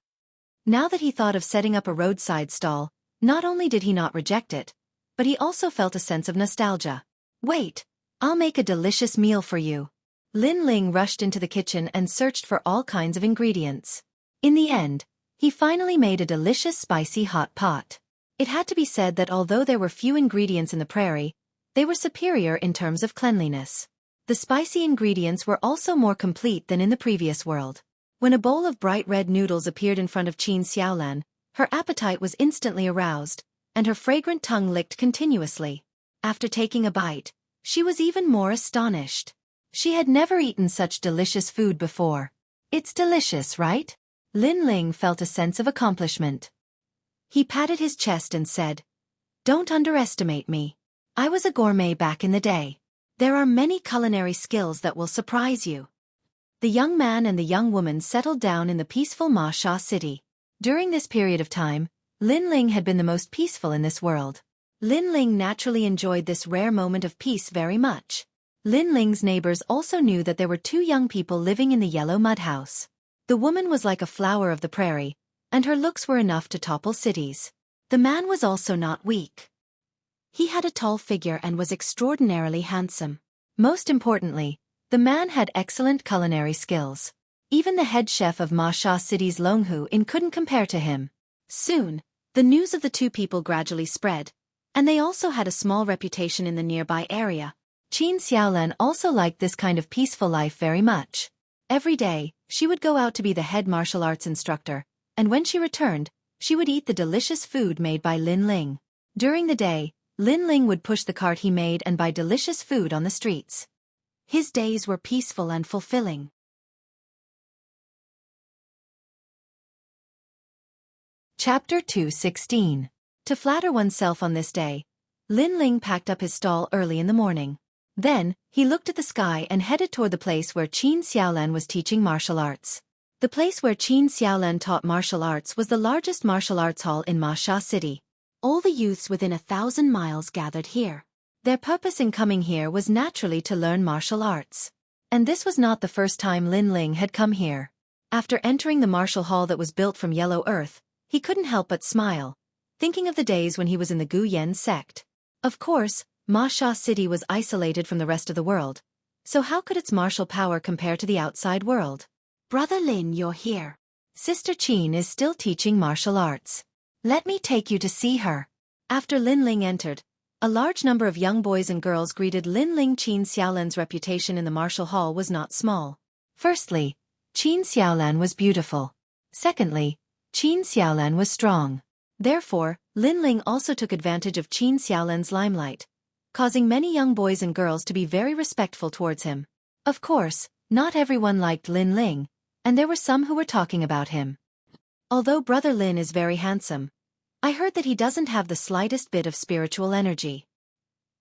Now that he thought of setting up a roadside stall, not only did he not reject it, but he also felt a sense of nostalgia. Wait, I'll make a delicious meal for you. Lin Ling rushed into the kitchen and searched for all kinds of ingredients. In the end, he finally made a delicious spicy hot pot. It had to be said that although there were few ingredients in the prairie, they were superior in terms of cleanliness. The spicy ingredients were also more complete than in the previous world. When a bowl of bright red noodles appeared in front of Qin Xiaolan, her appetite was instantly aroused, and her fragrant tongue licked continuously. After taking a bite, she was even more astonished. She had never eaten such delicious food before. It's delicious, right? Lin Ling felt a sense of accomplishment. He patted his chest and said, Don't underestimate me. I was a gourmet back in the day. There are many culinary skills that will surprise you. The young man and the young woman settled down in the peaceful Ma Sha city. During this period of time, Lin Ling had been the most peaceful in this world. Lin Ling naturally enjoyed this rare moment of peace very much. Lin Ling's neighbors also knew that there were two young people living in the yellow mud house. The woman was like a flower of the prairie, and her looks were enough to topple cities. The man was also not weak. He had a tall figure and was extraordinarily handsome. Most importantly, the man had excellent culinary skills. Even the head chef of Ma Sha City's Longhu Inn couldn't compare to him. Soon, the news of the two people gradually spread, and they also had a small reputation in the nearby area. Qin Xiaolan also liked this kind of peaceful life very much. Every day, she would go out to be the head martial arts instructor, and when she returned, she would eat the delicious food made by Lin Ling. During the day, Lin Ling would push the cart he made and buy delicious food on the streets. His days were peaceful and fulfilling. Chapter 2:16. To flatter oneself on this day, Lin Ling packed up his stall early in the morning. Then, he looked at the sky and headed toward the place where Qin Xiaolan was teaching martial arts. The place where Qin Xiaolan taught martial arts was the largest martial arts hall in Ma Sha City. All the youths within 1,000 miles gathered here. Their purpose in coming here was naturally to learn martial arts. And this was not the first time Lin Ling had come here. After entering the martial hall that was built from yellow earth, he couldn't help but smile, thinking of the days when he was in the Gu Yen sect. Of course, Ma Sha City was isolated from the rest of the world, so how could its martial power compare to the outside world? Brother Lin, you're here. Sister Qin is still teaching martial arts. Let me take you to see her. After Lin Ling entered, a large number of young boys and girls greeted Lin Ling. Qin Xiaolan's reputation in the martial hall was not small. Firstly, Qin Xiaolan was beautiful. Secondly, Qin Xiaolan was strong. Therefore, Lin Ling also took advantage of Qin Xiaolan's limelight, causing many young boys and girls to be very respectful towards him. Of course, not everyone liked Lin Ling, and there were some who were talking about him. Although Brother Lin is very handsome, I heard that he doesn't have the slightest bit of spiritual energy.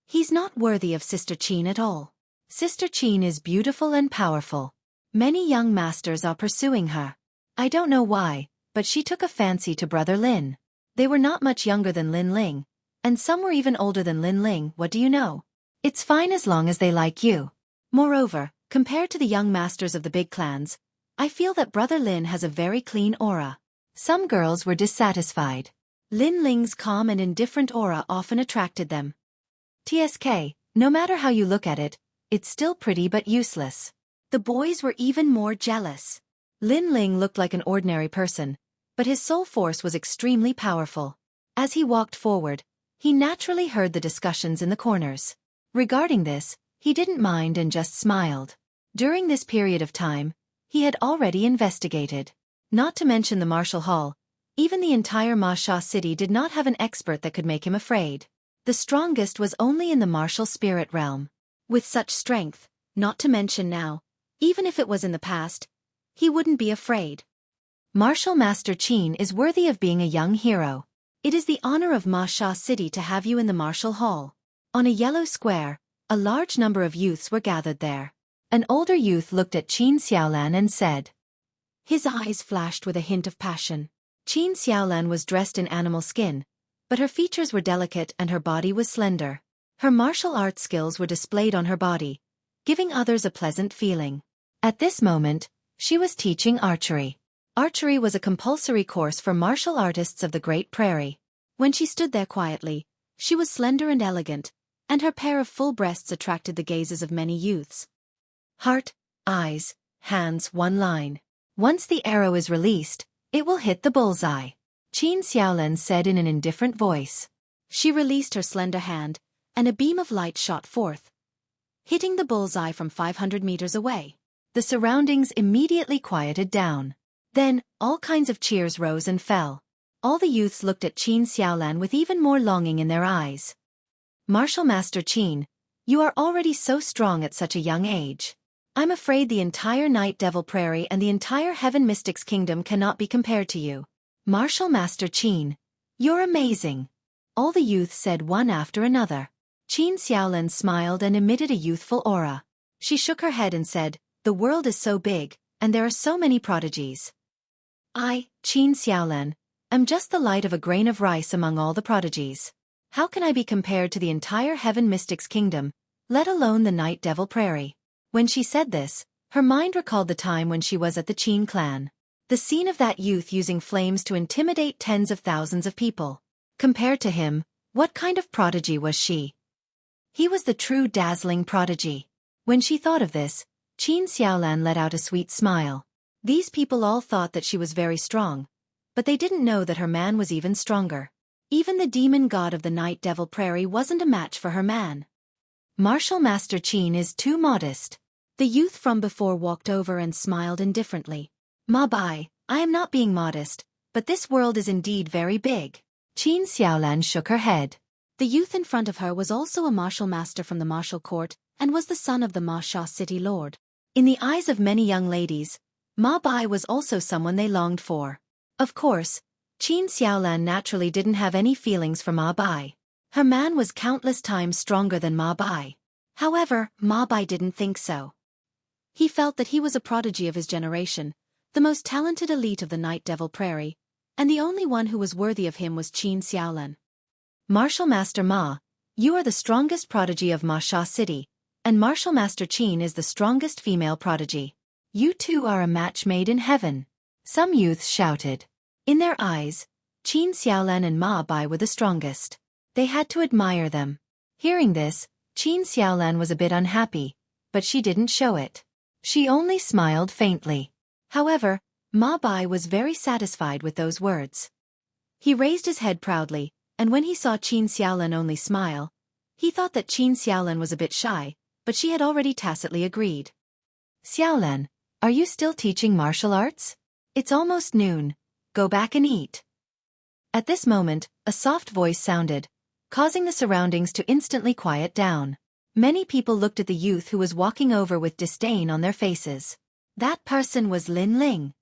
He's not worthy of Sister Qin at all. Sister Qin is beautiful and powerful. Many young masters are pursuing her. I don't know why, but she took a fancy to Brother Lin. They were not much younger than Lin Ling, and some were even older than Lin Ling. What do you know? It's fine as long as they like you. Moreover, compared to the young masters of the big clans, I feel that Brother Lin has a very clean aura. Some girls were dissatisfied. Lin Ling's calm and indifferent aura often attracted them. TSK, no matter how you look at it, it's still pretty but useless. The boys were even more jealous. Lin Ling looked like an ordinary person, but his soul force was extremely powerful. As he walked forward, he naturally heard the discussions in the corners. Regarding this, he didn't mind and just smiled. During this period of time, he had already investigated. Not to mention the martial hall, even the entire Ma Sha city did not have an expert that could make him afraid. The strongest was only in the martial spirit realm. With such strength, not to mention now, even if it was in the past, he wouldn't be afraid. Martial Master Qin is worthy of being a young hero. It is the honor of Ma Sha City to have you in the martial hall. On a yellow square, a large number of youths were gathered there. An older youth looked at Qin Xiaolan and said. His eyes flashed with a hint of passion. Qin Xiaolan was dressed in animal skin, but her features were delicate and her body was slender. Her martial arts skills were displayed on her body, giving others a pleasant feeling. At this moment, she was teaching archery. Archery was a compulsory course for martial artists of the Great Prairie. When she stood there quietly, she was slender and elegant, and her pair of full breasts attracted the gazes of many youths. Heart, eyes, hands, one line. Once the arrow is released, it will hit the bullseye. Qin Xiaolan said in an indifferent voice. She released her slender hand, and a beam of light shot forth, hitting the bullseye from 500 meters away. The surroundings immediately quieted down. Then, all kinds of cheers rose and fell. All the youths looked at Qin Xiaolan with even more longing in their eyes. Martial Master Qin, you are already so strong at such a young age. I'm afraid the entire Night Devil Prairie and the entire Heaven Mystics Kingdom cannot be compared to you. Martial Master Qin, you're amazing. All the youths said one after another. Qin Xiaolan smiled and emitted a youthful aura. She shook her head and said, the world is so big, and there are so many prodigies. I, Qin Xiaolan, am just the light of a grain of rice among all the prodigies. How can I be compared to the entire Heaven Mystics Kingdom, let alone the Night Devil Prairie? When she said this, her mind recalled the time when she was at the Qin clan. The scene of that youth using flames to intimidate tens of thousands of people. Compared to him, what kind of prodigy was she? He was the true dazzling prodigy. When she thought of this, Qin Xiaolan let out a sweet smile. These people all thought that she was very strong, but they didn't know that her man was even stronger. Even the demon god of the Night Devil Prairie wasn't a match for her man. Martial Master Qin is too modest. The youth from before walked over and smiled indifferently. Ma Bai, I am not being modest, but this world is indeed very big. Qin Xiaolan shook her head. The youth in front of her was also a martial master from the martial court, and was the son of the Ma Sha city lord. In the eyes of many young ladies, Ma Bai was also someone they longed for. Of course, Qin Xiaolan naturally didn't have any feelings for Ma Bai. Her man was countless times stronger than Ma Bai. However, Ma Bai didn't think so. He felt that he was a prodigy of his generation, the most talented elite of the Night Devil Prairie, and the only one who was worthy of him was Qin Xiaolan. Martial Master Ma, you are the strongest prodigy of Ma Sha City, and Martial Master Qin is the strongest female prodigy. You two are a match made in heaven. Some youths shouted. In their eyes, Qin Xiaolan and Ma Bai were the strongest. They had to admire them. Hearing this, Qin Xiaolan was a bit unhappy, but she didn't show it. She only smiled faintly. However, Ma Bai was very satisfied with those words. He raised his head proudly, and when he saw Qin Xiaolan only smile, he thought that Qin Xiaolan was a bit shy, but she had already tacitly agreed. Xiaolan, are you still teaching martial arts? It's almost noon. Go back and eat. At this moment, a soft voice sounded, causing the surroundings to instantly quiet down. Many people looked at the youth who was walking over with disdain on their faces. That person was Lin Ling.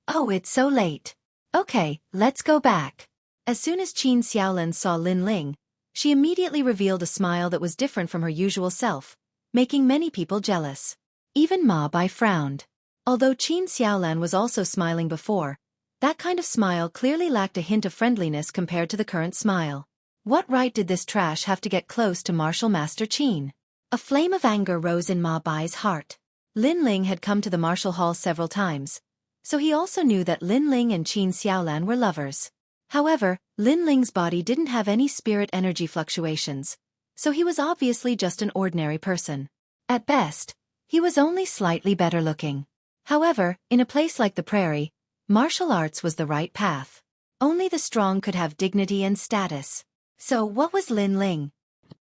Oh, it's so late. Okay, let's go back. As soon as Qin Xiaolan saw Lin Ling, she immediately revealed a smile that was different from her usual self, making many people jealous. Even Ma Bai frowned. Although Qin Xiaolan was also smiling before, that kind of smile clearly lacked a hint of friendliness compared to the current smile. What right did this trash have to get close to Martial Master Qin? A flame of anger rose in Ma Bai's heart. Lin Ling had come to the martial hall several times, so he also knew that Lin Ling and Qin Xiaolan were lovers. However, Lin Ling's body didn't have any spirit energy fluctuations, so he was obviously just an ordinary person. At best, he was only slightly better looking. However, in a place like the prairie, martial arts was the right path. Only the strong could have dignity and status. So what was Lin Ling?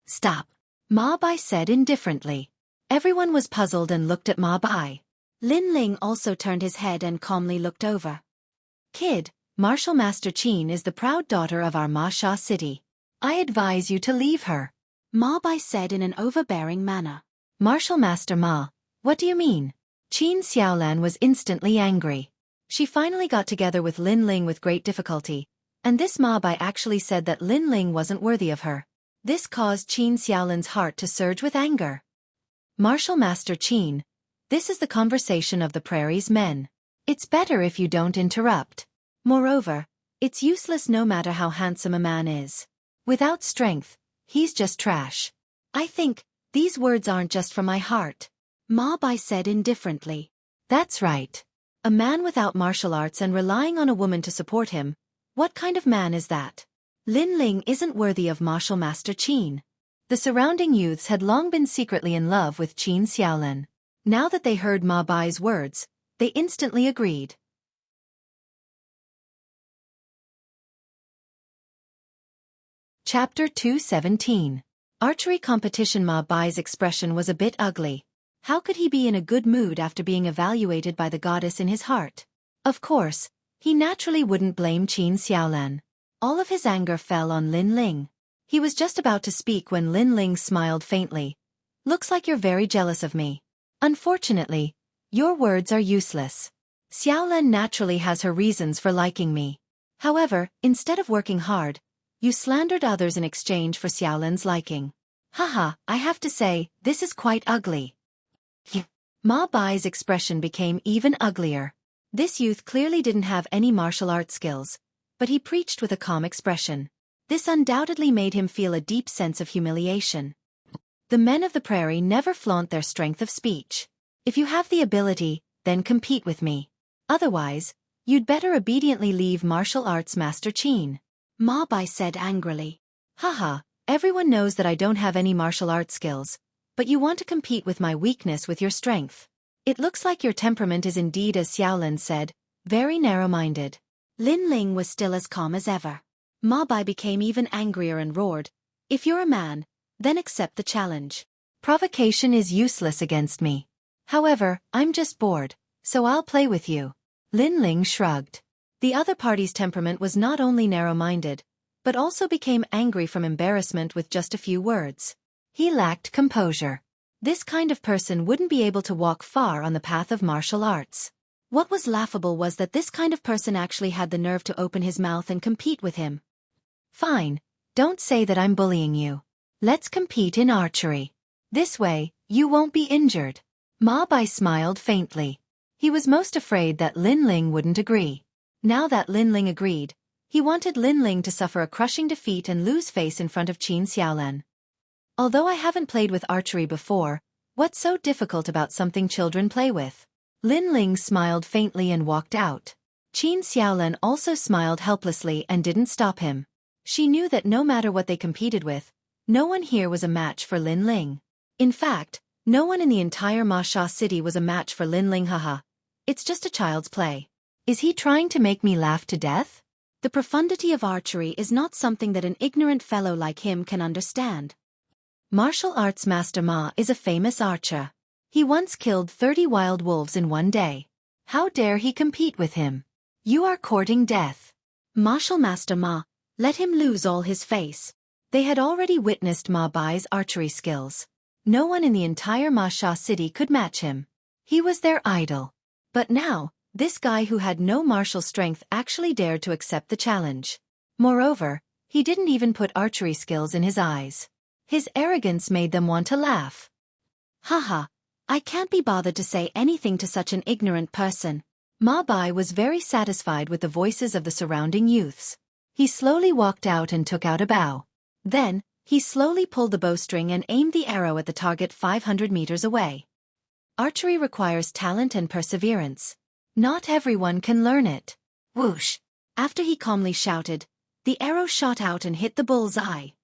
Stop, Ma Bai said indifferently. Everyone was puzzled and looked at Ma Bai. Lin Ling also turned his head and calmly looked over. Kid, Martial Master Qin is the proud daughter of our Ma Sha City. I advise you to leave her, Ma Bai said in an overbearing manner. Martial Master Ma, what do you mean? Qin Xiaolan was instantly angry. She finally got together with Lin Ling with great difficulty, and this Ma Bai actually said that Lin Ling wasn't worthy of her. This caused Qin Xiaolan's heart to surge with anger. Martial Master Qin, this is the conversation of the prairie's men. It's better if you don't interrupt. Moreover, it's useless no matter how handsome a man is. Without strength, he's just trash. I think, these words aren't just from my heart, Ma Bai said indifferently. That's right. A man without martial arts and relying on a woman to support him, what kind of man is that? Lin Ling isn't worthy of Martial Master Qin. The surrounding youths had long been secretly in love with Qin Xiaolan. Now that they heard Ma Bai's words, they instantly agreed. Chapter 217. Archery competition. Ma Bai's expression was a bit ugly. How could he be in a good mood after being evaluated by the goddess in his heart? Of course, he naturally wouldn't blame Qin Xiaolan. All of his anger fell on Lin Ling. He was just about to speak when Lin Ling smiled faintly. Looks like you're very jealous of me. Unfortunately, your words are useless. Xiaolan naturally has her reasons for liking me. However, instead of working hard, you slandered others in exchange for Xiaolan's liking. Haha, I have to say, this is quite ugly. Ma Bai's expression became even uglier. This youth clearly didn't have any martial arts skills, but he preached with a calm expression. This undoubtedly made him feel a deep sense of humiliation. The men of the prairie never flaunt their strength of speech. If you have the ability, then compete with me. Otherwise, you'd better obediently leave Martial Arts Master Qin, Ma Bai said angrily. Haha, everyone knows that I don't have any martial arts skills, but you want to compete with my weakness with your strength. It looks like your temperament is indeed, as Xiaolan said, very narrow-minded. Lin Ling was still as calm as ever. Ma Bai became even angrier and roared, If you're a man, then accept the challenge. Provocation is useless against me. However, I'm just bored, so I'll play with you. Lin Ling shrugged. The other party's temperament was not only narrow-minded, but also became angry from embarrassment with just a few words. He lacked composure. This kind of person wouldn't be able to walk far on the path of martial arts. What was laughable was that this kind of person actually had the nerve to open his mouth and compete with him. Fine, Don't say that I'm bullying you. Let's compete in archery. This way, you won't be injured. Ma Bai smiled faintly. He was most afraid that Lin Ling wouldn't agree. Now that Lin Ling agreed, he wanted Lin Ling to suffer a crushing defeat and lose face in front of Qin Xiaolan. Although I haven't played with archery before, what's so difficult about something children play with? Lin Ling smiled faintly and walked out. Qin Xiaolan also smiled helplessly and didn't stop him. She knew that no matter what they competed with, no one here was a match for Lin Ling. In fact, no one in the entire Ma Sha city was a match for Lin Ling. Haha. It's just a child's play. Is he trying to make me laugh to death? The profundity of archery is not something that an ignorant fellow like him can understand. Martial arts master Ma is a famous archer. He once killed 30 wild wolves in one day. How dare he compete with him? You are courting death. Martial master Ma, let him lose all his face. They had already witnessed Ma Bai's archery skills. No one in the entire Ma Sha city could match him. He was their idol. But now, this guy who had no martial strength actually dared to accept the challenge. Moreover, he didn't even put archery skills in his eyes. His arrogance made them want to laugh. Haha, I can't be bothered to say anything to such an ignorant person. Ma Bai was very satisfied with the voices of the surrounding youths. He slowly walked out and took out a bow. Then, he slowly pulled the bowstring and aimed the arrow at the target 500 meters away. Archery requires talent and perseverance. Not everyone can learn it. Whoosh! After he calmly shouted, the arrow shot out and hit the bull's eye.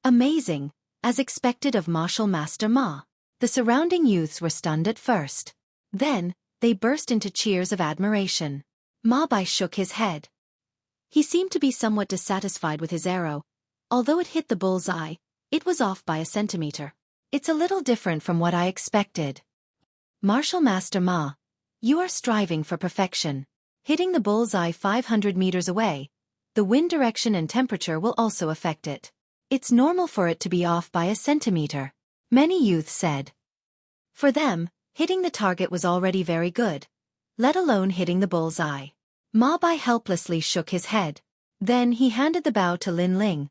Amazing, as expected of martial master Ma. The surrounding youths were stunned at first. Then, they burst into cheers of admiration. Ma Bai shook his head. He seemed to be somewhat dissatisfied with his arrow. Although it hit the bull's eye, it was off by a centimeter. It's a little different from what I expected. Martial master Ma, you are striving for perfection. Hitting the bull's eye 500 meters away, the wind direction and temperature will also affect it. It's normal for it to be off by a centimeter, many youths said. For them, hitting the target was already very good, let alone hitting the bull's eye. Ma Bai helplessly shook his head. Then he handed the bow to Lin Ling.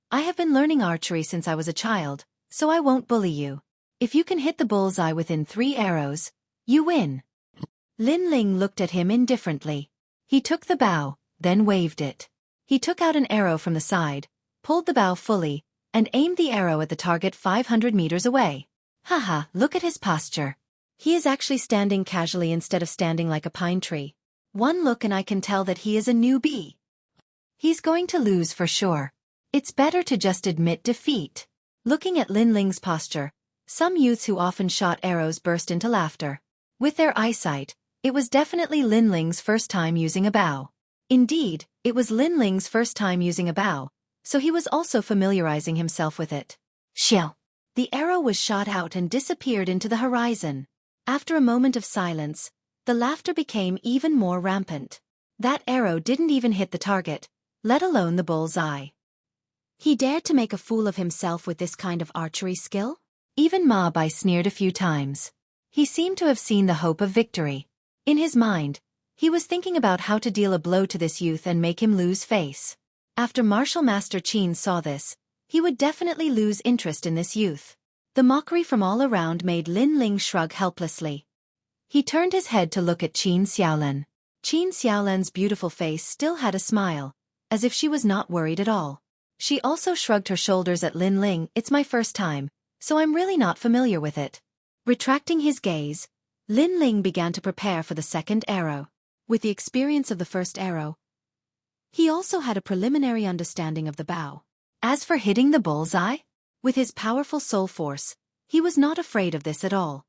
I have been learning archery since I was a child, so I won't bully you. If you can hit the bull's eye within 3 arrows, you win. Lin Ling looked at him indifferently. He took the bow, then waved it. He took out an arrow from the side, pulled the bow fully, and aimed the arrow at the target 500 meters away. Haha, look at his posture. He is actually standing casually instead of standing like a pine tree. One look and I can tell that he is a newbie. He's going to lose for sure. It's better to just admit defeat. Looking at Lin Ling's posture, some youths who often shot arrows burst into laughter. With their eyesight, it was definitely Lin Ling's first time using a bow. Indeed, it was Lin Ling's first time using a bow, so he was also familiarizing himself with it. Shill! The arrow was shot out and disappeared into the horizon. After a moment of silence, the laughter became even more rampant. That arrow didn't even hit the target, let alone the bull's eye. He dared to make a fool of himself with this kind of archery skill? Even Ma Bai sneered a few times. He seemed to have seen the hope of victory. In his mind, he was thinking about how to deal a blow to this youth and make him lose face. After Martial Master Qin saw this, he would definitely lose interest in this youth. The mockery from all around made Lin Ling shrug helplessly. He turned his head to look at Qin Xiaolan. Qin Xiaolan's beautiful face still had a smile, as if she was not worried at all. She also shrugged her shoulders at Lin Ling. It's my first time, so I'm really not familiar with it. Retracting his gaze, Lin Ling began to prepare for the second arrow. With the experience of the first arrow, he also had a preliminary understanding of the bow. As for hitting the bull's eye, with his powerful soul force, he was not afraid of this at all.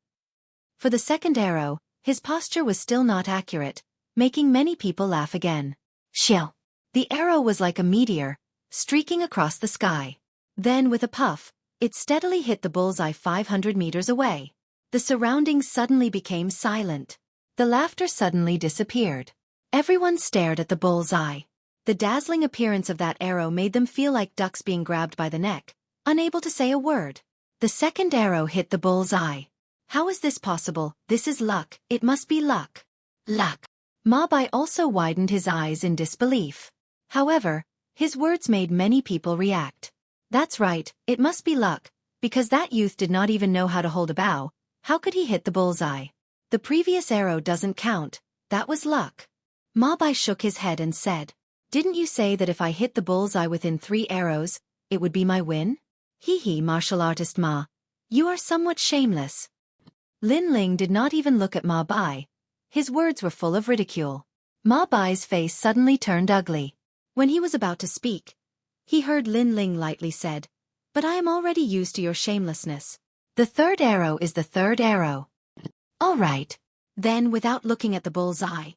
For the second arrow, his posture was still not accurate, making many people laugh again. Shill! The arrow was like a meteor, streaking across the sky. Then with a puff, it steadily hit the bullseye 500 meters away. The surroundings suddenly became silent. The laughter suddenly disappeared. Everyone stared at the bullseye. The dazzling appearance of that arrow made them feel like ducks being grabbed by the neck, unable to say a word. The second arrow hit the bullseye. How is this possible? This is luck. It must be luck. Luck. Ma Bai also widened his eyes in disbelief. However, His words made many people react. That's right, it must be luck, because that youth did not even know how to hold a bow. How could he hit the bullseye? The previous arrow doesn't count, that was luck. Ma Bai shook his head and said, "Didn't you say that if I hit the bullseye within 3 arrows, it would be my win?" Hee, martial artist Ma. You are somewhat shameless. Lin Ling did not even look at Ma Bai. His words were full of ridicule. Ma Bai's face suddenly turned ugly. When he was about to speak, he heard Lin Ling lightly said, "But I am already used to your shamelessness. The 3rd arrow is the 3rd arrow." All right. Then, without looking at the bullseye,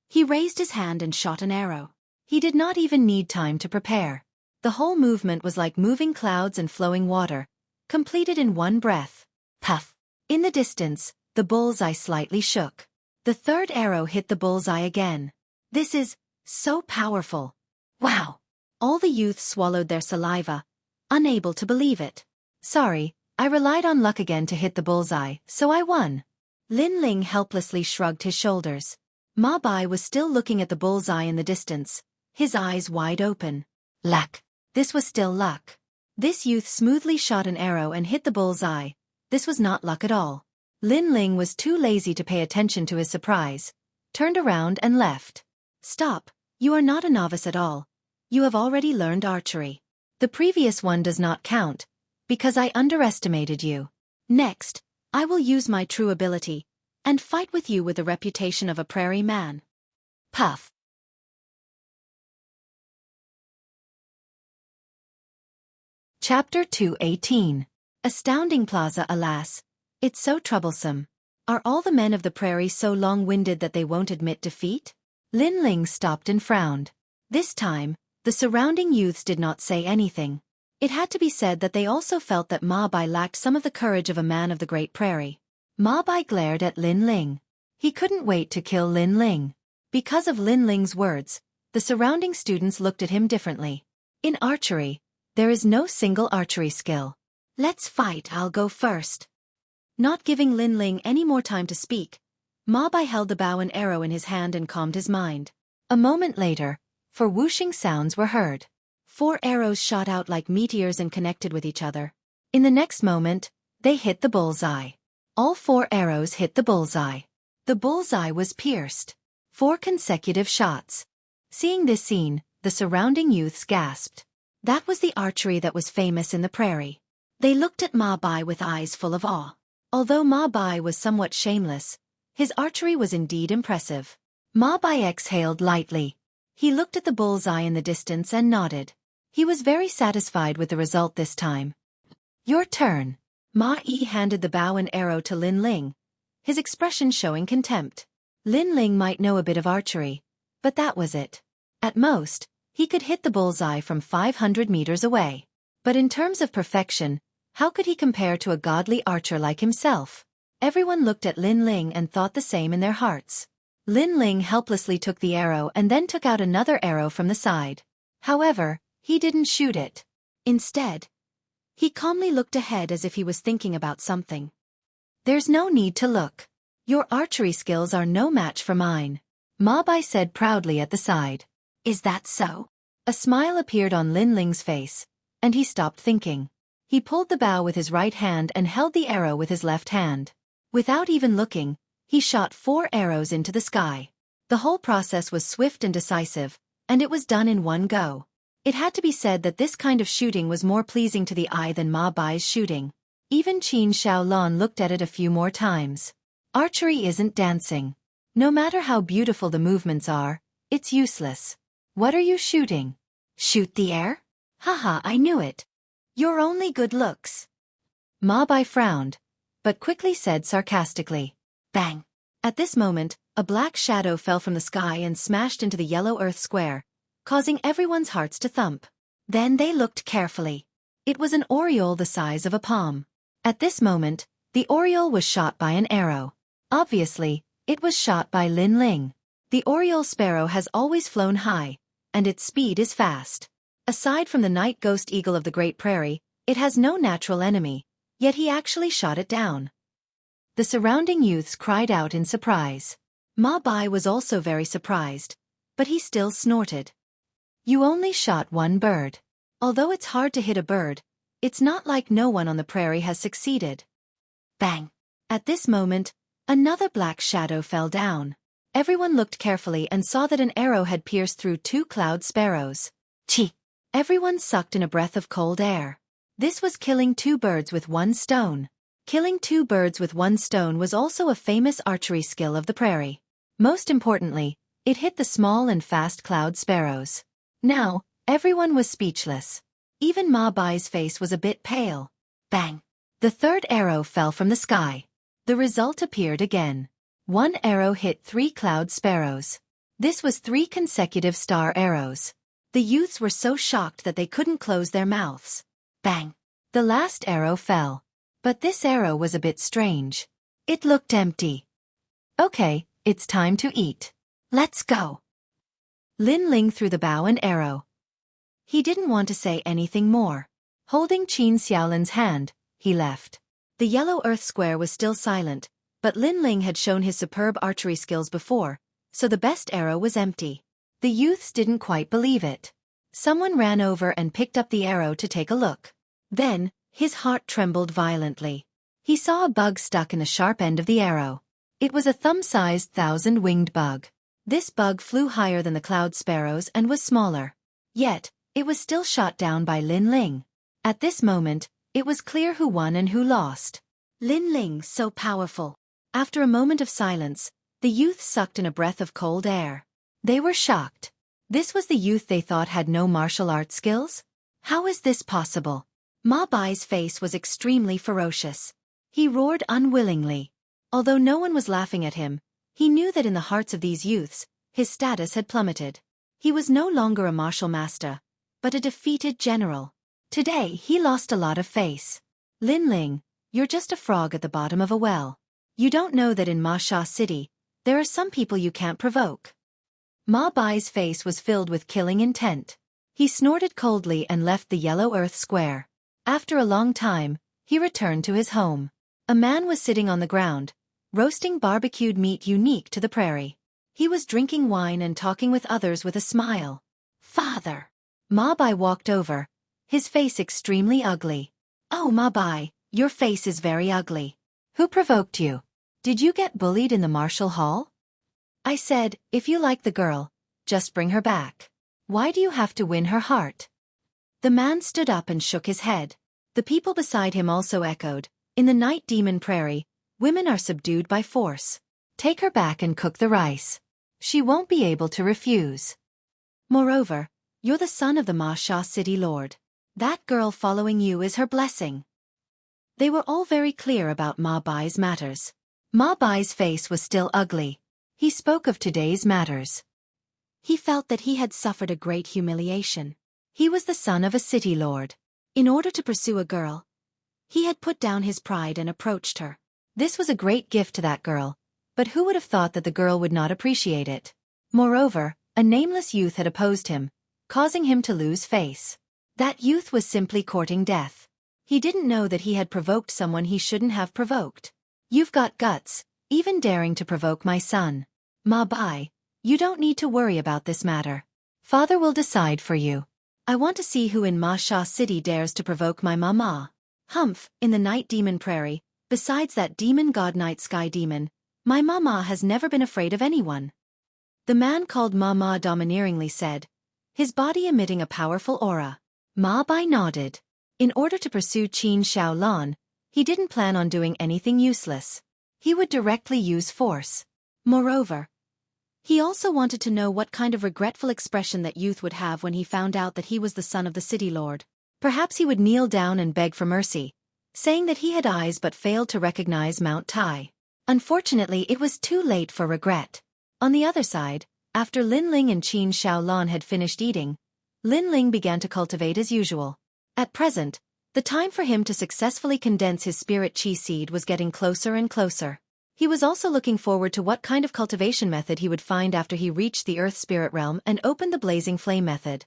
he raised his hand and shot an arrow. He did not even need time to prepare. The whole movement was like moving clouds and flowing water, completed in one breath. Puff! In the distance, the bullseye slightly shook. The 3rd arrow hit the bullseye again. This is so powerful. Wow! All the youths swallowed their saliva, unable to believe it. Sorry, I relied on luck again to hit the bullseye, so I won. Lin Ling helplessly shrugged his shoulders. Ma Bai was still looking at the bullseye in the distance, his eyes wide open. Luck. This was still luck. This youth smoothly shot an arrow and hit the bullseye. This was not luck at all. Lin Ling was too lazy to pay attention to his surprise, turned around and left. Stop, you are not a novice at all. You have already learned archery. The previous one does not count, because I underestimated you. Next, I will use my true ability, and fight with you with the reputation of a prairie man. Puff. Chapter 218. Astounding Plaza. Alas, it's so troublesome. Are all the men of the prairie so long-winded that they won't admit defeat? Lin Ling stopped and frowned. This time, the surrounding youths did not say anything. It had to be said that they also felt that Ma Bai lacked some of the courage of a man of the Great Prairie. Ma Bai glared at Lin Ling. He couldn't wait to kill Lin Ling. Because of Lin Ling's words, the surrounding students looked at him differently. In archery, there is no single archery skill. Let's fight, I'll go first. Not giving Lin Ling any more time to speak, Ma Bai held the bow and arrow in his hand and calmed his mind. A moment later, 4 whooshing sounds were heard. 4 arrows shot out like meteors and connected with each other. In the next moment, they hit the bullseye. All 4 arrows hit the bullseye. The bullseye was pierced. 4 consecutive shots. Seeing this scene, the surrounding youths gasped. That was the archery that was famous in the prairie. They looked at Ma Bai with eyes full of awe. Although Ma Bai was somewhat shameless, his archery was indeed impressive. Ma Bai exhaled lightly. He looked at the bullseye in the distance and nodded. He was very satisfied with the result this time. Your turn. Ma Yi handed the bow and arrow to Lin Ling, his expression showing contempt. Lin Ling might know a bit of archery, but that was it. At most, he could hit the bullseye from 500 meters away. But in terms of perfection, how could he compare to a godly archer like himself? Everyone looked at Lin Ling and thought the same in their hearts. Lin Ling helplessly took the arrow and then took out another arrow from the side. However, he didn't shoot it. Instead, he calmly looked ahead as if he was thinking about something. There's no need to look. Your archery skills are no match for mine, Ma Bai said proudly at the side. Is that so? A smile appeared on Lin Ling's face, and he stopped thinking. He pulled the bow with his right hand and held the arrow with his left hand. Without even looking, he shot 4 arrows into the sky. The whole process was swift and decisive, and it was done in one go. It had to be said that this kind of shooting was more pleasing to the eye than Ma Bai's shooting. Even Qin Shaolon looked at it a few more times. Archery isn't dancing. No matter how beautiful the movements are, it's useless. What are you shooting? Shoot the air? Haha, I knew it. You're only good looks. Ma Bai frowned, but quickly said sarcastically. Bang! At this moment, a black shadow fell from the sky and smashed into the yellow earth square, causing everyone's hearts to thump. Then they looked carefully. It was an oriole the size of a palm. At this moment, the oriole was shot by an arrow. Obviously, it was shot by Lin Ling. The oriole sparrow has always flown high, and its speed is fast. Aside from the night ghost eagle of the Great Prairie, it has no natural enemy, yet he actually shot it down. The surrounding youths cried out in surprise. Ma Bai was also very surprised, but he still snorted. You only shot one bird. Although it's hard to hit a bird, it's not like no one on the prairie has succeeded. Bang! At this moment, another black shadow fell down. Everyone looked carefully and saw that an arrow had pierced through 2 cloud sparrows. Chi! Everyone sucked in a breath of cold air. This was killing 2 birds with 1 stone. Killing 2 birds with 1 stone was also a famous archery skill of the prairie. Most importantly, it hit the small and fast cloud sparrows. Now, everyone was speechless. Even Ma Bai's face was a bit pale. Bang! The 3rd arrow fell from the sky. The result appeared again. 1 arrow hit 3 cloud sparrows. This was 3 consecutive star arrows. The youths were so shocked that they couldn't close their mouths. Bang! The last arrow fell. But this arrow was a bit strange. It looked empty. Okay, it's time to eat. Let's go. Lin Ling threw the bow and arrow. He didn't want to say anything more. Holding Qin Xiaolin's hand, he left. The yellow earth square was still silent, but Lin Ling had shown his superb archery skills before, so the best arrow was empty. The youths didn't quite believe it. Someone ran over and picked up the arrow to take a look. Then, his heart trembled violently. He saw a bug stuck in the sharp end of the arrow. It was a thumb-sized 1,000-winged bug. This bug flew higher than the cloud sparrows and was smaller. Yet, it was still shot down by Lin Ling. At this moment, it was clear who won and who lost. Lin Ling, so powerful. After a moment of silence, the youth sucked in a breath of cold air. They were shocked. This was the youth they thought had no martial arts skills? How is this possible? Ma Bai's face was extremely ferocious. He roared unwillingly. Although no one was laughing at him, he knew that in the hearts of these youths, his status had plummeted. He was no longer a martial master, but a defeated general. Today he lost a lot of face. Lin Ling, you're just a frog at the bottom of a well. You don't know that in Ma Sha City, there are some people you can't provoke. Ma Bai's face was filled with killing intent. He snorted coldly and left the yellow earth square. After a long time, he returned to his home. A man was sitting on the ground, roasting barbecued meat unique to the prairie. He was drinking wine and talking with others with a smile. Father! Ma Bai walked over, his face extremely ugly. Oh Ma Bai, your face is very ugly. Who provoked you? Did you get bullied in the martial hall? I said, if you like the girl, just bring her back. Why do you have to win her heart? The man stood up and shook his head. The people beside him also echoed, in the Night Demon Prairie, women are subdued by force. Take her back and cook the rice. She won't be able to refuse. Moreover, you're the son of the Ma Sha City Lord. That girl following you is her blessing. They were all very clear about Ma Bai's matters. Ma Bai's face was still ugly. He spoke of today's matters. He felt that he had suffered a great humiliation. He was the son of a city lord. In order to pursue a girl, he had put down his pride and approached her. This was a great gift to that girl, but who would have thought that the girl would not appreciate it? Moreover, a nameless youth had opposed him, causing him to lose face. That youth was simply courting death. He didn't know that he had provoked someone he shouldn't have provoked. You've got guts, even daring to provoke my son. Ma Bai, you don't need to worry about this matter. Father will decide for you. I want to see who in Ma Sha City dares to provoke my mama. Humph, in the Night Demon Prairie, besides that demon god Night Sky Demon, my mama has never been afraid of anyone. The man called Mama domineeringly said, his body emitting a powerful aura. Ma Bai nodded. In order to pursue Qin Xiaolan, he didn't plan on doing anything useless. He would directly use force. Moreover, he also wanted to know what kind of regretful expression that youth would have when he found out that he was the son of the city lord. Perhaps he would kneel down and beg for mercy, saying that he had eyes but failed to recognize Mount Tai. Unfortunately, it was too late for regret. On the other side, after Lin Ling and Qin Xiaolan had finished eating, Lin Ling began to cultivate as usual. At present, the time for him to successfully condense his spirit chi seed was getting closer and closer. He was also looking forward to what kind of cultivation method he would find after he reached the Earth Spirit Realm and opened the Blazing Flame method.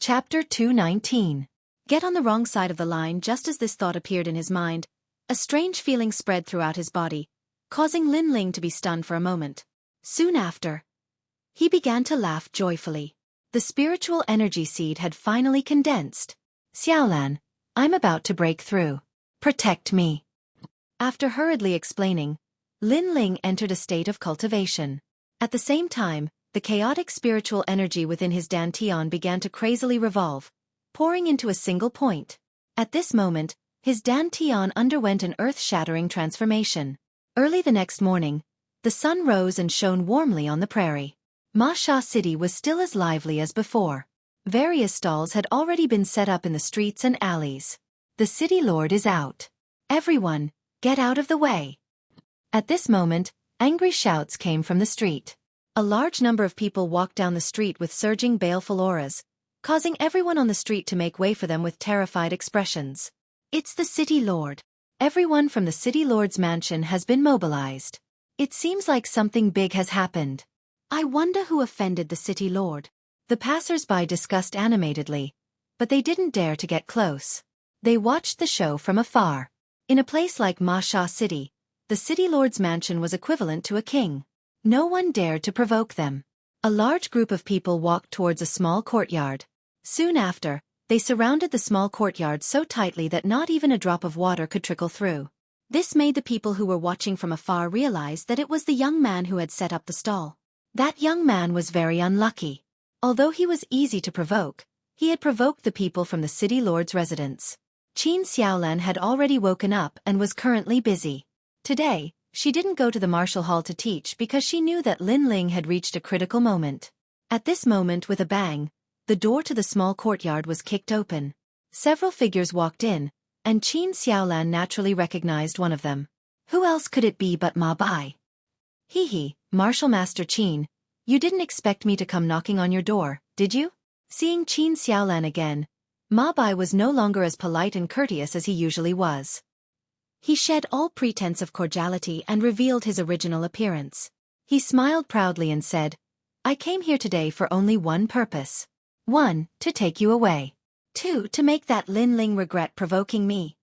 Chapter 219. Get on the wrong side of the line. Just as this thought appeared in his mind, a strange feeling spread throughout his body, causing Lin Ling to be stunned for a moment. Soon after, he began to laugh joyfully. The spiritual energy seed had finally condensed. Xiaolan, I'm about to break through. Protect me. After hurriedly explaining, Lin Ling entered a state of cultivation. At the same time, the chaotic spiritual energy within his dantian began to crazily revolve, pouring into a single point. At this moment, his dantian underwent an earth-shattering transformation. Early the next morning, the sun rose and shone warmly on the prairie. Ma Sha City was still as lively as before. Various stalls had already been set up in the streets and alleys. The city lord is out. Everyone, get out of the way. At this moment, angry shouts came from the street. A large number of people walked down the street with surging baleful auras, causing everyone on the street to make way for them with terrified expressions. It's the city lord. Everyone from the city lord's mansion has been mobilized. It seems like something big has happened. I wonder who offended the city lord. The passers-by discussed animatedly, but they didn't dare to get close. They watched the show from afar. In a place like Ma Sha City, the city lord's mansion was equivalent to a king. No one dared to provoke them. A large group of people walked towards a small courtyard. Soon after, they surrounded the small courtyard so tightly that not even a drop of water could trickle through. This made the people who were watching from afar realize that it was the young man who had set up the stall. That young man was very unlucky. Although he was easy to provoke, he had provoked the people from the city lord's residence. Qin Xiaolan had already woken up and was currently busy. Today, she didn't go to the martial hall to teach because she knew that Lin Ling had reached a critical moment. At this moment, with a bang, the door to the small courtyard was kicked open. Several figures walked in, and Qin Xiaolan naturally recognized one of them. Who else could it be but Ma Bai? Hee, Martial Master Qin, you didn't expect me to come knocking on your door, did you? Seeing Qin Xiaolan again, Ma Bai was no longer as polite and courteous as he usually was. He shed all pretense of cordiality and revealed his original appearance. He smiled proudly and said, I came here today for only one purpose. 1, to take you away. 2, to make that Lin Ling regret provoking me.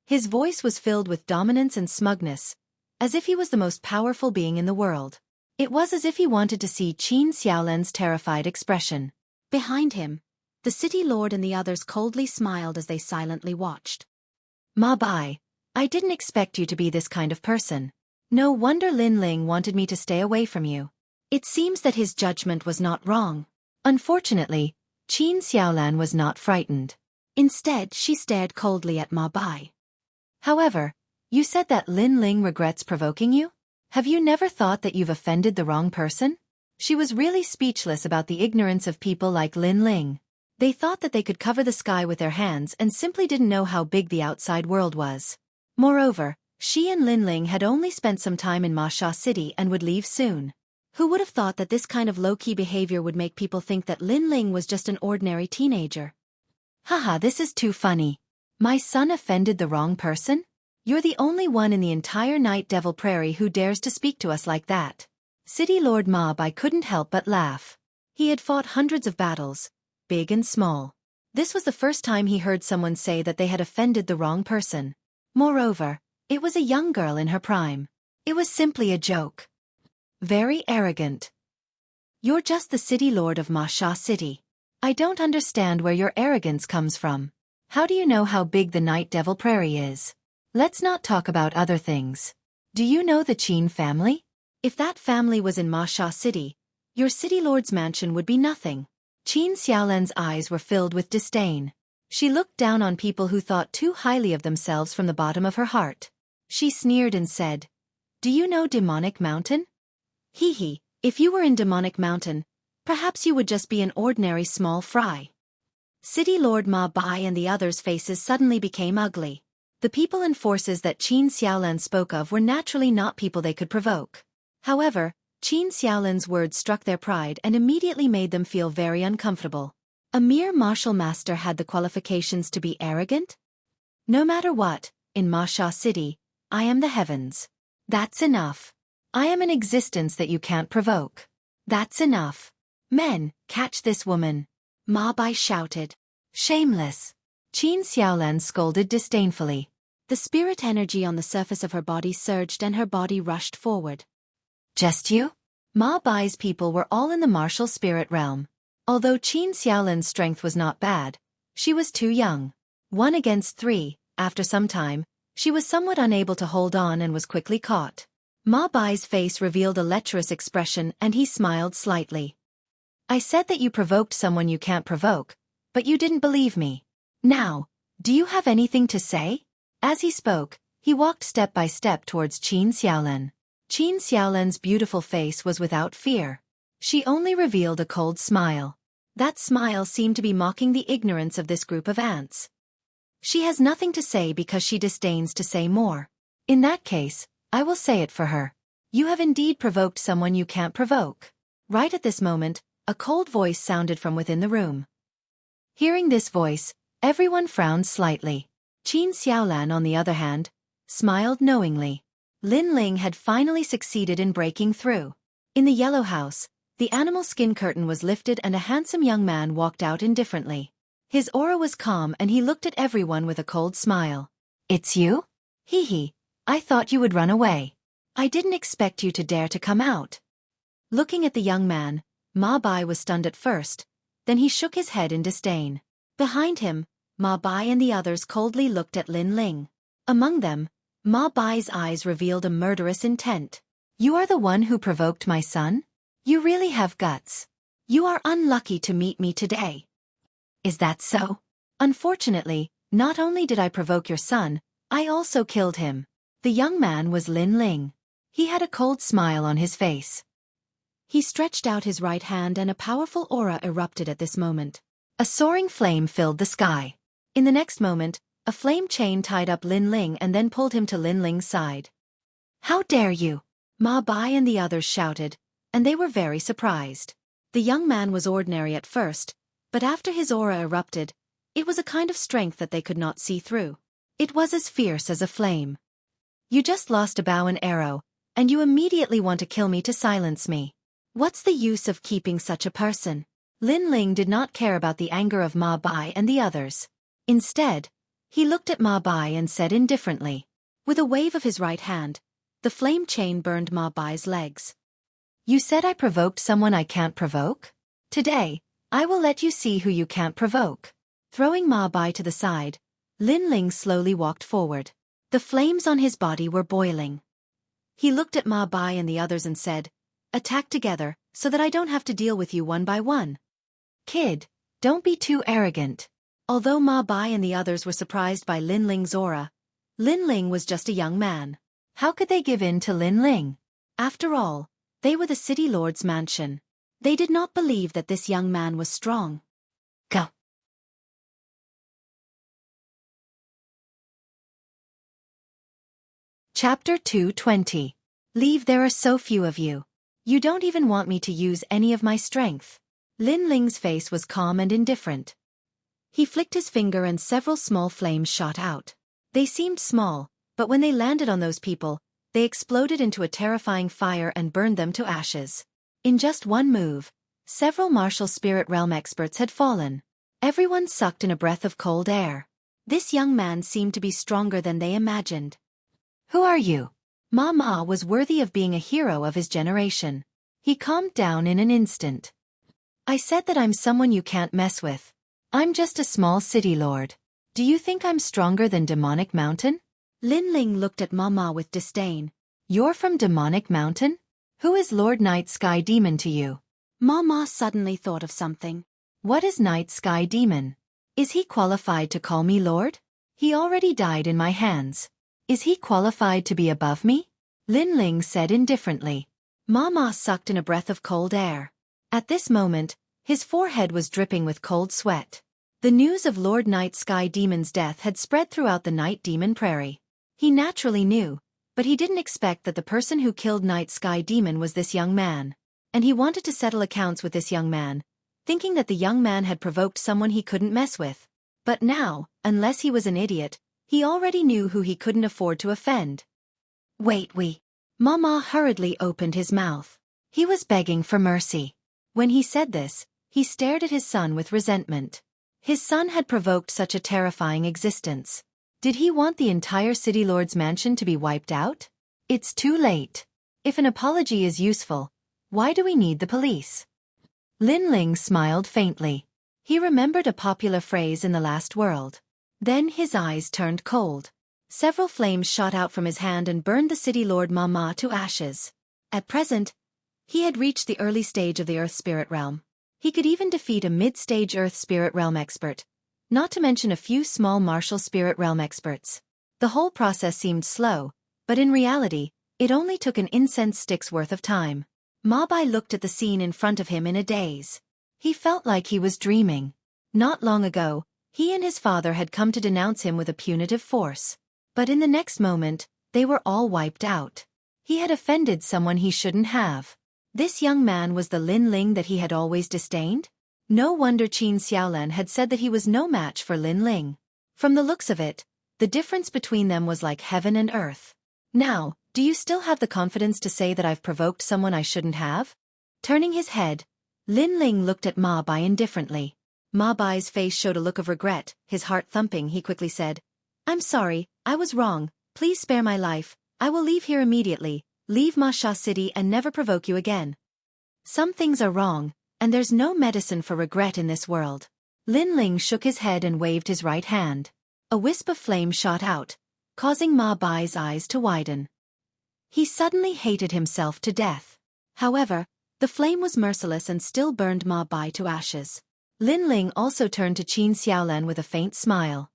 His voice was filled with dominance and smugness, as if he was the most powerful being in the world. It was as if he wanted to see Qin Xiaolan's terrified expression. Behind him, the city lord and the others coldly smiled as they silently watched. Ma Bai, I didn't expect you to be this kind of person. No wonder Lin Ling wanted me to stay away from you. It seems that his judgment was not wrong. Unfortunately, Qin Xiaolan was not frightened. Instead, she stared coldly at Ma Bai. However, you said that Lin Ling regrets provoking you? Have you never thought that you've offended the wrong person? She was really speechless about the ignorance of people like Lin Ling. They thought that they could cover the sky with their hands and simply didn't know how big the outside world was. Moreover, she and Lin Ling had only spent some time in Ma Sha City and would leave soon. Who would have thought that this kind of low-key behavior would make people think that Lin Ling was just an ordinary teenager? Haha, this is too funny. My son offended the wrong person? You're the only one in the entire Night Devil Prairie who dares to speak to us like that. City Lord Ma Bai couldn't help but laugh. He had fought hundreds of battles, big and small. This was the first time he heard someone say that they had offended the wrong person. Moreover, it was a young girl in her prime. It was simply a joke. Very arrogant. You're just the city lord of Ma Sha City. I don't understand where your arrogance comes from. How do you know how big the Night Devil Prairie is? Let's not talk about other things. Do you know the Qin family? If that family was in Ma Sha City, your city lord's mansion would be nothing. Qin Xiaolan's eyes were filled with disdain. She looked down on people who thought too highly of themselves from the bottom of her heart. She sneered and said, Do you know Demonic Mountain? Hee, if you were in Demonic Mountain, perhaps you would just be an ordinary small fry. City Lord Ma Bai and the others' faces suddenly became ugly. The people and forces that Qin Xiaolan spoke of were naturally not people they could provoke. However, Qin Xiaolan's words struck their pride and immediately made them feel very uncomfortable. A mere martial master had the qualifications to be arrogant? No matter what, in Ma Sha City, I am the heavens. That's enough. I am an existence that you can't provoke. That's enough. Men, catch this woman. Ma Bai shouted. Shameless. Qin Xiaolan scolded disdainfully. The spirit energy on the surface of her body surged and her body rushed forward. Just you? Ma Bai's people were all in the martial spirit realm. Although Qin Xiaolan's strength was not bad, she was too young. 1 against 3, after some time, she was somewhat unable to hold on and was quickly caught. Ma Bai's face revealed a lecherous expression and he smiled slightly. I said that you provoked someone you can't provoke, but you didn't believe me. Now, do you have anything to say? As he spoke, he walked step by step towards Qin Xiaolan. Qin Xiaolan's beautiful face was without fear. She only revealed a cold smile. That smile seemed to be mocking the ignorance of this group of ants. She has nothing to say because she disdains to say more. In that case, I will say it for her. You have indeed provoked someone you can't provoke. Right at this moment, a cold voice sounded from within the room. Hearing this voice, everyone frowned slightly. Qin Xiaolan, on the other hand, smiled knowingly. Lin Ling had finally succeeded in breaking through. In the yellow house, the animal skin curtain was lifted and a handsome young man walked out indifferently. His aura was calm and he looked at everyone with a cold smile. It's you? Hee hee, I thought you would run away. I didn't expect you to dare to come out. Looking at the young man, Ma Bai was stunned at first, then he shook his head in disdain. Behind him, Ma Bai and the others coldly looked at Lin Ling. Among them, Ma Bai's eyes revealed a murderous intent. You are the one who provoked my son? You really have guts. You are unlucky to meet me today. Is that so? Unfortunately, not only did I provoke your son, I also killed him. The young man was Lin Ling. He had a cold smile on his face. He stretched out his right hand and a powerful aura erupted at this moment. A soaring flame filled the sky. In the next moment, a flame chain tied up Lin Ling and then pulled him to Lin Ling's side. How dare you? Ma Bai and the others shouted, and they were very surprised. The young man was ordinary at first, but after his aura erupted, it was a kind of strength that they could not see through. It was as fierce as a flame. You just lost a bow and arrow, and you immediately want to kill me to silence me. What's the use of keeping such a person? Lin Ling did not care about the anger of Ma Bai and the others. Instead, he looked at Ma Bai and said indifferently. With a wave of his right hand, the flame chain burned Ma Bai's legs. You said I provoked someone I can't provoke? Today, I will let you see who you can't provoke. Throwing Ma Bai to the side, Lin Ling slowly walked forward. The flames on his body were boiling. He looked at Ma Bai and the others and said, Attack together, so that I don't have to deal with you one by one. Kid, don't be too arrogant. Although Ma Bai and the others were surprised by Lin Ling's aura, Lin Ling was just a young man. How could they give in to Lin Ling? After all, they were the city lord's mansion. They did not believe that this young man was strong. Go. Chapter 220. Leave, there are so few of you. You don't even want me to use any of my strength. Lin Ling's face was calm and indifferent. He flicked his finger and several small flames shot out. They seemed small, but when they landed on those people, they exploded into a terrifying fire and burned them to ashes. In just one move, several martial spirit realm experts had fallen. Everyone sucked in a breath of cold air. This young man seemed to be stronger than they imagined. Who are you? Ma Ma was worthy of being a hero of his generation. He calmed down in an instant. I said that I'm someone you can't mess with. I'm just a small city lord. Do you think I'm stronger than Demonic Mountain? Lin Ling looked at Ma Ma with disdain. You're from Demonic Mountain? Who is Lord Night Sky Demon to you? Ma Ma suddenly thought of something. What is Night Sky Demon? Is he qualified to call me lord? He already died in my hands. Is he qualified to be above me? Lin Ling said indifferently. Ma Ma sucked in a breath of cold air. At this moment, his forehead was dripping with cold sweat. The news of Lord Night Sky Demon's death had spread throughout the Night Demon Prairie. He naturally knew, but he didn't expect that the person who killed Night Sky Demon was this young man. And he wanted to settle accounts with this young man, thinking that the young man had provoked someone he couldn't mess with. But now, unless he was an idiot, he already knew who he couldn't afford to offend. Wait, Mama hurriedly opened his mouth. He was begging for mercy. When he said this, he stared at his son with resentment. His son had provoked such a terrifying existence. Did he want the entire City Lord's mansion to be wiped out? It's too late. If an apology is useful, why do we need the police? Lin Ling smiled faintly. He remembered a popular phrase in the last world. Then his eyes turned cold. Several flames shot out from his hand and burned the City Lord Ma to ashes. At present, he had reached the early stage of the Earth Spirit Realm. He could even defeat a mid-stage Earth Spirit Realm expert, not to mention a few small martial Spirit Realm experts. The whole process seemed slow, but in reality, it only took an incense stick's worth of time. Ma Bai looked at the scene in front of him in a daze. He felt like he was dreaming. Not long ago, he and his father had come to denounce him with a punitive force. But in the next moment, they were all wiped out. He had offended someone he shouldn't have. This young man was the Lin Ling that he had always disdained? No wonder Qin Xiaolan had said that he was no match for Lin Ling. From the looks of it, the difference between them was like heaven and earth. Now, do you still have the confidence to say that I've provoked someone I shouldn't have? Turning his head, Lin Ling looked at Ma Bai indifferently. Ma Bai's face showed a look of regret, his heart thumping. He quickly said, "I'm sorry, I was wrong. Please spare my life. I will leave here immediately, leave Ma Sha City and never provoke you again." Some things are wrong, and there's no medicine for regret in this world. Lin Ling shook his head and waved his right hand. A wisp of flame shot out, causing Ma Bai's eyes to widen. He suddenly hated himself to death. However, the flame was merciless and still burned Ma Bai to ashes. Lin Ling also turned to Qin Xiaolan with a faint smile.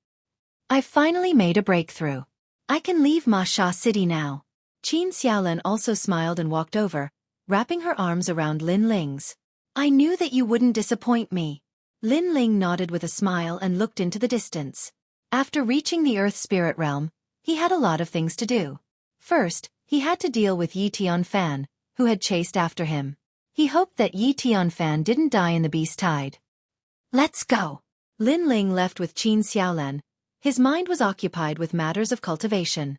"I've finally made a breakthrough. I can leave Ma Sha City now." Qin Xiaolan also smiled and walked over, wrapping her arms around Lin Ling's. "I knew that you wouldn't disappoint me." Lin Ling nodded with a smile and looked into the distance. After reaching the Earth Spirit Realm, he had a lot of things to do. First, he had to deal with Yi Tianfan, who had chased after him. He hoped that Yi Tianfan didn't die in the beast tide. "Let's go." Lin Ling left with Qin Xiaolan. His mind was occupied with matters of cultivation.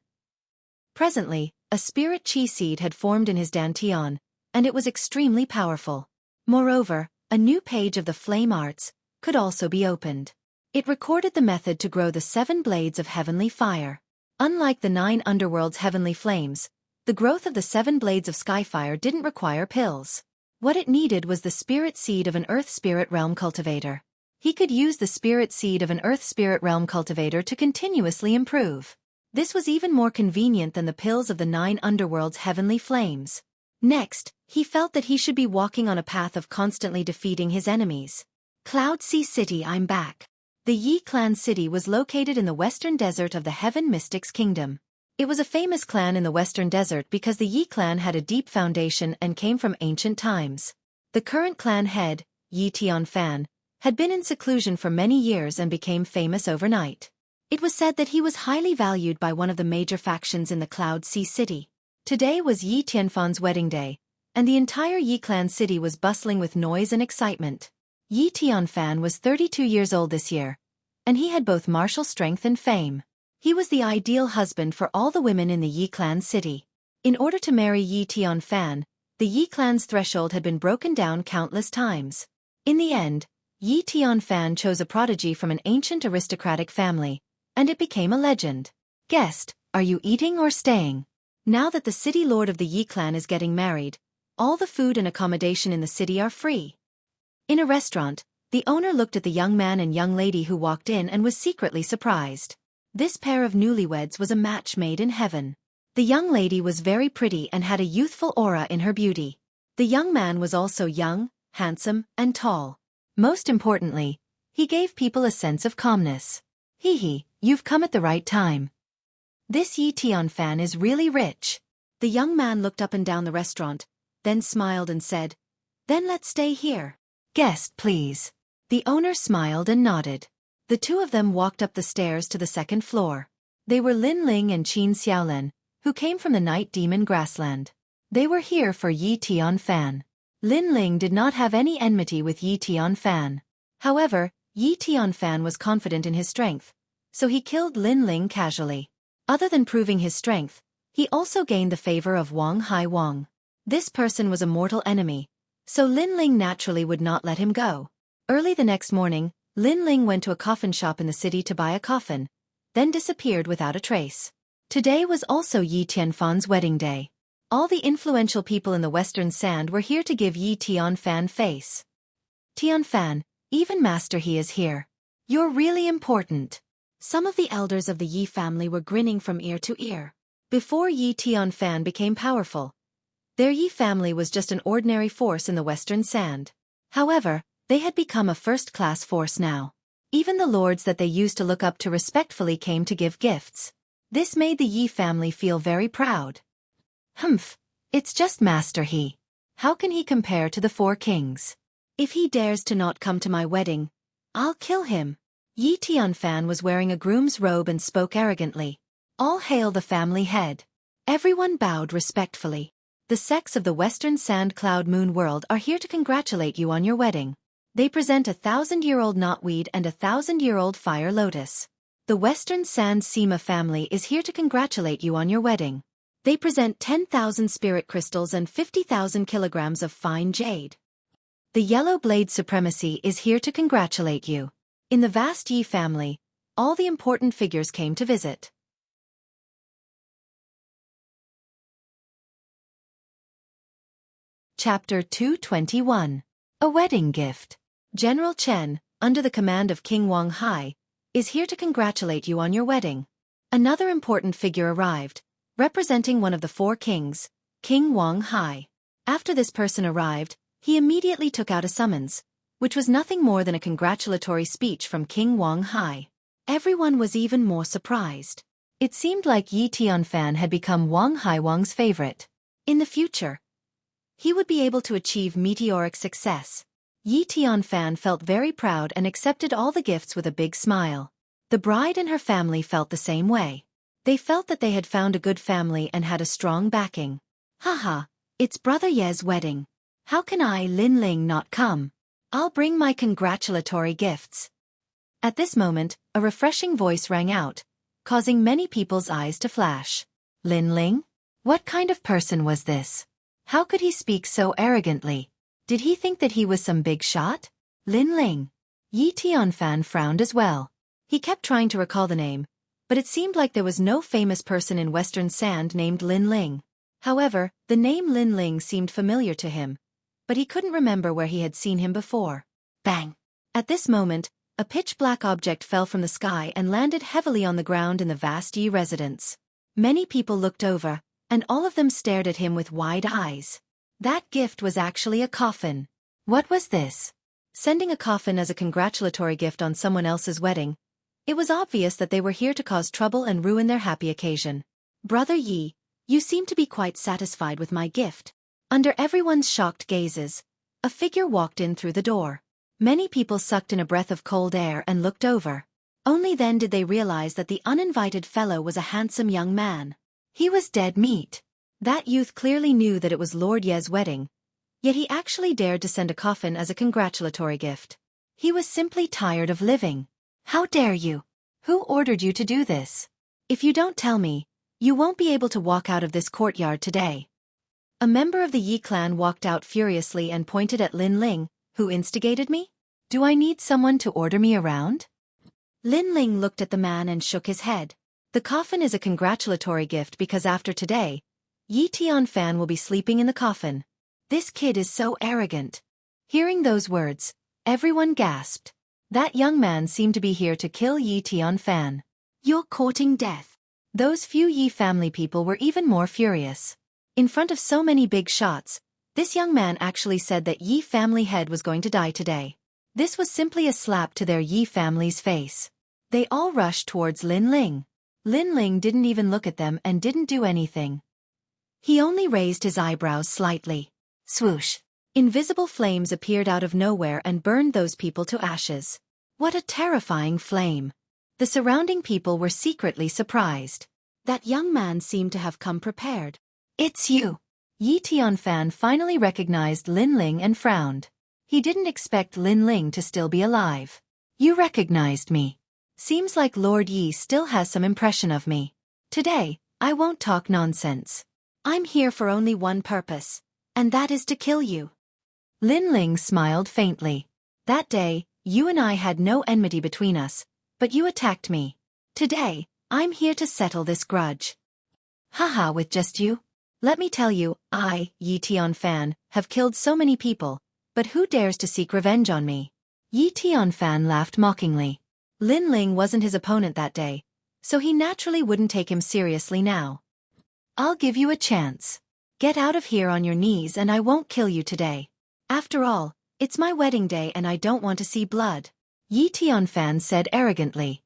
Presently, a spirit chi seed had formed in his dantian, and it was extremely powerful. Moreover, a new page of the flame arts could also be opened. It recorded the method to grow the 7 blades of heavenly fire. Unlike the 9 underworld's heavenly flames, the growth of the 7 blades of skyfire didn't require pills. What it needed was the spirit seed of an Earth Spirit Realm cultivator. He could use the spirit seed of an Earth Spirit Realm cultivator to continuously improve. This was even more convenient than the pills of the 9 underworld's heavenly flames. Next, he felt that he should be walking on a path of constantly defeating his enemies. Cloud Sea City. I'm back. The Yi clan city was located in the western desert of the Heaven Mystics Kingdom. It was a famous clan in the western desert because the Yi clan had a deep foundation and came from ancient times. The current clan head, Yi Tianfan, had been in seclusion for many years and became famous overnight. It was said that he was highly valued by one of the major factions in the Cloud Sea City. Today was Yi Tianfan's wedding day, and the entire Yi clan city was bustling with noise and excitement. Yi Tianfan was 32 years old this year, and he had both martial strength and fame. He was the ideal husband for all the women in the Yi clan city. In order to marry Yi Tianfan, the Yi clan's threshold had been broken down countless times. In the end, Yi Tianfan chose a prodigy from an ancient aristocratic family, and it became a legend. "Guest, are you eating or staying?" Now that the city lord of the Yi clan is getting married, all the food and accommodation in the city are free. In a restaurant, the owner looked at the young man and young lady who walked in and was secretly surprised. This pair of newlyweds was a match made in heaven. The young lady was very pretty and had a youthful aura in her beauty. The young man was also young, handsome, and tall. Most importantly, he gave people a sense of calmness. "Hee, you've come at the right time. This Yi Tianfan is really rich." The young man looked up and down the restaurant, then smiled and said, "Then let's stay here." "Guest, please." The owner smiled and nodded. The two of them walked up the stairs to the second floor. They were Lin Ling and Qin Xiaolan, who came from the Night Demon Grassland. They were here for Yi Tianfan. Lin Ling did not have any enmity with Yi Tianfan. However, Yi Tianfan was confident in his strength, so he killed Lin Ling casually. Other than proving his strength, he also gained the favor of Wang Hai Wang. This person was a mortal enemy, so Lin Ling naturally would not let him go. Early the next morning, Lin Ling went to a coffin shop in the city to buy a coffin, then disappeared without a trace. Today was also Yi Tianfan's wedding day. All the influential people in the Western Sand were here to give Yi Tianfan face. Tianfan, even Master He is here. You're really important. Some of the elders of the Yi family were grinning from ear to ear. Before Yi Tianfan became powerful, their Yi family was just an ordinary force in the Western Sand. However, they had become a first-class force now. Even the lords that they used to look up to respectfully came to give gifts. This made the Yi family feel very proud. Humph, it's just Master He. How can he compare to the four kings? If he dares to not come to my wedding, I'll kill him. Yi Tianfan was wearing a groom's robe and spoke arrogantly. All hail the family head. Everyone bowed respectfully. The sects of the Western Sand Cloud Moon world are here to congratulate you on your wedding. They present 1,000-year-old knotweed and 1,000-year-old fire lotus. The Western Sand Sima family is here to congratulate you on your wedding. They present 10,000 spirit crystals and 50,000 kilograms of fine jade. The Yellow Blade Supremacy is here to congratulate you. In the vast Yi family, all the important figures came to visit. Chapter 221. A Wedding Gift. General Chen, under the command of King Wang Hai, is here to congratulate you on your wedding. Another important figure arrived, representing one of the four kings, King Wang Hai. After this person arrived, he immediately took out a summons, which was nothing more than a congratulatory speech from King Wang Hai. Everyone was even more surprised. It seemed like Yi Tianfan had become Wang Hai Wang's favorite. In the future, he would be able to achieve meteoric success. Yi Tianfan felt very proud and accepted all the gifts with a big smile. The bride and her family felt the same way. They felt that they had found a good family and had a strong backing. Haha, it's Brother Ye's wedding. How can I, Lin Ling, not come? I'll bring my congratulatory gifts. At this moment, a refreshing voice rang out, causing many people's eyes to flash. Lin Ling? What kind of person was this? How could he speak so arrogantly? Did he think that he was some big shot? Lin Ling. Yi Tianfan frowned as well. He kept trying to recall the name, but it seemed like there was no famous person in Western Sand named Lin Ling. However, the name Lin Ling seemed familiar to him, but he couldn't remember where he had seen him before. Bang! At this moment, a pitch-black object fell from the sky and landed heavily on the ground in the vast Yi residence. Many people looked over, and all of them stared at him with wide eyes. That gift was actually a coffin. What was this? Sending a coffin as a congratulatory gift on someone else's wedding. It was obvious that they were here to cause trouble and ruin their happy occasion. Brother Yi, you seem to be quite satisfied with my gift. Under everyone's shocked gazes, a figure walked in through the door. Many people sucked in a breath of cold air and looked over. Only then did they realize that the uninvited fellow was a handsome young man. He was dead meat. That youth clearly knew that it was Lord Ye's wedding, yet he actually dared to send a coffin as a congratulatory gift. He was simply tired of living. How dare you? Who ordered you to do this? If you don't tell me, you won't be able to walk out of this courtyard today. A member of the Yi clan walked out furiously and pointed at Lin Ling, who instigated me? Do I need someone to order me around? Lin Ling looked at the man and shook his head. The coffin is a congratulatory gift because after today, Yi Tianfan will be sleeping in the coffin. This kid is so arrogant. Hearing those words, everyone gasped. That young man seemed to be here to kill Yi Tianfan. You're courting death. Those few Yi family people were even more furious. In front of so many big shots, this young man actually said that Yi family head was going to die today. This was simply a slap to their Yi family's face. They all rushed towards Lin Ling. Lin Ling didn't even look at them and didn't do anything. He only raised his eyebrows slightly. Swoosh! Invisible flames appeared out of nowhere and burned those people to ashes. What a terrifying flame! The surrounding people were secretly surprised. That young man seemed to have come prepared. It's you! Yi Tianfan finally recognized Lin Ling and frowned. He didn't expect Lin Ling to still be alive. You recognized me. Seems like Lord Yi still has some impression of me. Today, I won't talk nonsense. I'm here for only one purpose, and that is to kill you. Lin Ling smiled faintly. That day, you and I had no enmity between us, but you attacked me. Today, I'm here to settle this grudge. Haha, with just you? Let me tell you, I, Yi Tianfan, have killed so many people, but who dares to seek revenge on me? Yi Tianfan laughed mockingly. Lin Ling wasn't his opponent that day, so he naturally wouldn't take him seriously now. I'll give you a chance. Get out of here on your knees and I won't kill you today. After all, it's my wedding day and I don't want to see blood, Yi Tianfan said arrogantly.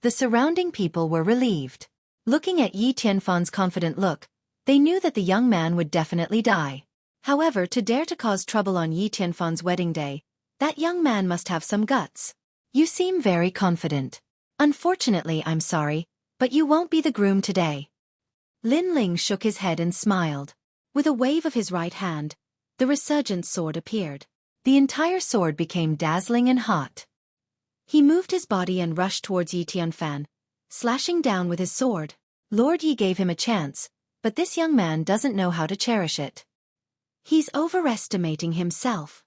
The surrounding people were relieved. Looking at Yi Tianfan's confident look, they knew that the young man would definitely die. However, to dare to cause trouble on Yi Tianfan's wedding day, that young man must have some guts. You seem very confident. Unfortunately, I'm sorry, but you won't be the groom today. Lin Ling shook his head and smiled. With a wave of his right hand, the resurgent sword appeared. The entire sword became dazzling and hot. He moved his body and rushed towards Yi Tianfan, slashing down with his sword. Lord Yi gave him a chance, but this young man doesn't know how to cherish it. He's overestimating himself.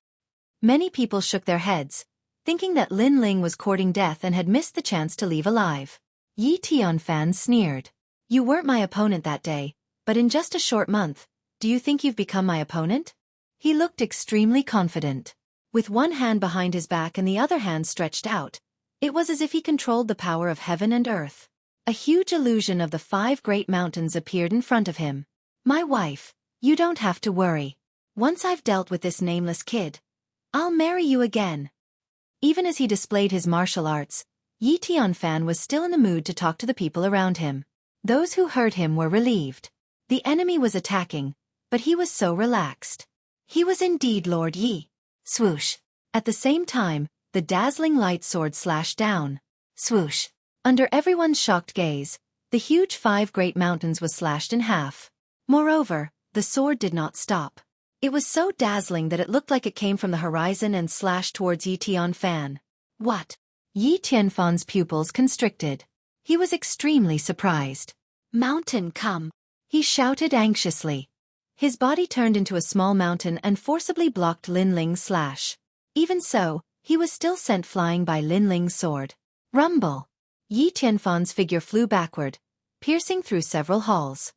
Many people shook their heads, thinking that Lin Ling was courting death and had missed the chance to leave alive. Yi Tianfan sneered. You weren't my opponent that day, but in just a short month, do you think you've become my opponent? He looked extremely confident. With one hand behind his back and the other hand stretched out, it was as if he controlled the power of heaven and earth. A huge illusion of the 5 great mountains appeared in front of him. My wife, you don't have to worry. Once I've dealt with this nameless kid, I'll marry you again. Even as he displayed his martial arts, Yi Tianfan was still in the mood to talk to the people around him. Those who heard him were relieved. The enemy was attacking, but he was so relaxed. He was indeed Lord Yi. Swoosh. At the same time, the dazzling light sword slashed down. Swoosh. Under everyone's shocked gaze, the huge 5 great mountains was slashed in half. Moreover, the sword did not stop. It was so dazzling that it looked like it came from the horizon and slashed towards Yi Tianfan. What? Yi Tianfan's pupils constricted. He was extremely surprised. Mountain, come! He shouted anxiously. His body turned into a small mountain and forcibly blocked Lin Ling's slash. Even so, he was still sent flying by Lin Ling's sword. Rumble! Yi Tianfan's figure flew backward, piercing through several halls.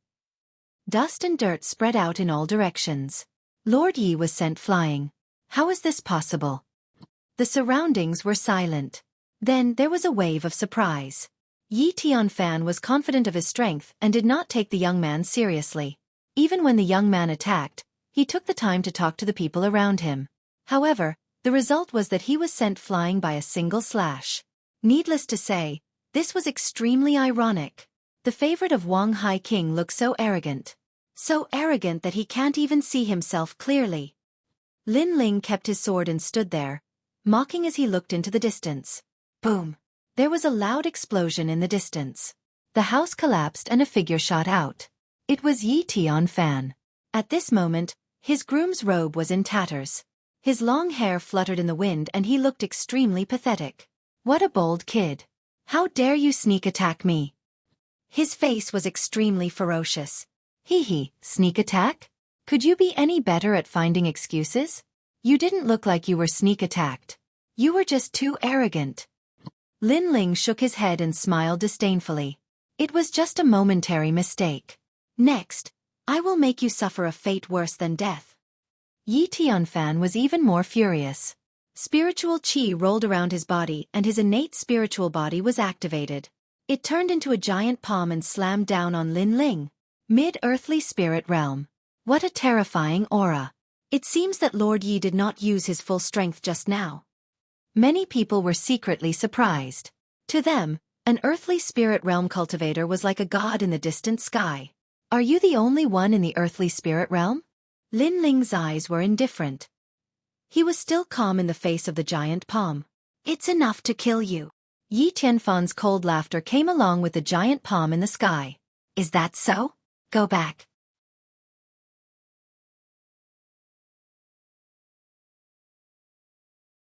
Dust and dirt spread out in all directions. Lord Yi was sent flying. How is this possible? The surroundings were silent. Then there was a wave of surprise. Yi Tianfan was confident of his strength and did not take the young man seriously. Even when the young man attacked, he took the time to talk to the people around him. However, the result was that he was sent flying by a single slash. Needless to say, this was extremely ironic. The favorite of Wang Hai King looked so arrogant. So arrogant that he can't even see himself clearly. Lin Ling kept his sword and stood there, mocking as he looked into the distance. Boom! There was a loud explosion in the distance. The house collapsed and a figure shot out. It was Yi Tianfan. At this moment, his groom's robe was in tatters. His long hair fluttered in the wind and he looked extremely pathetic. What a bold kid. How dare you sneak attack me? His face was extremely ferocious. Hee, sneak attack? Could you be any better at finding excuses? You didn't look like you were sneak attacked. You were just too arrogant. Lin Ling shook his head and smiled disdainfully. It was just a momentary mistake. Next, I will make you suffer a fate worse than death. Yi Tianfan was even more furious. Spiritual qi rolled around his body and his innate spiritual body was activated. It turned into a giant palm and slammed down on Lin Ling. Mid-earthly spirit realm. What a terrifying aura. It seems that Lord Yi did not use his full strength just now. Many people were secretly surprised. To them, an earthly spirit realm cultivator was like a god in the distant sky. Are you the only one in the earthly spirit realm? Lin Ling's eyes were indifferent. He was still calm in the face of the giant palm. It's enough to kill you. Yi Tianfan's cold laughter came along with the giant palm in the sky. Is that so? Go back.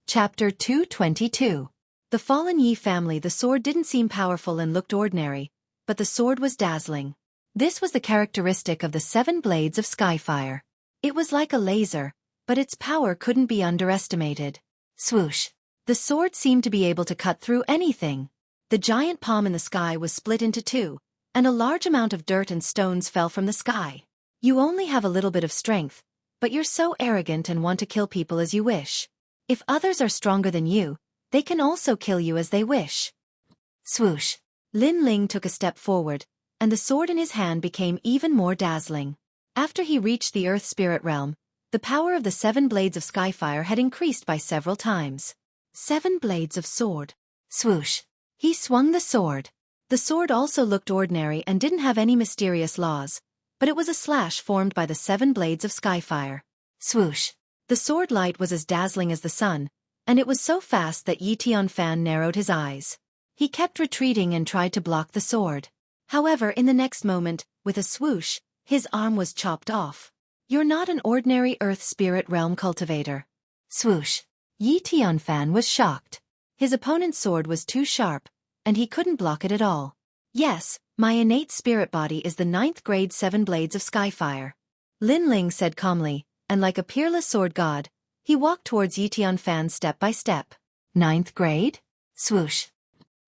Chapter 222. The fallen Yi family. The sword didn't seem powerful and looked ordinary, but the sword was dazzling. This was the characteristic of the 7 blades of Skyfire. It was like a laser, but its power couldn't be underestimated. Swoosh. The sword seemed to be able to cut through anything. The giant palm in the sky was split into two, and a large amount of dirt and stones fell from the sky. You only have a little bit of strength, but you're so arrogant and want to kill people as you wish. If others are stronger than you, they can also kill you as they wish. Swoosh. Lin Ling took a step forward, and the sword in his hand became even more dazzling. After he reached the Earth Spirit Realm, the power of the 7 blades of Skyfire had increased by several times. 7 blades of sword. Swoosh. He swung the sword. The sword also looked ordinary and didn't have any mysterious laws, but it was a slash formed by the 7 blades of Skyfire. Swoosh. The sword light was as dazzling as the sun, and it was so fast that Yi Tianfan narrowed his eyes. He kept retreating and tried to block the sword. However, in the next moment, with a swoosh, his arm was chopped off. You're not an ordinary Earth Spirit Realm cultivator. Swoosh. Yi Tianfan was shocked. His opponent's sword was too sharp, and he couldn't block it at all. Yes, my innate spirit body is the 9th grade 7 blades of Skyfire. Lin Ling said calmly, and like a peerless sword god, he walked towards Yi Tianfan step by step. 9th grade? Swoosh.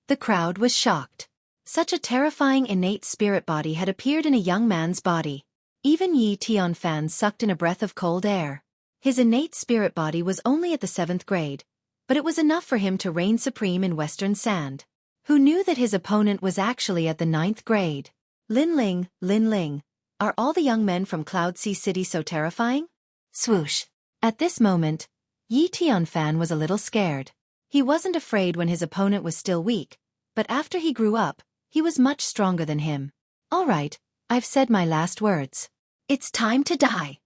The crowd was shocked. Such a terrifying innate spirit body had appeared in a young man's body. Even Yi Tianfan sucked in a breath of cold air. His innate spirit body was only at the 7th grade, but it was enough for him to reign supreme in Western Sand. Who knew that his opponent was actually at the 9th grade? Lin Ling, are all the young men from Cloud Sea City so terrifying? Swoosh. At this moment, Yi Tianfan was a little scared. He wasn't afraid when his opponent was still weak, but after he grew up, he was much stronger than him. All right, I've said my last words. It's time to die.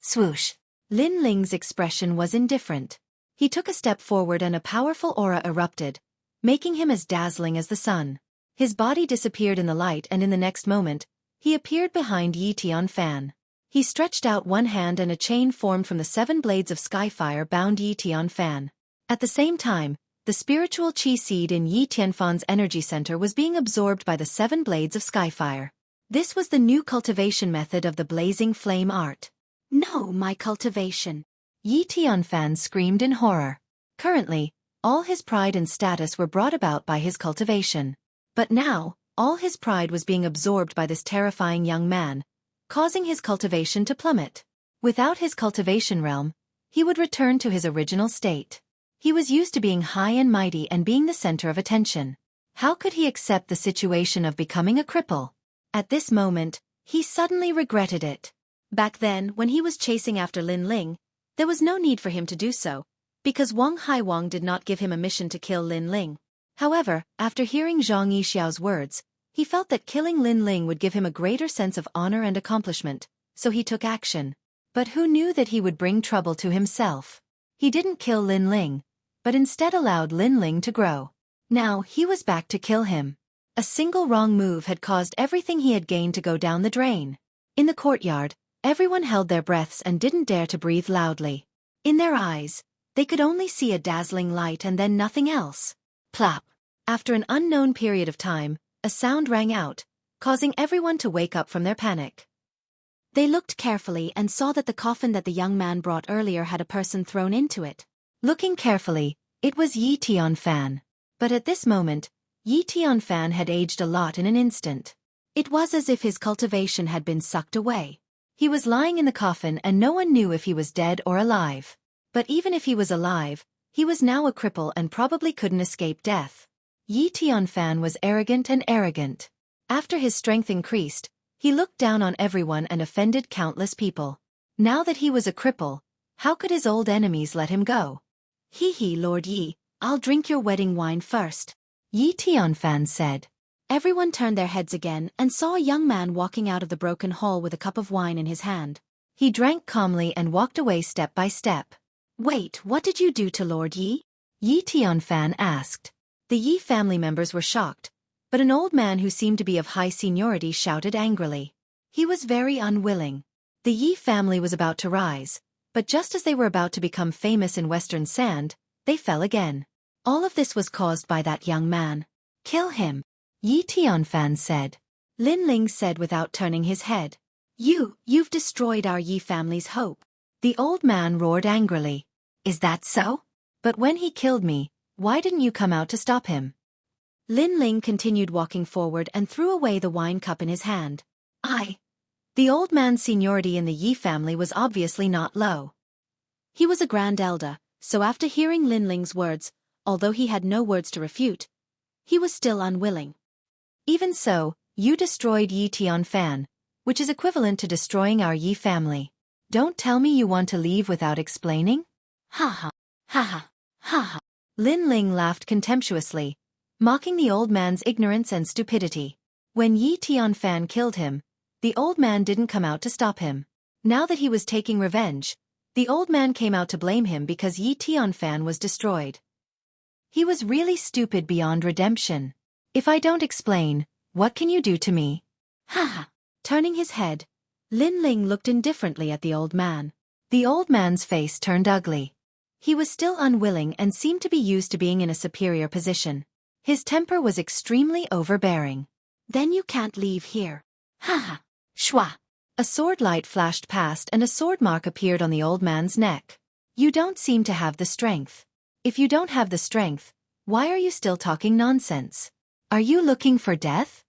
Swoosh. Lin Ling's expression was indifferent. He took a step forward and a powerful aura erupted, making him as dazzling as the sun. His body disappeared in the light and in the next moment, he appeared behind Yi Tianfan. He stretched out one hand and a chain formed from the 7 blades of Skyfire bound Yi Tianfan. At the same time, the spiritual chi seed in Yi Tianfan's energy center was being absorbed by the 7 blades of Skyfire. This was the new cultivation method of the blazing flame art. No, my cultivation! Yi Tianfan screamed in horror. Currently, all his pride and status were brought about by his cultivation. But now, all his pride was being absorbed by this terrifying young man, causing his cultivation to plummet. Without his cultivation realm, he would return to his original state. He was used to being high and mighty and being the center of attention. How could he accept the situation of becoming a cripple? At this moment, he suddenly regretted it. Back then, when he was chasing after Lin Ling, there was no need for him to do so, because Wang Haiwang did not give him a mission to kill Lin Ling. However, after hearing Zhang Yixiao's words, he felt that killing Lin Ling would give him a greater sense of honor and accomplishment, so he took action. But who knew that he would bring trouble to himself? He didn't kill Lin Ling, but instead allowed Lin Ling to grow. Now he was back to kill him. A single wrong move had caused everything he had gained to go down the drain. In the courtyard, everyone held their breaths and didn't dare to breathe loudly. In their eyes, they could only see a dazzling light and then nothing else. Plop. After an unknown period of time, a sound rang out, causing everyone to wake up from their panic. They looked carefully and saw that the coffin that the young man brought earlier had a person thrown into it. Looking carefully, it was Yi Tianfan. But at this moment, Yi Tianfan had aged a lot in an instant. It was as if his cultivation had been sucked away. He was lying in the coffin and no one knew if he was dead or alive. But even if he was alive, he was now a cripple and probably couldn't escape death. Yi Tianfan was arrogant and arrogant. After his strength increased, he looked down on everyone and offended countless people. Now that he was a cripple, how could his old enemies let him go? Hee, Lord Yi, I'll drink your wedding wine first, Yi Tianfan said. Everyone turned their heads again and saw a young man walking out of the broken hall with a cup of wine in his hand. He drank calmly and walked away step by step. Wait, what did you do to Lord Yi? Yi Tianfan asked. The Yi family members were shocked, but an old man who seemed to be of high seniority shouted angrily. He was very unwilling. The Yi family was about to rise, but just as they were about to become famous in Western Sand, they fell again. All of this was caused by that young man. Kill him, Yi Tianfan said. Lin Ling said without turning his head. You've destroyed our Yi family's hope. The old man roared angrily. Is that so? But when he killed me, why didn't you come out to stop him? Lin Ling continued walking forward and threw away the wine cup in his hand. The old man's seniority in the Yi family was obviously not low. He was a grand elder, so after hearing Lin Ling's words, although he had no words to refute, he was still unwilling. Even so, you destroyed Yi Tianfan, which is equivalent to destroying our Yi family. Don't tell me you want to leave without explaining? Ha ha, ha ha, ha ha. Lin Ling laughed contemptuously, mocking the old man's ignorance and stupidity. When Yi Tianfan killed him, the old man didn't come out to stop him. Now that he was taking revenge, the old man came out to blame him because Yi Tianfan was destroyed. He was really stupid beyond redemption. If I don't explain, what can you do to me? Ha ha. Turning his head, Lin Ling looked indifferently at the old man. The old man's face turned ugly. He was still unwilling and seemed to be used to being in a superior position. His temper was extremely overbearing. Then you can't leave here. Ha ha. Shwa. A sword light flashed past and a sword mark appeared on the old man's neck. You don't seem to have the strength. If you don't have the strength, why are you still talking nonsense? Are you looking for death?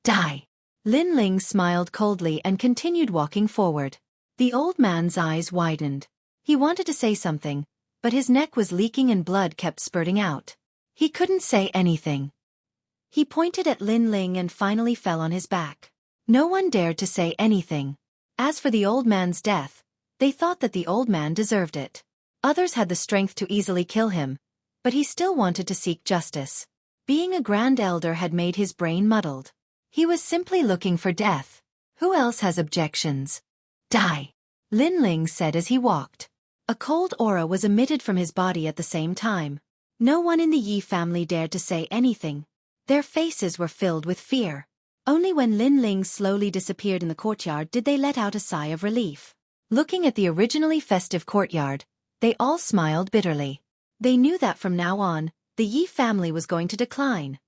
Die. Lin Ling smiled coldly and continued walking forward. The old man's eyes widened. He wanted to say something, but his neck was leaking and blood kept spurting out. He couldn't say anything. He pointed at Lin Ling and finally fell on his back. No one dared to say anything. As for the old man's death, they thought that the old man deserved it. Others had the strength to easily kill him, but he still wanted to seek justice. Being a grand elder had made his brain muddled. He was simply looking for death. Who else has objections? Die. Lin Ling said as he walked. A cold aura was emitted from his body at the same time. No one in the Yi family dared to say anything. Their faces were filled with fear. Only when Lin Ling slowly disappeared in the courtyard did they let out a sigh of relief. Looking at the originally festive courtyard, they all smiled bitterly. They knew that from now on, the Yi family was going to decline.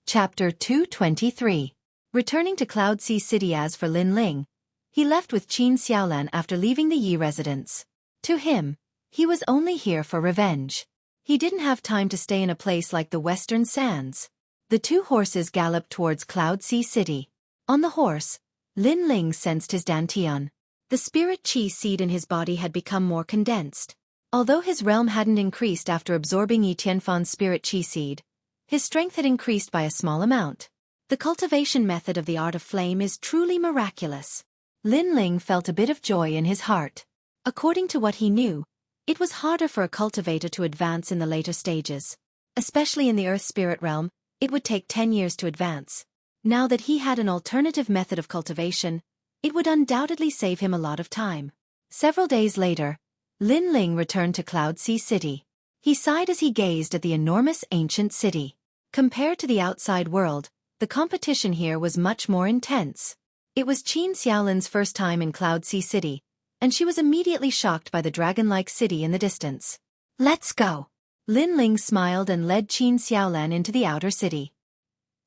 Chapter 223. Returning to Cloud Sea City. As for Lin Ling, he left with Qin Xiaolan after leaving the Yi residence. To him, he was only here for revenge. He didn't have time to stay in a place like the Western Sands. The two horses galloped towards Cloud Sea City. On the horse, Lin Ling sensed his dantian. The spirit qi seed in his body had become more condensed. Although his realm hadn't increased after absorbing Yi Tianfan's spirit qi seed, his strength had increased by a small amount. The cultivation method of the art of flame is truly miraculous. Lin Ling felt a bit of joy in his heart. According to what he knew, it was harder for a cultivator to advance in the later stages. Especially in the Earth Spirit realm, it would take 10 years to advance. Now that he had an alternative method of cultivation, it would undoubtedly save him a lot of time. Several days later, Lin Ling returned to Cloud Sea City. He sighed as he gazed at the enormous ancient city. Compared to the outside world, the competition here was much more intense. It was Qin Xiaolan's first time in Cloud Sea City, and she was immediately shocked by the dragon-like city in the distance. Let's go. Lin Ling smiled and led Qin Xiaolan into the outer city.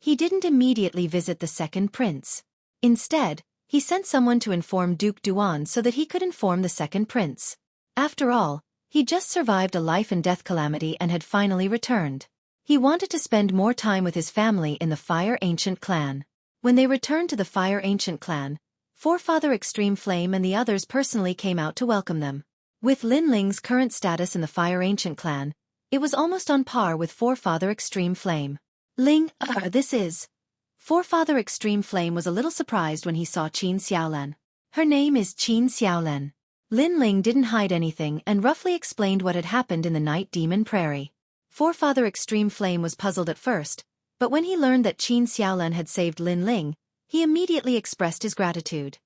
He didn't immediately visit the second prince. Instead, he sent someone to inform Duke Duan so that he could inform the second prince. After all, he just survived a life and death calamity and had finally returned. He wanted to spend more time with his family in the Fire Ancient clan. When they returned to the Fire Ancient clan, Forefather Extreme Flame and the others personally came out to welcome them. With Lin Ling's current status in the Fire Ancient clan, it was almost on par with Forefather Extreme Flame. This is... Forefather Extreme Flame was a little surprised when he saw Qin Xiaolan. Her name is Qin Xiaolan. Lin Ling didn't hide anything and roughly explained what had happened in the Night Demon Prairie. Forefather Extreme Flame was puzzled at first, but when he learned that Qin Xiaolan had saved Lin Ling, he immediately expressed his gratitude.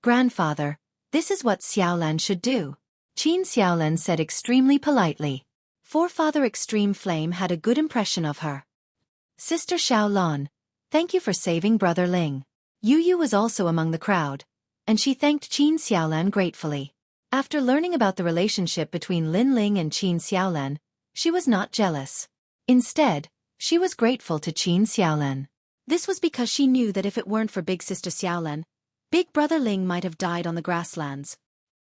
"Grandfather, this is what Xiaolan should do," Qin Xiaolan said extremely politely. Forefather Extreme Flame had a good impression of her. "Sister Xiaolan, thank you for saving Brother Ling." Yu Yu was also among the crowd, and she thanked Qin Xiaolan gratefully. After learning about the relationship between Lin Ling and Qin Xiaolan, she was not jealous. Instead, she was grateful to Qin Xiaolan. This was because she knew that if it weren't for Big Sister Xiaolan, Big Brother Ling might have died on the grasslands.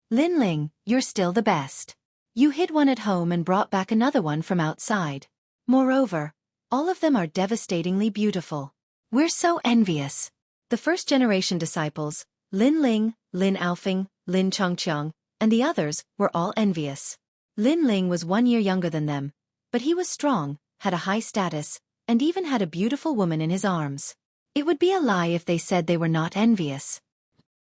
Lin Ling, you're still the best. You hid one at home and brought back another one from outside. Moreover, all of them are devastatingly beautiful. We're so envious. The first-generation disciples, Lin Ling, Lin Aofing, Lin Chongqiang, and the others were all envious. Lin Ling was 1 year younger than them, but he was strong, had a high status, and even had a beautiful woman in his arms. It would be a lie if they said they were not envious.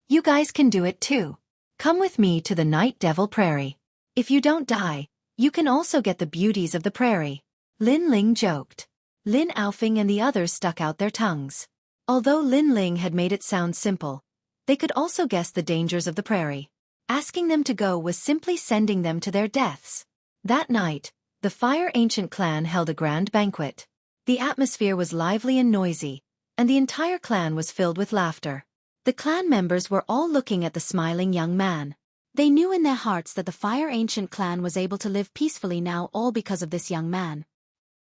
You guys can do it too. Come with me to the Night Devil Prairie. If you don't die, you can also get the beauties of the prairie. Lin Ling joked. Lin Aofing and the others stuck out their tongues. Although Lin Ling had made it sound simple, they could also guess the dangers of the prairie. Asking them to go was simply sending them to their deaths. That night, the Fire Ancient clan held a grand banquet. The atmosphere was lively and noisy, and the entire clan was filled with laughter. The clan members were all looking at the smiling young man. They knew in their hearts that the Fire Ancient clan was able to live peacefully now, all because of this young man.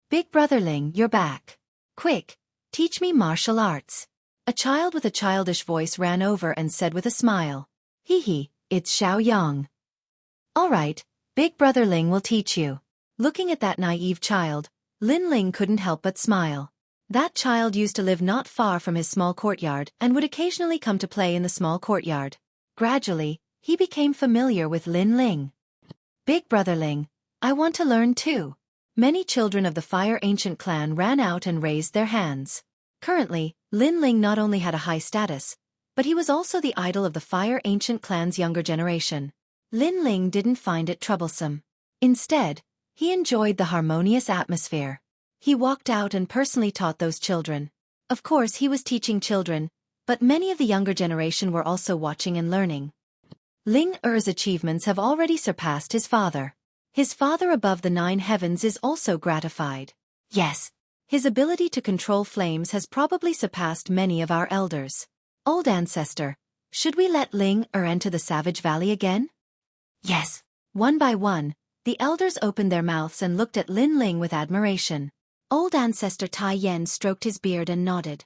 Big brother Ling, you're back. Quick, teach me martial arts. A child with a childish voice ran over and said with a smile. Hee, it's Xiao Yang. All right, Big brother Ling will teach you. Looking at that naive child, Lin Ling couldn't help but smile. That child used to live not far from his small courtyard and would occasionally come to play in the small courtyard. Gradually, he became familiar with Lin Ling. Big brother Ling, I want to learn too. Many children of the Fire Ancient clan ran out and raised their hands. Currently, Lin Ling not only had a high status, but he was also the idol of the Fire Ancient clan's younger generation. Lin Ling didn't find it troublesome. Instead, he enjoyed the harmonious atmosphere. He walked out and personally taught those children. Of course, he was teaching children, but many of the younger generation were also watching and learning. Ling Er's achievements have already surpassed his father. His father above the 9 heavens is also gratified. Yes, his ability to control flames has probably surpassed many of our elders. Old ancestor, should we let Ling Er enter the Savage Valley again? Yes. One by one, the elders opened their mouths and looked at Lin Ling with admiration. Old ancestor Tai Yen stroked his beard and nodded.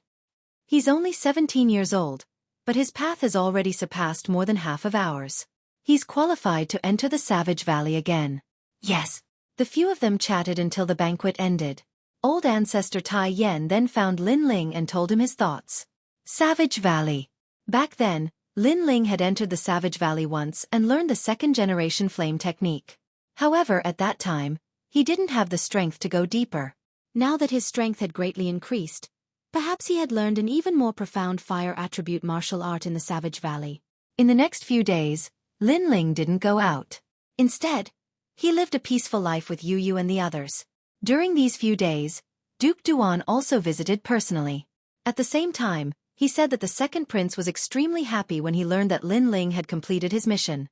He's only 17 years old, but his path has already surpassed more than half of ours. He's qualified to enter the Savage Valley again. Yes. The few of them chatted until the banquet ended. Old ancestor Tai Yen then found Lin Ling and told him his thoughts. Savage Valley. Back then, Lin Ling had entered the Savage Valley once and learned the 2nd-generation flame technique. However, at that time, he didn't have the strength to go deeper. Now that his strength had greatly increased, perhaps he had learned an even more profound fire attribute martial art in the Savage Valley. In the next few days, Lin Ling didn't go out. Instead, he lived a peaceful life with Yu Yu and the others. During these few days, Duke Duan also visited personally. At the same time, he said that the 2nd prince was extremely happy when he learned that Lin Ling had completed his mission.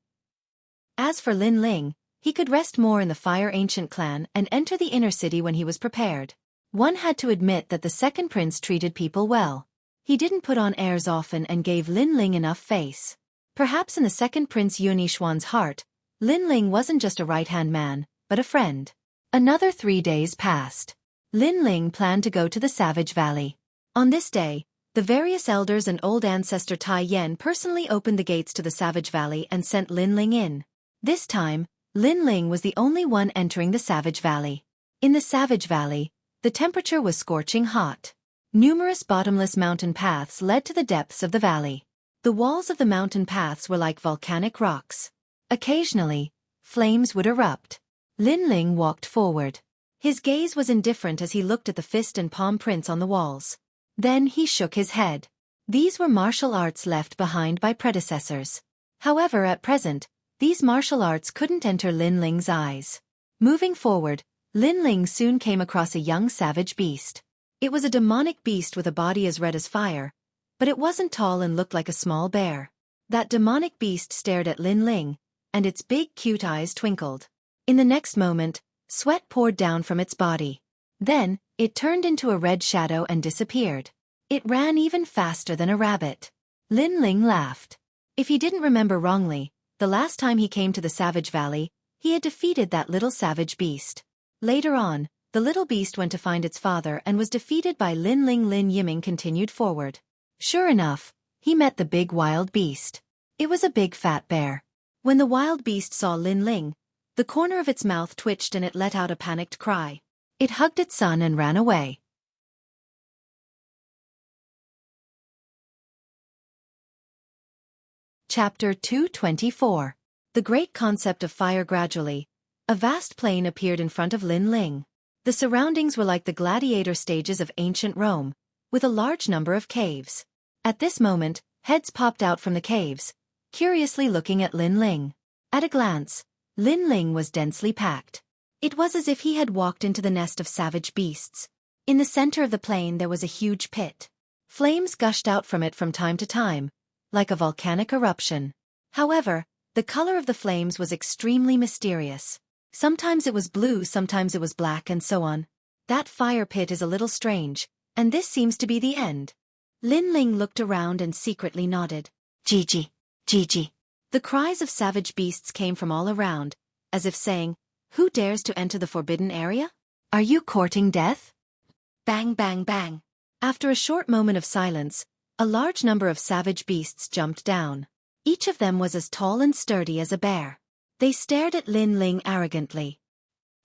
As for Lin Ling, he could rest more in the Fire Ancient clan and enter the inner city when he was prepared. One had to admit that the 2nd prince treated people well. He didn't put on airs often and gave Lin Ling enough face. Perhaps in the 2nd prince Yunishuan's heart, Lin Ling wasn't just a right-hand man, but a friend. Another 3 days passed. Lin Ling planned to go to the Savage Valley. On this day, the various elders and old ancestor Tai Yen personally opened the gates to the Savage Valley and sent Lin Ling in. This time, Lin Ling was the only one entering the Savage Valley. In the Savage Valley, the temperature was scorching hot. Numerous bottomless mountain paths led to the depths of the valley. The walls of the mountain paths were like volcanic rocks. Occasionally, flames would erupt. Lin Ling walked forward. His gaze was indifferent as he looked at the fist and palm prints on the walls. Then he shook his head. These were martial arts left behind by predecessors. However, at present, these martial arts couldn't enter Lin Ling's eyes. Moving forward, Lin Ling soon came across a young savage beast. It was a demonic beast with a body as red as fire, but it wasn't tall and looked like a small bear. That demonic beast stared at Lin Ling, and its big cute eyes twinkled. In the next moment, sweat poured down from its body. Then, it turned into a red shadow and disappeared. It ran even faster than a rabbit. Lin Ling laughed. If he didn't remember wrongly, the last time he came to the Savage Valley, he had defeated that little savage beast. Later on, the little beast went to find its father and was defeated by Lin Ling. Lin Yiming continued forward. Sure enough, he met the big wild beast. It was a big fat bear. When the wild beast saw Lin Ling, the corner of its mouth twitched and it let out a panicked cry. It hugged its son and ran away. Chapter 224. The Great Concept of Fire. Gradually, a vast plain appeared in front of Lin Ling. The surroundings were like the gladiator stages of ancient Rome, with a large number of caves. At this moment, heads popped out from the caves, curiously looking at Lin Ling. At a glance, Lin Ling was densely packed. It was as if he had walked into the nest of savage beasts. In the center of the plain there was a huge pit. Flames gushed out from it from time to time, like a volcanic eruption. However, the color of the flames was extremely mysterious. Sometimes it was blue, sometimes it was black, and so on. That fire pit is a little strange, and this seems to be the end. Lin Ling looked around and secretly nodded. Gigi, Gigi. The cries of savage beasts came from all around, as if saying, "Who dares to enter the forbidden area? Are you courting death?" Bang, bang, bang. After a short moment of silence, a large number of savage beasts jumped down. Each of them was as tall and sturdy as a bear. They stared at Lin Ling arrogantly.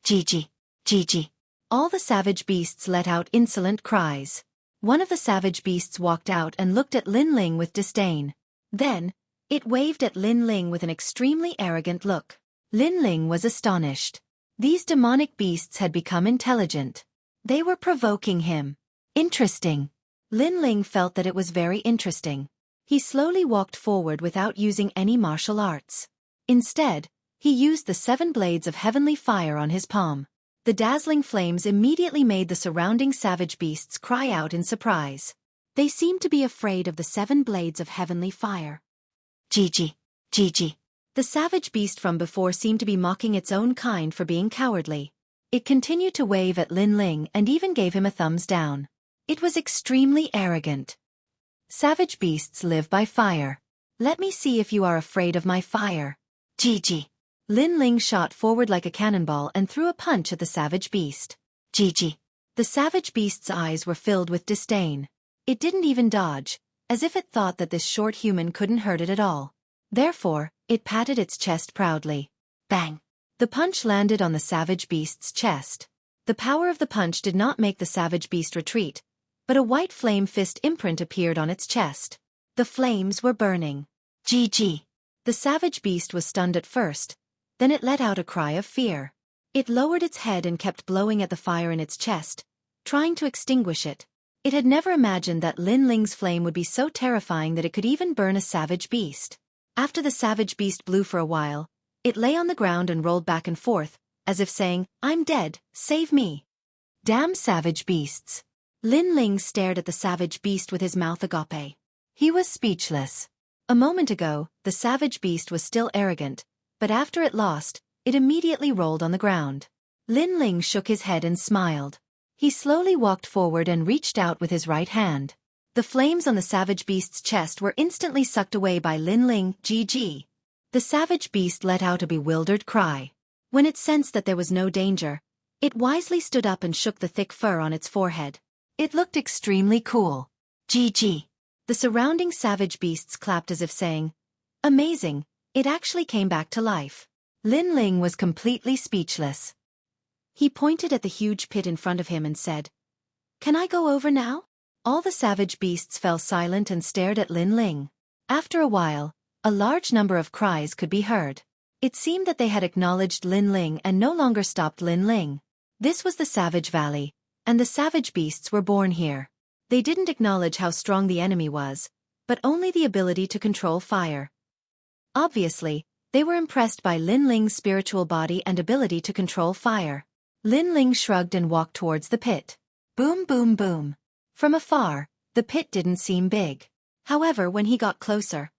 Gigi, Gigi. All the savage beasts let out insolent cries. One of the savage beasts walked out and looked at Lin Ling with disdain. Then, it waved at Lin Ling with an extremely arrogant look. Lin Ling was astonished. These demonic beasts had become intelligent. They were provoking him. Interesting. Lin Ling felt that it was very interesting. He slowly walked forward without using any martial arts. Instead, he used the 7 blades of heavenly fire on his palm. The dazzling flames immediately made the surrounding savage beasts cry out in surprise. They seemed to be afraid of the 7 blades of heavenly fire. Gigi, Gigi. The savage beast from before seemed to be mocking its own kind for being cowardly. It continued to wave at Lin Ling and even gave him a thumbs down. It was extremely arrogant. Savage beasts live by fire. Let me see if you are afraid of my fire. Gigi. Lin Ling shot forward like a cannonball and threw a punch at the savage beast. Gigi. The savage beast's eyes were filled with disdain. It didn't even dodge, as if it thought that this short human couldn't hurt it at all. Therefore, it patted its chest proudly. Bang! The punch landed on the savage beast's chest. The power of the punch did not make the savage beast retreat, but a white flame fist imprint appeared on its chest. The flames were burning. Gigi. The savage beast was stunned at first, then it let out a cry of fear. It lowered its head and kept blowing at the fire in its chest, trying to extinguish it. It had never imagined that Lin Ling's flame would be so terrifying that it could even burn a savage beast. After the savage beast blew for a while, it lay on the ground and rolled back and forth, as if saying, "I'm dead, save me." Damn savage beasts. Lin Ling stared at the savage beast with his mouth agape. He was speechless. A moment ago, the savage beast was still arrogant, but after it lost, it immediately rolled on the ground. Lin Ling shook his head and smiled. He slowly walked forward and reached out with his right hand. The flames on the savage beast's chest were instantly sucked away by Lin Ling. Gg. The savage beast let out a bewildered cry. When it sensed that there was no danger, it wisely stood up and shook the thick fur on its forehead. It looked extremely cool. Gg. The surrounding savage beasts clapped as if saying, "Amazing, it actually came back to life." Lin Ling was completely speechless. He pointed at the huge pit in front of him and said, "Can I go over now?" All the savage beasts fell silent and stared at Lin Ling. After a while, a large number of cries could be heard. It seemed that they had acknowledged Lin Ling and no longer stopped Lin Ling. This was the Savage Valley, and the savage beasts were born here. They didn't acknowledge how strong the enemy was, but only the ability to control fire. Obviously, they were impressed by Lin Ling's spiritual body and ability to control fire. Lin Ling shrugged and walked towards the pit. Boom, boom, boom. From afar, the pit didn't seem big. However, when he got closer,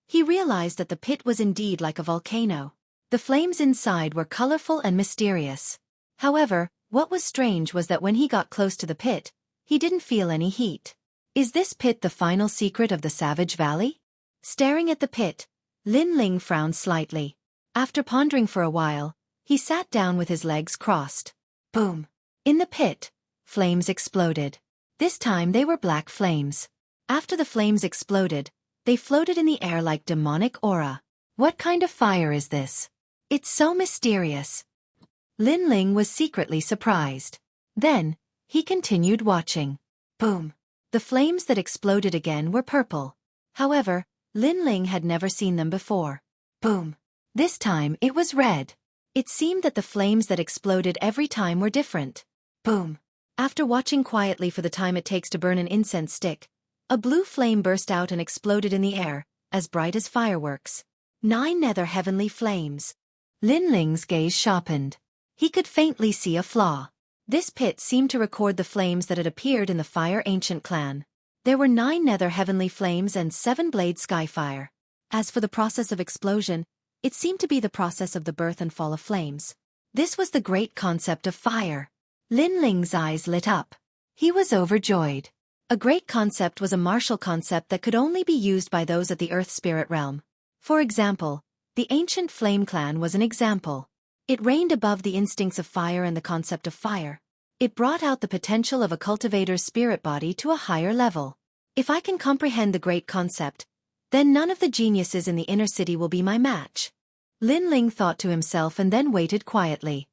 he realized that the pit was indeed like a volcano. The flames inside were colorful and mysterious. However, what was strange was that when he got close to the pit, he didn't feel any heat. Is this pit the final secret of the Savage Valley? Staring at the pit, Lin Ling frowned slightly. After pondering for a while, he sat down with his legs crossed. Boom! In the pit, flames exploded. This time they were black flames. After the flames exploded, they floated in the air like demonic aura. What kind of fire is this? It's so mysterious. Lin Ling was secretly surprised. Then, he continued watching. Boom. The flames that exploded again were purple. However, Lin Ling had never seen them before. Boom. This time it was red. It seemed that the flames that exploded every time were different. Boom. After watching quietly for the time it takes to burn an incense stick, a blue flame burst out and exploded in the air, as bright as fireworks. 9 nether heavenly flames. Lin Ling's gaze sharpened. He could faintly see a flaw. This pit seemed to record the flames that had appeared in the Fire Ancient clan. There were 9 nether heavenly flames and 7 blade skyfire. As for the process of explosion, it seemed to be the process of the birth and fall of flames. This was the great concept of fire. Lin Ling's eyes lit up. He was overjoyed. A great concept was a martial concept that could only be used by those at the Earth Spirit realm. For example, the Ancient Flame Clan was an example. It reigned above the instincts of fire and the concept of fire. It brought out the potential of a cultivator's spirit body to a higher level. If I can comprehend the great concept, then none of the geniuses in the inner city will be my match. Lin Ling thought to himself and then waited quietly.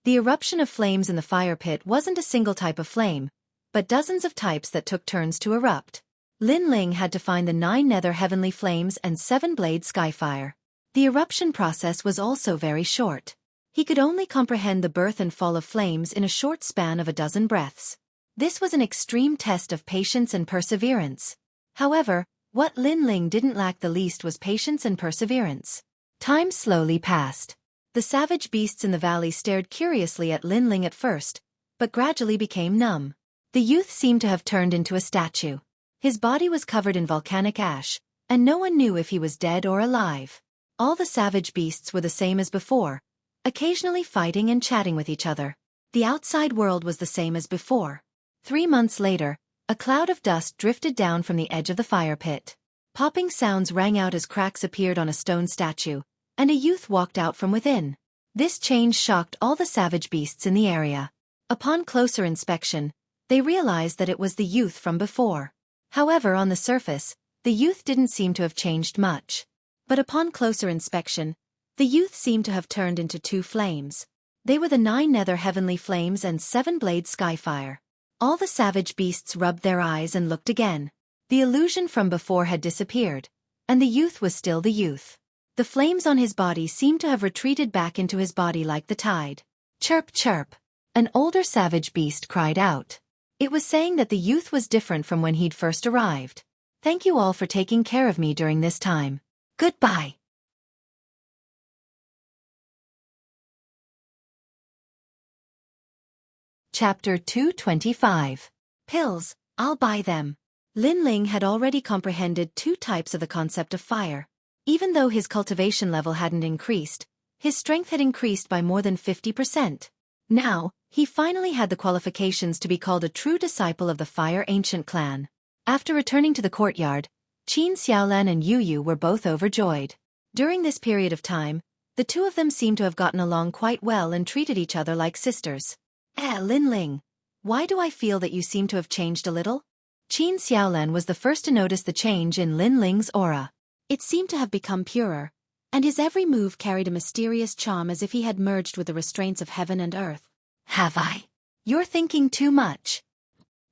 The eruption of flames in the fire pit wasn't a single type of flame, but dozens of types that took turns to erupt. Lin Ling had to find the 9 nether heavenly flames and 7 blade skyfire. The eruption process was also very short. He could only comprehend the birth and fall of flames in a short span of a dozen breaths. This was an extreme test of patience and perseverance. However, what Lin Ling didn't lack the least was patience and perseverance. Time slowly passed. The savage beasts in the valley stared curiously at Lin Ling at first, but gradually became numb. The youth seemed to have turned into a statue. His body was covered in volcanic ash, and no one knew if he was dead or alive. All the savage beasts were the same as before, occasionally fighting and chatting with each other. The outside world was the same as before. 3 months later, a cloud of dust drifted down from the edge of the fire pit. Popping sounds rang out as cracks appeared on a stone statue, and a youth walked out from within. This change shocked all the savage beasts in the area. Upon closer inspection, they realized that it was the youth from before. However, on the surface, the youth didn't seem to have changed much. But upon closer inspection, the youth seemed to have turned into 2 flames. They were the 9 nether heavenly flames and 7 blade skyfire. All the savage beasts rubbed their eyes and looked again. The illusion from before had disappeared, and the youth was still the youth. The flames on his body seemed to have retreated back into his body like the tide. Chirp, chirp. An older savage beast cried out. It was saying that the youth was different from when he'd first arrived. Thank you all for taking care of me during this time. Goodbye. Chapter 225. Pills, I'll buy them. Lin Ling had already comprehended 2 types of the concept of fire. Even though his cultivation level hadn't increased, his strength had increased by more than 50%. Now, he finally had the qualifications to be called a true disciple of the Fire Ancient clan. After returning to the courtyard, Qin Xiaolan and Yu Yu were both overjoyed. During this period of time, the 2 of them seemed to have gotten along quite well and treated each other like sisters. Lin Ling, why do I feel that you seem to have changed a little? Qin Xiaolan was the first to notice the change in Lin Ling's aura. It seemed to have become purer, and his every move carried a mysterious charm as if he had merged with the restraints of heaven and earth. Have I? You're thinking too much.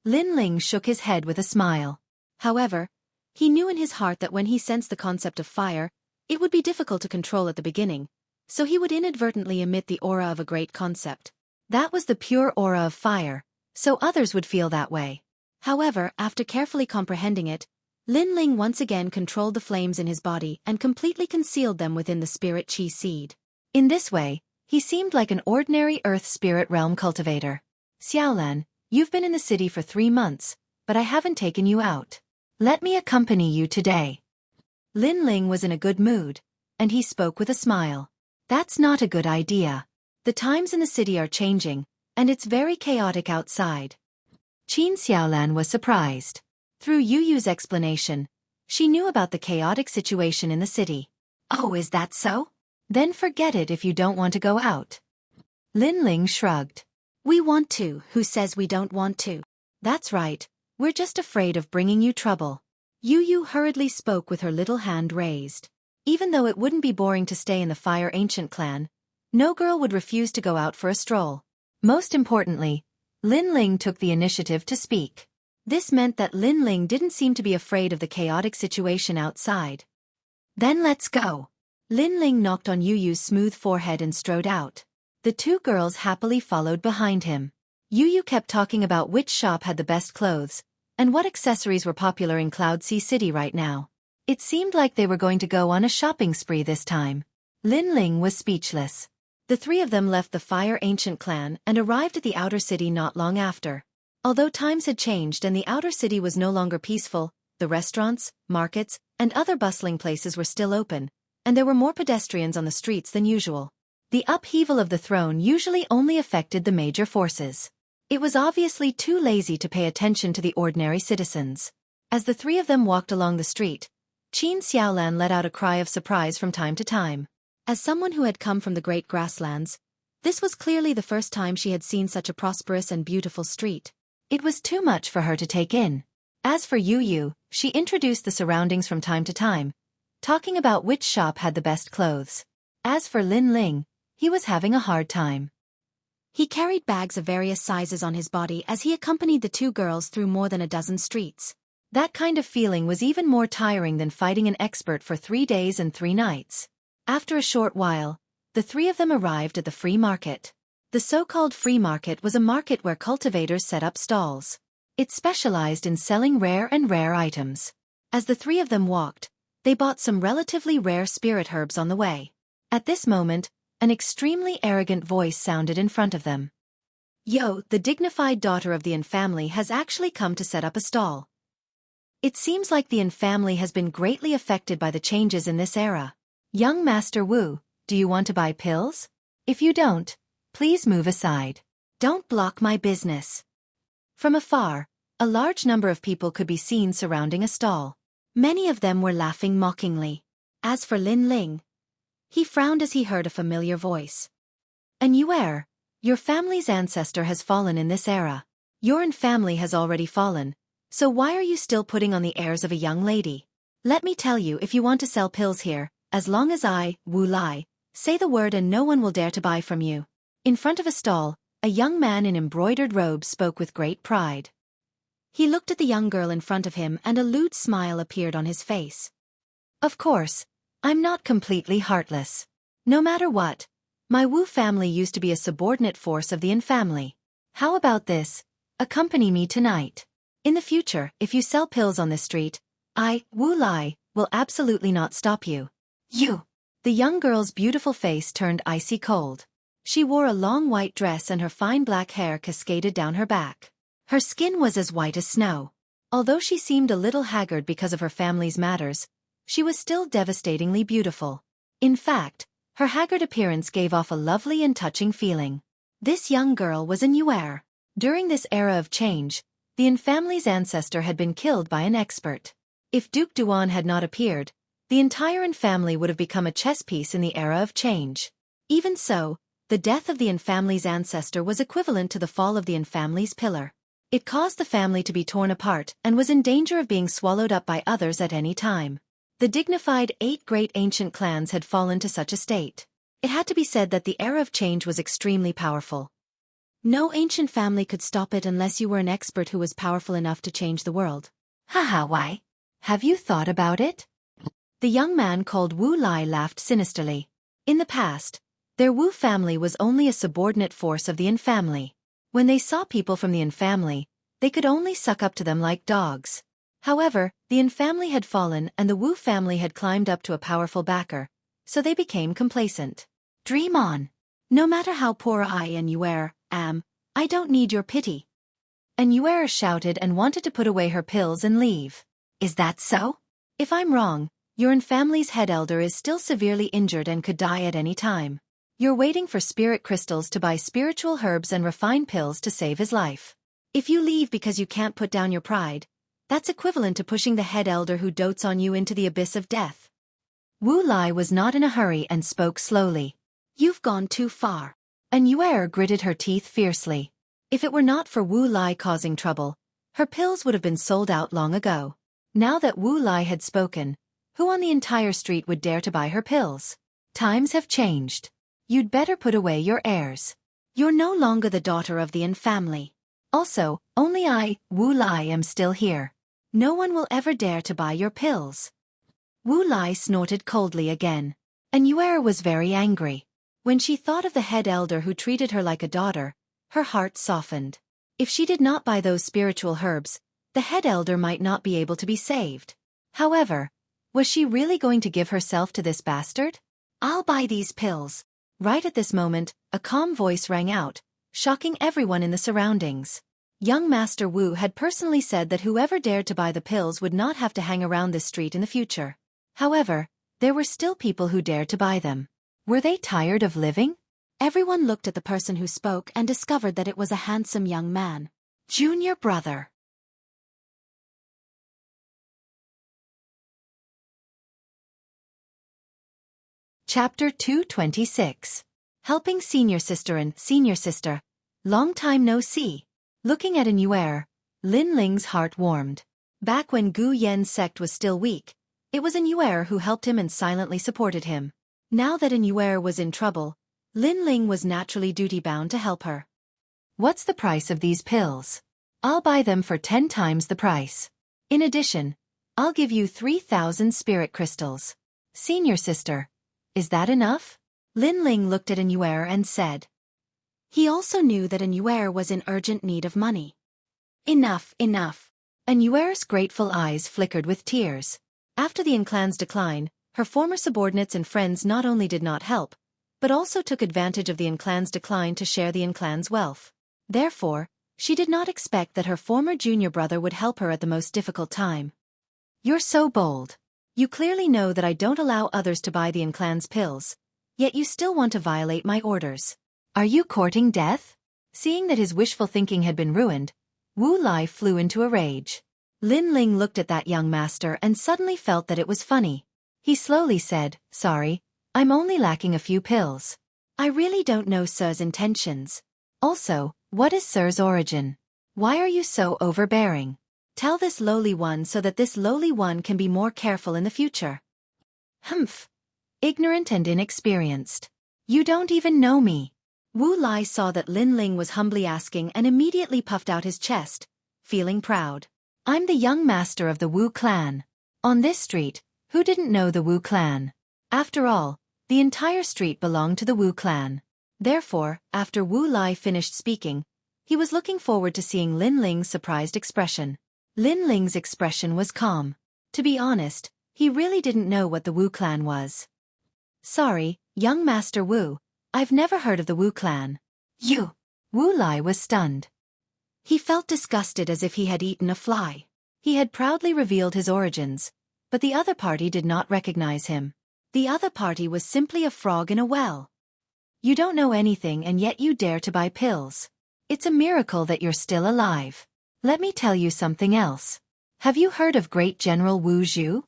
Lin Ling shook his head with a smile. However, he knew in his heart that when he sensed the concept of fire, it would be difficult to control at the beginning, so he would inadvertently emit the aura of a great concept. That was the pure aura of fire, so others would feel that way. However, after carefully comprehending it, Lin Ling once again controlled the flames in his body and completely concealed them within the spirit chi seed. In this way, he seemed like an ordinary earth spirit realm cultivator. Xiaolan, you've been in the city for 3 months, but I haven't taken you out. Let me accompany you today. Lin Ling was in a good mood, and he spoke with a smile. That's not a good idea. The times in the city are changing, and it's very chaotic outside. Qin Xiaolan was surprised. Through Yu Yu's explanation, she knew about the chaotic situation in the city. Oh, is that so? Then forget it if you don't want to go out. Lin Ling shrugged. We want to. Who says we don't want to? That's right, we're just afraid of bringing you trouble. Yu Yu hurriedly spoke with her little hand raised. Even though it wouldn't be boring to stay in the Fire Ancient clan, no girl would refuse to go out for a stroll. Most importantly, Lin Ling took the initiative to speak. This meant that Lin Ling didn't seem to be afraid of the chaotic situation outside. Then let's go. Lin Ling knocked on Yu Yu's smooth forehead and strode out. The two girls happily followed behind him. Yu Yu kept talking about which shop had the best clothes, and what accessories were popular in Cloud Sea City right now. It seemed like they were going to go on a shopping spree this time. Lin Ling was speechless. The three of them left the Fire Ancient clan and arrived at the outer city not long after. Although times had changed and the outer city was no longer peaceful, the restaurants, markets, and other bustling places were still open, and there were more pedestrians on the streets than usual. The upheaval of the throne usually only affected the major forces. It was obviously too lazy to pay attention to the ordinary citizens. As the three of them walked along the street, Qin Xiaolan let out a cry of surprise from time to time. As someone who had come from the Great Grasslands, this was clearly the first time she had seen such a prosperous and beautiful street. It was too much for her to take in. As for Yu Yu, she introduced the surroundings from time to time, talking about which shop had the best clothes. As for Lin Ling, he was having a hard time. He carried bags of various sizes on his body as he accompanied the two girls through more than a dozen streets. That kind of feeling was even more tiring than fighting an expert for 3 days and 3 nights. After a short while, the three of them arrived at the free market. The so-called free market was a market where cultivators set up stalls. It specialized in selling rare items. As the three of them walked, they bought some relatively rare spirit herbs on the way. At this moment, an extremely arrogant voice sounded in front of them. Yo, the dignified daughter of the Yin family has actually come to set up a stall. It seems like the Yin family has been greatly affected by the changes in this era. Young Master Wu, do you want to buy pills? If you don't, please move aside. Don't block my business. From afar, a large number of people could be seen surrounding a stall. Many of them were laughing mockingly. As for Lin Ling, he frowned as he heard a familiar voice. And your family's ancestor has fallen in this era. Your Yin family has already fallen, so why are you still putting on the airs of a young lady? Let me tell you, if you want to sell pills here, as long as I, Wu Lai, say the word and no one will dare to buy from you. In front of a stall, a young man in embroidered robes spoke with great pride. He looked at the young girl in front of him and a lewd smile appeared on his face. Of course, I'm not completely heartless. No matter what, my Wu family used to be a subordinate force of the Yin family. How about this? Accompany me tonight. In the future, if you sell pills on this street, I, Wu Lai, will absolutely not stop you. You! The young girl's beautiful face turned icy cold. She wore a long white dress and her fine black hair cascaded down her back. Her skin was as white as snow. Although she seemed a little haggard because of her family's matters, she was still devastatingly beautiful. In fact, her haggard appearance gave off a lovely and touching feeling. This young girl was a Nuer. During this era of change, the Yin family's ancestor had been killed by an expert. If Duke Duan had not appeared, the entire Yin family would have become a chess piece in the era of change. Even so, the death of the Yin family's ancestor was equivalent to the fall of the Yin family's pillar. It caused the family to be torn apart and was in danger of being swallowed up by others at any time. The dignified 8 great ancient clans had fallen to such a state. It had to be said that the era of change was extremely powerful. No ancient family could stop it unless you were an expert who was powerful enough to change the world. Haha, why? Have you thought about it? The young man called Wu Lai laughed sinisterly. In the past, their Wu family was only a subordinate force of the Yin family. When they saw people from the Yin family, they could only suck up to them like dogs. However, the Yin family had fallen and the Wu family had climbed up to a powerful backer, so they became complacent. Dream on. No matter how poor I and Yuer am, I don't need your pity. And Yuer shouted and wanted to put away her pills and leave. Is that so? If I'm wrong, your Yin family's head elder is still severely injured and could die at any time. You're waiting for spirit crystals to buy spiritual herbs and refined pills to save his life. If you leave because you can't put down your pride, that's equivalent to pushing the head elder who dotes on you into the abyss of death. Wu Lai was not in a hurry and spoke slowly. You've gone too far. And Yuer gritted her teeth fiercely. If it were not for Wu Lai causing trouble, her pills would have been sold out long ago. Now that Wu Lai had spoken, Who on the entire street would dare to buy her pills? Times have changed. You'd better put away your airs. You're no longer the daughter of the Yin family. Also, only I, Wu Lai, am still here. No one will ever dare to buy your pills. Wu Lai snorted coldly again. And Yuer was very angry. When she thought of the head elder who treated her like a daughter, her heart softened. If she did not buy those spiritual herbs, the head elder might not be able to be saved. However, was she really going to give herself to this bastard? I'll buy these pills. Right at this moment, a calm voice rang out, shocking everyone in the surroundings. Young Master Wu had personally said that whoever dared to buy the pills would not have to hang around this street in the future. However, there were still people who dared to buy them. Were they tired of living? Everyone looked at the person who spoke and discovered that it was a handsome young man. Junior brother. Chapter 226. Helping Senior Sister and Senior Sister. Long time no see. Looking at Yuer, Lin Ling's heart warmed. Back when Gu Yan's sect was still weak, it was Yuer who helped him and silently supported him. Now that Yuer was in trouble, Lin Ling was naturally duty-bound to help her. What's the price of these pills? I'll buy them for 10 times the price. In addition, I'll give you 3,000 spirit crystals. Senior Sister. Is that enough? Lin Ling looked at Yuer and said. He also knew that Yuer was in urgent need of money. Enough, enough. Yuer's grateful eyes flickered with tears. After the Yin clan's decline, her former subordinates and friends not only did not help, but also took advantage of the Yin clan's decline to share the Yin clan's wealth. Therefore, she did not expect that her former junior brother would help her at the most difficult time. You're so bold. You clearly know that I don't allow others to buy the Yin clan's pills, yet you still want to violate my orders. Are you courting death? Seeing that his wishful thinking had been ruined, Wu Lai flew into a rage. Lin Ling looked at that young master and suddenly felt that it was funny. He slowly said, Sorry, I'm only lacking a few pills. I really don't know Sir's intentions. Also, what is Sir's origin? Why are you so overbearing? Tell this lowly one so that this lowly one can be more careful in the future. Humph. Ignorant and inexperienced. You don't even know me. Wu Lai saw that Lin Ling was humbly asking and immediately puffed out his chest, feeling proud. I'm the young master of the Wu clan. On this street, who didn't know the Wu clan? After all, the entire street belonged to the Wu clan. Therefore, after Wu Lai finished speaking, he was looking forward to seeing Lin Ling's surprised expression. Lin Ling's expression was calm. To be honest, he really didn't know what the Wu clan was. Sorry, young Master Wu, I've never heard of the Wu clan. You. Wu Lai was stunned. He felt disgusted as if he had eaten a fly. He had proudly revealed his origins, but the other party did not recognize him. The other party was simply a frog in a well. You don't know anything and yet you dare to buy pills. It's a miracle that you're still alive. Let me tell you something else. Have you heard of Great General Wu Zhu?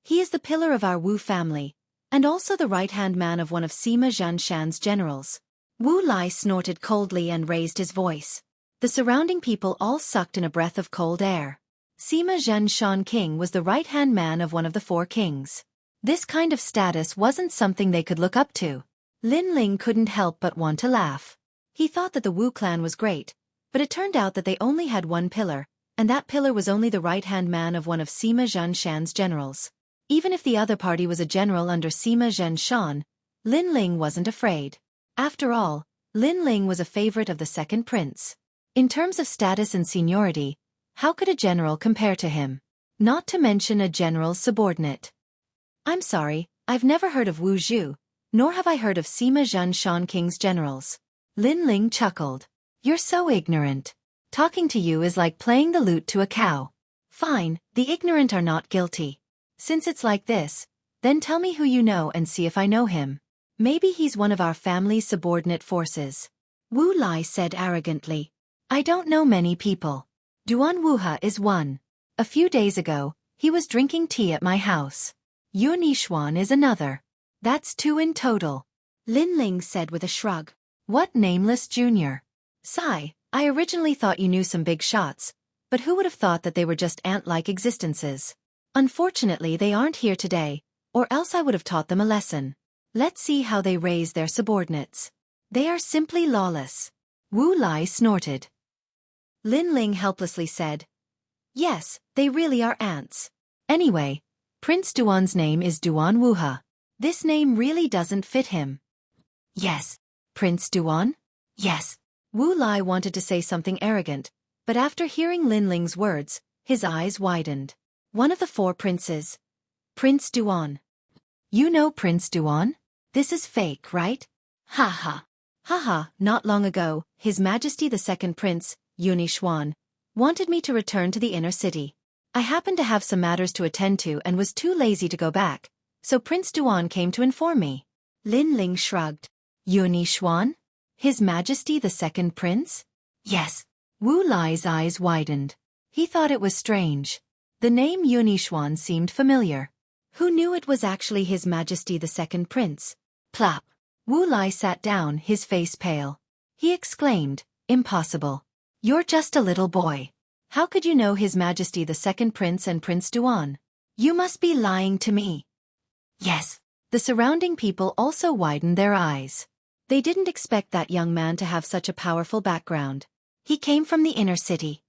He is the pillar of our Wu family, and also the right-hand man of one of Sima Zhanshan's generals. Wu Lai snorted coldly and raised his voice. The surrounding people all sucked in a breath of cold air. Sima Zhanshan King was the right-hand man of one of the 4 kings. This kind of status wasn't something they could look up to. Lin Ling couldn't help but want to laugh. He thought that the Wu clan was great, but it turned out that they only had one pillar, and that pillar was only the right-hand man of one of Sima Zhanshan's generals. Even if the other party was a general under Sima Zhanshan, Lin Ling wasn't afraid. After all, Lin Ling was a favorite of the second prince. In terms of status and seniority, how could a general compare to him? Not to mention a general's subordinate. I'm sorry, I've never heard of Wu Zhu, nor have I heard of Sima Zhanshan King's generals. Lin Ling chuckled. You're so ignorant. Talking to you is like playing the lute to a cow. Fine, the ignorant are not guilty. Since it's like this, then tell me who you know and see if I know him. Maybe he's one of our family's subordinate forces. Wu Lai said arrogantly. I don't know many people. Duan Wuha is one. A few days ago, he was drinking tea at my house. Yun Yishuan is another. That's 2 in total. Lin Ling said with a shrug. What nameless junior? Sigh, I originally thought you knew some big shots, but who would have thought that they were just ant-like existences? Unfortunately, they aren't here today, or else I would have taught them a lesson. Let's see how they raise their subordinates. They are simply lawless. Wu Lai snorted. Lin Ling helplessly said, yes, they really are ants. Anyway, Prince Duan's name is Duan Wuha. This name really doesn't fit him. Yes. Prince Duan? Yes. Wu Lai wanted to say something arrogant, but after hearing Lin Ling's words, his eyes widened. One of the 4 princes. Prince Duan. You know Prince Duan? This is fake, right? Ha ha. Ha ha, not long ago, His Majesty the Second Prince, Yuni Xuan, wanted me to return to the inner city. I happened to have some matters to attend to and was too lazy to go back, so Prince Duan came to inform me. Lin Ling shrugged. Yuni Xuan? His Majesty the Second Prince? Yes. Wu Lai's eyes widened. He thought it was strange. The name Yuni Xuan seemed familiar. Who knew it was actually His Majesty the Second Prince? Plop. Wu Lai sat down, his face pale. He exclaimed, impossible. You're just a little boy. How could you know His Majesty the Second Prince and Prince Duan? You must be lying to me. Yes. The surrounding people also widened their eyes. They didn't expect that young man to have such a powerful background. He came from the inner city.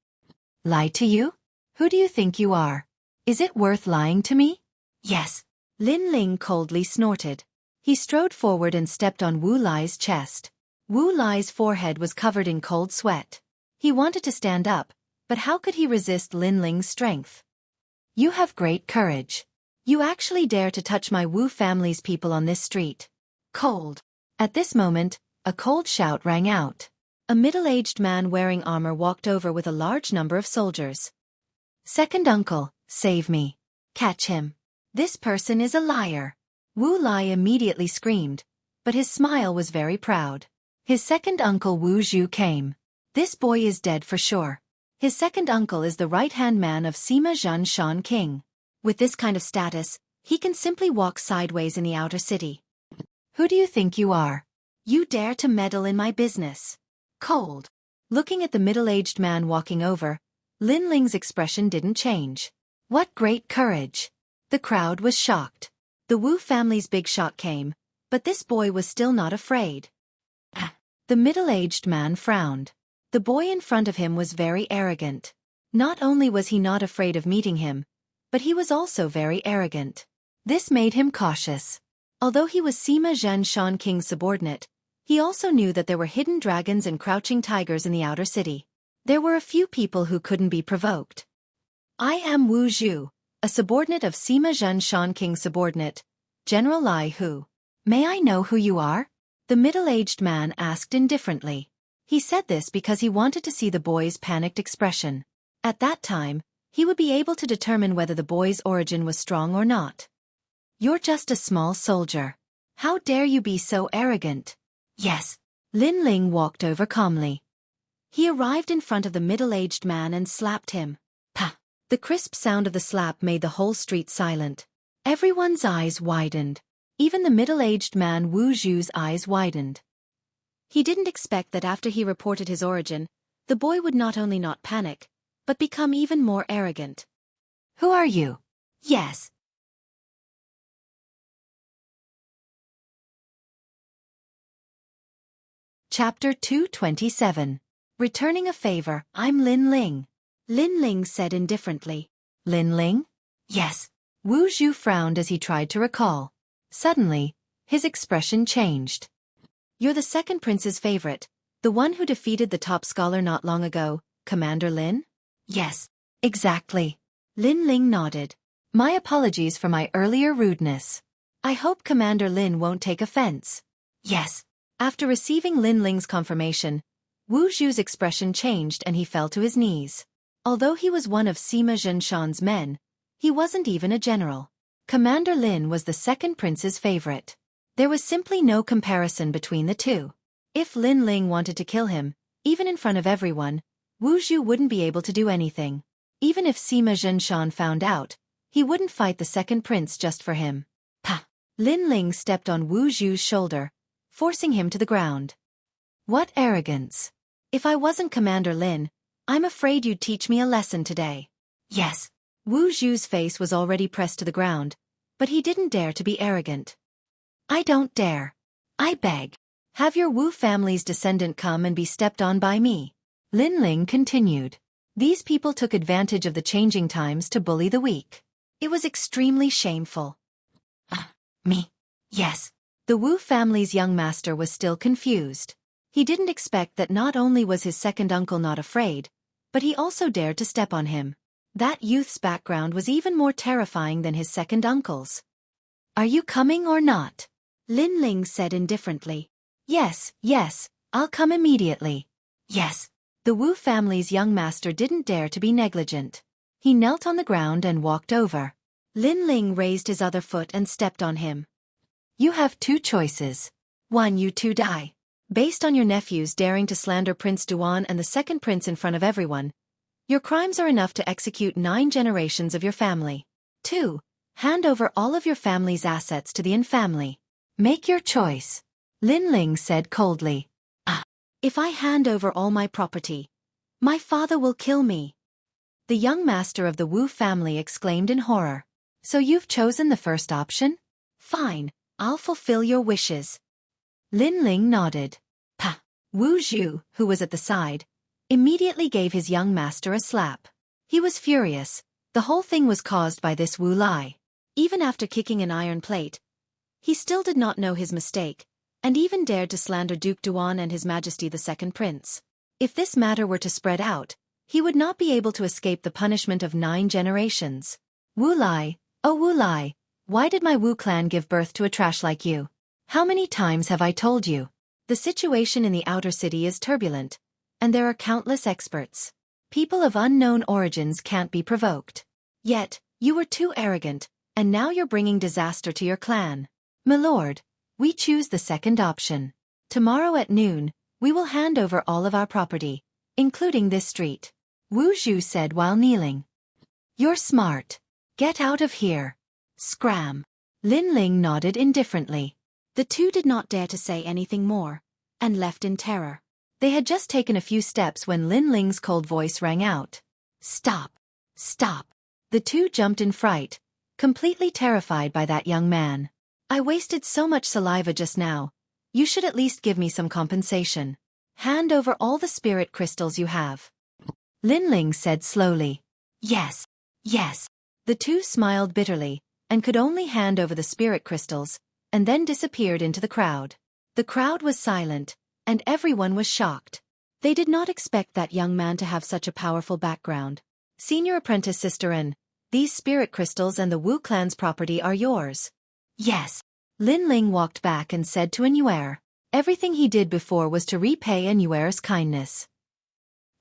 Lie to you? Who do you think you are? Is it worth lying to me? Yes. Lin Ling coldly snorted. He strode forward and stepped on Wu Lai's chest. Wu Lai's forehead was covered in cold sweat. He wanted to stand up, but how could he resist Lin Ling's strength? You have great courage. You actually dare to touch my Wu family's people on this street. Cold. At this moment, a cold shout rang out. A middle-aged man wearing armor walked over with a large number of soldiers. Second uncle, save me. Catch him. This person is a liar. Wu Lai immediately screamed, but his smile was very proud. His second uncle Wu Zhu came. This boy is dead for sure. His second uncle is the right-hand man of Sima Zhen Shan King. With this kind of status, he can simply walk sideways in the outer city. Who do you think you are? You dare to meddle in my business. Cold. Looking at the middle-aged man walking over, Lin Ling's expression didn't change. What great courage! The crowd was shocked. The Wu family's big shot came, but this boy was still not afraid. The middle-aged man frowned. The boy in front of him was very arrogant. Not only was he not afraid of meeting him, but he was also very arrogant. This made him cautious. Although he was Sima Zhen Shan King's subordinate, he also knew that there were hidden dragons and crouching tigers in the outer city. There were a few people who couldn't be provoked. I am Wu Zhu, a subordinate of Sima Zhen Shan King's subordinate, General Lai Hu. May I know who you are? The middle-aged man asked indifferently. He said this because he wanted to see the boy's panicked expression. At that time, he would be able to determine whether the boy's origin was strong or not. You're just a small soldier. How dare you be so arrogant? Yes. Lin Ling walked over calmly. He arrived in front of the middle-aged man and slapped him. Pa! The crisp sound of the slap made the whole street silent. Everyone's eyes widened. Even the middle-aged man Wu Zhu's eyes widened. He didn't expect that after he reported his origin, the boy would not only not panic, but become even more arrogant. Who are you? Yes. Chapter 227. Returning a favor. I'm Lin Ling. Lin Ling said indifferently. Lin Ling? Yes. Wu Zhu frowned as he tried to recall. Suddenly, his expression changed. You're the second prince's favorite, the one who defeated the top scholar not long ago, Commander Lin? Yes, exactly. Lin Ling nodded. My apologies for my earlier rudeness. I hope Commander Lin won't take offense. Yes. After receiving Lin Ling's confirmation, Wu Zhu's expression changed and he fell to his knees. Although he was one of Sima Zhenshan's men, he wasn't even a general. Commander Lin was the second prince's favorite. There was simply no comparison between the two. If Lin Ling wanted to kill him, even in front of everyone, Wu Zhu wouldn't be able to do anything. Even if Sima Zhenshan found out, he wouldn't fight the second prince just for him. Pa! Lin Ling stepped on Wu Zhu's shoulder, forcing him to the ground. What arrogance! If I wasn't Commander Lin, I'm afraid you'd teach me a lesson today. Yes. Wu Zhu's face was already pressed to the ground, but he didn't dare to be arrogant. I don't dare. I beg. Have your Wu family's descendant come and be stepped on by me. Lin Ling continued. These people took advantage of the changing times to bully the weak. It was extremely shameful. Me? Yes. The Wu family's young master was still confused. He didn't expect that not only was his second uncle not afraid, but he also dared to step on him. That youth's background was even more terrifying than his second uncle's. Are you coming or not? Lin Ling said indifferently. Yes, I'll come immediately. Yes. The Wu family's young master didn't dare to be negligent. He knelt on the ground and walked over. Lin Ling raised his other foot and stepped on him. You have two choices. One, you two die. Based on your nephews daring to slander Prince Duan and the second prince in front of everyone, your crimes are enough to execute 9 generations of your family. 2. Hand over all of your family's assets to the Yin family. Make your choice. Lin Ling said coldly. If I hand over all my property, my father will kill me. The young master of the Wu family exclaimed in horror. So you've chosen the first option? Fine, I'll fulfill your wishes. Lin Ling nodded. Wu Zhu, who was at the side, immediately gave his young master a slap. He was furious. The whole thing was caused by this Wu Lai. Even after kicking an iron plate, he still did not know his mistake, and even dared to slander Duke Duan and His Majesty the Second Prince. If this matter were to spread out, he would not be able to escape the punishment of 9 generations. Wu Lai, oh Wu Lai, why did my Wu clan give birth to a trash like you? How many times have I told you? The situation in the outer city is turbulent, and there are countless experts. People of unknown origins can't be provoked. Yet, you were too arrogant, and now you're bringing disaster to your clan. My lord, we choose the second option. Tomorrow at noon, we will hand over all of our property, including this street. Wu Zhu said while kneeling. You're smart. Get out of here. Scram. Lin Ling nodded indifferently. The two did not dare to say anything more, and left in terror. They had just taken a few steps when Lin Ling's cold voice rang out. Stop. Stop. The two jumped in fright, completely terrified by that young man. I wasted so much saliva just now. You should at least give me some compensation. Hand over all the spirit crystals you have. Lin Ling said slowly. Yes. The two smiled bitterly, and could only hand over the spirit crystals, and then disappeared into the crowd. The crowd was silent, and everyone was shocked. They did not expect that young man to have such a powerful background. Senior apprentice Sister N, these spirit crystals and the Wu clan's property are yours. Yes. Lin Ling walked back and said to Anuer. Everything he did before was to repay Anuer's kindness.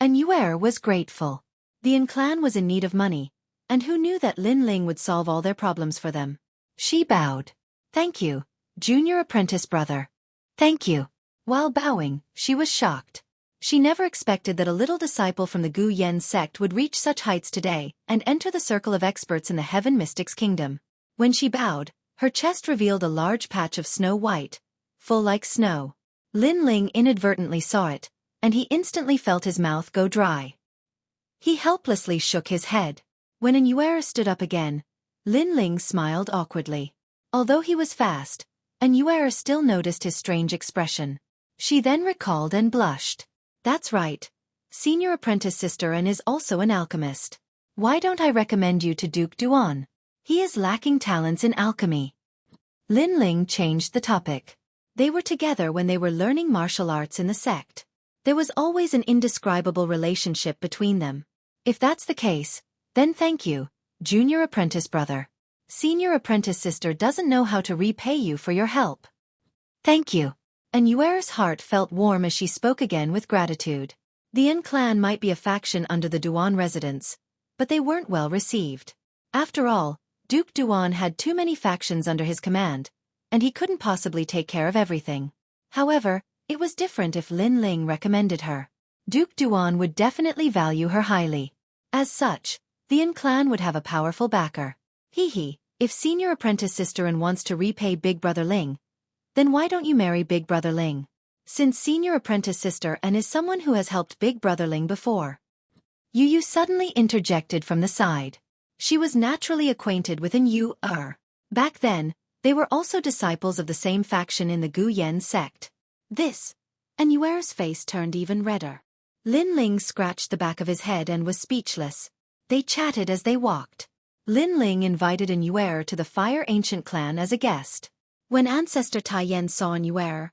Anuer was grateful. The Yin clan was in need of money, and who knew that Lin Ling would solve all their problems for them? She bowed. Thank you, junior apprentice brother. Thank you. While bowing, she was shocked. She never expected that a little disciple from the Gu Yen sect would reach such heights today and enter the circle of experts in the Heaven Mystics Kingdom. When she bowed, her chest revealed a large patch of snow white, full like snow. Lin Ling inadvertently saw it, and he instantly felt his mouth go dry. He helplessly shook his head. When Anuer stood up again, Lin Ling smiled awkwardly. Although he was fast, Anuer still noticed his strange expression. She then recalled and blushed. That's right. Senior apprentice Sister N is also an alchemist. Why don't I recommend you to Duke Duan? He is lacking talents in alchemy. Lin Ling changed the topic. They were together when they were learning martial arts in the sect. There was always an indescribable relationship between them. If that's the case, then thank you, junior apprentice brother. Senior apprentice sister doesn't know how to repay you for your help. Thank you. Anuer's heart felt warm as she spoke again with gratitude. The Yin clan might be a faction under the Duan residents, but they weren't well received. After all, Duke Duan had too many factions under his command, and he couldn't possibly take care of everything. However, it was different if Lin Ling recommended her. Duke Duan would definitely value her highly. As such, the Yin clan would have a powerful backer. If senior apprentice Sister N wants to repay Big Brother Ling, then why don't you marry Big Brother Ling? Since senior apprentice Sister N is someone who has helped Big Brother Ling before. Yu suddenly interjected from the side. She was naturally acquainted with an Yu. Back then, they were also disciples of the same faction in the Gu Yen sect. This, and Yuer's face turned even redder. Lin Ling scratched the back of his head and was speechless. They chatted as they walked. Lin Ling invited an Yuer to the Fire Ancient clan as a guest. When Ancestor Tai Yen saw an Yuer,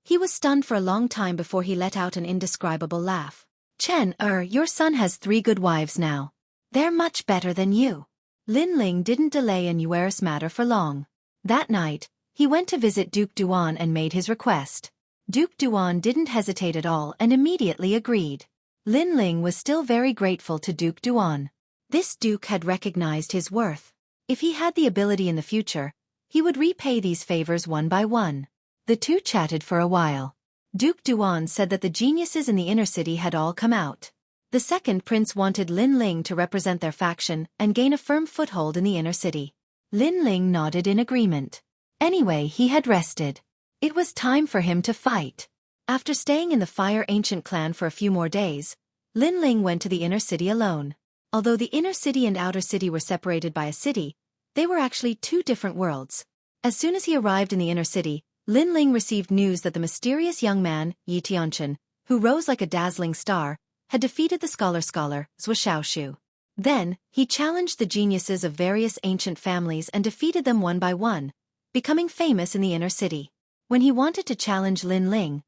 he was stunned for a long time before he let out an indescribable laugh. Chen, your son has 3 good wives now. They're much better than you. Lin Ling didn't delay an Yuer's matter for long. That night, he went to visit Duke Duan and made his request. Duke Duan didn't hesitate at all and immediately agreed. Lin Ling was still very grateful to Duke Duan. This duke had recognized his worth. If he had the ability in the future, he would repay these favors one by one. The two chatted for a while. Duke Duan said that the geniuses in the inner city had all come out. The second prince wanted Lin Ling to represent their faction and gain a firm foothold in the inner city. Lin Ling nodded in agreement. Anyway, he had rested. It was time for him to fight. After staying in the Fire Ancient clan for a few more days, Lin Ling went to the inner city alone. Although the inner city and outer city were separated by a city, they were actually 2 different worlds. As soon as he arrived in the inner city, Lin Ling received news that the mysterious young man, Yi Tianchen, who rose like a dazzling star, had defeated the scholar Xueqi. Then, he challenged the geniuses of various ancient families and defeated them one by one, becoming famous in the inner city. When he wanted to challenge Lin Ling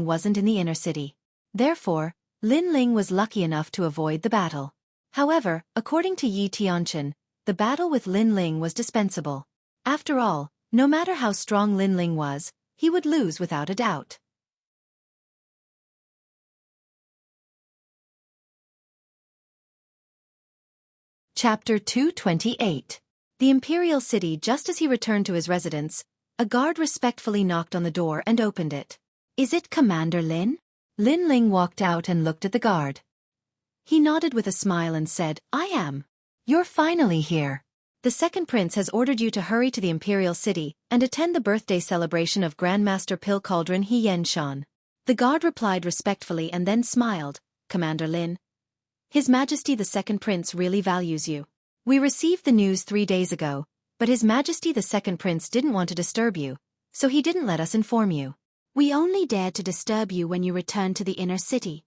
wasn't in the inner city. Therefore, Lin Ling was lucky enough to avoid the battle. However, according to Yi Tianchen, the battle with Lin Ling was dispensable. After all, no matter how strong Lin Ling was, he would lose without a doubt. Chapter 228. The Imperial City. Just as he returned to his residence, a guard respectfully knocked on the door and opened it. "Is it Commander Lin?" Lin Ling walked out and looked at the guard. He nodded with a smile and said, "I am. You're finally here. The second prince has ordered you to hurry to the Imperial City and attend the birthday celebration of Grandmaster Pill Cauldron He Yen Shan." The guard replied respectfully and then smiled, "Commander Lin, His Majesty the second prince really values you. We received the news 3 days ago, but His Majesty the second prince didn't want to disturb you, so he didn't let us inform you. We only dared to disturb you when you returned to the inner city."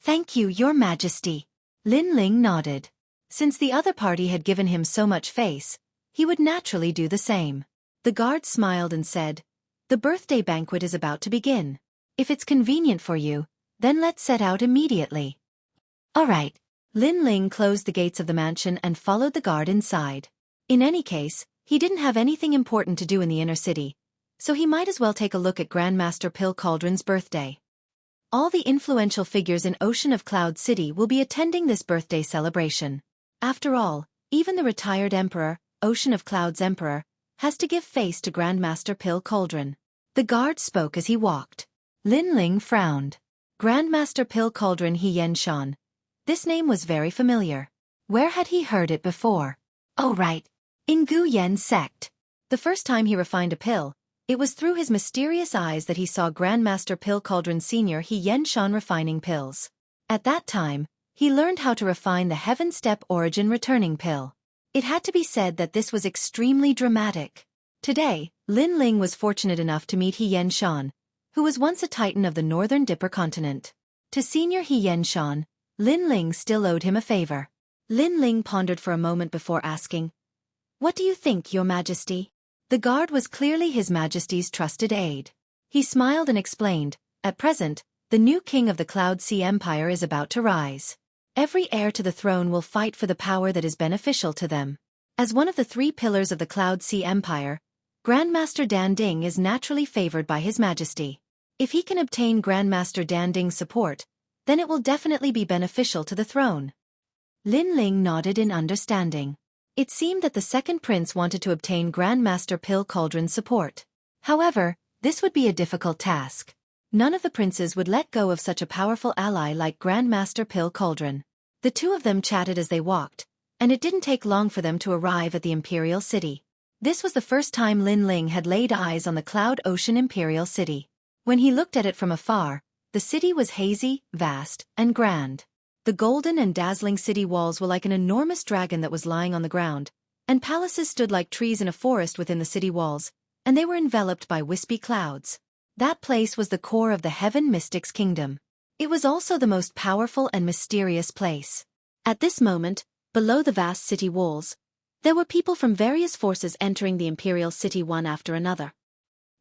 "Thank you, Your Majesty." Lin Ling nodded. Since the other party had given him so much face, he would naturally do the same. The guard smiled and said, "The birthday banquet is about to begin. If it's convenient for you, then let's set out immediately." "All right." Lin Ling closed the gates of the mansion and followed the guard inside. In any case, he didn't have anything important to do in the inner city, so he might as well take a look at Grandmaster Pill Cauldron's birthday. All the influential figures in Ocean of Cloud City will be attending this birthday celebration. After all, even the retired Emperor, Ocean of Cloud's Emperor, has to give face to Grandmaster Pill Cauldron. The guard spoke as he walked. Lin Ling frowned. Grandmaster Pill Cauldron He Yen Shan. This name was very familiar. Where had he heard it before? Oh right. In Gu Yen sect. The first time he refined a pill, it was through his mysterious eyes that he saw Grandmaster Pill Cauldron Senior He Yen Shan refining pills. At that time, he learned how to refine the Heaven Step Origin Returning Pill. It had to be said that this was extremely dramatic. Today, Lin Ling was fortunate enough to meet He Yen Shan, who was once a titan of the Northern Dipper continent. To Senior He Yen Shan, Lin Ling still owed him a favor. Lin Ling pondered for a moment before asking, "What do you think, Your Majesty?" The guard was clearly His Majesty's trusted aide. He smiled and explained, "At present, the new king of the Cloud Sea Empire is about to rise. Every heir to the throne will fight for the power that is beneficial to them. As one of the 3 pillars of the Cloud Sea Empire, Grandmaster Dan Ding is naturally favored by His Majesty. If he can obtain Grandmaster Dan Ding's support, then it will definitely be beneficial to the throne." Lin Ling nodded in understanding. It seemed that the second prince wanted to obtain Grandmaster Pill Cauldron's support. However, this would be a difficult task. None of the princes would let go of such a powerful ally like Grandmaster Pill Cauldron. The two of them chatted as they walked, and it didn't take long for them to arrive at the Imperial City. This was the first time Lin Ling had laid eyes on the Cloud Ocean Imperial City. When he looked at it from afar, the city was hazy, vast, and grand. The golden and dazzling city walls were like an enormous dragon that was lying on the ground, and palaces stood like trees in a forest within the city walls, and they were enveloped by wispy clouds. That place was the core of the Heaven Mystic's kingdom. It was also the most powerful and mysterious place. At this moment, below the vast city walls, there were people from various forces entering the imperial city one after another.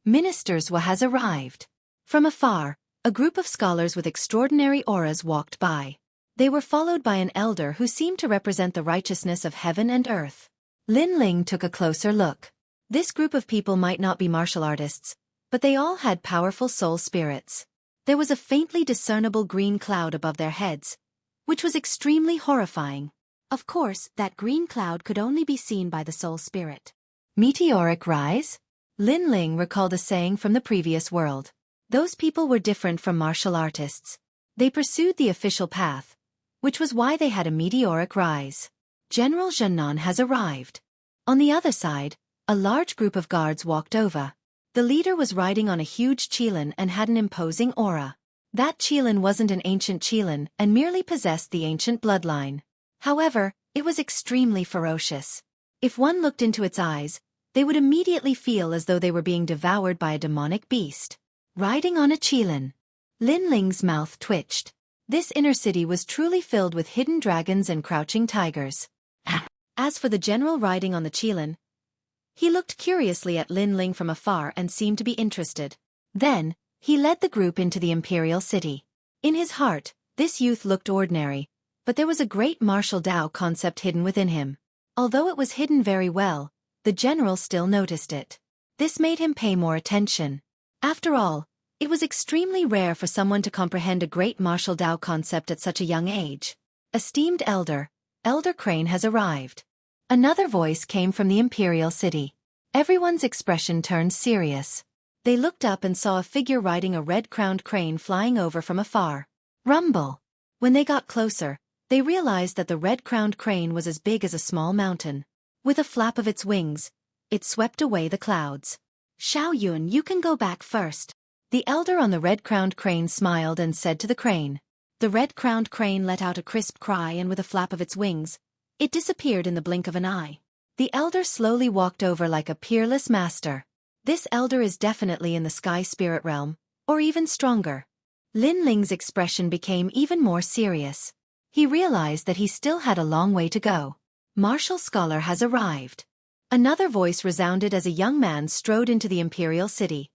Ministers has arrived. From afar, a group of scholars with extraordinary auras walked by. They were followed by an elder who seemed to represent the righteousness of heaven and earth. Lin Ling took a closer look. This group of people might not be martial artists, but they all had powerful soul spirits. There was a faintly discernible green cloud above their heads, which was extremely horrifying. Of course, that green cloud could only be seen by the soul spirit. Meteoric rise? Lin Ling recalled a saying from the previous world. Those people were different from martial artists. They pursued the official path, which was why they had a meteoric rise. General Zhennan has arrived. On the other side, a large group of guards walked over. The leader was riding on a huge qilin and had an imposing aura. That qilin wasn't an ancient qilin and merely possessed the ancient bloodline. However, it was extremely ferocious. If one looked into its eyes, they would immediately feel as though they were being devoured by a demonic beast. Riding on a qilin. Lin Ling's mouth twitched. This inner city was truly filled with hidden dragons and crouching tigers. As for the general riding on the qilin, he looked curiously at Lin Ling from afar and seemed to be interested. Then, he led the group into the imperial city. In his heart, this youth looked ordinary, but there was a great martial Tao concept hidden within him. Although it was hidden very well, the general still noticed it. This made him pay more attention. After all, it was extremely rare for someone to comprehend a great martial Tao concept at such a young age. Esteemed Elder, Elder Crane has arrived. Another voice came from the imperial city. Everyone's expression turned serious. They looked up and saw a figure riding a red-crowned crane flying over from afar. Rumble. When they got closer, they realized that the red-crowned crane was as big as a small mountain. With a flap of its wings, it swept away the clouds. Xiao Yun, you can go back first. The elder on the red-crowned crane smiled and said to the crane. The red-crowned crane let out a crisp cry and with a flap of its wings, it disappeared in the blink of an eye. The elder slowly walked over like a peerless master. This elder is definitely in the sky spirit realm, or even stronger. Lin Ling's expression became even more serious. He realized that he still had a long way to go. Martial scholar has arrived. Another voice resounded as a young man strode into the imperial city.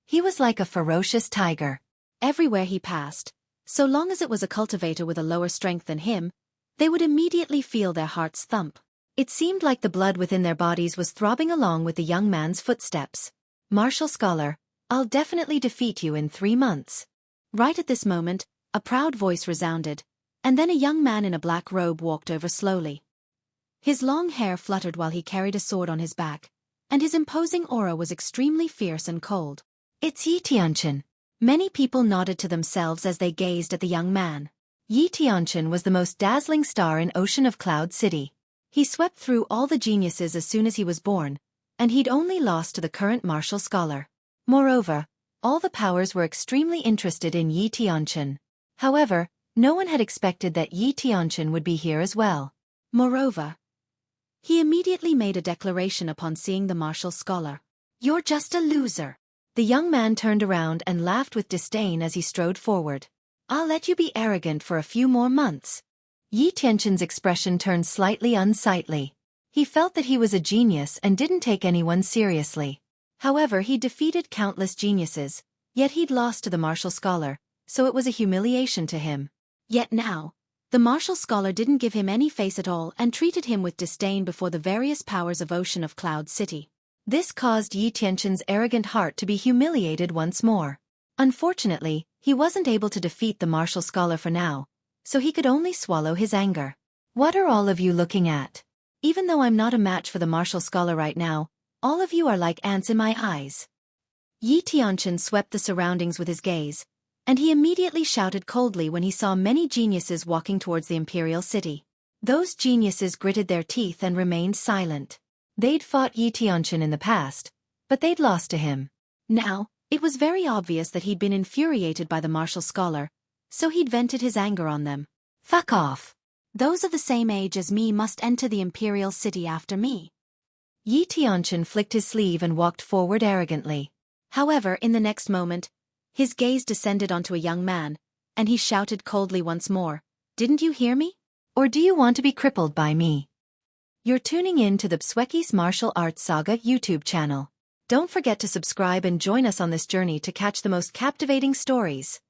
He was like a ferocious tiger. Everywhere he passed, so long as it was a cultivator with a lower strength than him, they would immediately feel their hearts thump. It seemed like the blood within their bodies was throbbing along with the young man's footsteps. Martial scholar, I'll definitely defeat you in 3 months. Right at this moment, a proud voice resounded, and then a young man in a black robe walked over slowly. His long hair fluttered while he carried a sword on his back, and his imposing aura was extremely fierce and cold. It's Yi Tianchen. Many people nodded to themselves as they gazed at the young man. Yi Tianchen was the most dazzling star in Ocean of Cloud City. He swept through all the geniuses as soon as he was born, and he'd only lost to the current martial scholar. Moreover, all the powers were extremely interested in Yi Tianchen. However, no one had expected that Yi Tianchen would be here as well. Moreover, he immediately made a declaration upon seeing the martial scholar. You're just a loser. The young man turned around and laughed with disdain as he strode forward. I'll let you be arrogant for a few more months. Yi Tianchen's expression turned slightly unsightly. He felt that he was a genius and didn't take anyone seriously. However, he defeated countless geniuses, yet he'd lost to the martial scholar, so it was a humiliation to him. Yet now, the martial scholar didn't give him any face at all and treated him with disdain before the various powers of Ocean of Cloud City. This caused Yi Tianchen's arrogant heart to be humiliated once more. Unfortunately, he wasn't able to defeat the martial scholar for now, so he could only swallow his anger. What are all of you looking at? Even though I'm not a match for the martial scholar right now, all of you are like ants in my eyes. Yi Tianchen swept the surroundings with his gaze, and he immediately shouted coldly when he saw many geniuses walking towards the imperial city. Those geniuses gritted their teeth and remained silent. They'd fought Yi Tianchen in the past, but they'd lost to him. Now, it was very obvious that he'd been infuriated by the martial scholar, so he'd vented his anger on them. Fuck off. Those of the same age as me must enter the Imperial City after me. Yi Tianqian flicked his sleeve and walked forward arrogantly. However, in the next moment, his gaze descended onto a young man, and he shouted coldly once more, "Didn't you hear me? Or do you want to be crippled by me?" You're tuning in to the Xueqi's Martial Arts Saga YouTube channel. Don't forget to subscribe and join us on this journey to catch the most captivating stories.